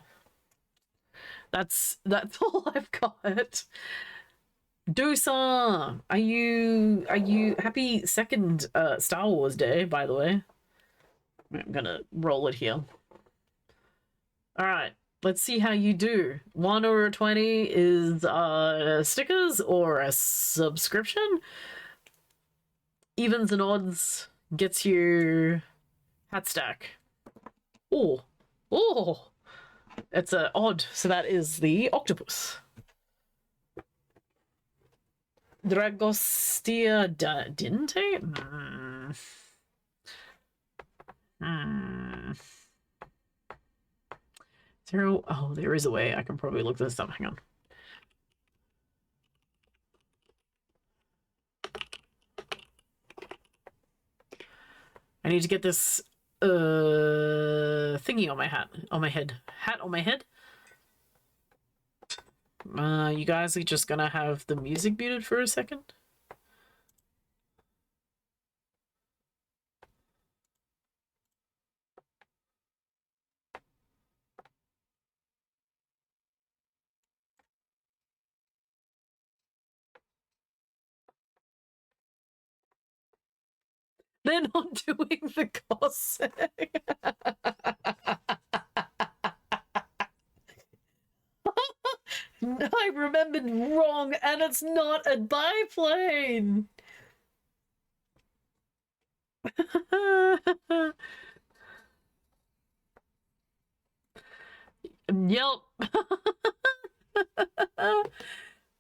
That's all I've got. Dosa, are you happy second Star Wars Day, by the way? I'm gonna roll it here. All right, let's see how you do. 1 or a 20 is stickers or a subscription. Evens and odds gets you hat stack. Oh, it's an odd, so that is the octopus. Dragostea Dinte? Oh, there is a way I can probably look this up. Hang on. I need to get this thingy on my head. Hat on my head. You guys are just gonna have the music muted for a second. They're not doing the Cossack. I remembered wrong, and it's not a biplane. Yep.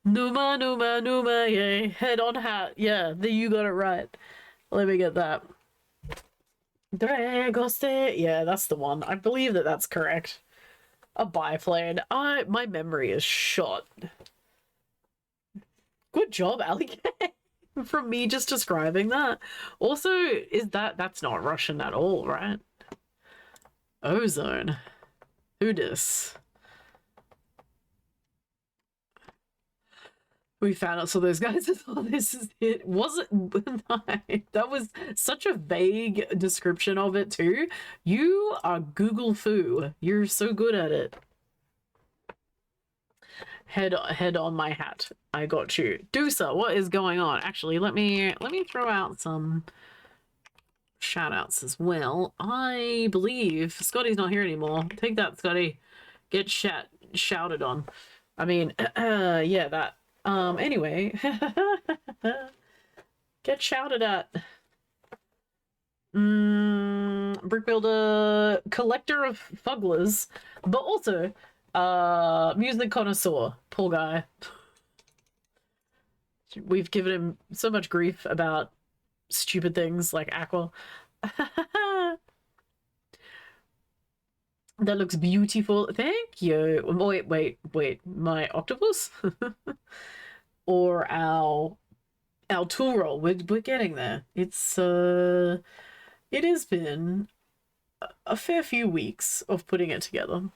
Numa, yeah. Head on hat. Yeah, you got it right. Let me get that. Dragoste. Yeah, that's the one. I believe that's correct. A biplane. My memory is shot. Good job, Ali. From me just describing that. Also, that's not Russian at all, right? Ozone. Who dis? We found out, so those guys thought this is it. Was it? That was such a vague description of it too. You are Google foo. You're so good at it. Head on my hat. I got you. Doosa, what is going on? Actually, let me throw out some shout outs as well. I believe Scotty's not here anymore. Take that, Scotty. Get shouted on. I mean, yeah, that. Anyway, get shouted at. Brick builder, collector of fugglers, but also music connoisseur. Poor guy. We've given him so much grief about stupid things like Aqua. That looks beautiful. Thank you. Wait. My octopus? Or our our tool roll. We're getting there. It's it has been a fair few weeks of putting it together.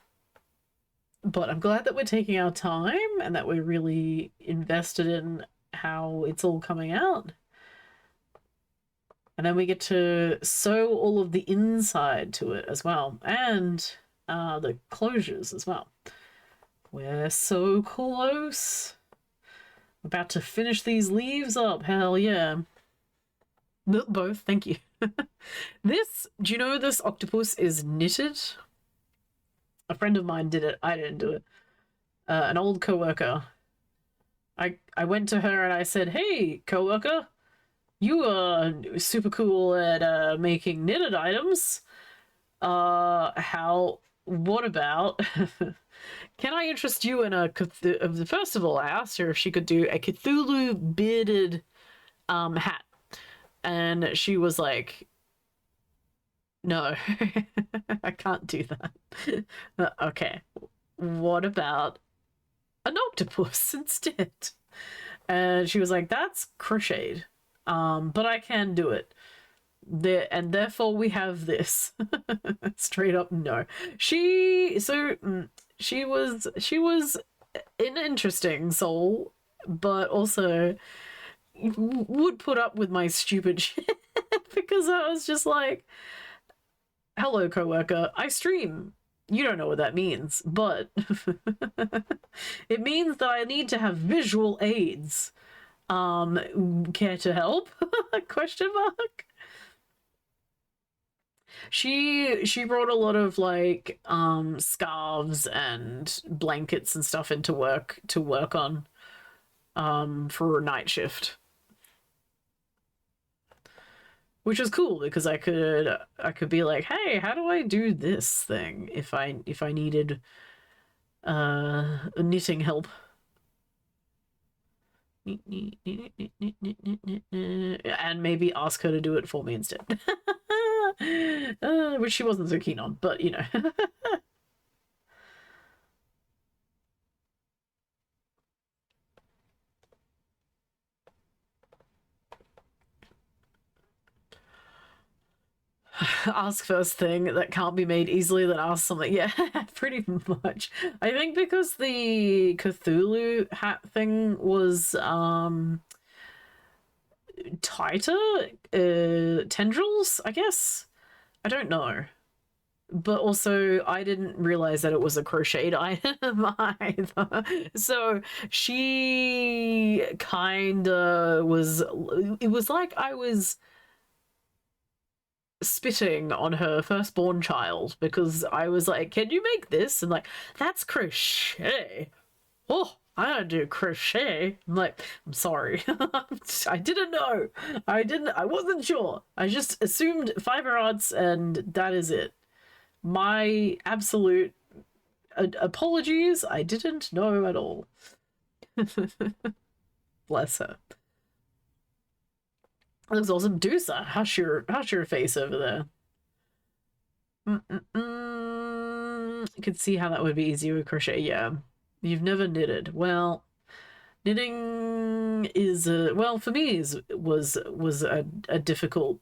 But I'm glad that we're taking our time and that we're really invested in how it's all coming out. And then we get to sew all of the inside to it as well. And the closures as well. We're so close. About to finish these leaves up. Hell yeah. Both, thank you. This, do you know this octopus is knitted? A friend of mine did it. I didn't do it. An old coworker. I went to her and I said, "Hey, coworker, you are super cool at making knitted items. What about can I interest you in a first of all, I asked her if she could do a Cthulhu bearded hat. And she was like, "No, I can't do that." Okay, what about an octopus instead? And she was like, "That's crocheted, but I can do it. And therefore we have this." Straight up no. She was an interesting soul, but also would put up with my stupid shit because I was just like, "Hello, coworker, I stream. You don't know what that means, but it means that I need to have visual aids. Care to help?" Question mark. She brought a lot of like scarves and blankets and stuff into work to work on for a night shift, which was cool because I could be like, "Hey, how do I do this thing?" if I needed knitting help. And maybe ask her to do it for me instead. Which she wasn't so keen on, but you know. Ask first thing that can't be made easily, then ask something. Yeah, pretty much. I think because the Cthulhu hat thing was tighter tendrils, I guess. I don't know. But also, I didn't realize that it was a crocheted item either. So she kinda was. It was like I was spitting on her firstborn child because I was like, "Can you make this?" And like, "That's crochet. Oh, I don't do crochet." I'm like, "I'm sorry. I didn't know. I wasn't sure. I just assumed fiber arts and that is it. My absolute apologies. I didn't know at all." Bless her. That looks awesome. Doosa, how's your face over there? You could see how that would be easier with crochet. Yeah, you've never knitted. Well, knitting is well for me was a difficult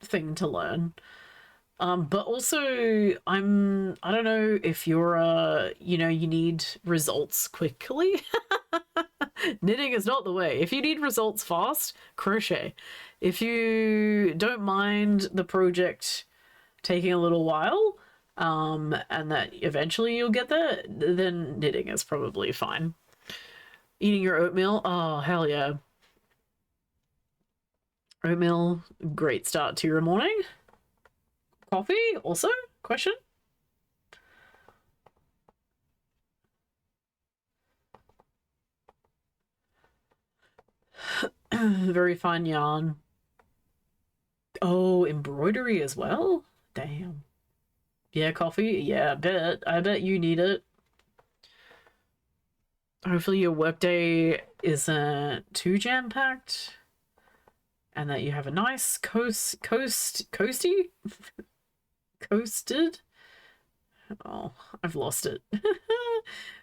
thing to learn. But also I don't know if you're you know, you need results quickly. Knitting is not the way. If you need results fast, crochet. If you don't mind the project taking a little while, and that eventually you'll get there, then knitting is probably fine. Eating your oatmeal? Oh, hell yeah. Oatmeal, great start to your morning. Coffee also? Question? Very fine yarn. Oh, embroidery as well? Damn. Yeah, coffee? Yeah, I bet you need it. Hopefully your workday isn't too jam-packed. And that you have a nice coasty? Coasted? Oh, I've lost it.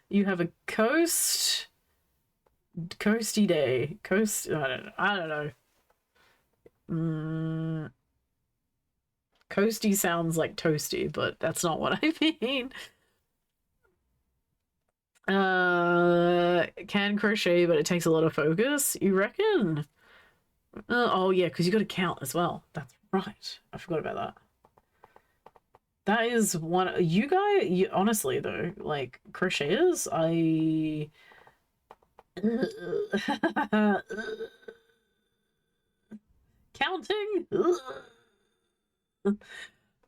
You have a coast Coasty day. Coast. I don't know. Coasty sounds like toasty, but that's not what I mean. Can crochet, but it takes a lot of focus. You reckon? Oh yeah, because you got to count as well. That's right. I forgot about that. That is one. You guys, honestly though, like crocheters, counting.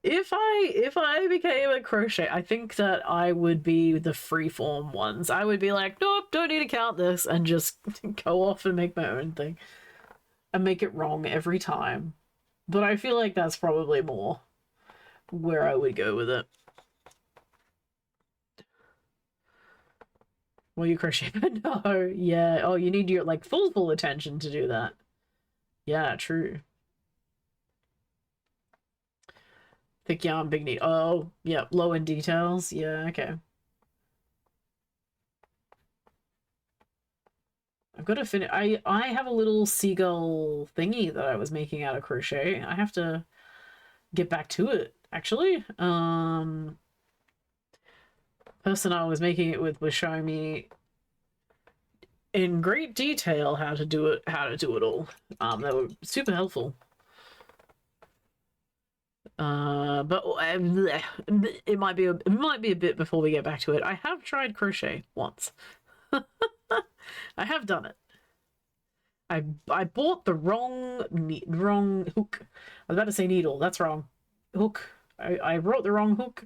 If I became a crochet, I think that I would be the freeform ones. I would be like, nope, don't need to count this, and just go off and make my own thing and make it wrong every time. But I feel like that's probably more where I would go with it. Well, you crochet, but no, yeah. Oh, you need your like full attention to do that. Yeah, true. Thick yarn, big needle. Oh, yeah, low in details. Yeah, okay. I've got to finish. I have a little seagull thingy that I was making out of crochet. I have to get back to it, actually. Person I was making it with was showing me in great detail how to do it all. They were super helpful. But it might be a bit before we get back to it. I have tried crochet once. I have done it. I bought the wrong hook. I was about to say needle. That's wrong. Hook. I brought the wrong hook.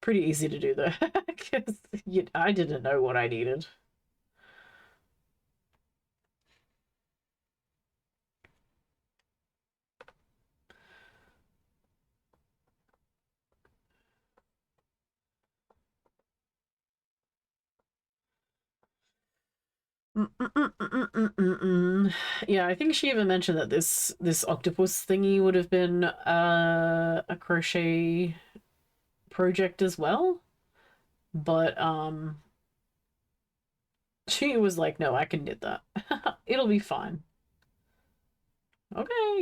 Pretty easy to do though, because I didn't know what I needed. Yeah, I think she even mentioned that this octopus thingy would have been a crochet project as well, but she was like, no, I can knit that. It'll be fine. Okay,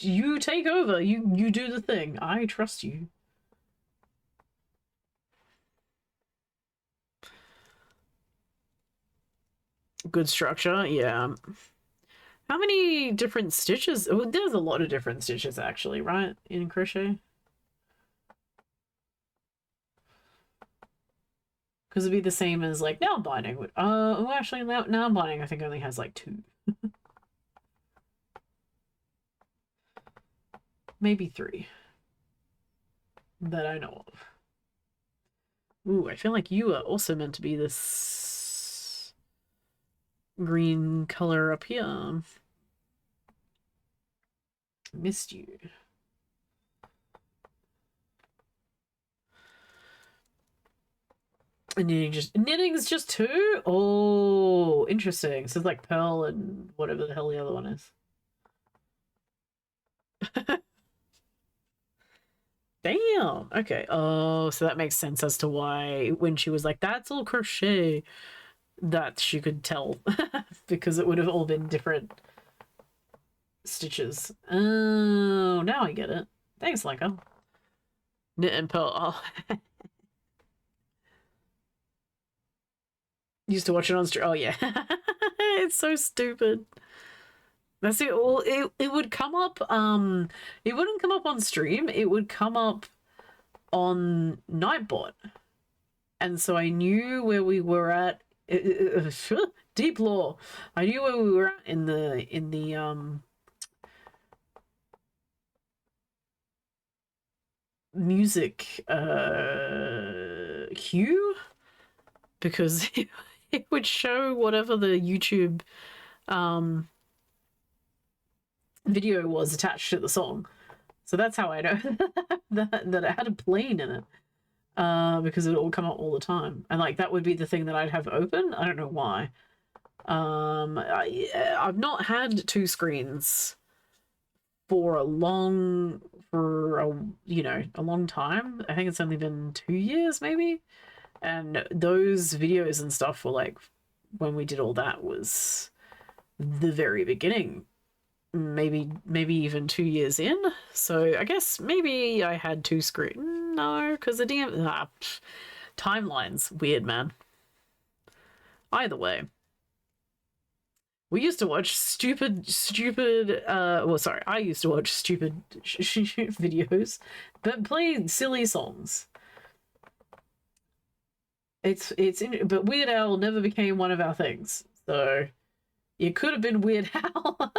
you take over. You do the thing. I trust you. Good structure, yeah. How many different stitches? Oh, there's a lot of different stitches actually, right? In crochet. Because it'd be the same as like nail binding. Oh, actually, nail binding I think only has like 2. Maybe 3. That I know of. Ooh, I feel like you are also meant to be this green color up here. Missed you. And knitting is just 2? Oh, interesting. So it's like pearl and whatever the hell the other one is. Damn. Okay. Oh, so that makes sense as to why when she was like, that's all crochet, that she could tell because it would have all been different stitches. Oh, now I get it. Thanks, Lenka. Knit and pearl. Oh. Used to watch it on stream. Oh yeah. It's so stupid. That's it. Well, it would come up, it wouldn't come up on stream, it would come up on Nightbot. And so I knew where we were at. Deep lore. I knew where we were at in the music queue, because it would show whatever the YouTube video was attached to the song. So that's how I know that it had a plane in it, because it will come up all the time, and like that would be the thing that I'd have open. I don't know why. I've not had 2 screens for a you know, a long time. I think it's only been 2 years maybe. And those videos and stuff were like, when we did all that was the very beginning, maybe even 2 years in. So I guess maybe I had two screens. No, because the timeline's weird, man. Either way, we used to watch stupid well, sorry, I used to watch stupid videos but play silly songs. But Weird Al never became one of our things, so it could have been Weird Al.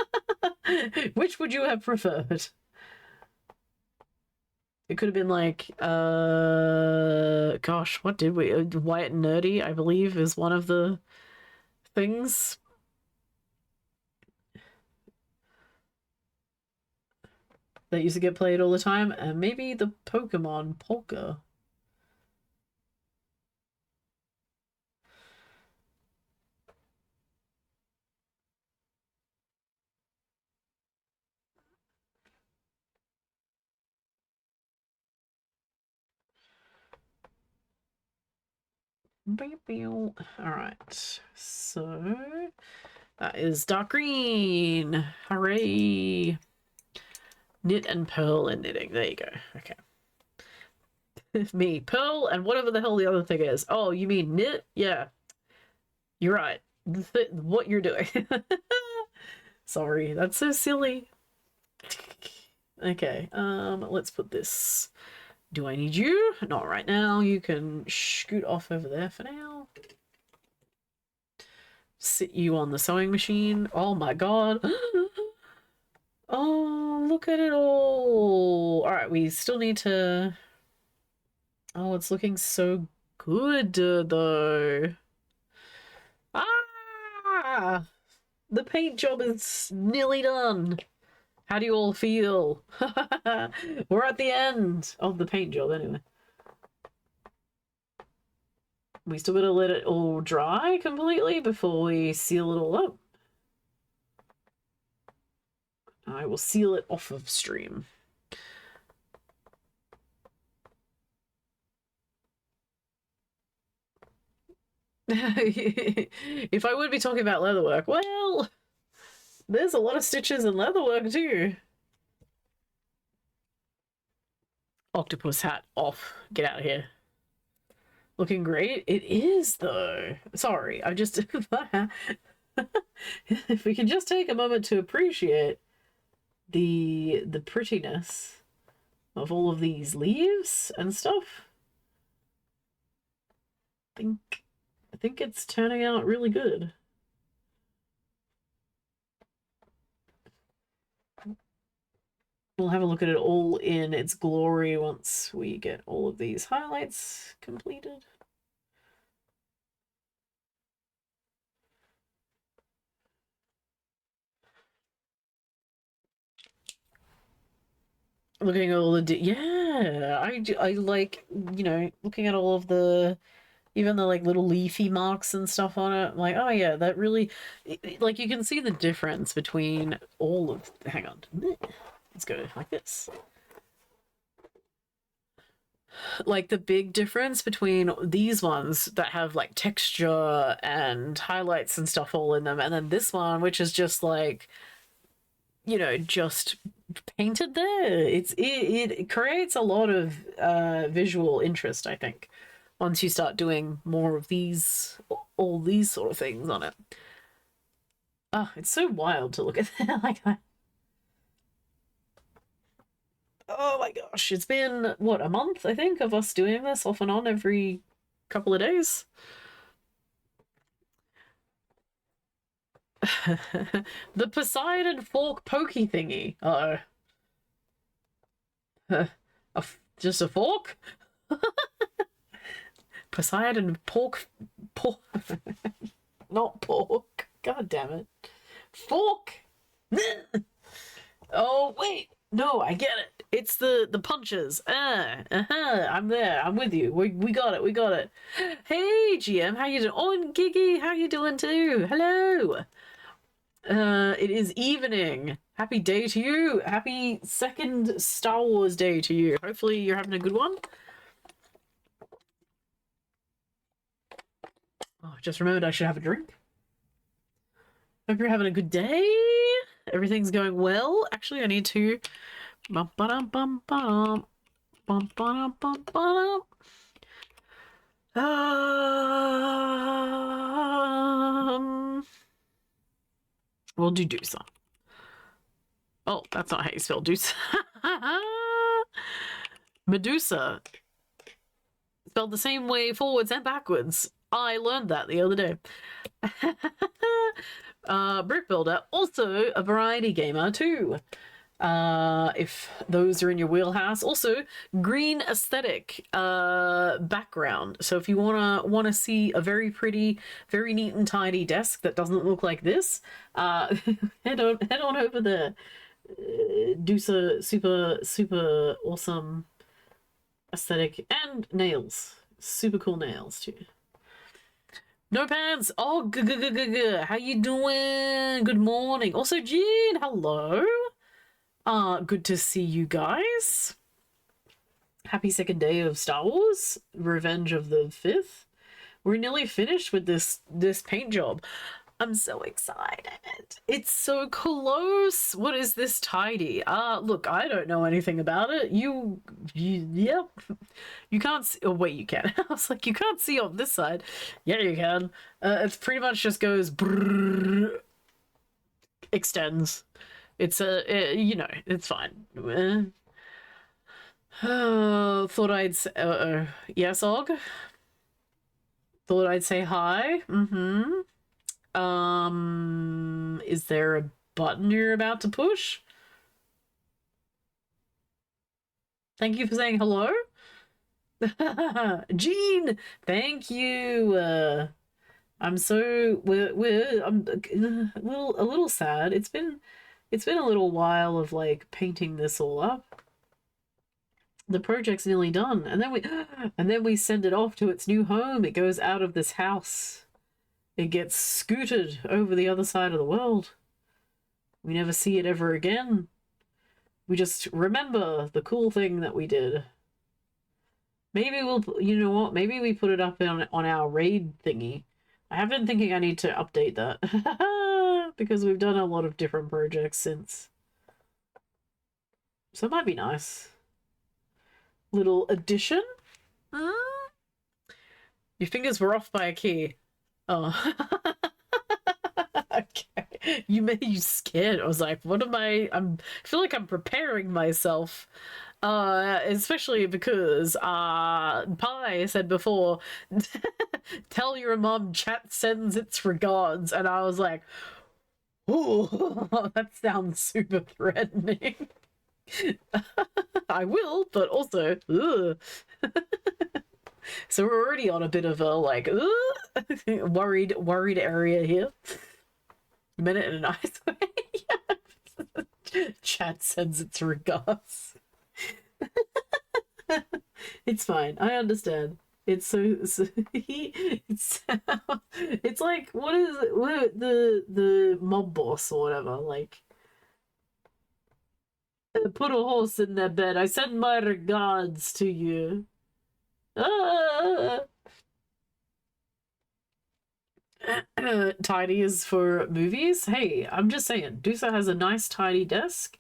Which would you have preferred? It could have been like, gosh, what did we? White and Nerdy, I believe, is one of the things. That used to get played all the time, and maybe the Pokemon Polka. Alright, so that is dark green. Hooray! Knit and purl and knitting. There you go. Okay. Me, pearl, and whatever the hell the other thing is. Oh, you mean knit? Yeah. You're right. What you're doing. Sorry, that's so silly. Okay, let's put this. Do I need you? Not right now. You can scoot off over there for now. Sit you on the sewing machine. Oh my god. Oh, look at it all. Alright, we still need to... Oh, it's looking so good, though. Ah! The paint job is nearly done. How do you all feel? We're at the end of the paint job, anyway. We still gotta let it all dry completely before we seal it all up. I will seal it off of stream. If I would be talking about leatherwork, well, there's a lot of stitches in leatherwork too. Octopus hat off. Get out of here. Looking great? It is, though. Sorry, I just... If we can just take a moment to appreciate the prettiness of all of these leaves and stuff. I think it's turning out really good. We'll have a look at it all in its glory once we get all of these highlights completed. Looking at all the... Yeah, I like, you know, looking at all of the... Even the, like, little leafy marks and stuff on it. I'm like, oh yeah, that really... Like, you can see the difference between all of... Hang on. Let's go like this. Like the big difference between these ones that have like texture and highlights and stuff all in them, and then this one which is just like, you know, just painted there. It creates a lot of visual interest, I think, once you start doing more of these, all these sort of things on it. Oh, it's so wild to look at that like that. Oh my gosh, it's been, what, a month, I think, of us doing this off and on every couple of days. The Poseidon fork pokey thingy. Uh-oh. Just a fork? Poseidon pork... Not pork. God damn it. Fork! Oh, wait. No, I get it. It's the punches. I'm there. I'm with you. We got it. We got it. Hey, GM. How you doing? Oh, and Gigi, how you doing too? Hello. It is evening. Happy day to you. Happy second Star Wars day to you. Hopefully you're having a good one. Oh, just remembered I should have a drink. Hope you're having a good day. Everything's going well. Actually, I need to... Bum, ba-dum, bum, bum. Bum, ba-dum, bum, ba-dum. We'll do Doosa. Oh, that's not how you spell Doosa. Medusa. Spelled the same way forwards and backwards. I learned that the other day. Brick Builder, also a variety gamer too. If those are in your wheelhouse. Also, green aesthetic background. So if you wanna see a very pretty, very neat and tidy desk that doesn't look like this, head on over there. Do super awesome aesthetic and nails. Super cool nails too. No pants. Oh, how you doing? Good morning. Also, Jean, hello. Good to see you guys. Happy second day of Star Wars, Revenge of the Fifth. We're nearly finished with this paint job. I'm so excited. It's so close. What is this tidy? Look, I don't know anything about it. Yep. You can't see, oh wait, you can. I was like, you can't see on this side. Yeah, you can. It's pretty much just goes brrr, extends. It's you know, it's fine. Thought I'd say, yes, Og? Thought I'd say hi. Is there a button you're about to push? Thank you for saying hello. Jean, thank you. I'm so I'm a little sad. It's been a little while of like painting this all up. The project's nearly done, and then we send it off to its new home. It goes out of this house. It gets scooted over the other side of the world. We never see it ever again. We just remember the cool thing that we did. Maybe we'll, you know what? Maybe we put it up on our raid thingy. I have been thinking I need to update that. Because we've done a lot of different projects since. So it might be nice. Little addition. Your fingers were off by a key. Oh. Okay. You made you scared. I was like, what am I feel like I'm preparing myself. Especially because Pi said before, tell your mom chat sends its regards, and I was like, oh, that sounds super threatening. I will, but also, ugh. So we're already on a bit of a like worried area here. You meant it in a nice way. Yeah. Chat sends its regards. It's fine. I understand. It's it's like what is it? What the mob boss or whatever like. Put a horse in their bed. I send my regards to you. Tidy is for movies. Hey, I'm just saying, Dusa has a nice tidy desk,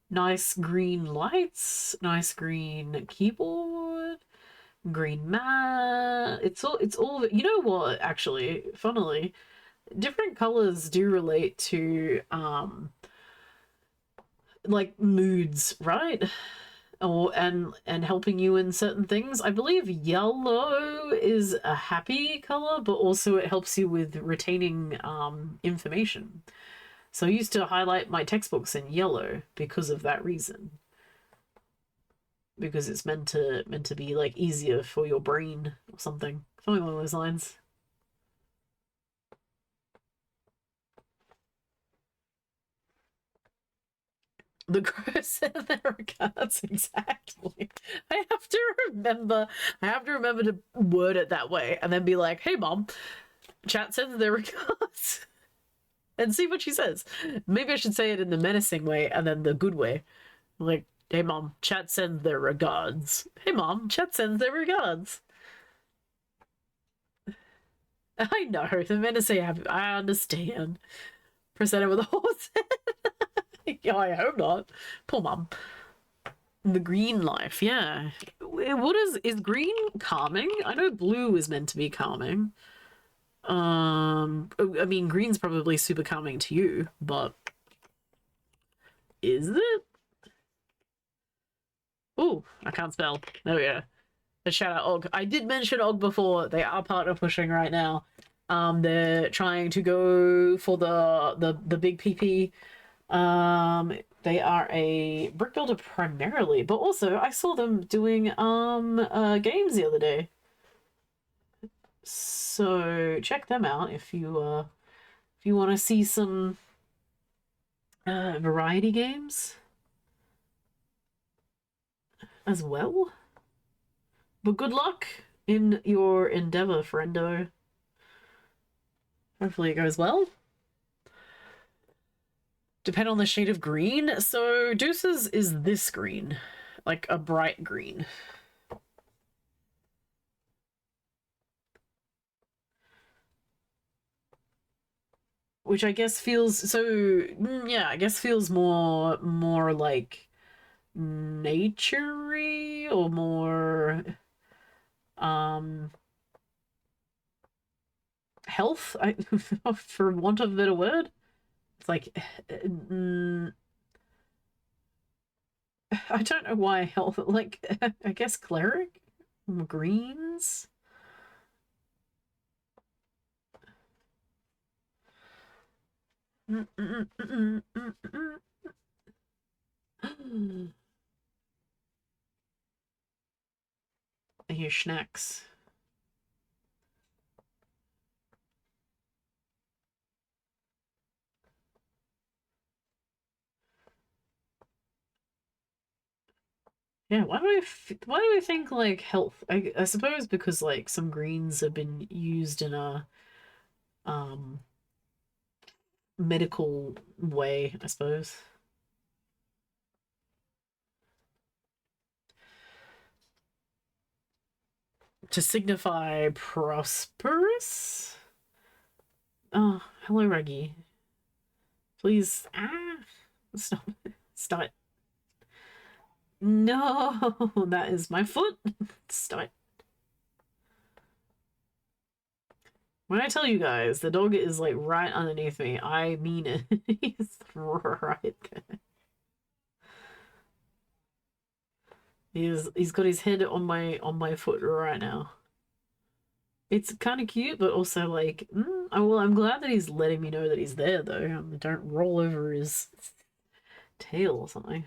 nice green lights, nice green keyboard, green mat. It's all. You know what? Actually, funnily, different colors do relate to like moods, right? Or and helping you in certain things. I believe yellow is a happy color, but also it helps you with retaining information. So I used to highlight my textbooks in yellow because of that reason. Because it's meant to be like easier for your brain or something along those lines. The gross in their regards, exactly. I have to remember to word it that way and then be like, hey mom, chat sends their regards. and see what she says. Maybe I should say it in the menacing way and then the good way. Like, hey mom, chat sends their regards. Hey mom, chat sends their regards. I know, the menacing happy. I understand. Present it with a horse. Yeah, I hope not. Poor mum. The green life, yeah. What is green calming? I know blue is meant to be calming. I mean, green's probably super calming to you, but is it? Oh, I can't spell. Oh yeah. A shout out Og. I did mention Og before. They are partner pushing right now. They're trying to go for the big PP. They are a brick builder primarily, but also I saw them doing games the other day. So check them out if you want to see some variety games as well. But good luck in your endeavor, friendo. Hopefully it goes well. Depend on the shade of green. So Deuces is this green, like a bright green. Which I guess feels so. Yeah, I guess feels more like naturey or more health. For want of a better word. It's like, I don't know why health, like, I guess cleric? Greens? I hear snacks. Yeah, why do I think like health? I suppose because like some greens have been used in a medical way, I suppose. To signify prosperous? Oh, hello, Reggie. Please, stop, stop it. No, that is my foot. Stop it. When I tell you guys, the dog is like right underneath me, I mean it. He's right there. He's got his head on my foot right now. It's kind of cute, but also like, well, I'm glad that he's letting me know that he's there though. Don't roll over his tail or something.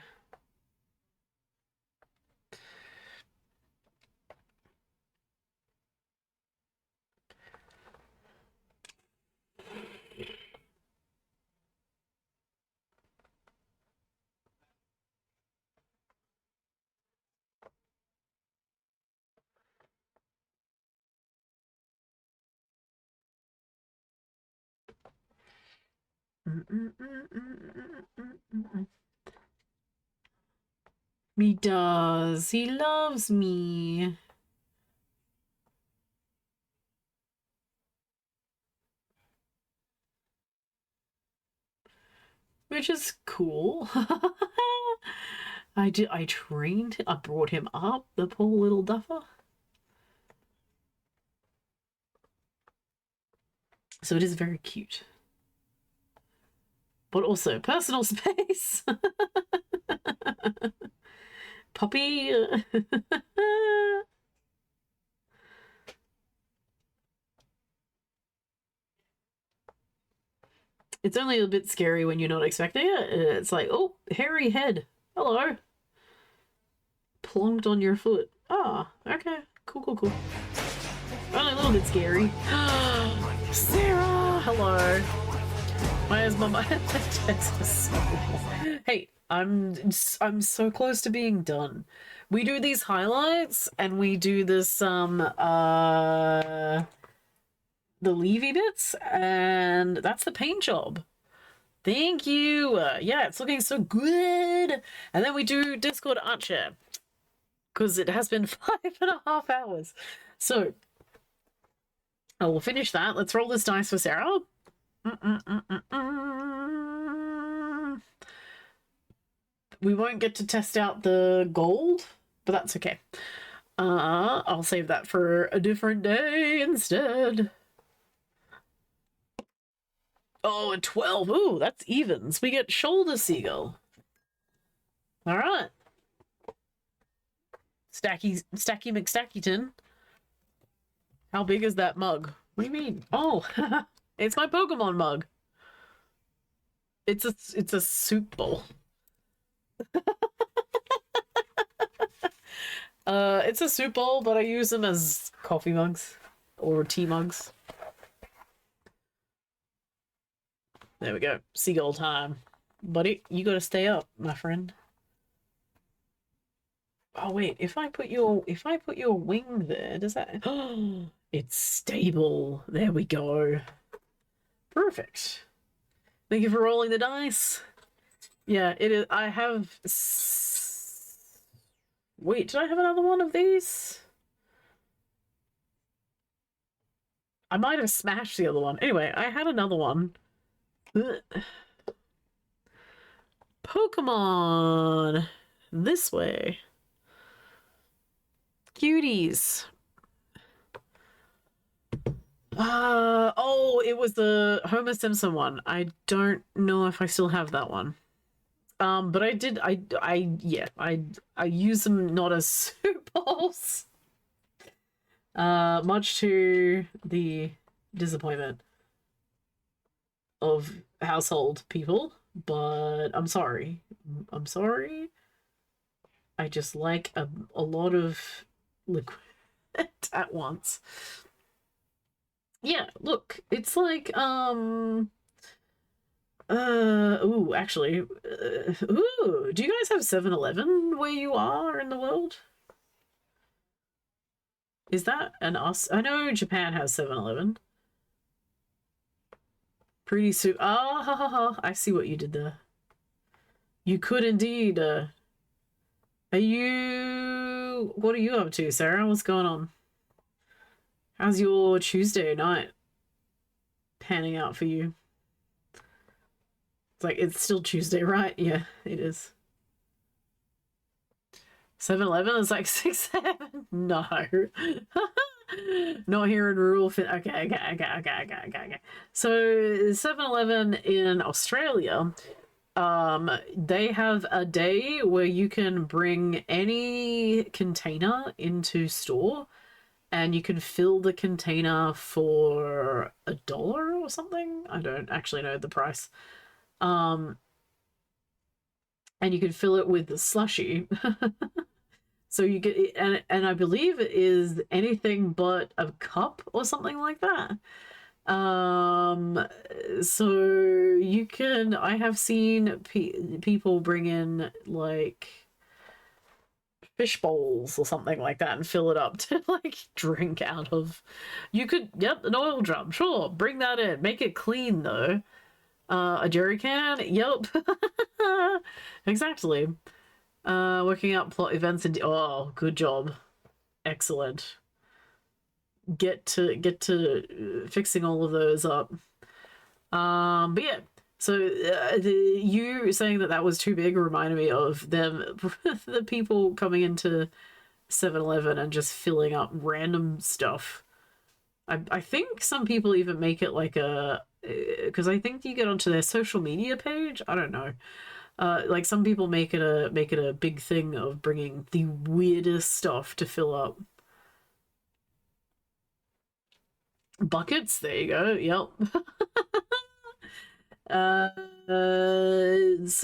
He does. He loves me. Which is cool. I trained, I brought him up, the poor little duffer. So it is very cute. But also personal space. Puppy. It's only a bit scary when you're not expecting it. It's like, oh, hairy head. Hello. Plonked on your foot. Ah, okay. Cool. Only a little bit scary. Sarah! Hello. Why is my Texas? Hey, I'm so close to being done. We do these highlights and we do this the Levy bits, and that's the paint job. Thank you. Yeah, it's looking so good. And then we do Discord art share because it has been 5.5 hours. So I will finish that. Let's roll this dice for Sarah. We won't get to test out the gold, but that's okay. I'll save that for a different day instead. Oh, a 12. Ooh, that's evens. We get shoulder seagull. All right. Stacky McStackyton. How big is that mug? What do you mean? Oh, it's my Pokemon mug. It's a soup bowl. It's a soup bowl, but I use them as coffee mugs or tea mugs. There we go. Seagull time. Buddy, you gotta stay up, my friend. Oh wait, if I put your wing there, does that it's stable. There we go. Perfect. Thank you for rolling the dice. Yeah, it is. I have wait, did I have another one of these? I might have smashed the other one. Anyway, I had another one. Pokemon this way. Cuties. Oh, it was the Homer Simpson one. I don't know if I still have that one. But I did. I use them not as soup bowls. Much to the disappointment of household people, but I'm sorry. I'm sorry. I just like a lot of liquid at once. Yeah, look, it's like ooh, actually, ooh, do you guys have 7-Eleven where you are in the world? Is that an us? I know Japan has 7-Eleven. Pretty soon. Ah, ha, ha, ha. I see what you did there. You could indeed. Are you? What are you up to, Sarah? What's going on? How's your Tuesday night panning out for you? It's like, it's still Tuesday, right? Yeah, it is. 7-Eleven is like 6, 7? No. Not here in rural okay. So 7-Eleven in Australia, they have a day where you can bring any container into store and you can fill the container for $1 or something. I don't actually know the price. And you can fill it with the slushy. So you get, and I believe it is anything but a cup or something like that. So you can, I have seen people bring in like fish bowls or something like that and fill it up to like drink out of. You could, yep, an oil drum, sure, bring that in, make it clean though. A jerry can, yep. Exactly. Working out plot events and oh, good job, excellent. Get to fixing all of those up. But yeah, so you saying that was too big reminded me of them, the people coming into 7-Eleven and just filling up random stuff. I think some people even make it like a, because I think you get onto their social media page. I don't know. Like some people make it a big thing of bringing the weirdest stuff to fill up buckets. There you go. Yep.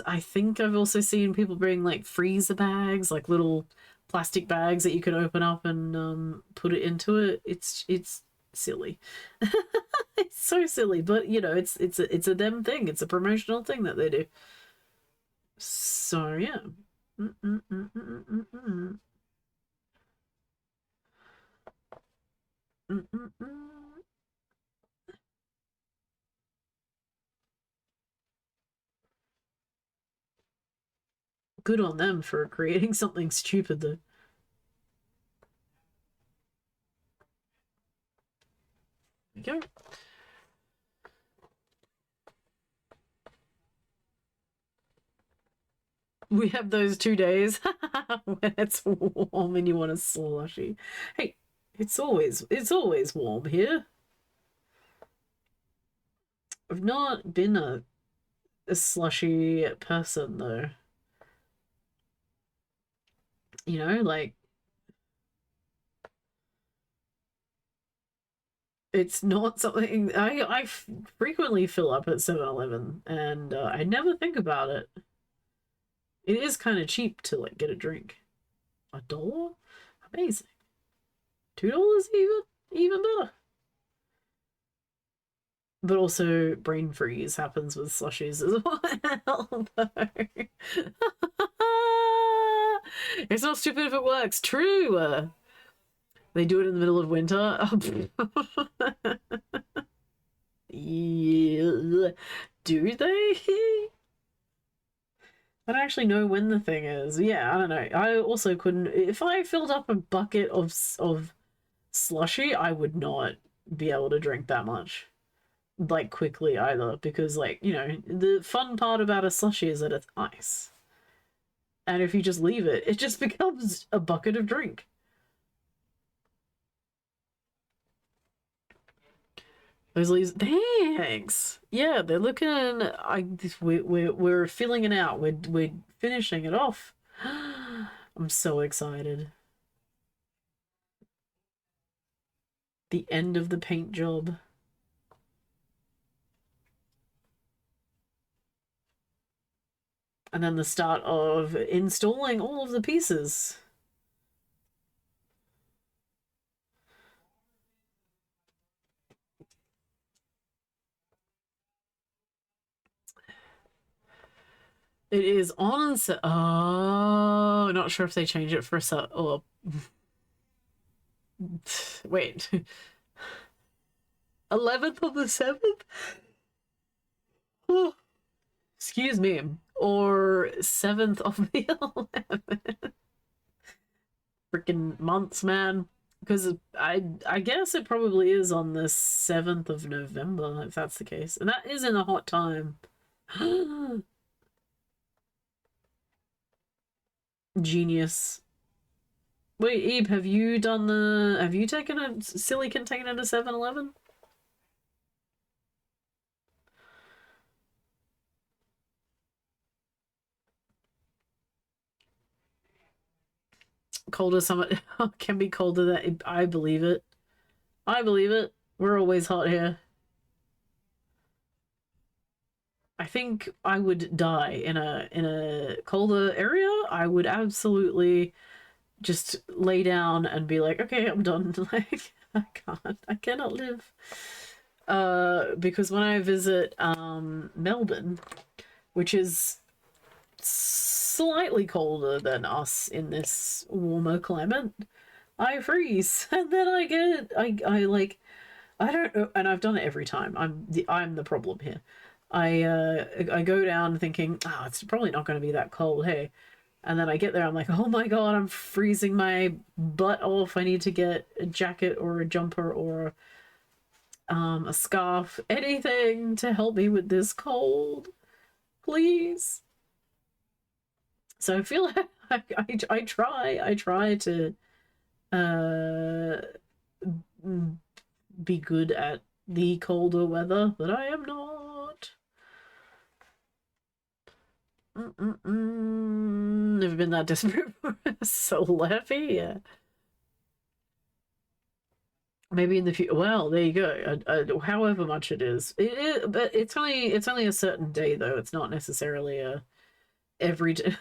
I think I've also seen people bring like freezer bags, like little plastic bags that you can open up and put it into it. It's silly. It's so silly, but you know, it's a them thing. It's a promotional thing that they do. So yeah. Good on them for creating something stupid, though. There we go. We have those 2 days when it's warm and you want a slushy. Hey, it's always warm here. I've not been a slushy person though. You know, like it's not something I frequently fill up at 7-Eleven and I never think about it. It is kind of cheap to like get a drink. $1? Amazing. $2 even better. But also brain freeze happens with slushies as well. It's not stupid if it works. True. They do it in the middle of winter. Yeah. Do they? I don't actually know when the thing is. Yeah, I don't know. I also couldn't. If I filled up a bucket of slushy, I would not be able to drink that much, like, quickly either, because, like, you know, the fun part about a slushy is that it's ice. And if you just leave it, it just becomes a bucket of drink. Those leaves, thanks. Yeah, they're looking. We're filling it out. We're finishing it off. I'm so excited. The end of the paint job. And then the start of installing all of the pieces. It is on. Oh, not sure if they change it for a or. Wait. 11th of the 7th? Oh, excuse me. Or 7th of the 11th. Freaking months, man. Because I guess it probably is on the 7th of November, if that's the case. And that is in a hot time. Genius. Wait, Ebe, have you taken a silly container to 7-Eleven? Colder summer can be colder than I believe it. I believe it. We're always hot here. I think I would die in a colder area. I would absolutely just lay down and be like, okay, I'm done. Like, I cannot live. Because when I visit Melbourne, which is slightly colder than us in this warmer climate, I freeze. And then I like, I don't know, and I've done it every time. I'm the problem here. I go down thinking, it's probably not going to be that cold, hey. And then I get there, I'm like, oh my god, I'm freezing my butt off. I need to get a jacket or a jumper or a scarf, anything to help me with this cold, please. So I feel like I try to be good at the colder weather, but I am not. Never been that desperate for a soul heavy. Yeah. Maybe in the future. Well, there you go. However much it is, but it's only a certain day though. It's not necessarily a every day.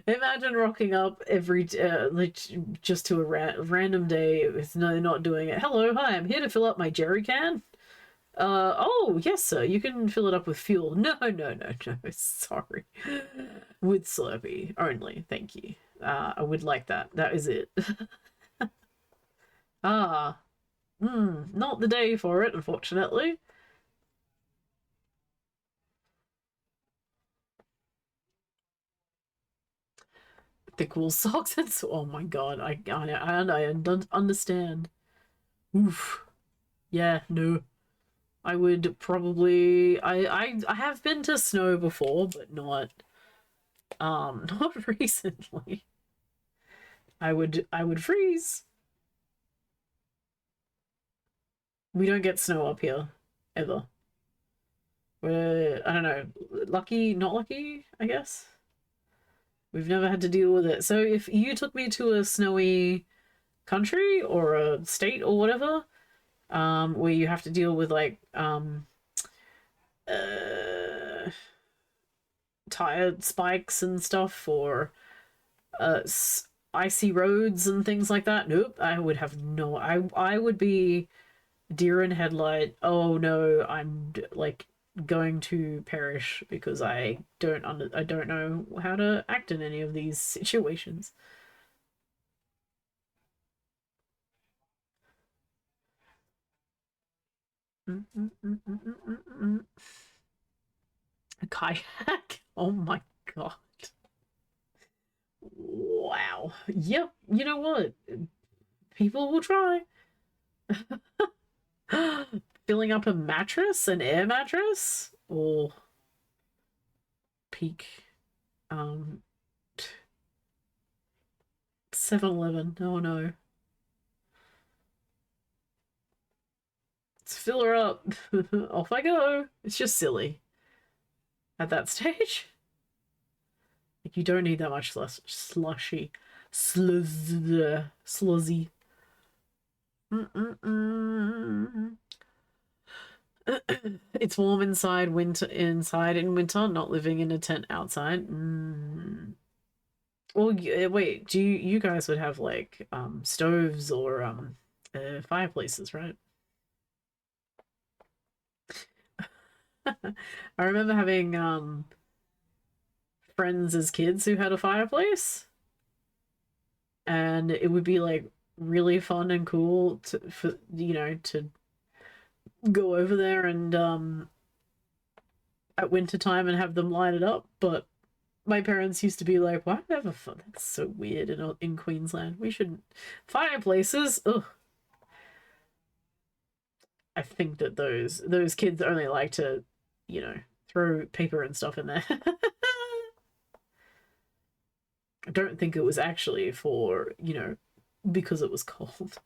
Imagine rocking up every like just to a random day. It's not doing it. Hello, hi. I'm here to fill up my jerry can. Oh, yes, sir. You can fill it up with fuel. No. Sorry. With Slurpee only. Thank you. I would like that. That is it. Not the day for it, unfortunately. Thick wool socks and so, oh my god, I don't understand. Oof. Yeah, no. I would probably I have been to snow before, but not not recently. I would freeze. We don't get snow up here ever. We're, I don't know, lucky, not lucky, I guess. We've never had to deal with it. So if you took me to a snowy country or a state or whatever, where you have to deal with like tire spikes and stuff, or icy roads and things like that, nope, I would have no. I would be deer in headlight. Oh no, I'm like going to perish because I don't know how to act in any of these situations. A kayak. Oh my god. Wow. Yep. You know what? People will try. Filling up a mattress, an air mattress, or peak 7-Eleven. Oh no. Let's fill her up. Off I go. It's just silly. At that stage. Like, you don't need that much slushy. Sluzzy. It's warm inside in winter, not living in a tent outside. Well, wait, you guys would have like stoves or fireplaces, right? I remember having friends as kids who had a fireplace, and it would be like really fun and cool to go over there and at winter time and have them light it up. But my parents used to be like, why do they have a fun? That's so weird in Queensland. We shouldn't. Fireplaces, ugh. I think that those kids only like to, throw paper and stuff in there. I don't think it was actually for, because it was cold.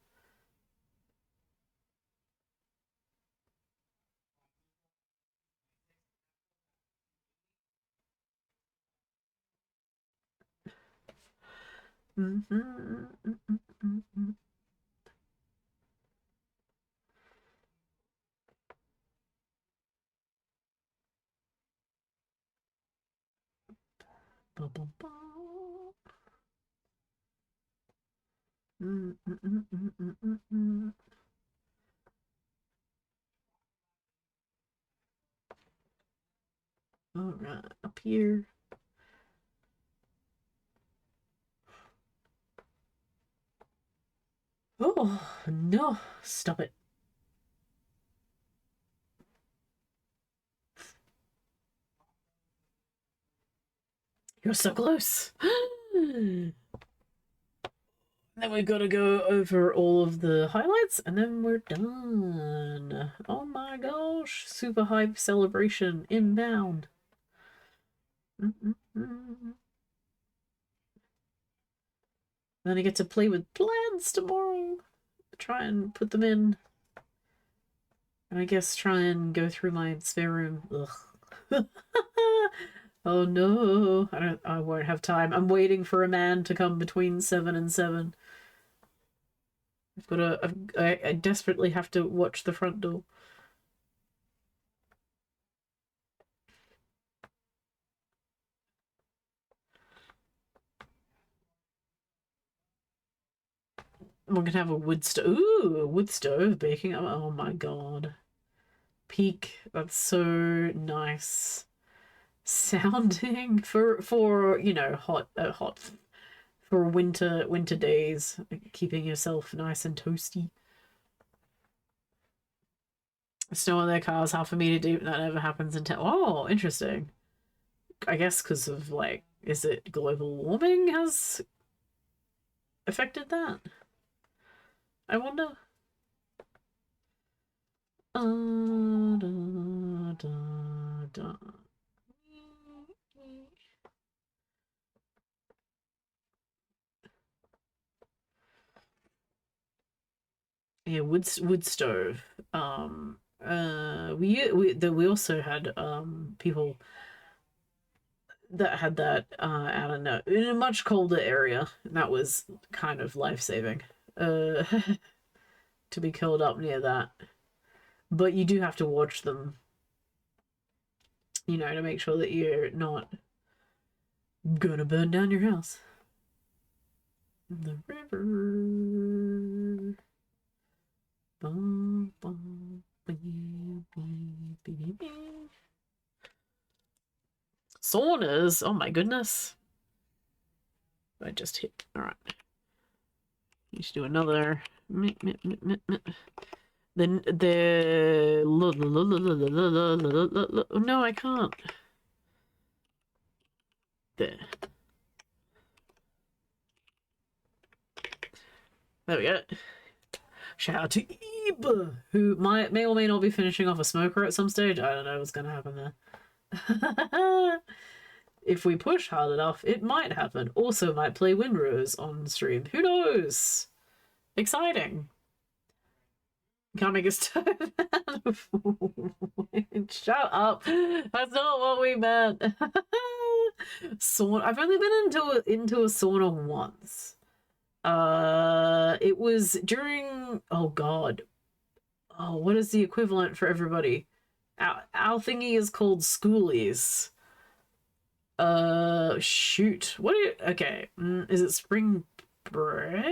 All right, up here. Oh, no. Stop it. You're so close. Then we've got to go over all of the highlights, and then we're done. Oh my gosh. Super hype celebration inbound. Then I get to play with plants tomorrow. Try and put them in. And I guess try and go through my spare room. Ugh. Oh no. I won't have time. I'm waiting for a man to come between 7 and 7. I desperately have to watch the front door. We're gonna have a wood stove. Ooh, a wood stove baking. Oh my god. Peak. That's so nice sounding for hot for winter days, keeping yourself nice and toasty. Snow on their cars, half a meter deep. That never happens in town. Oh, interesting. I guess because of like Is it global warming has affected that? I wonder. Da, da, da. Yeah, wood stove. We also had people that had that I don't know, in a much colder area. And that was kind of life-saving. To be curled up near that. But you do have to watch them, you know, to make sure that you're not gonna burn down your house. The river. Bum, bum, bee, bee, bee, bee. Saunas, oh my goodness. I just hit. Alright. You should do another. Then the no, I can't. There. There we go. Shout out to Eba, who may or may not be finishing off a smoker at some stage. I don't know what's gonna happen there. If we push hard enough, it might happen. Also might play Windrose on stream. Who knows? Exciting. Can't make a stove out of wood. Shut up. That's not what we meant. Sauna. I've only been into a sauna once. It was during, oh god. Oh, what is the equivalent for everybody? Our thingy is called schoolies. Shoot. What do you, okay. Is it spring break?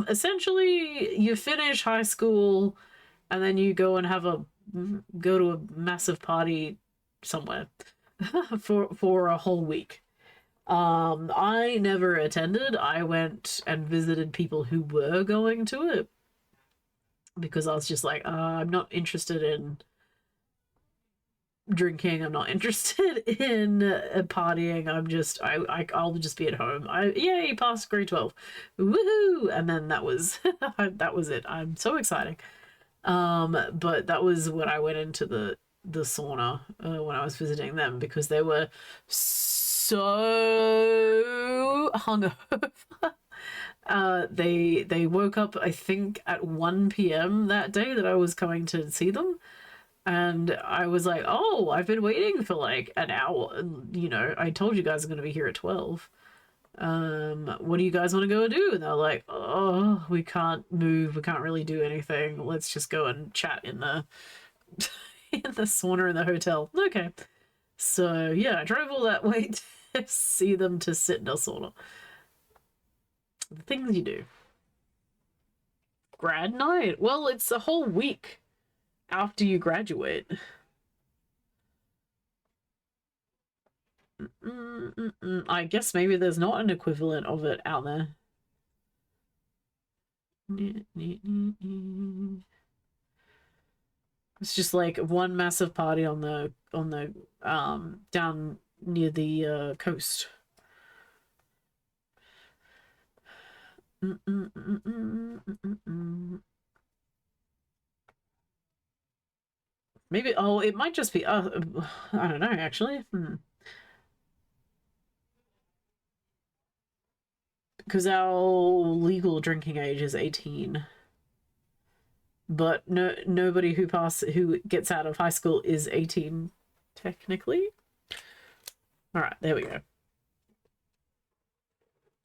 Essentially you finish high school and then you go and go to a massive party somewhere for a whole week. I never attended. I went and visited people who were going to it because I was just like, I'm not interested in drinking. I'm not interested in partying. I'll just be at home. Yay, passed grade 12. Woohoo! And then that was that was it. I'm so exciting. But that was when I went into the sauna when I was visiting them because they were so hungover. They woke up, I think, at 1 p.m. that day that I was coming to see them. And I was like, oh, I've been waiting for like an hour. You know, I told you guys I'm going to be here at 12. What do you guys want to go do? And they're like, oh, we can't move. We can't really do anything. Let's just go and chat in the in the sauna in the hotel. Okay. So, yeah, I drove all that way to see them to sit in a sauna. The things you do. Grad night. Well, it's a whole week after you graduate. I guess maybe there's not an equivalent of it out there. It's just like one massive party on the down near the coast. Maybe, oh, it might just be, I don't know, actually. Because our legal drinking age is 18. But nobody who gets out of high school is 18, technically. Alright, there we go.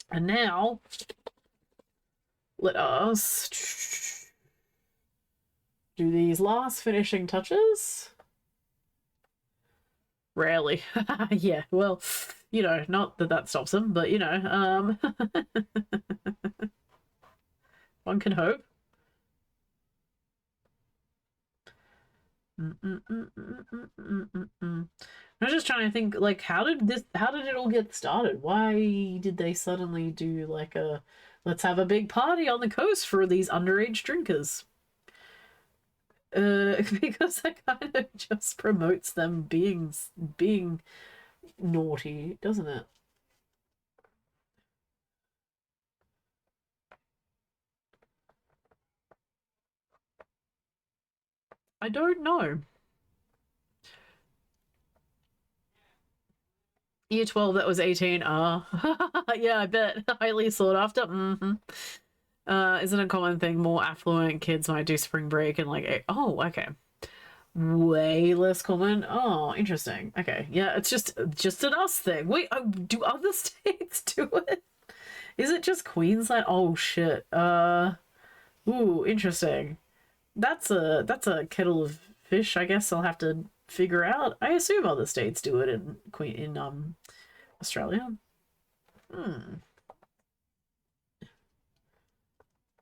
And now, let us do these last finishing touches. Rarely. Yeah, well, you know, not that that stops them, but, you know, one can hope. I'm just trying to think, like, how did it all get started? Why did they suddenly do, like, let's have a big party on the coast for these underage drinkers? Because that kind of just promotes them being naughty, doesn't it? I don't know. Year 12, that was 18. Yeah, I bet. Highly sought after. Mm-hmm. Isn't a common thing. More affluent kids might do spring break and like, oh, okay. Way less common. Oh, interesting. Okay, yeah, it's just an us thing. Wait, do other states do it? Is it just Queensland? Oh shit. Ooh, interesting. That's a kettle of fish. I guess I'll have to figure out. I assume other states do it in Australia. Hmm.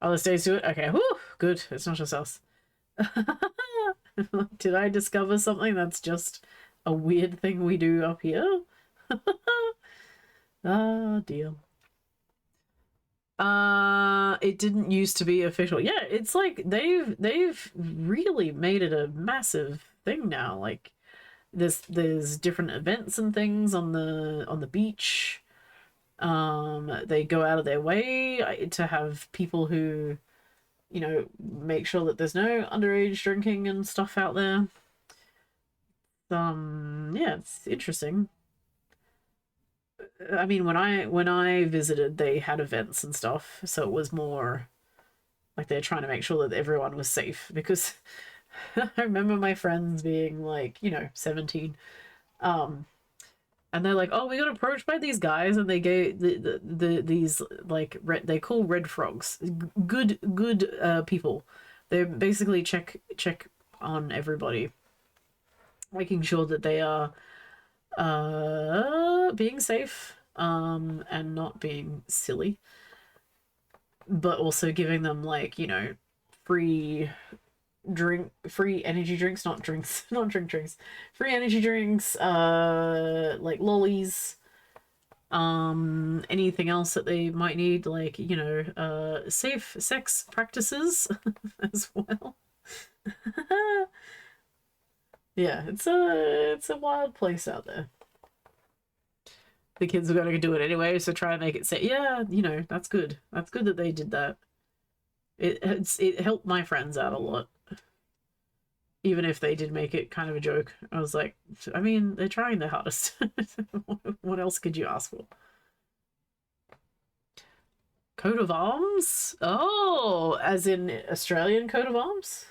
Other states do it. Okay. Whew, good. It's not just us. Did I discover something that's just a weird thing we do up here? Ah, dear. It didn't used to be official. Yeah, it's like they've really made it a massive thing now. Like there's different events and things on the beach. They go out of their way to have people who, make sure that there's no underage drinking and stuff out there. Yeah, it's interesting. I mean, when I visited, they had events and stuff, so it was more like they're trying to make sure that everyone was safe because I remember my friends being like, 17, and they're like, "Oh, we got approached by these guys, and they gave these like they call red frogs, good people. They basically check on everybody, making sure that they are being safe and not being silly, but also giving them like free free energy drinks, not drinks, not drinks, free energy drinks, like lollies, anything else that they might need, like safe sex practices as well. Yeah, it's a wild place out there. The kids are going to do it anyway, so try and make it safe. Yeah, that's good. That's good that they did that. It helped my friends out a lot. Even if they did make it kind of a joke. I was like, I mean, they're trying their hardest. What else could you ask for? Coat of arms? Oh, as in Australian coat of arms?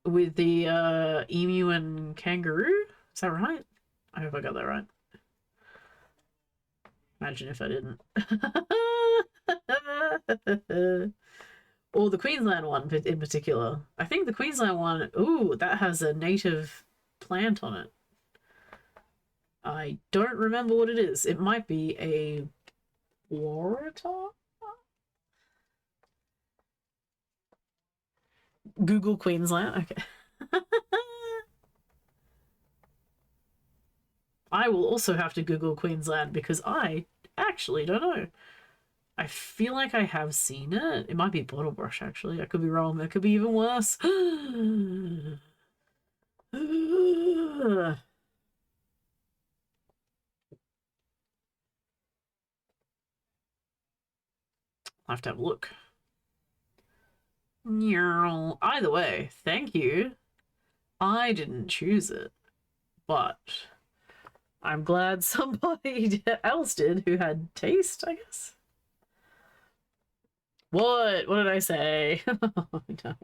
With the emu and kangaroo? Is that right? I hope I got that right. Imagine if I didn't. Or the Queensland one in particular. I think the Queensland one, ooh, that has a native plant on it. I don't remember what it is. It might be a waratah? Google Queensland. Okay. I will also have to Google Queensland because I actually don't know. I feel like I have seen it. It might be bottle brush, actually. I could be wrong. It could be even worse. I'll have to have a look. Either way, thank you. I didn't choose it, but I'm glad somebody else did who had taste, I guess. What? What did I say? Oh, no.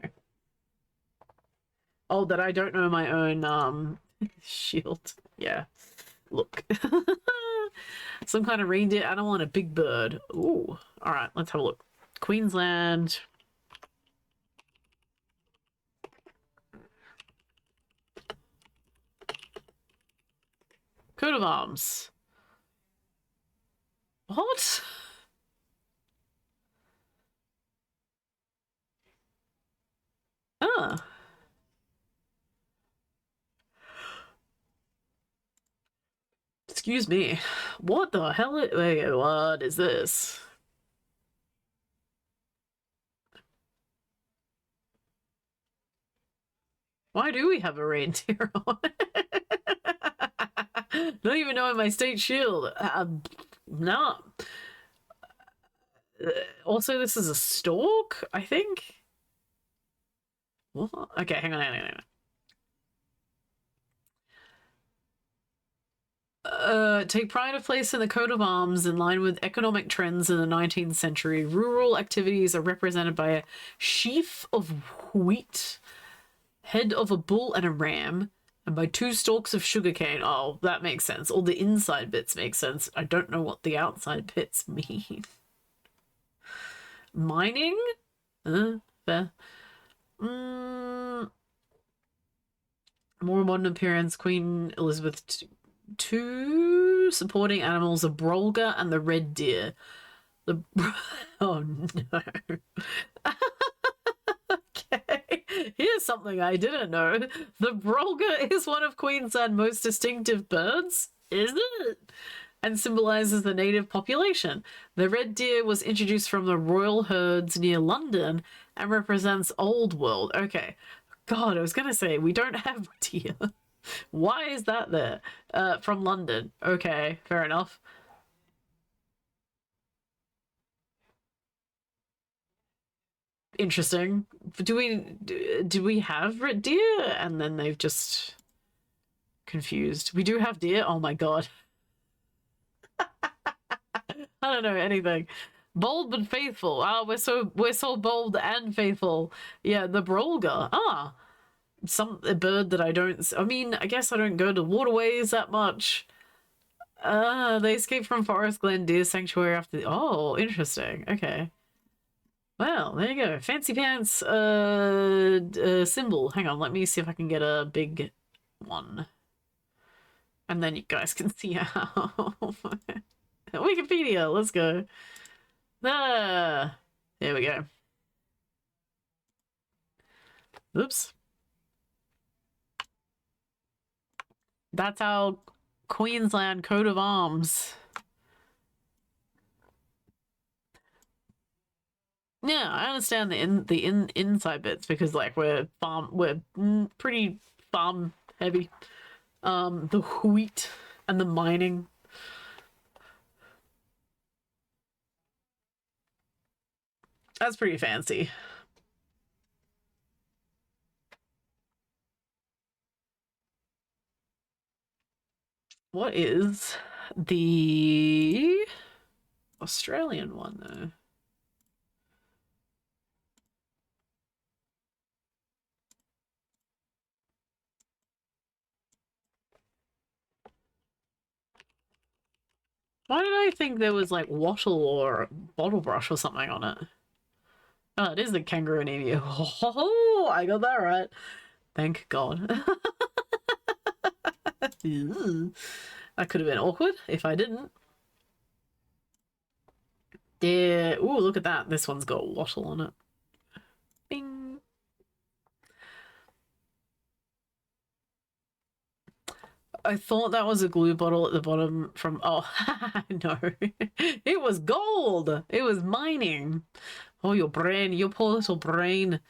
Oh, that I don't know my own shield. Yeah. Look. Some kind of reindeer animal and a big bird. Ooh. Alright, let's have a look. Queensland. Coat of arms. What? Ah. Excuse me. What the hell? Wait, what is this? Why do we have a reindeer on? Not even knowing my state shield. No. Also, this is a stork, I think. What? Okay, hang on. Take pride of place in the coat of arms in line with economic trends in the 19th century. Rural activities are represented by a sheaf of wheat, head of a bull and a ram, and by 2 stalks of sugarcane. Oh, that makes sense. All the inside bits make sense. I don't know what the outside bits mean. Mining? Fair. More modern appearance. Queen Elizabeth II. Supporting animals, the brolga and the red deer. Oh no. Okay. Here's something I didn't know. The brolga is one of Queensland's most distinctive birds, isn't it? And symbolizes the native population. The red deer was introduced from the royal herds near London and represents Old World. Okay. God, I was going to say, we don't have deer. Why is that there? From London. Okay, fair enough. Interesting. Do we have red deer? And then they've just confused. We do have deer? Oh my god. I don't know anything. Bold but faithful. Ah, we're so bold and faithful. Yeah, the brolga. Ah, a bird that I don't. I mean, I guess I don't go to waterways that much. They escaped from Forest Glen Deer Sanctuary after. Oh, interesting. Okay. Well, there you go. Fancy pants. Symbol. Hang on. Let me see if I can get a big one, and then you guys can see how. Wikipedia, let's go. There we go. Oops. That's our Queensland coat of arms. Yeah, I understand the inside bits because like we're pretty farm heavy. The wheat and the mining. That's pretty fancy. What is the Australian one, though? Why did I think there was, like, wattle or bottle brush or something on it? Oh, it is the kangaroo anemia. Oh, I got that right. Thank God. That could have been awkward if I didn't. Yeah. Ooh, look at that. This one's got wattle on it. Bing. I thought that was a glue bottle at the bottom from... Oh, no. It was gold. It was mining. Oh, your brain. Your poor little brain.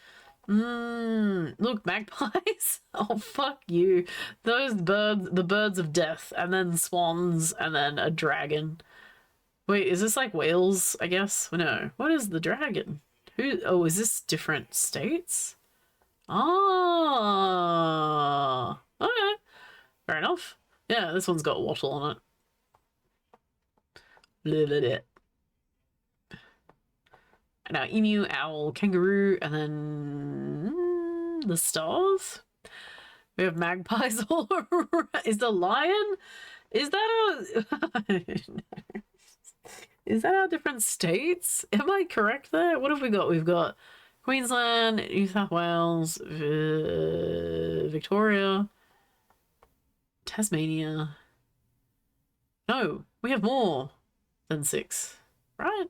Look, magpies. Oh, fuck you. Those birds, the birds of death, and then swans, and then a dragon. Wait, is this like Wales, I guess? No. What is the dragon? Oh, is this different states? Ah. Okay. Fair enough. Yeah, this one's got wattle on it. Blah. Now, emu, owl, kangaroo, and then the stars. We have magpies all around. Is the lion? Is that is that our different states? Am I correct there? What have we got? We've got Queensland, New South Wales, Victoria, Tasmania. No, we have more than 6, right?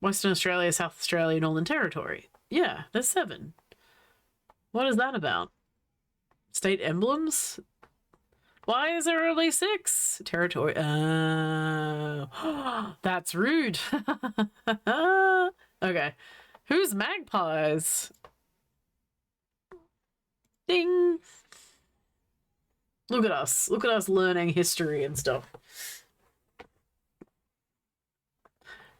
Western Australia, South Australia, Northern Territory. Yeah, there's 7. What is that about? State emblems? Why is there only 6? Territory. That's rude. Okay. Who's magpies? Ding! Look at us. Look at us learning history and stuff.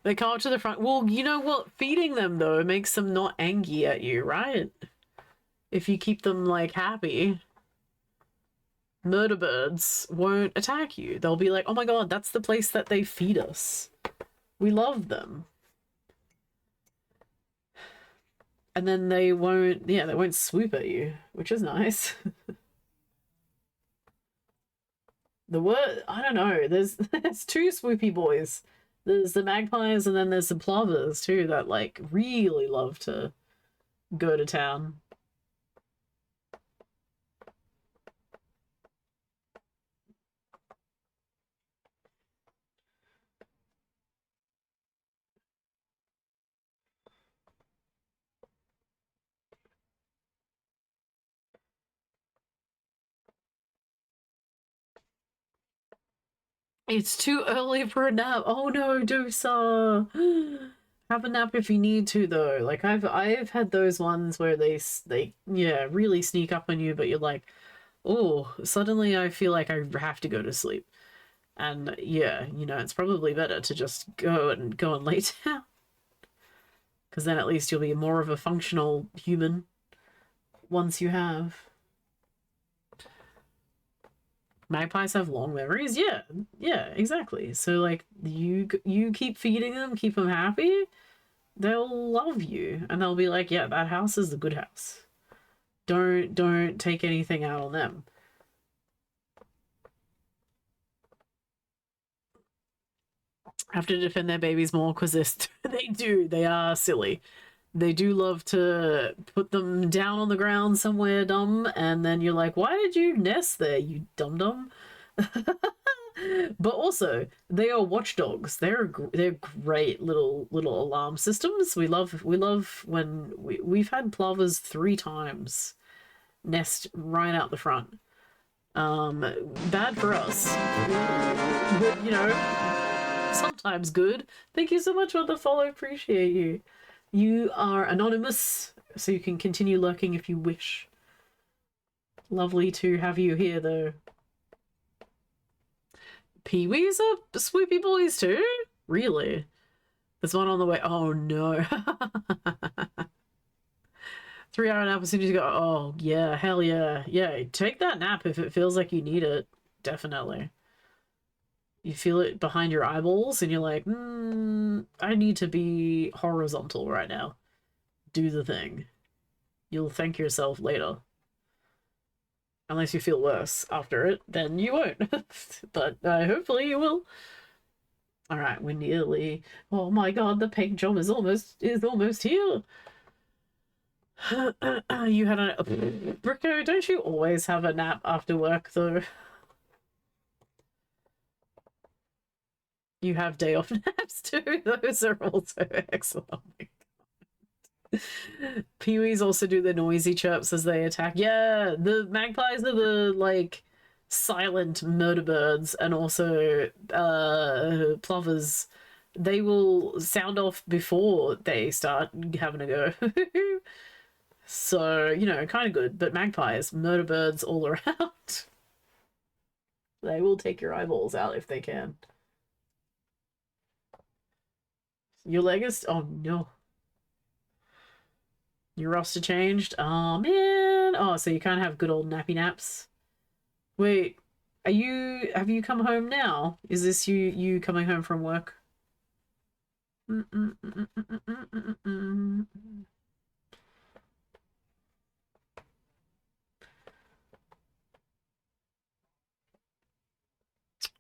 They come up to the front. Well, you know what? Feeding them, though, makes them not angry at you, right? If you keep them, like, happy, murder birds won't attack you. They'll be like, oh my god, that's the place that they feed us. We love them. And then they won't, yeah, they won't swoop at you, which is nice. The word, I don't know, there's two swoopy boys. There's the magpies and then there's the plovers too that like really love to go to town. It's too early for a nap. Oh no, Dosa. Have a nap if you need to though. Like I've had those ones where they yeah, really sneak up on you, but you're like, oh, suddenly I feel like I have to go to sleep. And yeah, you know, it's probably better to just go and lay down. Because then at least you'll be more of a functional human once you have. Magpies have long memories. Yeah, exactly. So like you keep feeding them, keep them happy, they'll love you and they'll be like, yeah, that house is the good house. Don't take anything out on them. Have to defend their babies more because they are silly. They do love to put them down on the ground somewhere dumb, and then you're like, why did you nest there, you dum-dum? But also, they are watchdogs. They're great little alarm systems. We love when we've had plovers 3 times nest right out the front. Bad for us, but you know, sometimes good. Thank you so much for the follow. Appreciate you. You are anonymous, so you can continue lurking if you wish. Lovely to have you here, though. Peewees are swoopy boys too? Really? There's one on the way. Oh no. 3-hour nap as soon as you go. Oh yeah, hell yeah. Yeah, take that nap if it feels like you need it. Definitely. You feel it behind your eyeballs and you're like, I need to be horizontal right now. Do the thing. You'll thank yourself later. Unless you feel worse after it, then you won't. But hopefully you will. Alright, we're nearly... Oh my god, the paint job is almost here. You had a... Bricko, don't you always have a nap after work, though? You have day off naps too. Those are also excellent. Peewees also do the noisy chirps as they attack. Yeah, the magpies are the like silent murder birds, and also plovers. They will sound off before they start having a go. So, you know, kind of good. But magpies, murder birds all around. They will take your eyeballs out if they can. Your leg is... Oh, no. Your roster changed? Oh, man. Oh, so you can't have good old nappy naps. Wait, have you come home now? Is this you coming home from work?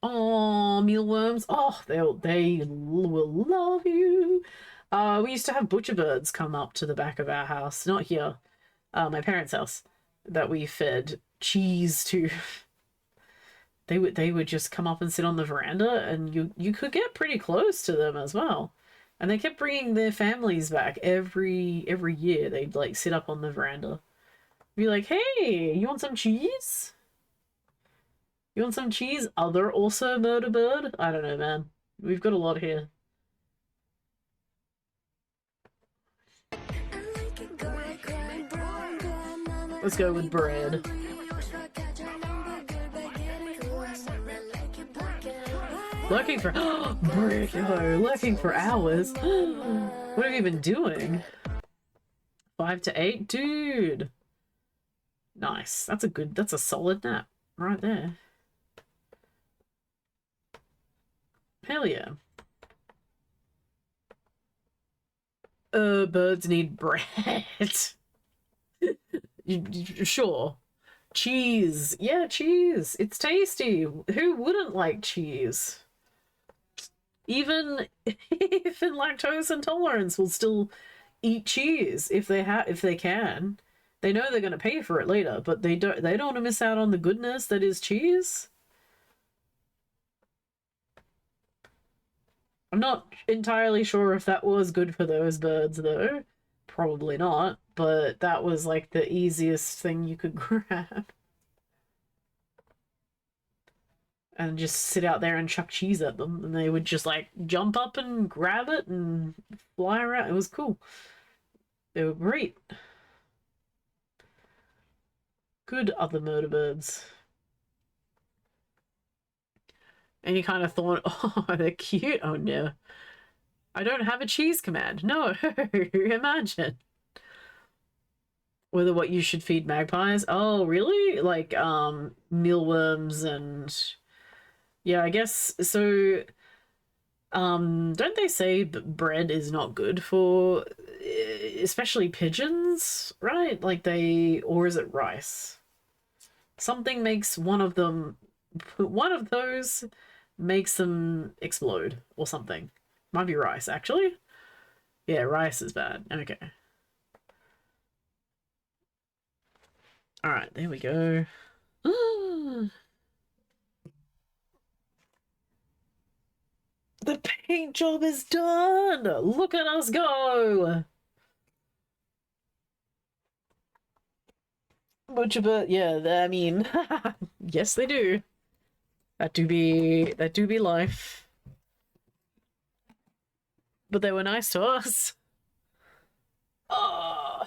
Oh, mealworms. Oh, they will love you. We used to have butcher birds come up to the back of our house, not here, my parents' house, that we fed cheese to. They would just come up and sit on the veranda, and you could get pretty close to them as well. And they kept bringing their families back every year. They'd like sit up on the veranda, be like, "Hey, you want some cheese? You want some cheese?" Other also murder bird. I don't know, man. We've got a lot here. Let's go with bread. Lurking for lurking for hours. What have you been doing? 5 to 8, dude. Nice. That's a solid nap right there. Hell yeah. Birds need bread. Sure. Cheese. Yeah, cheese. It's tasty. Who wouldn't like cheese? Even if in lactose intolerance will still eat cheese if they can. They know they're going to pay for it later, but they don't want to miss out on the goodness that is cheese. I'm not entirely sure if that was good for those birds though. Probably not, but that was like the easiest thing you could grab. And just sit out there and chuck cheese at them, and they would just like jump up and grab it and fly around. It was cool. They were great. Good other murder birds. And you kind of thought, oh, they're cute. Oh no. I don't have a cheese command. No, imagine. Whether what you should feed magpies. Oh, really? Like, mealworms and... Yeah, I guess, so... don't they say bread is not good for... especially pigeons, right? Like they... Or is it rice? Something makes one of those makes them explode or something. Might be rice, actually. Yeah, rice is bad. Okay. Alright, there we go. The paint job is done! Look at us go! Butcher bird, yeah, I mean, yes they do. That do be life. But they were nice to us. Oh.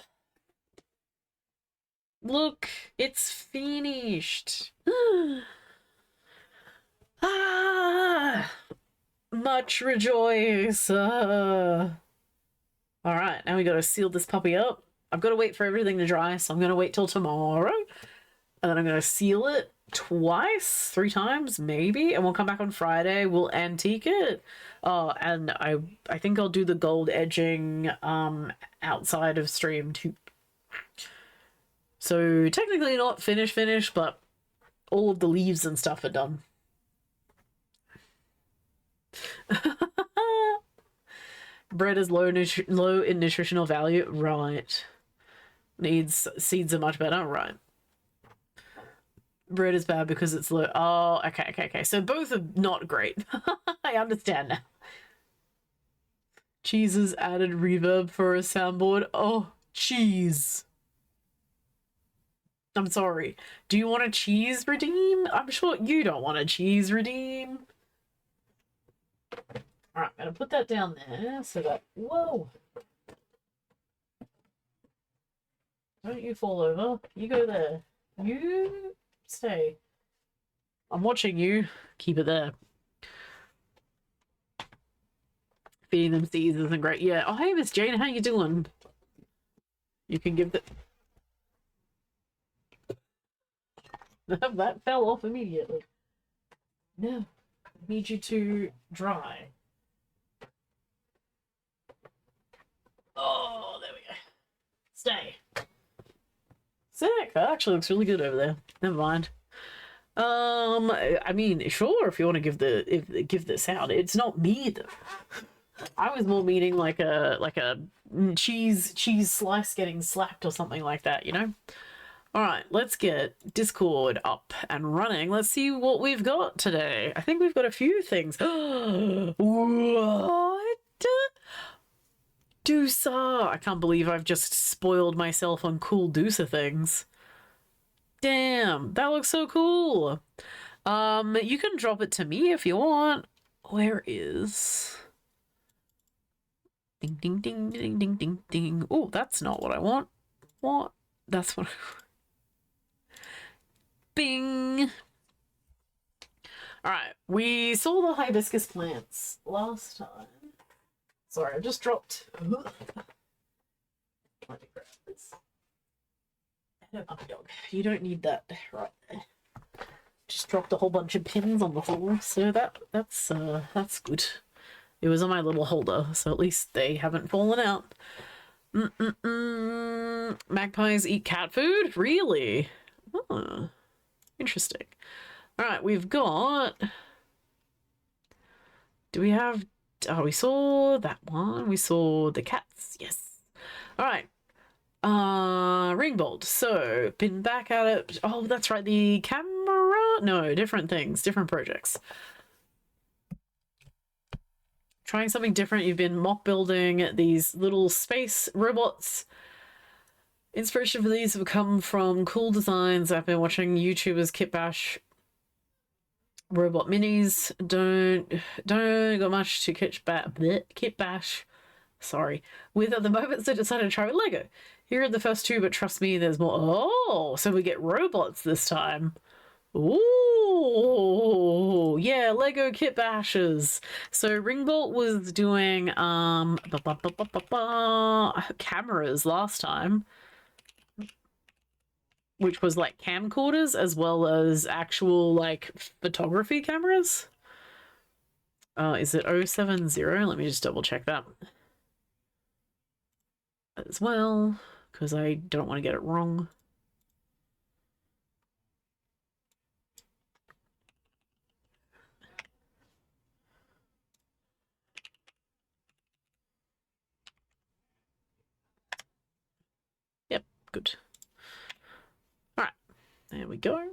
Look, it's finished. Ah, much rejoice. All right, now we gotta seal this puppy up. I've got to wait for everything to dry, so I'm gonna wait till tomorrow, and then I'm gonna seal it twice, 3 times maybe, and we'll come back on Friday. We'll antique it. Oh, and I think I'll do the gold edging outside of stream too. So technically not finished, but all of the leaves and stuff are done. Bread is low in nutritional value, right? Needs seeds are much better, right? Bread is bad because it's low. Oh, okay. So both are not great. I understand now. Cheese's added reverb for a soundboard. Oh, cheese. I'm sorry. Do you want a cheese redeem? I'm sure you don't want a cheese redeem. Alright, I'm gonna put that down there so that... Whoa! Don't you fall over. You go there. You stay. I'm watching you. Keep it there. Feeding them seeds isn't great. Yeah. Oh, hey, Miss Jane. How you doing? You can give the... That fell off immediately. No. I need you to dry. Oh, there we go. Stay. Sick. That actually looks really good over there. Never mind. I mean, sure, if you want to give the sound. It's not me though. I was more meaning like a cheese slice getting slapped or something like that, you know? Alright, let's get Discord up and running. Let's see what we've got today. I think we've got a few things. What? Doosa! I can't believe I've just spoiled myself on cool Doosa things. Damn, that looks so cool. You can drop it to me if you want. Where is... Ding, ding, ding, ding, ding, ding, ding. Oh, that's not what I want. What? That's what I want. Bing. All right, we saw the hibiscus plants last time. Sorry, I just dropped. Let me grab this. Hello, puppy dog. You don't need that right there. Just dropped a whole bunch of pins on the floor, so that's good. It was on my little holder, so at least they haven't fallen out. Magpies eat cat food? Really? Oh, interesting. All right, we've got... Do we have... Oh, we saw that one. We saw the cats. Yes. All right. Ringbolt. So, been back at it. Oh, that's right. The camera? No, different things. Different projects. Trying something different. You've been mock building these little space robots. Inspiration for these have come from cool designs. I've been watching YouTubers Kit Bash robot minis. Don't got much to Kit Bash. Sorry. With at the moment, so decided to try with Lego. Here are the first two, but trust me, there's more. Oh, so we get robots this time. Ooh, yeah, Lego Kit Bashes. So Ringbolt was doing cameras last time, which was like camcorders as well as actual like photography cameras. Is it 070? Let me just double check that as well, because I don't want to get it wrong. Yep, good. All right, there we go.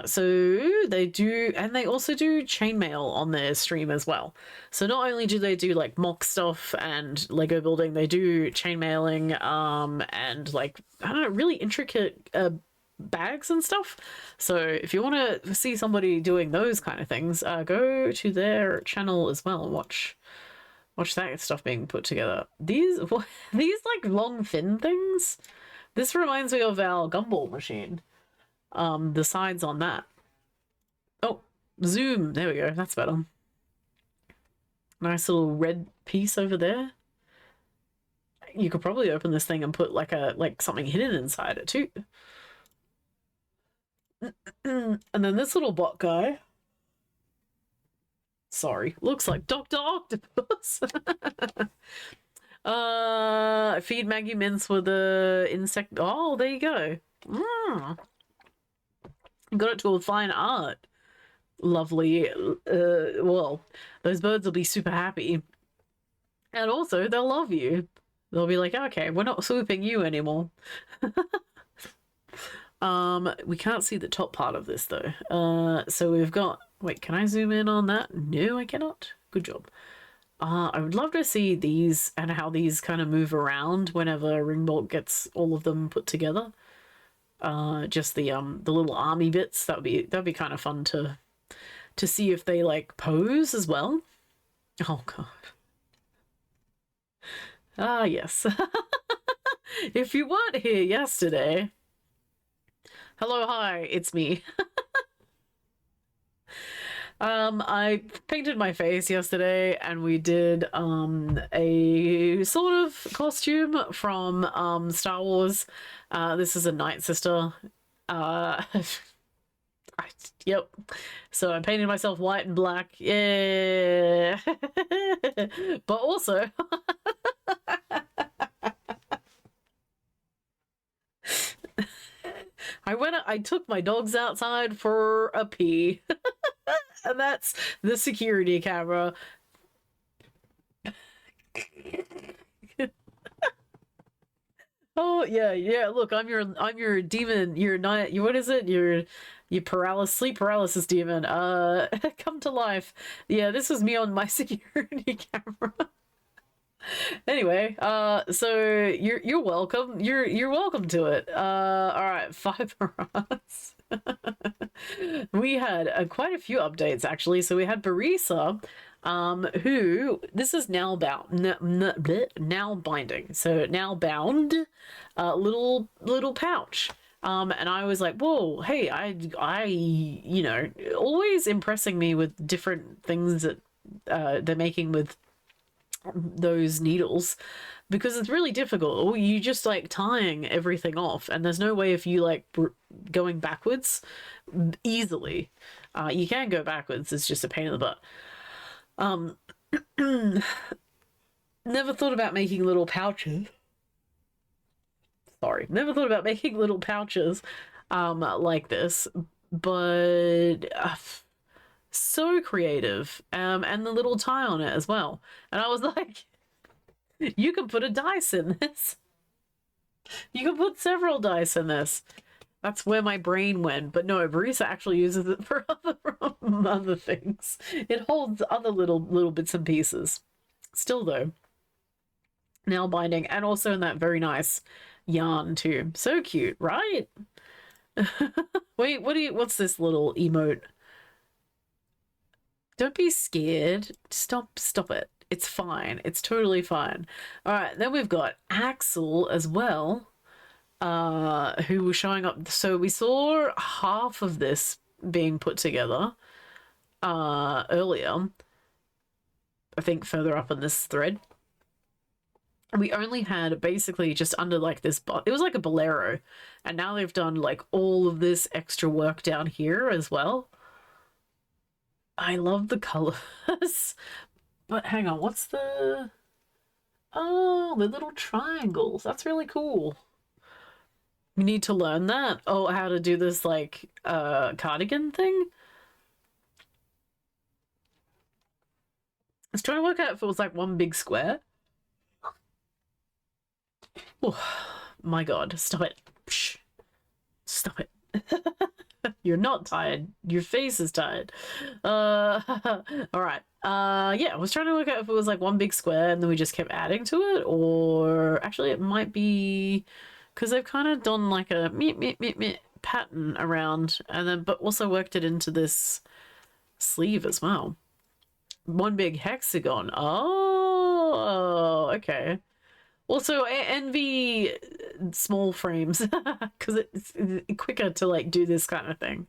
So they do, and they also do chainmail on their stream as well. So not only do they do like mock stuff and Lego building, they do chainmailing, and like, I don't know, really intricate bags and stuff. So if you want to see somebody doing those kind of things, go to their channel as well and watch that stuff being put together. These like long fin things. This reminds me of our gumball machine. The sides on that. Oh, zoom. There we go. That's better. Nice little red piece over there. You could probably open this thing and put like something hidden inside it too. And then this little bot guy. Sorry, looks like Dr. Octopus. Feed Maggie mince with the insect. Oh, there you go. Got it to a fine art. Lovely. Well, those birds will be super happy. And also, they'll love you. They'll be like, okay, we're not swooping you anymore. We can't see the top part of this, though. So we've got... Wait, can I zoom in on that? No, I cannot. Good job. I would love to see these and how these kind of move around whenever Ringbolt gets all of them put together. Just the little army bits. That'd be kind of fun to see if they like pose as well. Oh god. Ah yes. If you weren't here yesterday, hello, hi, it's me. I painted my face yesterday and we did a sort of costume from Star Wars. This is a Night Sister. Yep. So I painted myself white and black. Yeah. But also I took my dogs outside for a pee. And that's the security camera. Oh yeah. Look, I'm your demon. You're not. What is it? Your sleep paralysis demon. Come to life. Yeah, this was me on my security camera. Anyway, so you're welcome. You're welcome to it. All right, 5 us. We had quite a few updates actually. So we had Barisa, who this is now bound, now binding. So now bound, little pouch. And I was like, whoa, hey, you know, always impressing me with different things that they're making with those needles, because it's really difficult. You just like tying everything off, and there's no way of you like going backwards easily. You can go backwards, it's just a pain in the butt. Never thought about making little pouches. Sorry, never thought about making little pouches like this, but so creative, and the little tie on it as well. And I was like, you can put a dice in this. You can put several dice in this. That's where my brain went. But no, Marisa actually uses it for other things. It holds other little bits and pieces. Still though, nail binding, and also in that very nice yarn too. So cute, right? Wait, what's this little emote? Don't be scared. Stop it. It's fine. It's totally fine. All right, then we've got Axel as well, who was showing up. So we saw half of this being put together earlier, I think further up in this thread. We only had basically just under like this, it was like a bolero, and now they've done like all of this extra work down here as well. I love the colors. But hang on, what's the... Oh, the little triangles. That's really cool. We need to learn that. Oh, how to do this like cardigan thing? I was trying to work out if it was like one big square. Oh, my God, stop it. Psh, stop it. You're not tired. Your face is tired. All right. Yeah, I was trying to work out if it was like one big square and then we just kept adding to it, or actually it might be because they've kind of done like a meet pattern around, and then but also worked it into this sleeve as well. One big hexagon. Oh, okay. Also, I envy small frames because it's quicker to like do this kind of thing.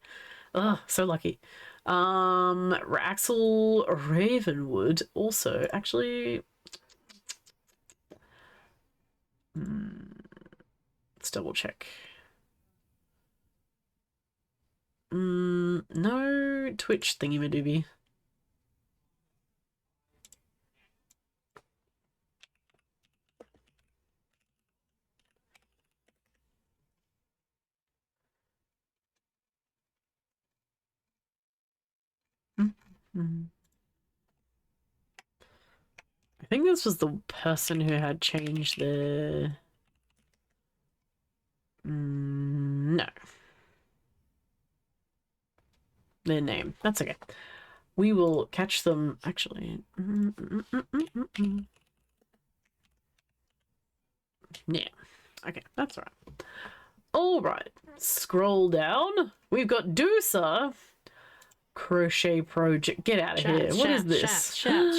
Oh, so lucky. Axel Ravenwood also actually. Let's double check. No Twitch thingy-madooby. I think this was the person who had changed their... no. Their name. That's okay. We will catch them, actually. Yeah. Okay, that's right. All right. Scroll down. We've got Doosa. Crochet project. Get out of here. What is this? Chat.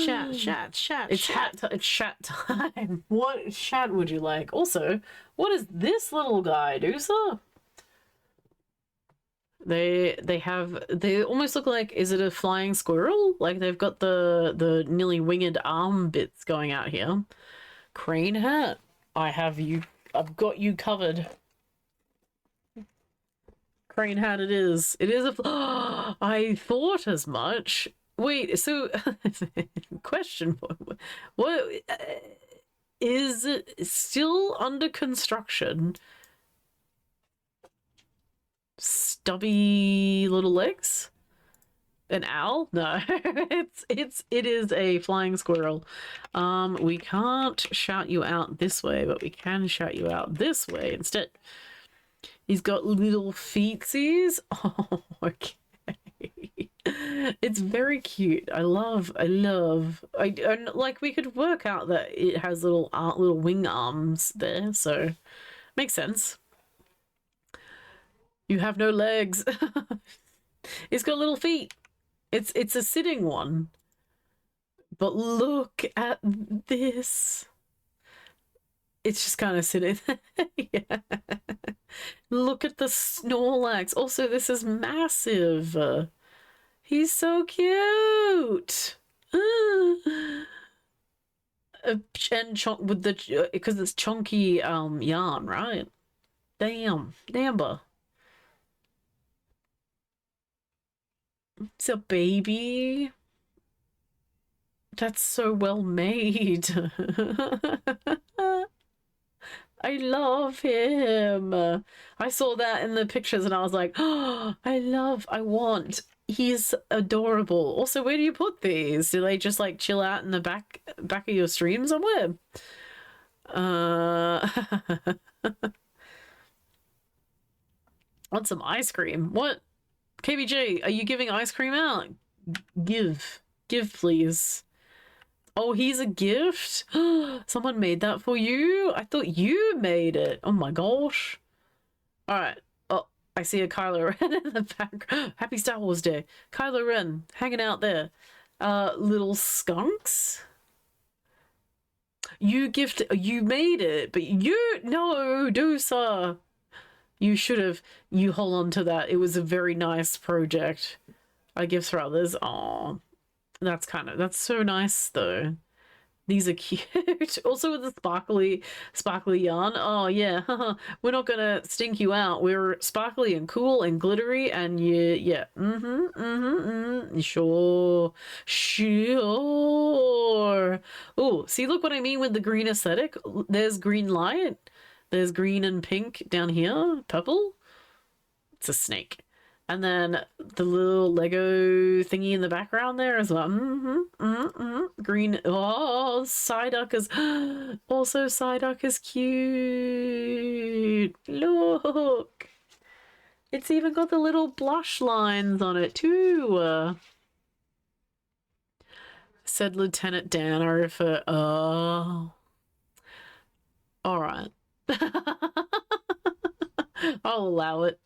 It's chat time. What chat would you like? Also, what is this little guy, Doosa? They almost look like, is it a flying squirrel? Like they've got the nearly winged arm bits going out here. Crane hat. I've got you covered. Crane hat it is. It is a... I thought as much. Wait, so... question. What... is it still under construction? Stubby little legs? An owl? No. it is a flying squirrel. We can't shout you out this way, but we can shout you out this way instead. He's got little feetsies. Oh, okay. It's very cute. I love. And like we could work out that it has little wing arms there, so makes sense. You have no legs. It's got little feet. It's a sitting one. But look at this. It's just kind of sitting there. Yeah. Look at the Snorlax. Also, this is massive. He's so cute. And with the because it's chunky yarn, right? Damn, Damber. It's a baby. That's so well made. I love him. I saw that in the pictures and I was like, oh, I want. He's adorable. Also, where do you put these? Do they just like chill out in the back of your stream somewhere? Want some ice cream? What? KBJ, are you giving ice cream out? Give, please. Oh, he's a gift? Someone made that for you? I thought you made it. Oh my gosh. Alright. Oh, I see a Kylo Ren in the back. Happy Star Wars Day. Kylo Ren hanging out there. Little skunks? You made it, but no, Doosa. You should have, you hold on to that. It was a very nice project. I give for others. Aw. That's so nice though. These are cute. Also with the sparkly yarn. Oh yeah, we're not gonna stink you out. We're sparkly and cool and glittery and yeah. Sure. Oh, see, look what I mean with the green aesthetic. There's green light. There's green and pink down here. Purple. It's a snake. And then the little Lego thingy in the background there as well. Green. Oh, Psyduck is... Also, Psyduck is cute. Look. It's even got the little blush lines on it too. Said Lieutenant Dan. I refer... Oh. Alright. I'll allow it.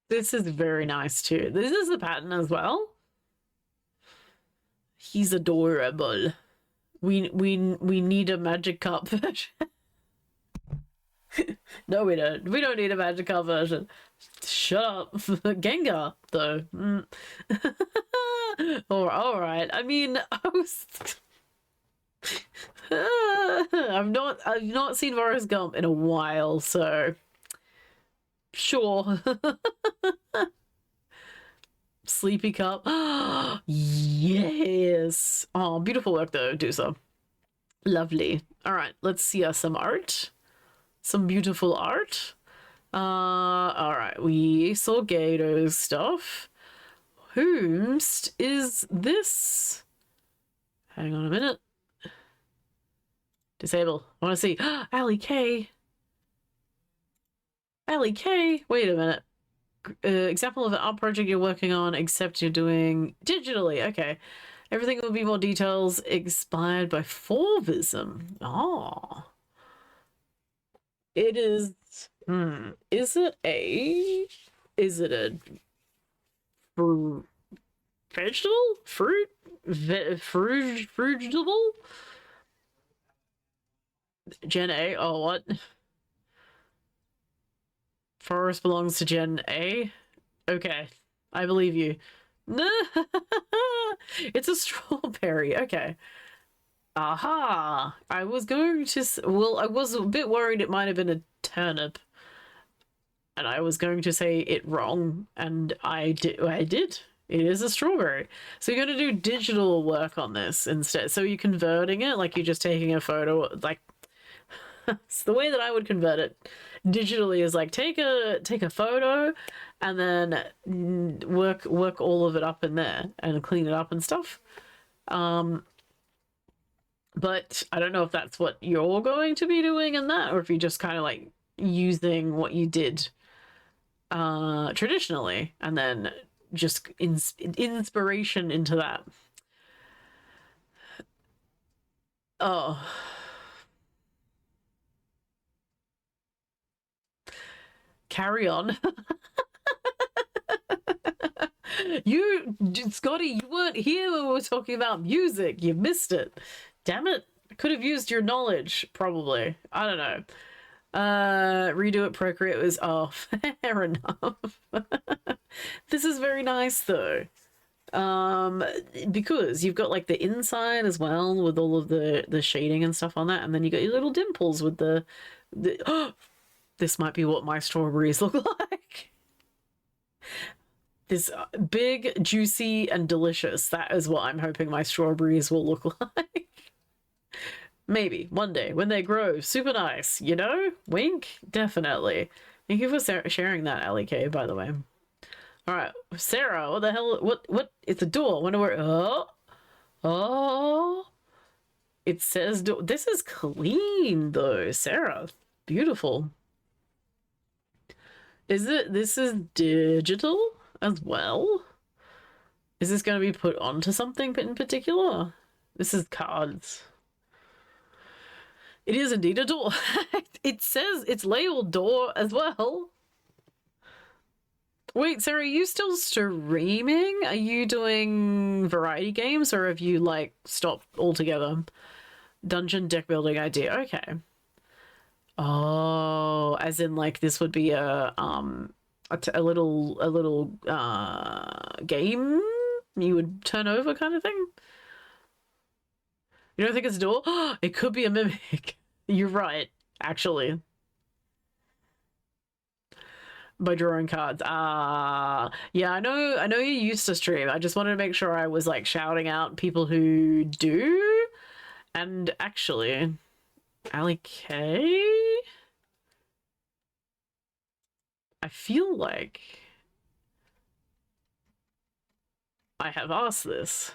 This is very nice too. This is the pattern as well. He's adorable. We need a magic cup version. No, we don't. We don't need a magic cup version. Shut up. Gengar, though. All right. I mean, I've not seen Forrest Gump in a while, so sure. Sleepy cup. Yes. Oh, beautiful work though, Dusa. Lovely. All right, let's see some art. Some beautiful art. All right, we saw Gato's stuff. Whomst is this? Hang on a minute. Disable. I want to see. Allie K. Allie K. Wait a minute. Example of an art project you're working on, except you're doing digitally. Okay. Everything will be more details expired by Forvism. Oh. It is. Is it a vegetable? Fruit? Fruitable? Gen A? Oh, what? Forest belongs to Gen A? Okay. I believe you. It's a strawberry. Okay. Aha! I was going to... Well, I was a bit worried it might have been a turnip. And I was going to say it wrong. And I did. It is a strawberry. So you're going to do digital work on this instead. So you're converting it, like you're just taking a photo, like... It's the way that I would convert it digitally is like take a photo and then work all of it up in there and clean it up and stuff. But I don't know if that's what you're going to be doing in that, or if you're just kind of like using what you did traditionally and then just inspiration into that. Oh. Carry on. You, Scotty, you weren't here when we were talking about music. You missed it. Damn it. Could have used your knowledge, probably. I don't know. Redo it, Procreate was off. Fair enough. This is very nice though. Because you've got like the inside as well with all of the shading and stuff on that, and then you got your little dimples with the this might be what my strawberries look like. This big, juicy, and delicious. That is what I'm hoping my strawberries will look like. Maybe one day when they grow super nice, you know? Wink? Definitely. Thank you for sharing that, Allie, by the way. Alright, Sarah, what the hell? What? It's a door. Wonder where. Oh. It says door. This is clean, though, Sarah. Beautiful. This is digital as well? Is this going to be put onto something in particular? This is cards. It is indeed a door. It says it's labeled door as well. Wait, Sarah, are you still streaming? Are you doing variety games or have you like stopped altogether? Dungeon deck building idea. Okay. Oh, as in like this would be a little game you would turn over kind of thing? You don't think it's a door? It could be a mimic. You're right, actually. By drawing cards. Yeah, I know you used to stream. I just wanted to make sure I was like shouting out people who do. And actually, Allie K? I feel like I have asked this.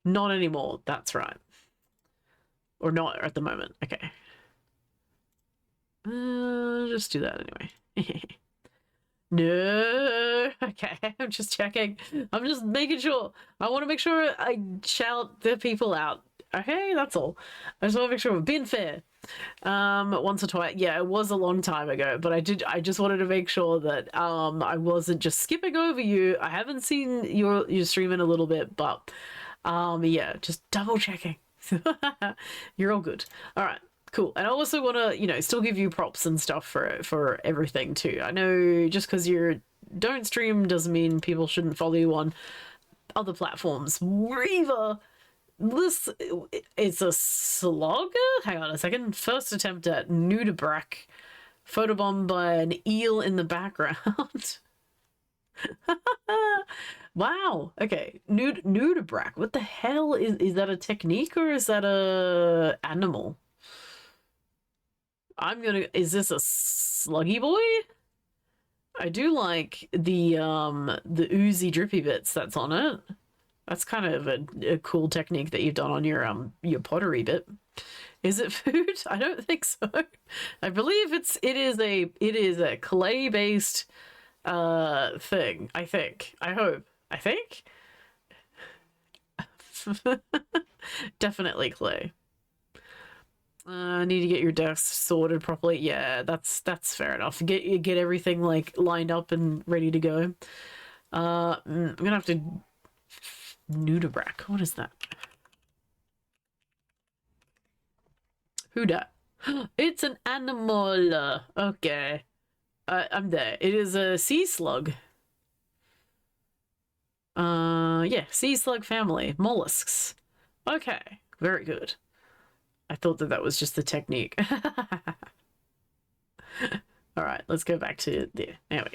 Not anymore, that's right. Or not at the moment, okay. Just do that anyway. No, okay, I'm just checking. I'm just making sure. I want to make sure I shout the people out. Okay, that's all. I just want to make sure we're being fair. Once or twice. Yeah, it was a long time ago, but I just wanted to make sure that I wasn't just skipping over you. I haven't seen your stream in a little bit, but yeah, just double checking. You're all good. All right, cool. And I also want to, you know, still give you props and stuff for everything too. I know just because you don't stream doesn't mean people shouldn't follow you on other platforms. Reaver, this it's a slog. Hang on a second. First attempt at nudibranch, photobombed by an eel in the background. Wow. Okay. Nudibranch. What the hell is that a technique or is that a animal? Is this a sluggy boy? I do like the oozy drippy bits that's on it. That's kind of a cool technique that you've done on your pottery bit. Is it food? I don't think so. I believe it is a clay based thing. I think. I hope. I think. Definitely clay. Need to get your desk sorted properly. Yeah, that's fair enough. Get everything like lined up and ready to go. I'm gonna have to nudibranch. What is that? Who dat? It's an animal. Okay. I'm there. It is a sea slug. Yeah, sea slug family. Mollusks. Okay, very good. I thought that was just the technique. All right, let's go back to there. There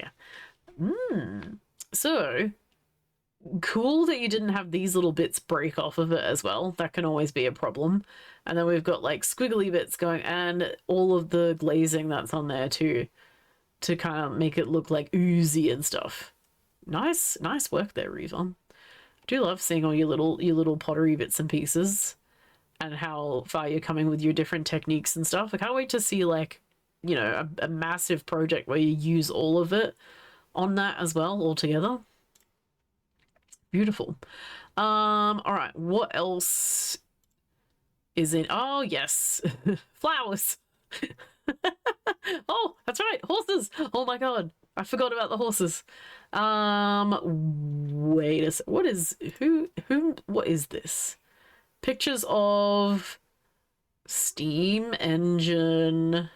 we go. So, cool that you didn't have these little bits break off of it as well. That can always be a problem. And then we've got like squiggly bits going and all of the glazing that's on there too, to kind of make it look like oozy and stuff. Nice work there, Revan. I do love seeing all your little pottery bits and pieces and how far you're coming with your different techniques and stuff. I can't wait to see like, you know, a massive project where you use all of it on that as well all together. Beautiful. All right, what else is in? Oh yes, flowers. Oh, that's right, horses. Oh my god, I forgot about the horses. Wait a sec. What is this? Pictures of steam engine.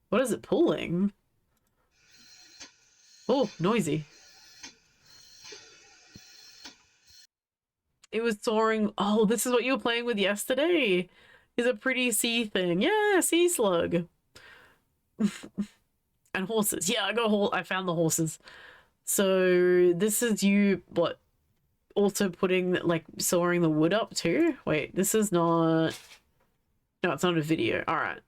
What is it pulling? Oh, noisy. It was soaring. Oh, this is what you were playing with yesterday. Is a pretty sea thing. Yeah, sea slug. And horses. Yeah, I found the horses. So this is you, what, also putting, like, sawing the wood up too? Wait, this is not... No, it's not a video. All right.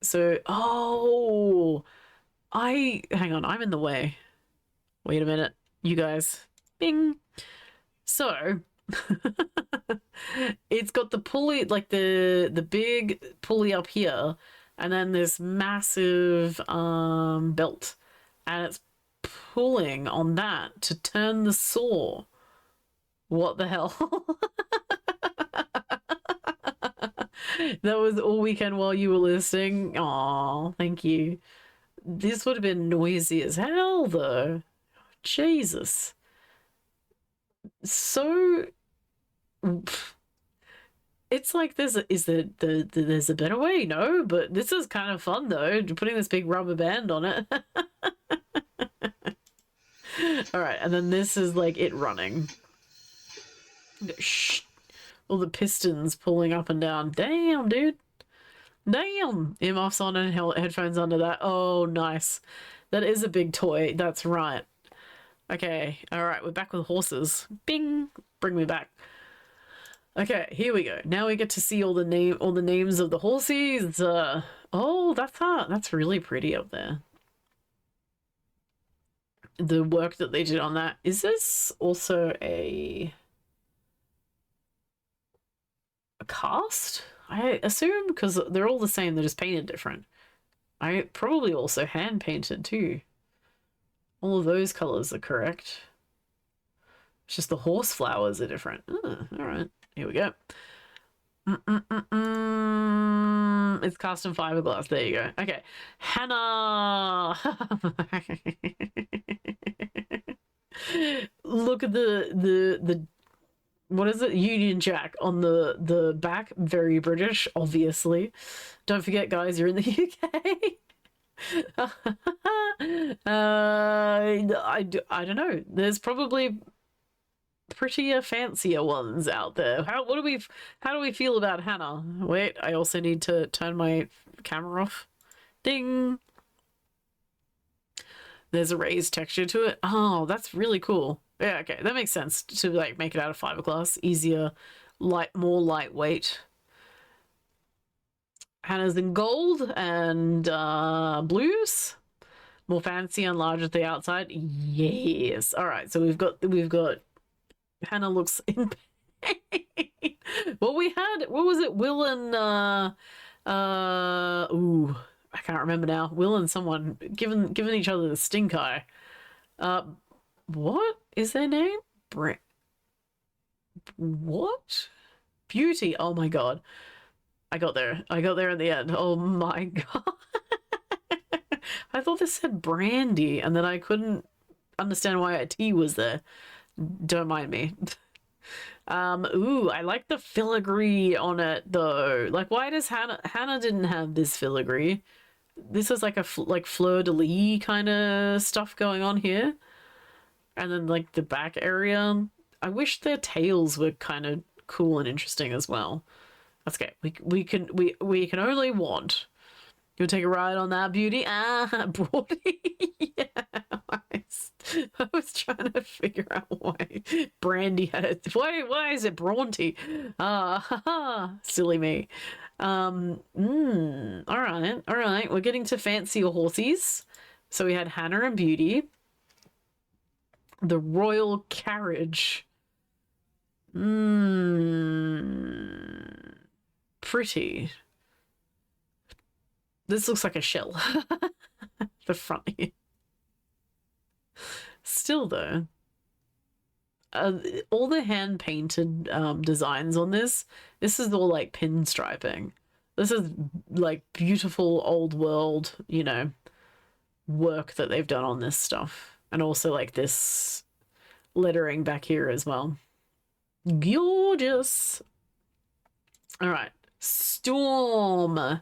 So, oh, hang on, I'm in the way. Wait a minute, you guys. Bing. So, it's got the pulley, like the big pulley up here, and then this massive belt, and it's pulling on that to turn the saw. What the hell? That was all weekend while you were listening. Aw, thank you. This would have been noisy as hell, though. Jesus. So, it's like there's a better way, no? But this is kind of fun, though, putting this big rubber band on it. All right, and then this is like it running. Shh. All the pistons pulling up and down. Damn, dude. Damn. Earmuffs on and headphones under that. Oh, nice. That is a big toy. That's right. Okay. All right. We're back with horses. Bing. Bring me back. Okay. Here we go. Now we get to see all the names of the horses. Oh, that's really pretty up there. The work that they did on that. Is this also a cast? I assume, because they're all the same, they're just painted different. I probably also hand painted too. All of those colors are correct. It's just the horse flowers are different. All right, here we go. It's cast in fiberglass. There you go. Okay, Hannah. Look at the what is it? Union Jack on the back. Very British, obviously. Don't forget, guys, you're in the UK. I don't know. There's probably prettier, fancier ones out there. How do we feel about Hannah? Wait, I also need to turn my camera off. Ding. There's a raised texture to it. Oh, that's really cool. Yeah, okay, that makes sense to like make it out of fiberglass. Easier, more lightweight. Hannah's in gold and blues. More fancy and larger at the outside. Yes. All right, so we've got Hannah looks in pain. What was it? Will and ooh, I can't remember now. Will and someone giving each other the stink eye. What is their name? What? Beauty. Oh my god. I got there in the end. Oh my god. I thought this said Brandy, and then I couldn't understand why a T was there. Don't mind me. Ooh, I like the filigree on it though. Like, why does Hannah didn't have this filigree? This is like a fleur-de-lis kind of stuff going on here. And then like the back area. I wish their tails were kind of cool and interesting as well. That's okay. We can only want. You'll take a ride on that, beauty? Ah, Brody. Yeah, nice. I was trying to figure out why Brandy had it. Why is it Bronte? Silly me. All right. We're getting to fancier horses. So we had Hannah and Beauty. The royal carriage. Pretty. This looks like a shell. The front here. Still though, all the hand painted designs on this is all like pinstriping. This is like beautiful old world, you know, work that they've done on this stuff. And also like this lettering back here as well. Gorgeous. All right. Storm.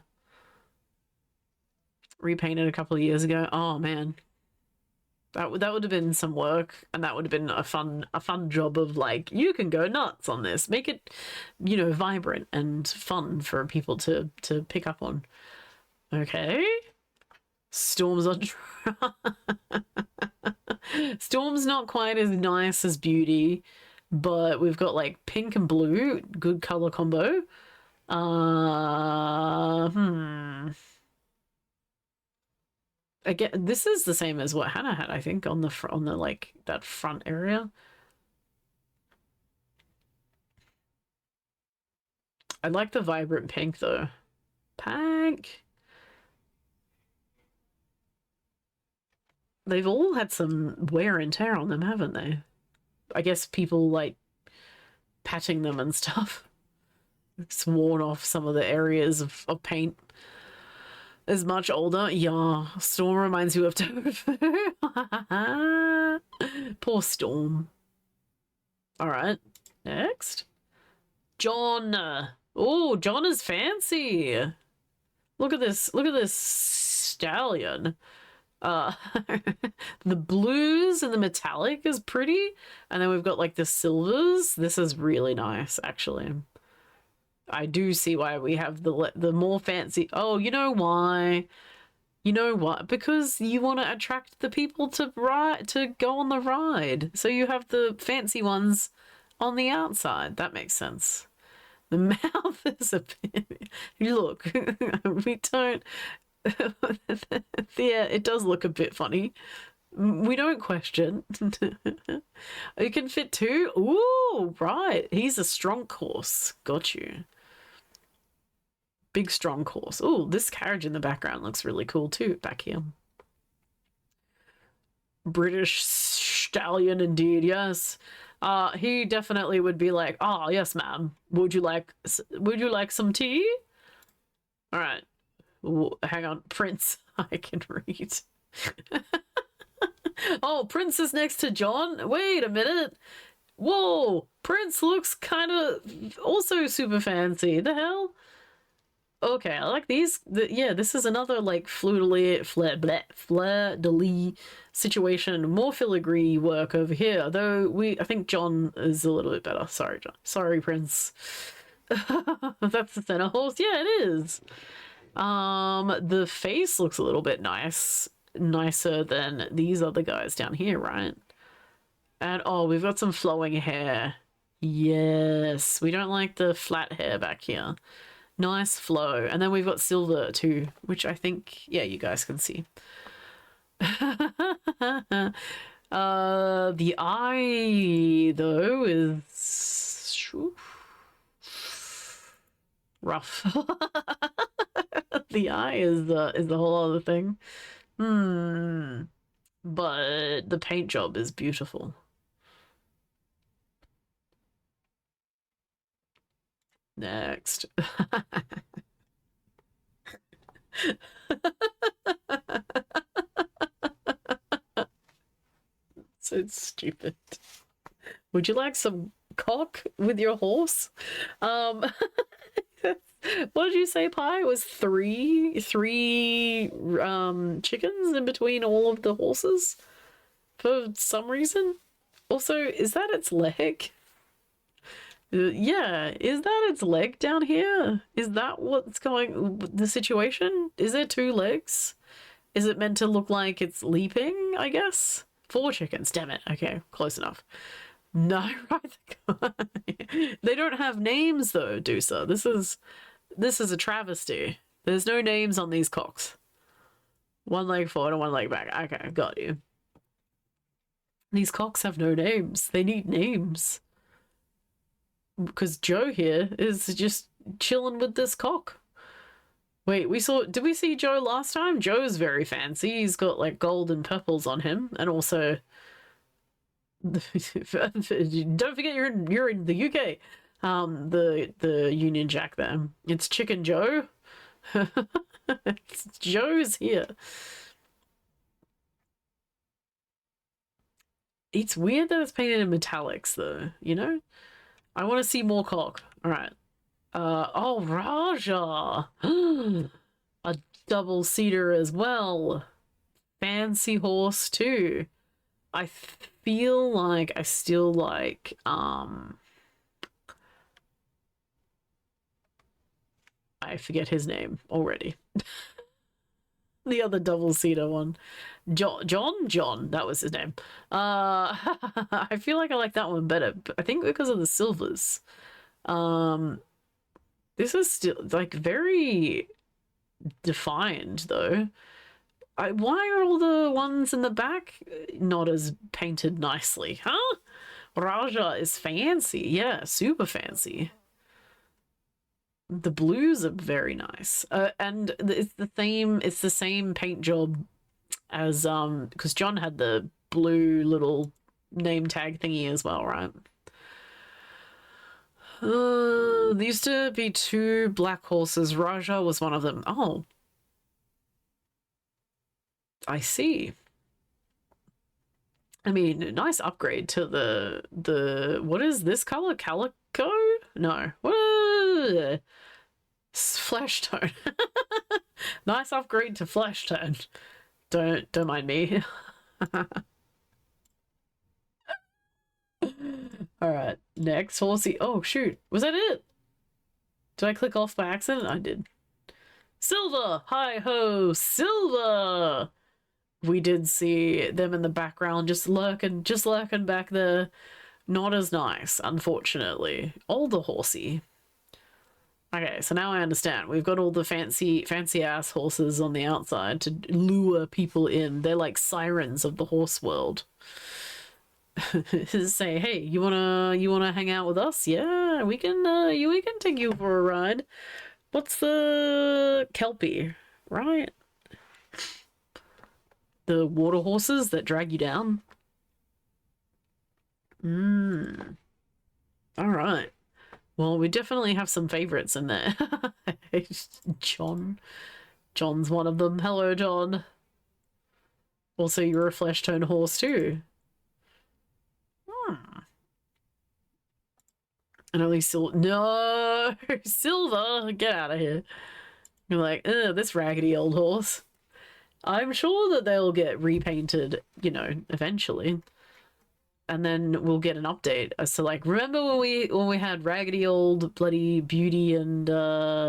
Repainted a couple of years ago. Oh man. That would have been some work, and that would have been a fun job of like, you can go nuts on this. Make it, you know, vibrant and fun for people to pick up on. Okay. Storm's on Storm's not quite as nice as Beauty, but we've got like pink and blue, good color combo. Again, this is the same as what Hannah had, I think, on the like that front area. I like the vibrant pink though. Pink. They've all had some wear and tear on them, haven't they? I guess people like patting them and stuff. It's worn off some of the areas of paint. Is much older. Yeah, Storm reminds you of Tofu. Poor Storm. All right, next. John. Oh, John is fancy. Look at this. Look at this stallion. The blues and the metallic is pretty, and then we've got like the silvers. This is really nice, actually. I do see why we have the more fancy. Oh, you know why? You know what? Because you want to attract the people to go on the ride. So you have the fancy ones on the outside. That makes sense. The mouth is a bit... Look, we don't... Yeah, it does look a bit funny. We don't question. You can fit two? Ooh, right. He's a strong horse. Got you. Big strong horse. Ooh, this carriage in the background looks really cool too, back here. British stallion indeed, yes. He definitely would be like, oh, yes, ma'am. Would you like some tea? All right. Ooh, hang on. Prince. I can read. Oh, Prince is next to John? Wait a minute. Whoa, Prince looks kind of also super fancy. The hell? Okay, I like these. Yeah, this is another like fleur-de-lis situation. More filigree work over here, though I think John is a little bit better. Sorry, John. Sorry, Prince. That's the center horse. Yeah, it is. The face looks a little bit nicer than these other guys down here, right? And oh, we've got some flowing hair. Yes, we don't like the flat hair back here. Nice flow. And then we've got silver too, which I think, yeah, you guys can see. The eye though is rough. The eye is the whole other thing. But the paint job is beautiful. Next. So stupid. Would you like some cock with your horse? What did you say, Pie? It was three chickens in between all of the horses for some reason. Also, is that its leg? Yeah, is that its leg down here? Is that what's the situation? Is there two legs? Is it meant to look like it's leaping, I guess? 4 chickens, damn it. Okay, close enough. No, right? They don't have names though, Doosa. This is a travesty. There's no names on these cocks. 1 leg forward and 1 leg back. Okay, got you. These cocks have no names. They need names. Because Joe here is just chilling with this cock. Wait, did we see Joe last time? Joe's very fancy. He's got like gold and purples on him, and also don't forget you're in the UK. The Union Jack there. It's Chicken Joe. Joe's here. It's weird that it's painted in metallics though, you know? I want to see more cock. All right. Oh, Raja. A double-seater as well. Fancy horse too. I feel like I still like I forget his name already. The other double-seater one. John, that was his name. I feel like I like that one better. I think because of the silvers. This is still like very defined though. Why are all the ones in the back not as painted nicely, huh? Raja is fancy, yeah, super fancy. The blues are very nice, and it's the same paint job as because John had the blue little name tag thingy as well, right? There used to be 2 black horses. Raja was one of them. Oh, I see. I mean, nice upgrade to the what is this color? Calico? No. What? Flesh tone. Nice upgrade to flesh tone. Don't mind me. All right, next horsey. Oh shoot, was that it? Did I click off by accident? I did. Silver! Hi ho, Silver! We did see them in the background just lurking back there. Not as nice, unfortunately. Older horsey. Okay, so now I understand. We've got all the fancy ass horses on the outside to lure people in. They're like sirens of the horse world. Say, hey, you wanna hang out with us? Yeah, we can take you for a ride. What's the Kelpie, right? The water horses that drag you down. All right. Well, we definitely have some favorites in there. John's one of them. Hello, John. Also, you're a flesh tone horse too. And at least no, Silver, get out of here. You're like, ugh, this raggedy old horse. I'm sure that they'll get repainted, you know, eventually. And then we'll get an update as to like, remember when we had raggedy old bloody Beauty and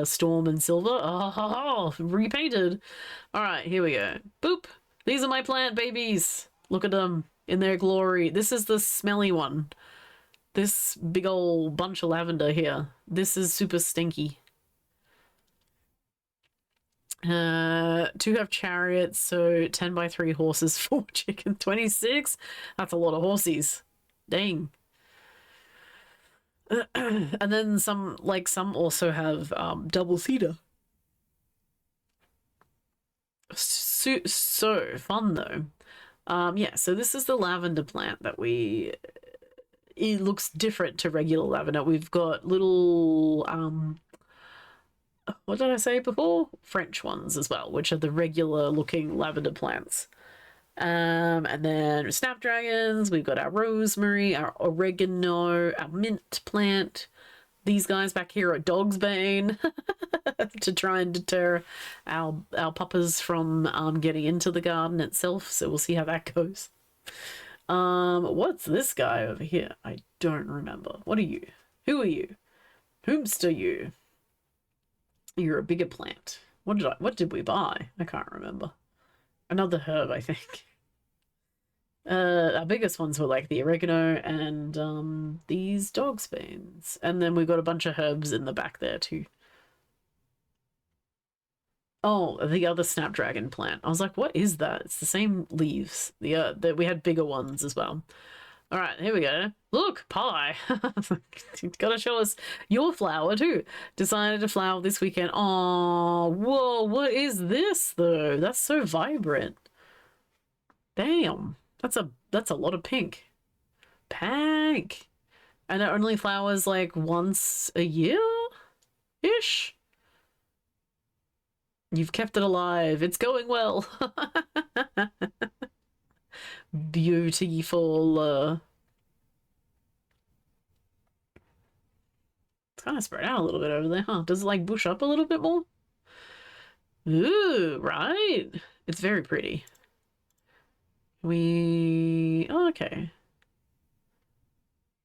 Storm and Silver? Oh, repainted. All right, here we go. Boop. These are my plant babies. Look at them in their glory. This is the smelly one. This big old bunch of lavender here. This is super stinky. 2 have chariots, so 10 by 3 horses, 4 chickens, 26. That's a lot of horses. Dang. And then some also have double seater. So fun though. Yeah, so this is the lavender plant that it looks different to regular lavender. We've got little what did I say before? French ones as well, which are the regular looking lavender plants. And then snapdragons, we've got our rosemary, our oregano, our mint plant. These guys back here are dog's bane to try and deter our puppers from getting into the garden itself. So we'll see how that goes. What's this guy over here? I don't remember. What are you? Who are you? Whomst are you? You're a bigger plant. What did we buy? I can't remember. Another herb, I think. Our biggest ones were like the oregano and these dog's banes. And then we've got a bunch of herbs in the back there too. Oh, the other snapdragon plant. I was like, what is that? It's the same leaves. We had bigger ones as well. All right, here we go. Look, pie. Gotta show us your flower too. Decided to flower this weekend. Oh, whoa, what is this though? That's so vibrant. Damn, that's a lot of pink. Pink. And it only flowers like once a year-ish? You've kept it alive. It's going well. Beautiful. It's kind of spread out a little bit over there, huh? Does it like bush up a little bit more? Ooh, right. It's very pretty. Oh, okay.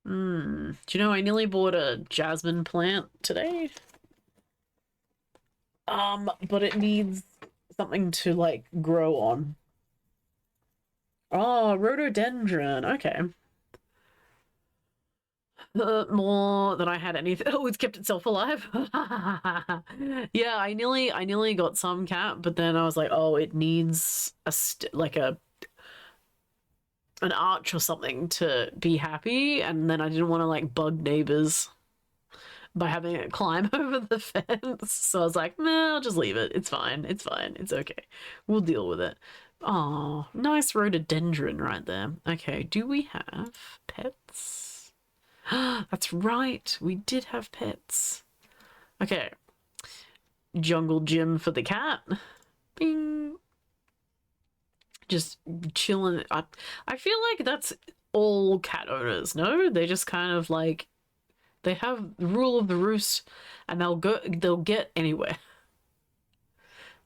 Do you know I nearly bought a jasmine plant today? But it needs something to like grow on. Oh, rhododendron. Okay. More than I had anything. Oh, it's kept itself alive. Yeah, I nearly got some cat, but then I was like, oh, it needs an arch or something to be happy, and then I didn't want to like bug neighbors by having it climb over the fence. So I was like, nah, I'll just leave it. It's fine. It's fine. It's okay. We'll deal with it. Oh, nice rhododendron right there. Okay, do we have pets? That's right. We did have pets. Okay. Jungle gym for the cat. Bing. Just chilling. I feel like that's all cat owners, no? They just kind of like, they have the rule of the roost, and they'll get anywhere.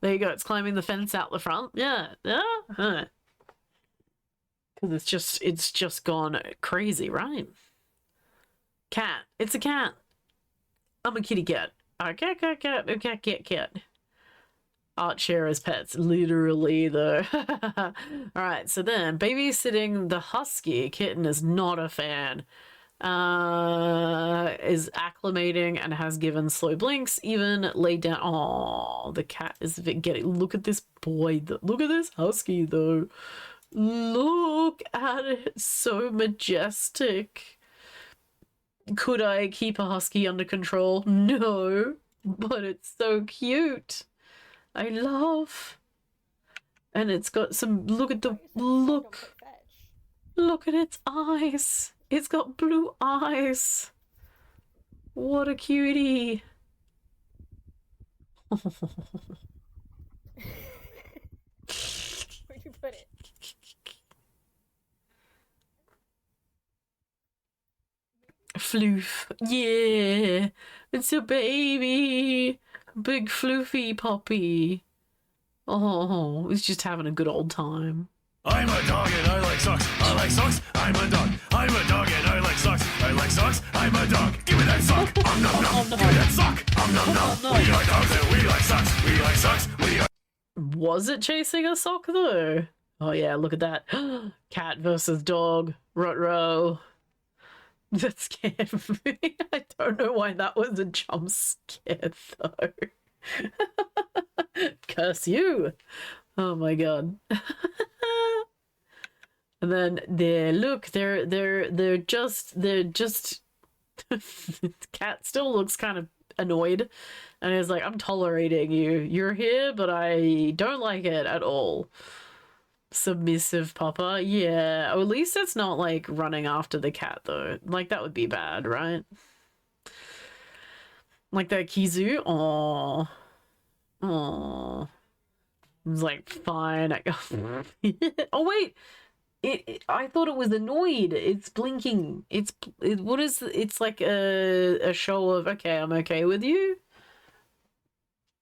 There you go. It's climbing the fence out the front. Yeah, yeah. Huh. Because it's just gone crazy, right? Cat. It's a cat. I'm a kitty cat. Cat. Art share as pets, literally though. All right, so then babysitting the husky kitten is not a fan. Is acclimating and has given slow blinks, even laid down. Oh, the cat is getting. Look at this boy. Look at this husky though. Look at it, so majestic. Could I keep a husky under control? No, but it's so cute. I love. And it's got some, look at the, look at its eyes. It's got blue eyes. What a cutie. Where'd you put it? Floof. Yeah. It's a baby. Big floofy puppy. Oh, it's just having a good old time. I'm a dog and I like socks. I like socks. I'm a dog. I'm a dog and I like socks. I like socks. I'm a dog. Give me that sock. Nom nom. Give me that sock. Nom nom. We are dogs and we like socks. We like socks. We are. Was it chasing a sock though? Oh yeah, look at that. Cat versus dog. Ruh-roh. That scared me. I don't know why that was a jump scare though. Curse you. Oh my god. And then they're just cat still looks kind of annoyed, and he's like, I'm tolerating you. You're here, but I don't like it at all. Submissive papa. Yeah, or at least it's not like running after the cat though. Like that would be bad, right? Like that Kizu. Oh, it's like fine. Oh wait, I thought it was annoyed. It's blinking. What is? It's like a show of okay, I'm okay with you.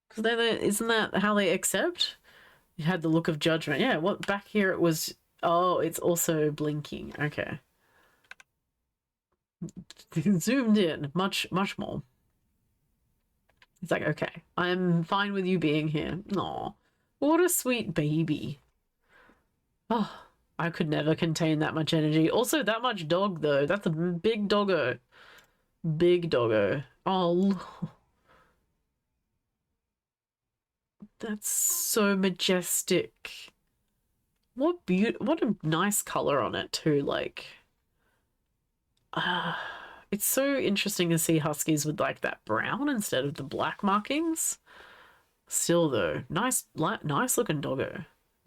Because isn't that how they accept? You had the look of judgment. Yeah. What back here? It was. Oh, it's also blinking. Okay. Zoomed in much more. It's like, okay, I'm fine with you being here. Aw, what a sweet baby. Oh, I could never contain that much energy. Also, that much dog, though. That's a big doggo. Big doggo. Oh, that's so majestic. What a nice color on it, too. Like, it's so interesting to see huskies with like that brown instead of the black markings. Still though, nice looking doggo.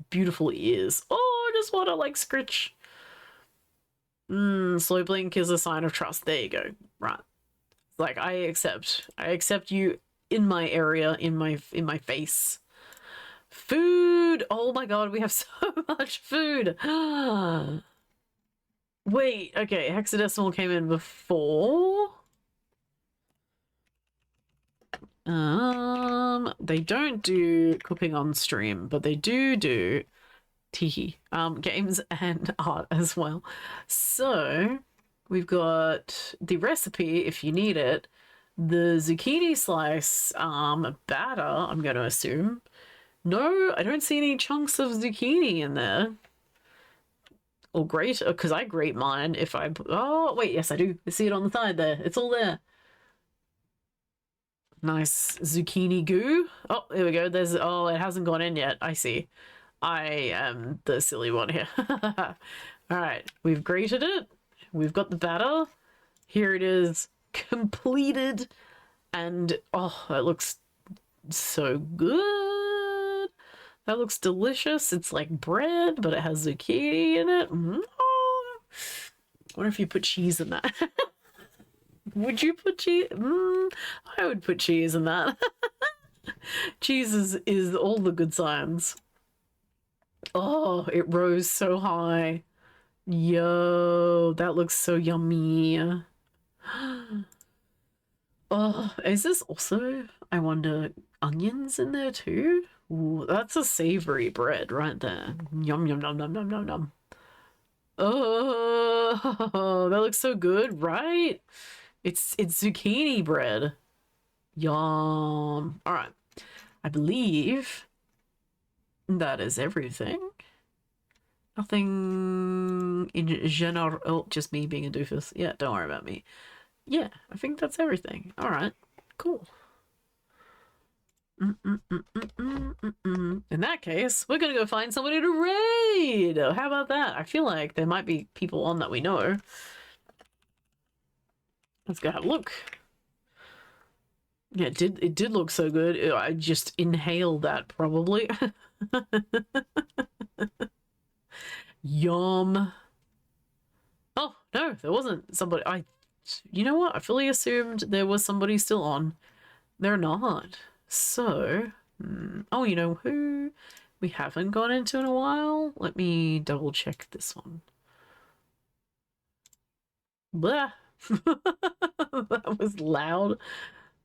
Beautiful ears. Oh, I just want to like scritch. Slow blink is a sign of trust. There you go. Right. Like I accept you in my area, in my face. Food. Oh my god, we have so much food. Wait, okay, hexadecimal came in before. They don't do cooking on stream, but they do games and art as well. So we've got the recipe if you need it. The zucchini slice batter, I'm going to assume. No, I don't see any chunks of zucchini in there. Or grate, because I grate mine if I... Oh, wait, yes, I do. I see it on the side there. It's all there. Nice zucchini goo. Oh, there we go. There's... Oh, it hasn't gone in yet. I see. I am the silly one here. All right, we've grated it. We've got the batter. Here it is, completed. And, oh, it looks so good. That looks delicious. It's like bread, but it has zucchini in it. Oh. I wonder if you put cheese in that. Would you put cheese? I would put cheese in that. Cheese is all the good signs. Oh, it rose so high. Yo, that looks so yummy. Oh, is this also, I wonder, onions in there too? Ooh, that's a savory bread right there. Yum, yum, yum, yum, yum, yum, yum. Oh, that looks so good, right? It's zucchini bread. Yum. All right. I believe that is everything. Nothing in general. Oh, just me being a doofus. Yeah, don't worry about me. Yeah, I think that's everything. All right, cool. In that case, we're gonna go find somebody to raid. How about that? I feel like there might be people on that we know. Let's go have a look. Yeah, it did look so good. I just inhaled that probably. Yum. Oh, no, there wasn't somebody. You know what? I fully assumed there was somebody still on. They're not. So, oh, you know who we haven't gone into in a while? Let me double check this one. Blah. That was loud.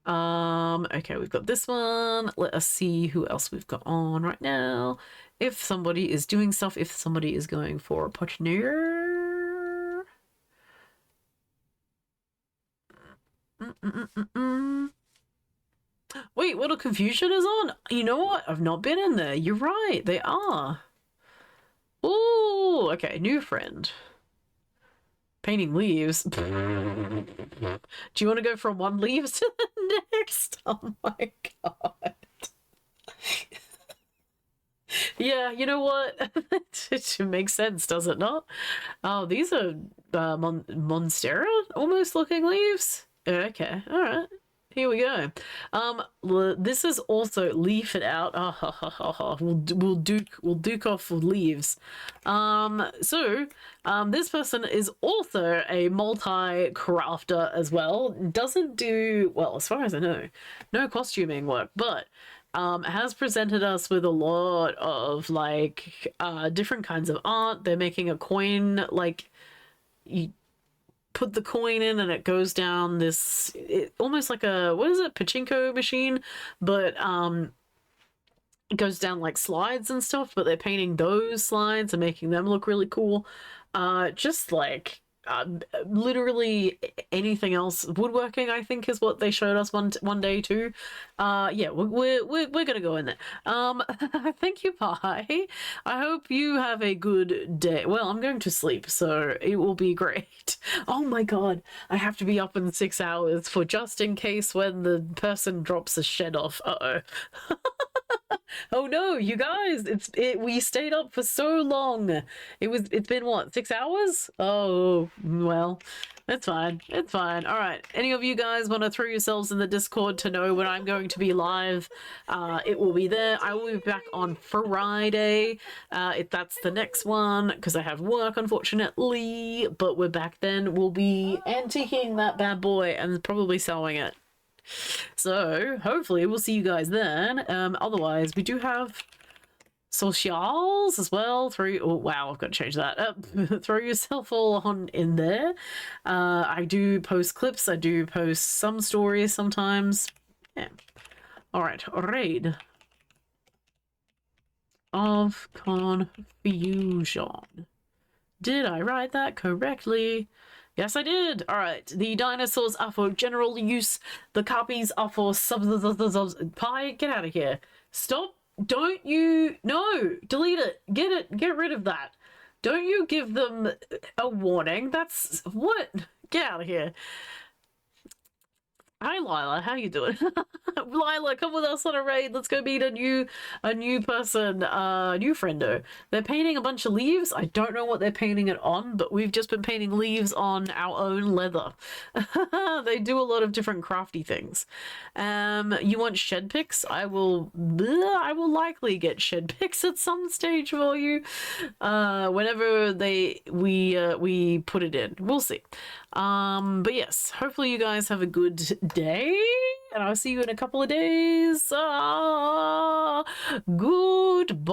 Okay, we've got this one. Let us see who else we've got on right now. If somebody is doing stuff, if somebody is going for a partner. Wait, Little Confusion is on? You know what? I've not been in there. You're right, they are. Ooh, okay, new friend. Painting leaves. Do you want to go from one leaves to the next? Oh my god. Yeah, you know what? It makes sense, does it not? Oh, these are Monstera almost looking leaves. Okay, all right. Here we go. This is also leaf it out. We'll duke off with leaves. This person is also a multi-crafter as well. Doesn't do, well, as far as I know, no costuming work, but has presented us with a lot of like different kinds of art. They're making a coin, like you put the coin in and it goes down this almost like a, what is it, pachinko machine, but it goes down like slides and stuff, but they're painting those slides and making them look really cool. Just like literally anything else. Woodworking, I think, is what they showed us one day too. Yeah, we're gonna go in there. Thank you, Pi. I hope you have a good day. Well, I'm going to sleep, so it will be great. Oh my god, I have to be up in 6 hours for just in case when the person drops a shed off. Oh no, you guys, we stayed up for so long. It's been what, 6 hours? Oh, well, it's fine. It's fine. All right. Any of you guys want to throw yourselves in the Discord to know when I'm going to be live? It will be there. I will be back on Friday. If that's the next one, because I have work, unfortunately, but we're back then. We'll be antiquing that bad boy and probably selling it. So hopefully we'll see you guys then. Otherwise we do have socials as well. Oh wow, I've got to change that. Throw yourself all on in there. I do post clips, I do post some stories sometimes. Yeah, Alright, raid of confusion. Did I write that correctly? Yes, I did. Alright, the dinosaurs are for general use. The copies are for Pie, get out of here. Stop. Don't you... No! Delete it. Get rid of that. Don't you give them a warning. That's... What? Get out of here. Hi Lila, how you doing? Lila, come with us on a raid. Let's go meet a new person, new friendo. They're painting a bunch of leaves. I don't know what they're painting it on, but we've just been painting leaves on our own leather. They do a lot of different crafty things. You want shed picks? I will likely get shed picks at some stage for you. Whenever we put it in. We'll see. But yes, hopefully you guys have a good day, and I'll see you in a couple of days. Goodbye.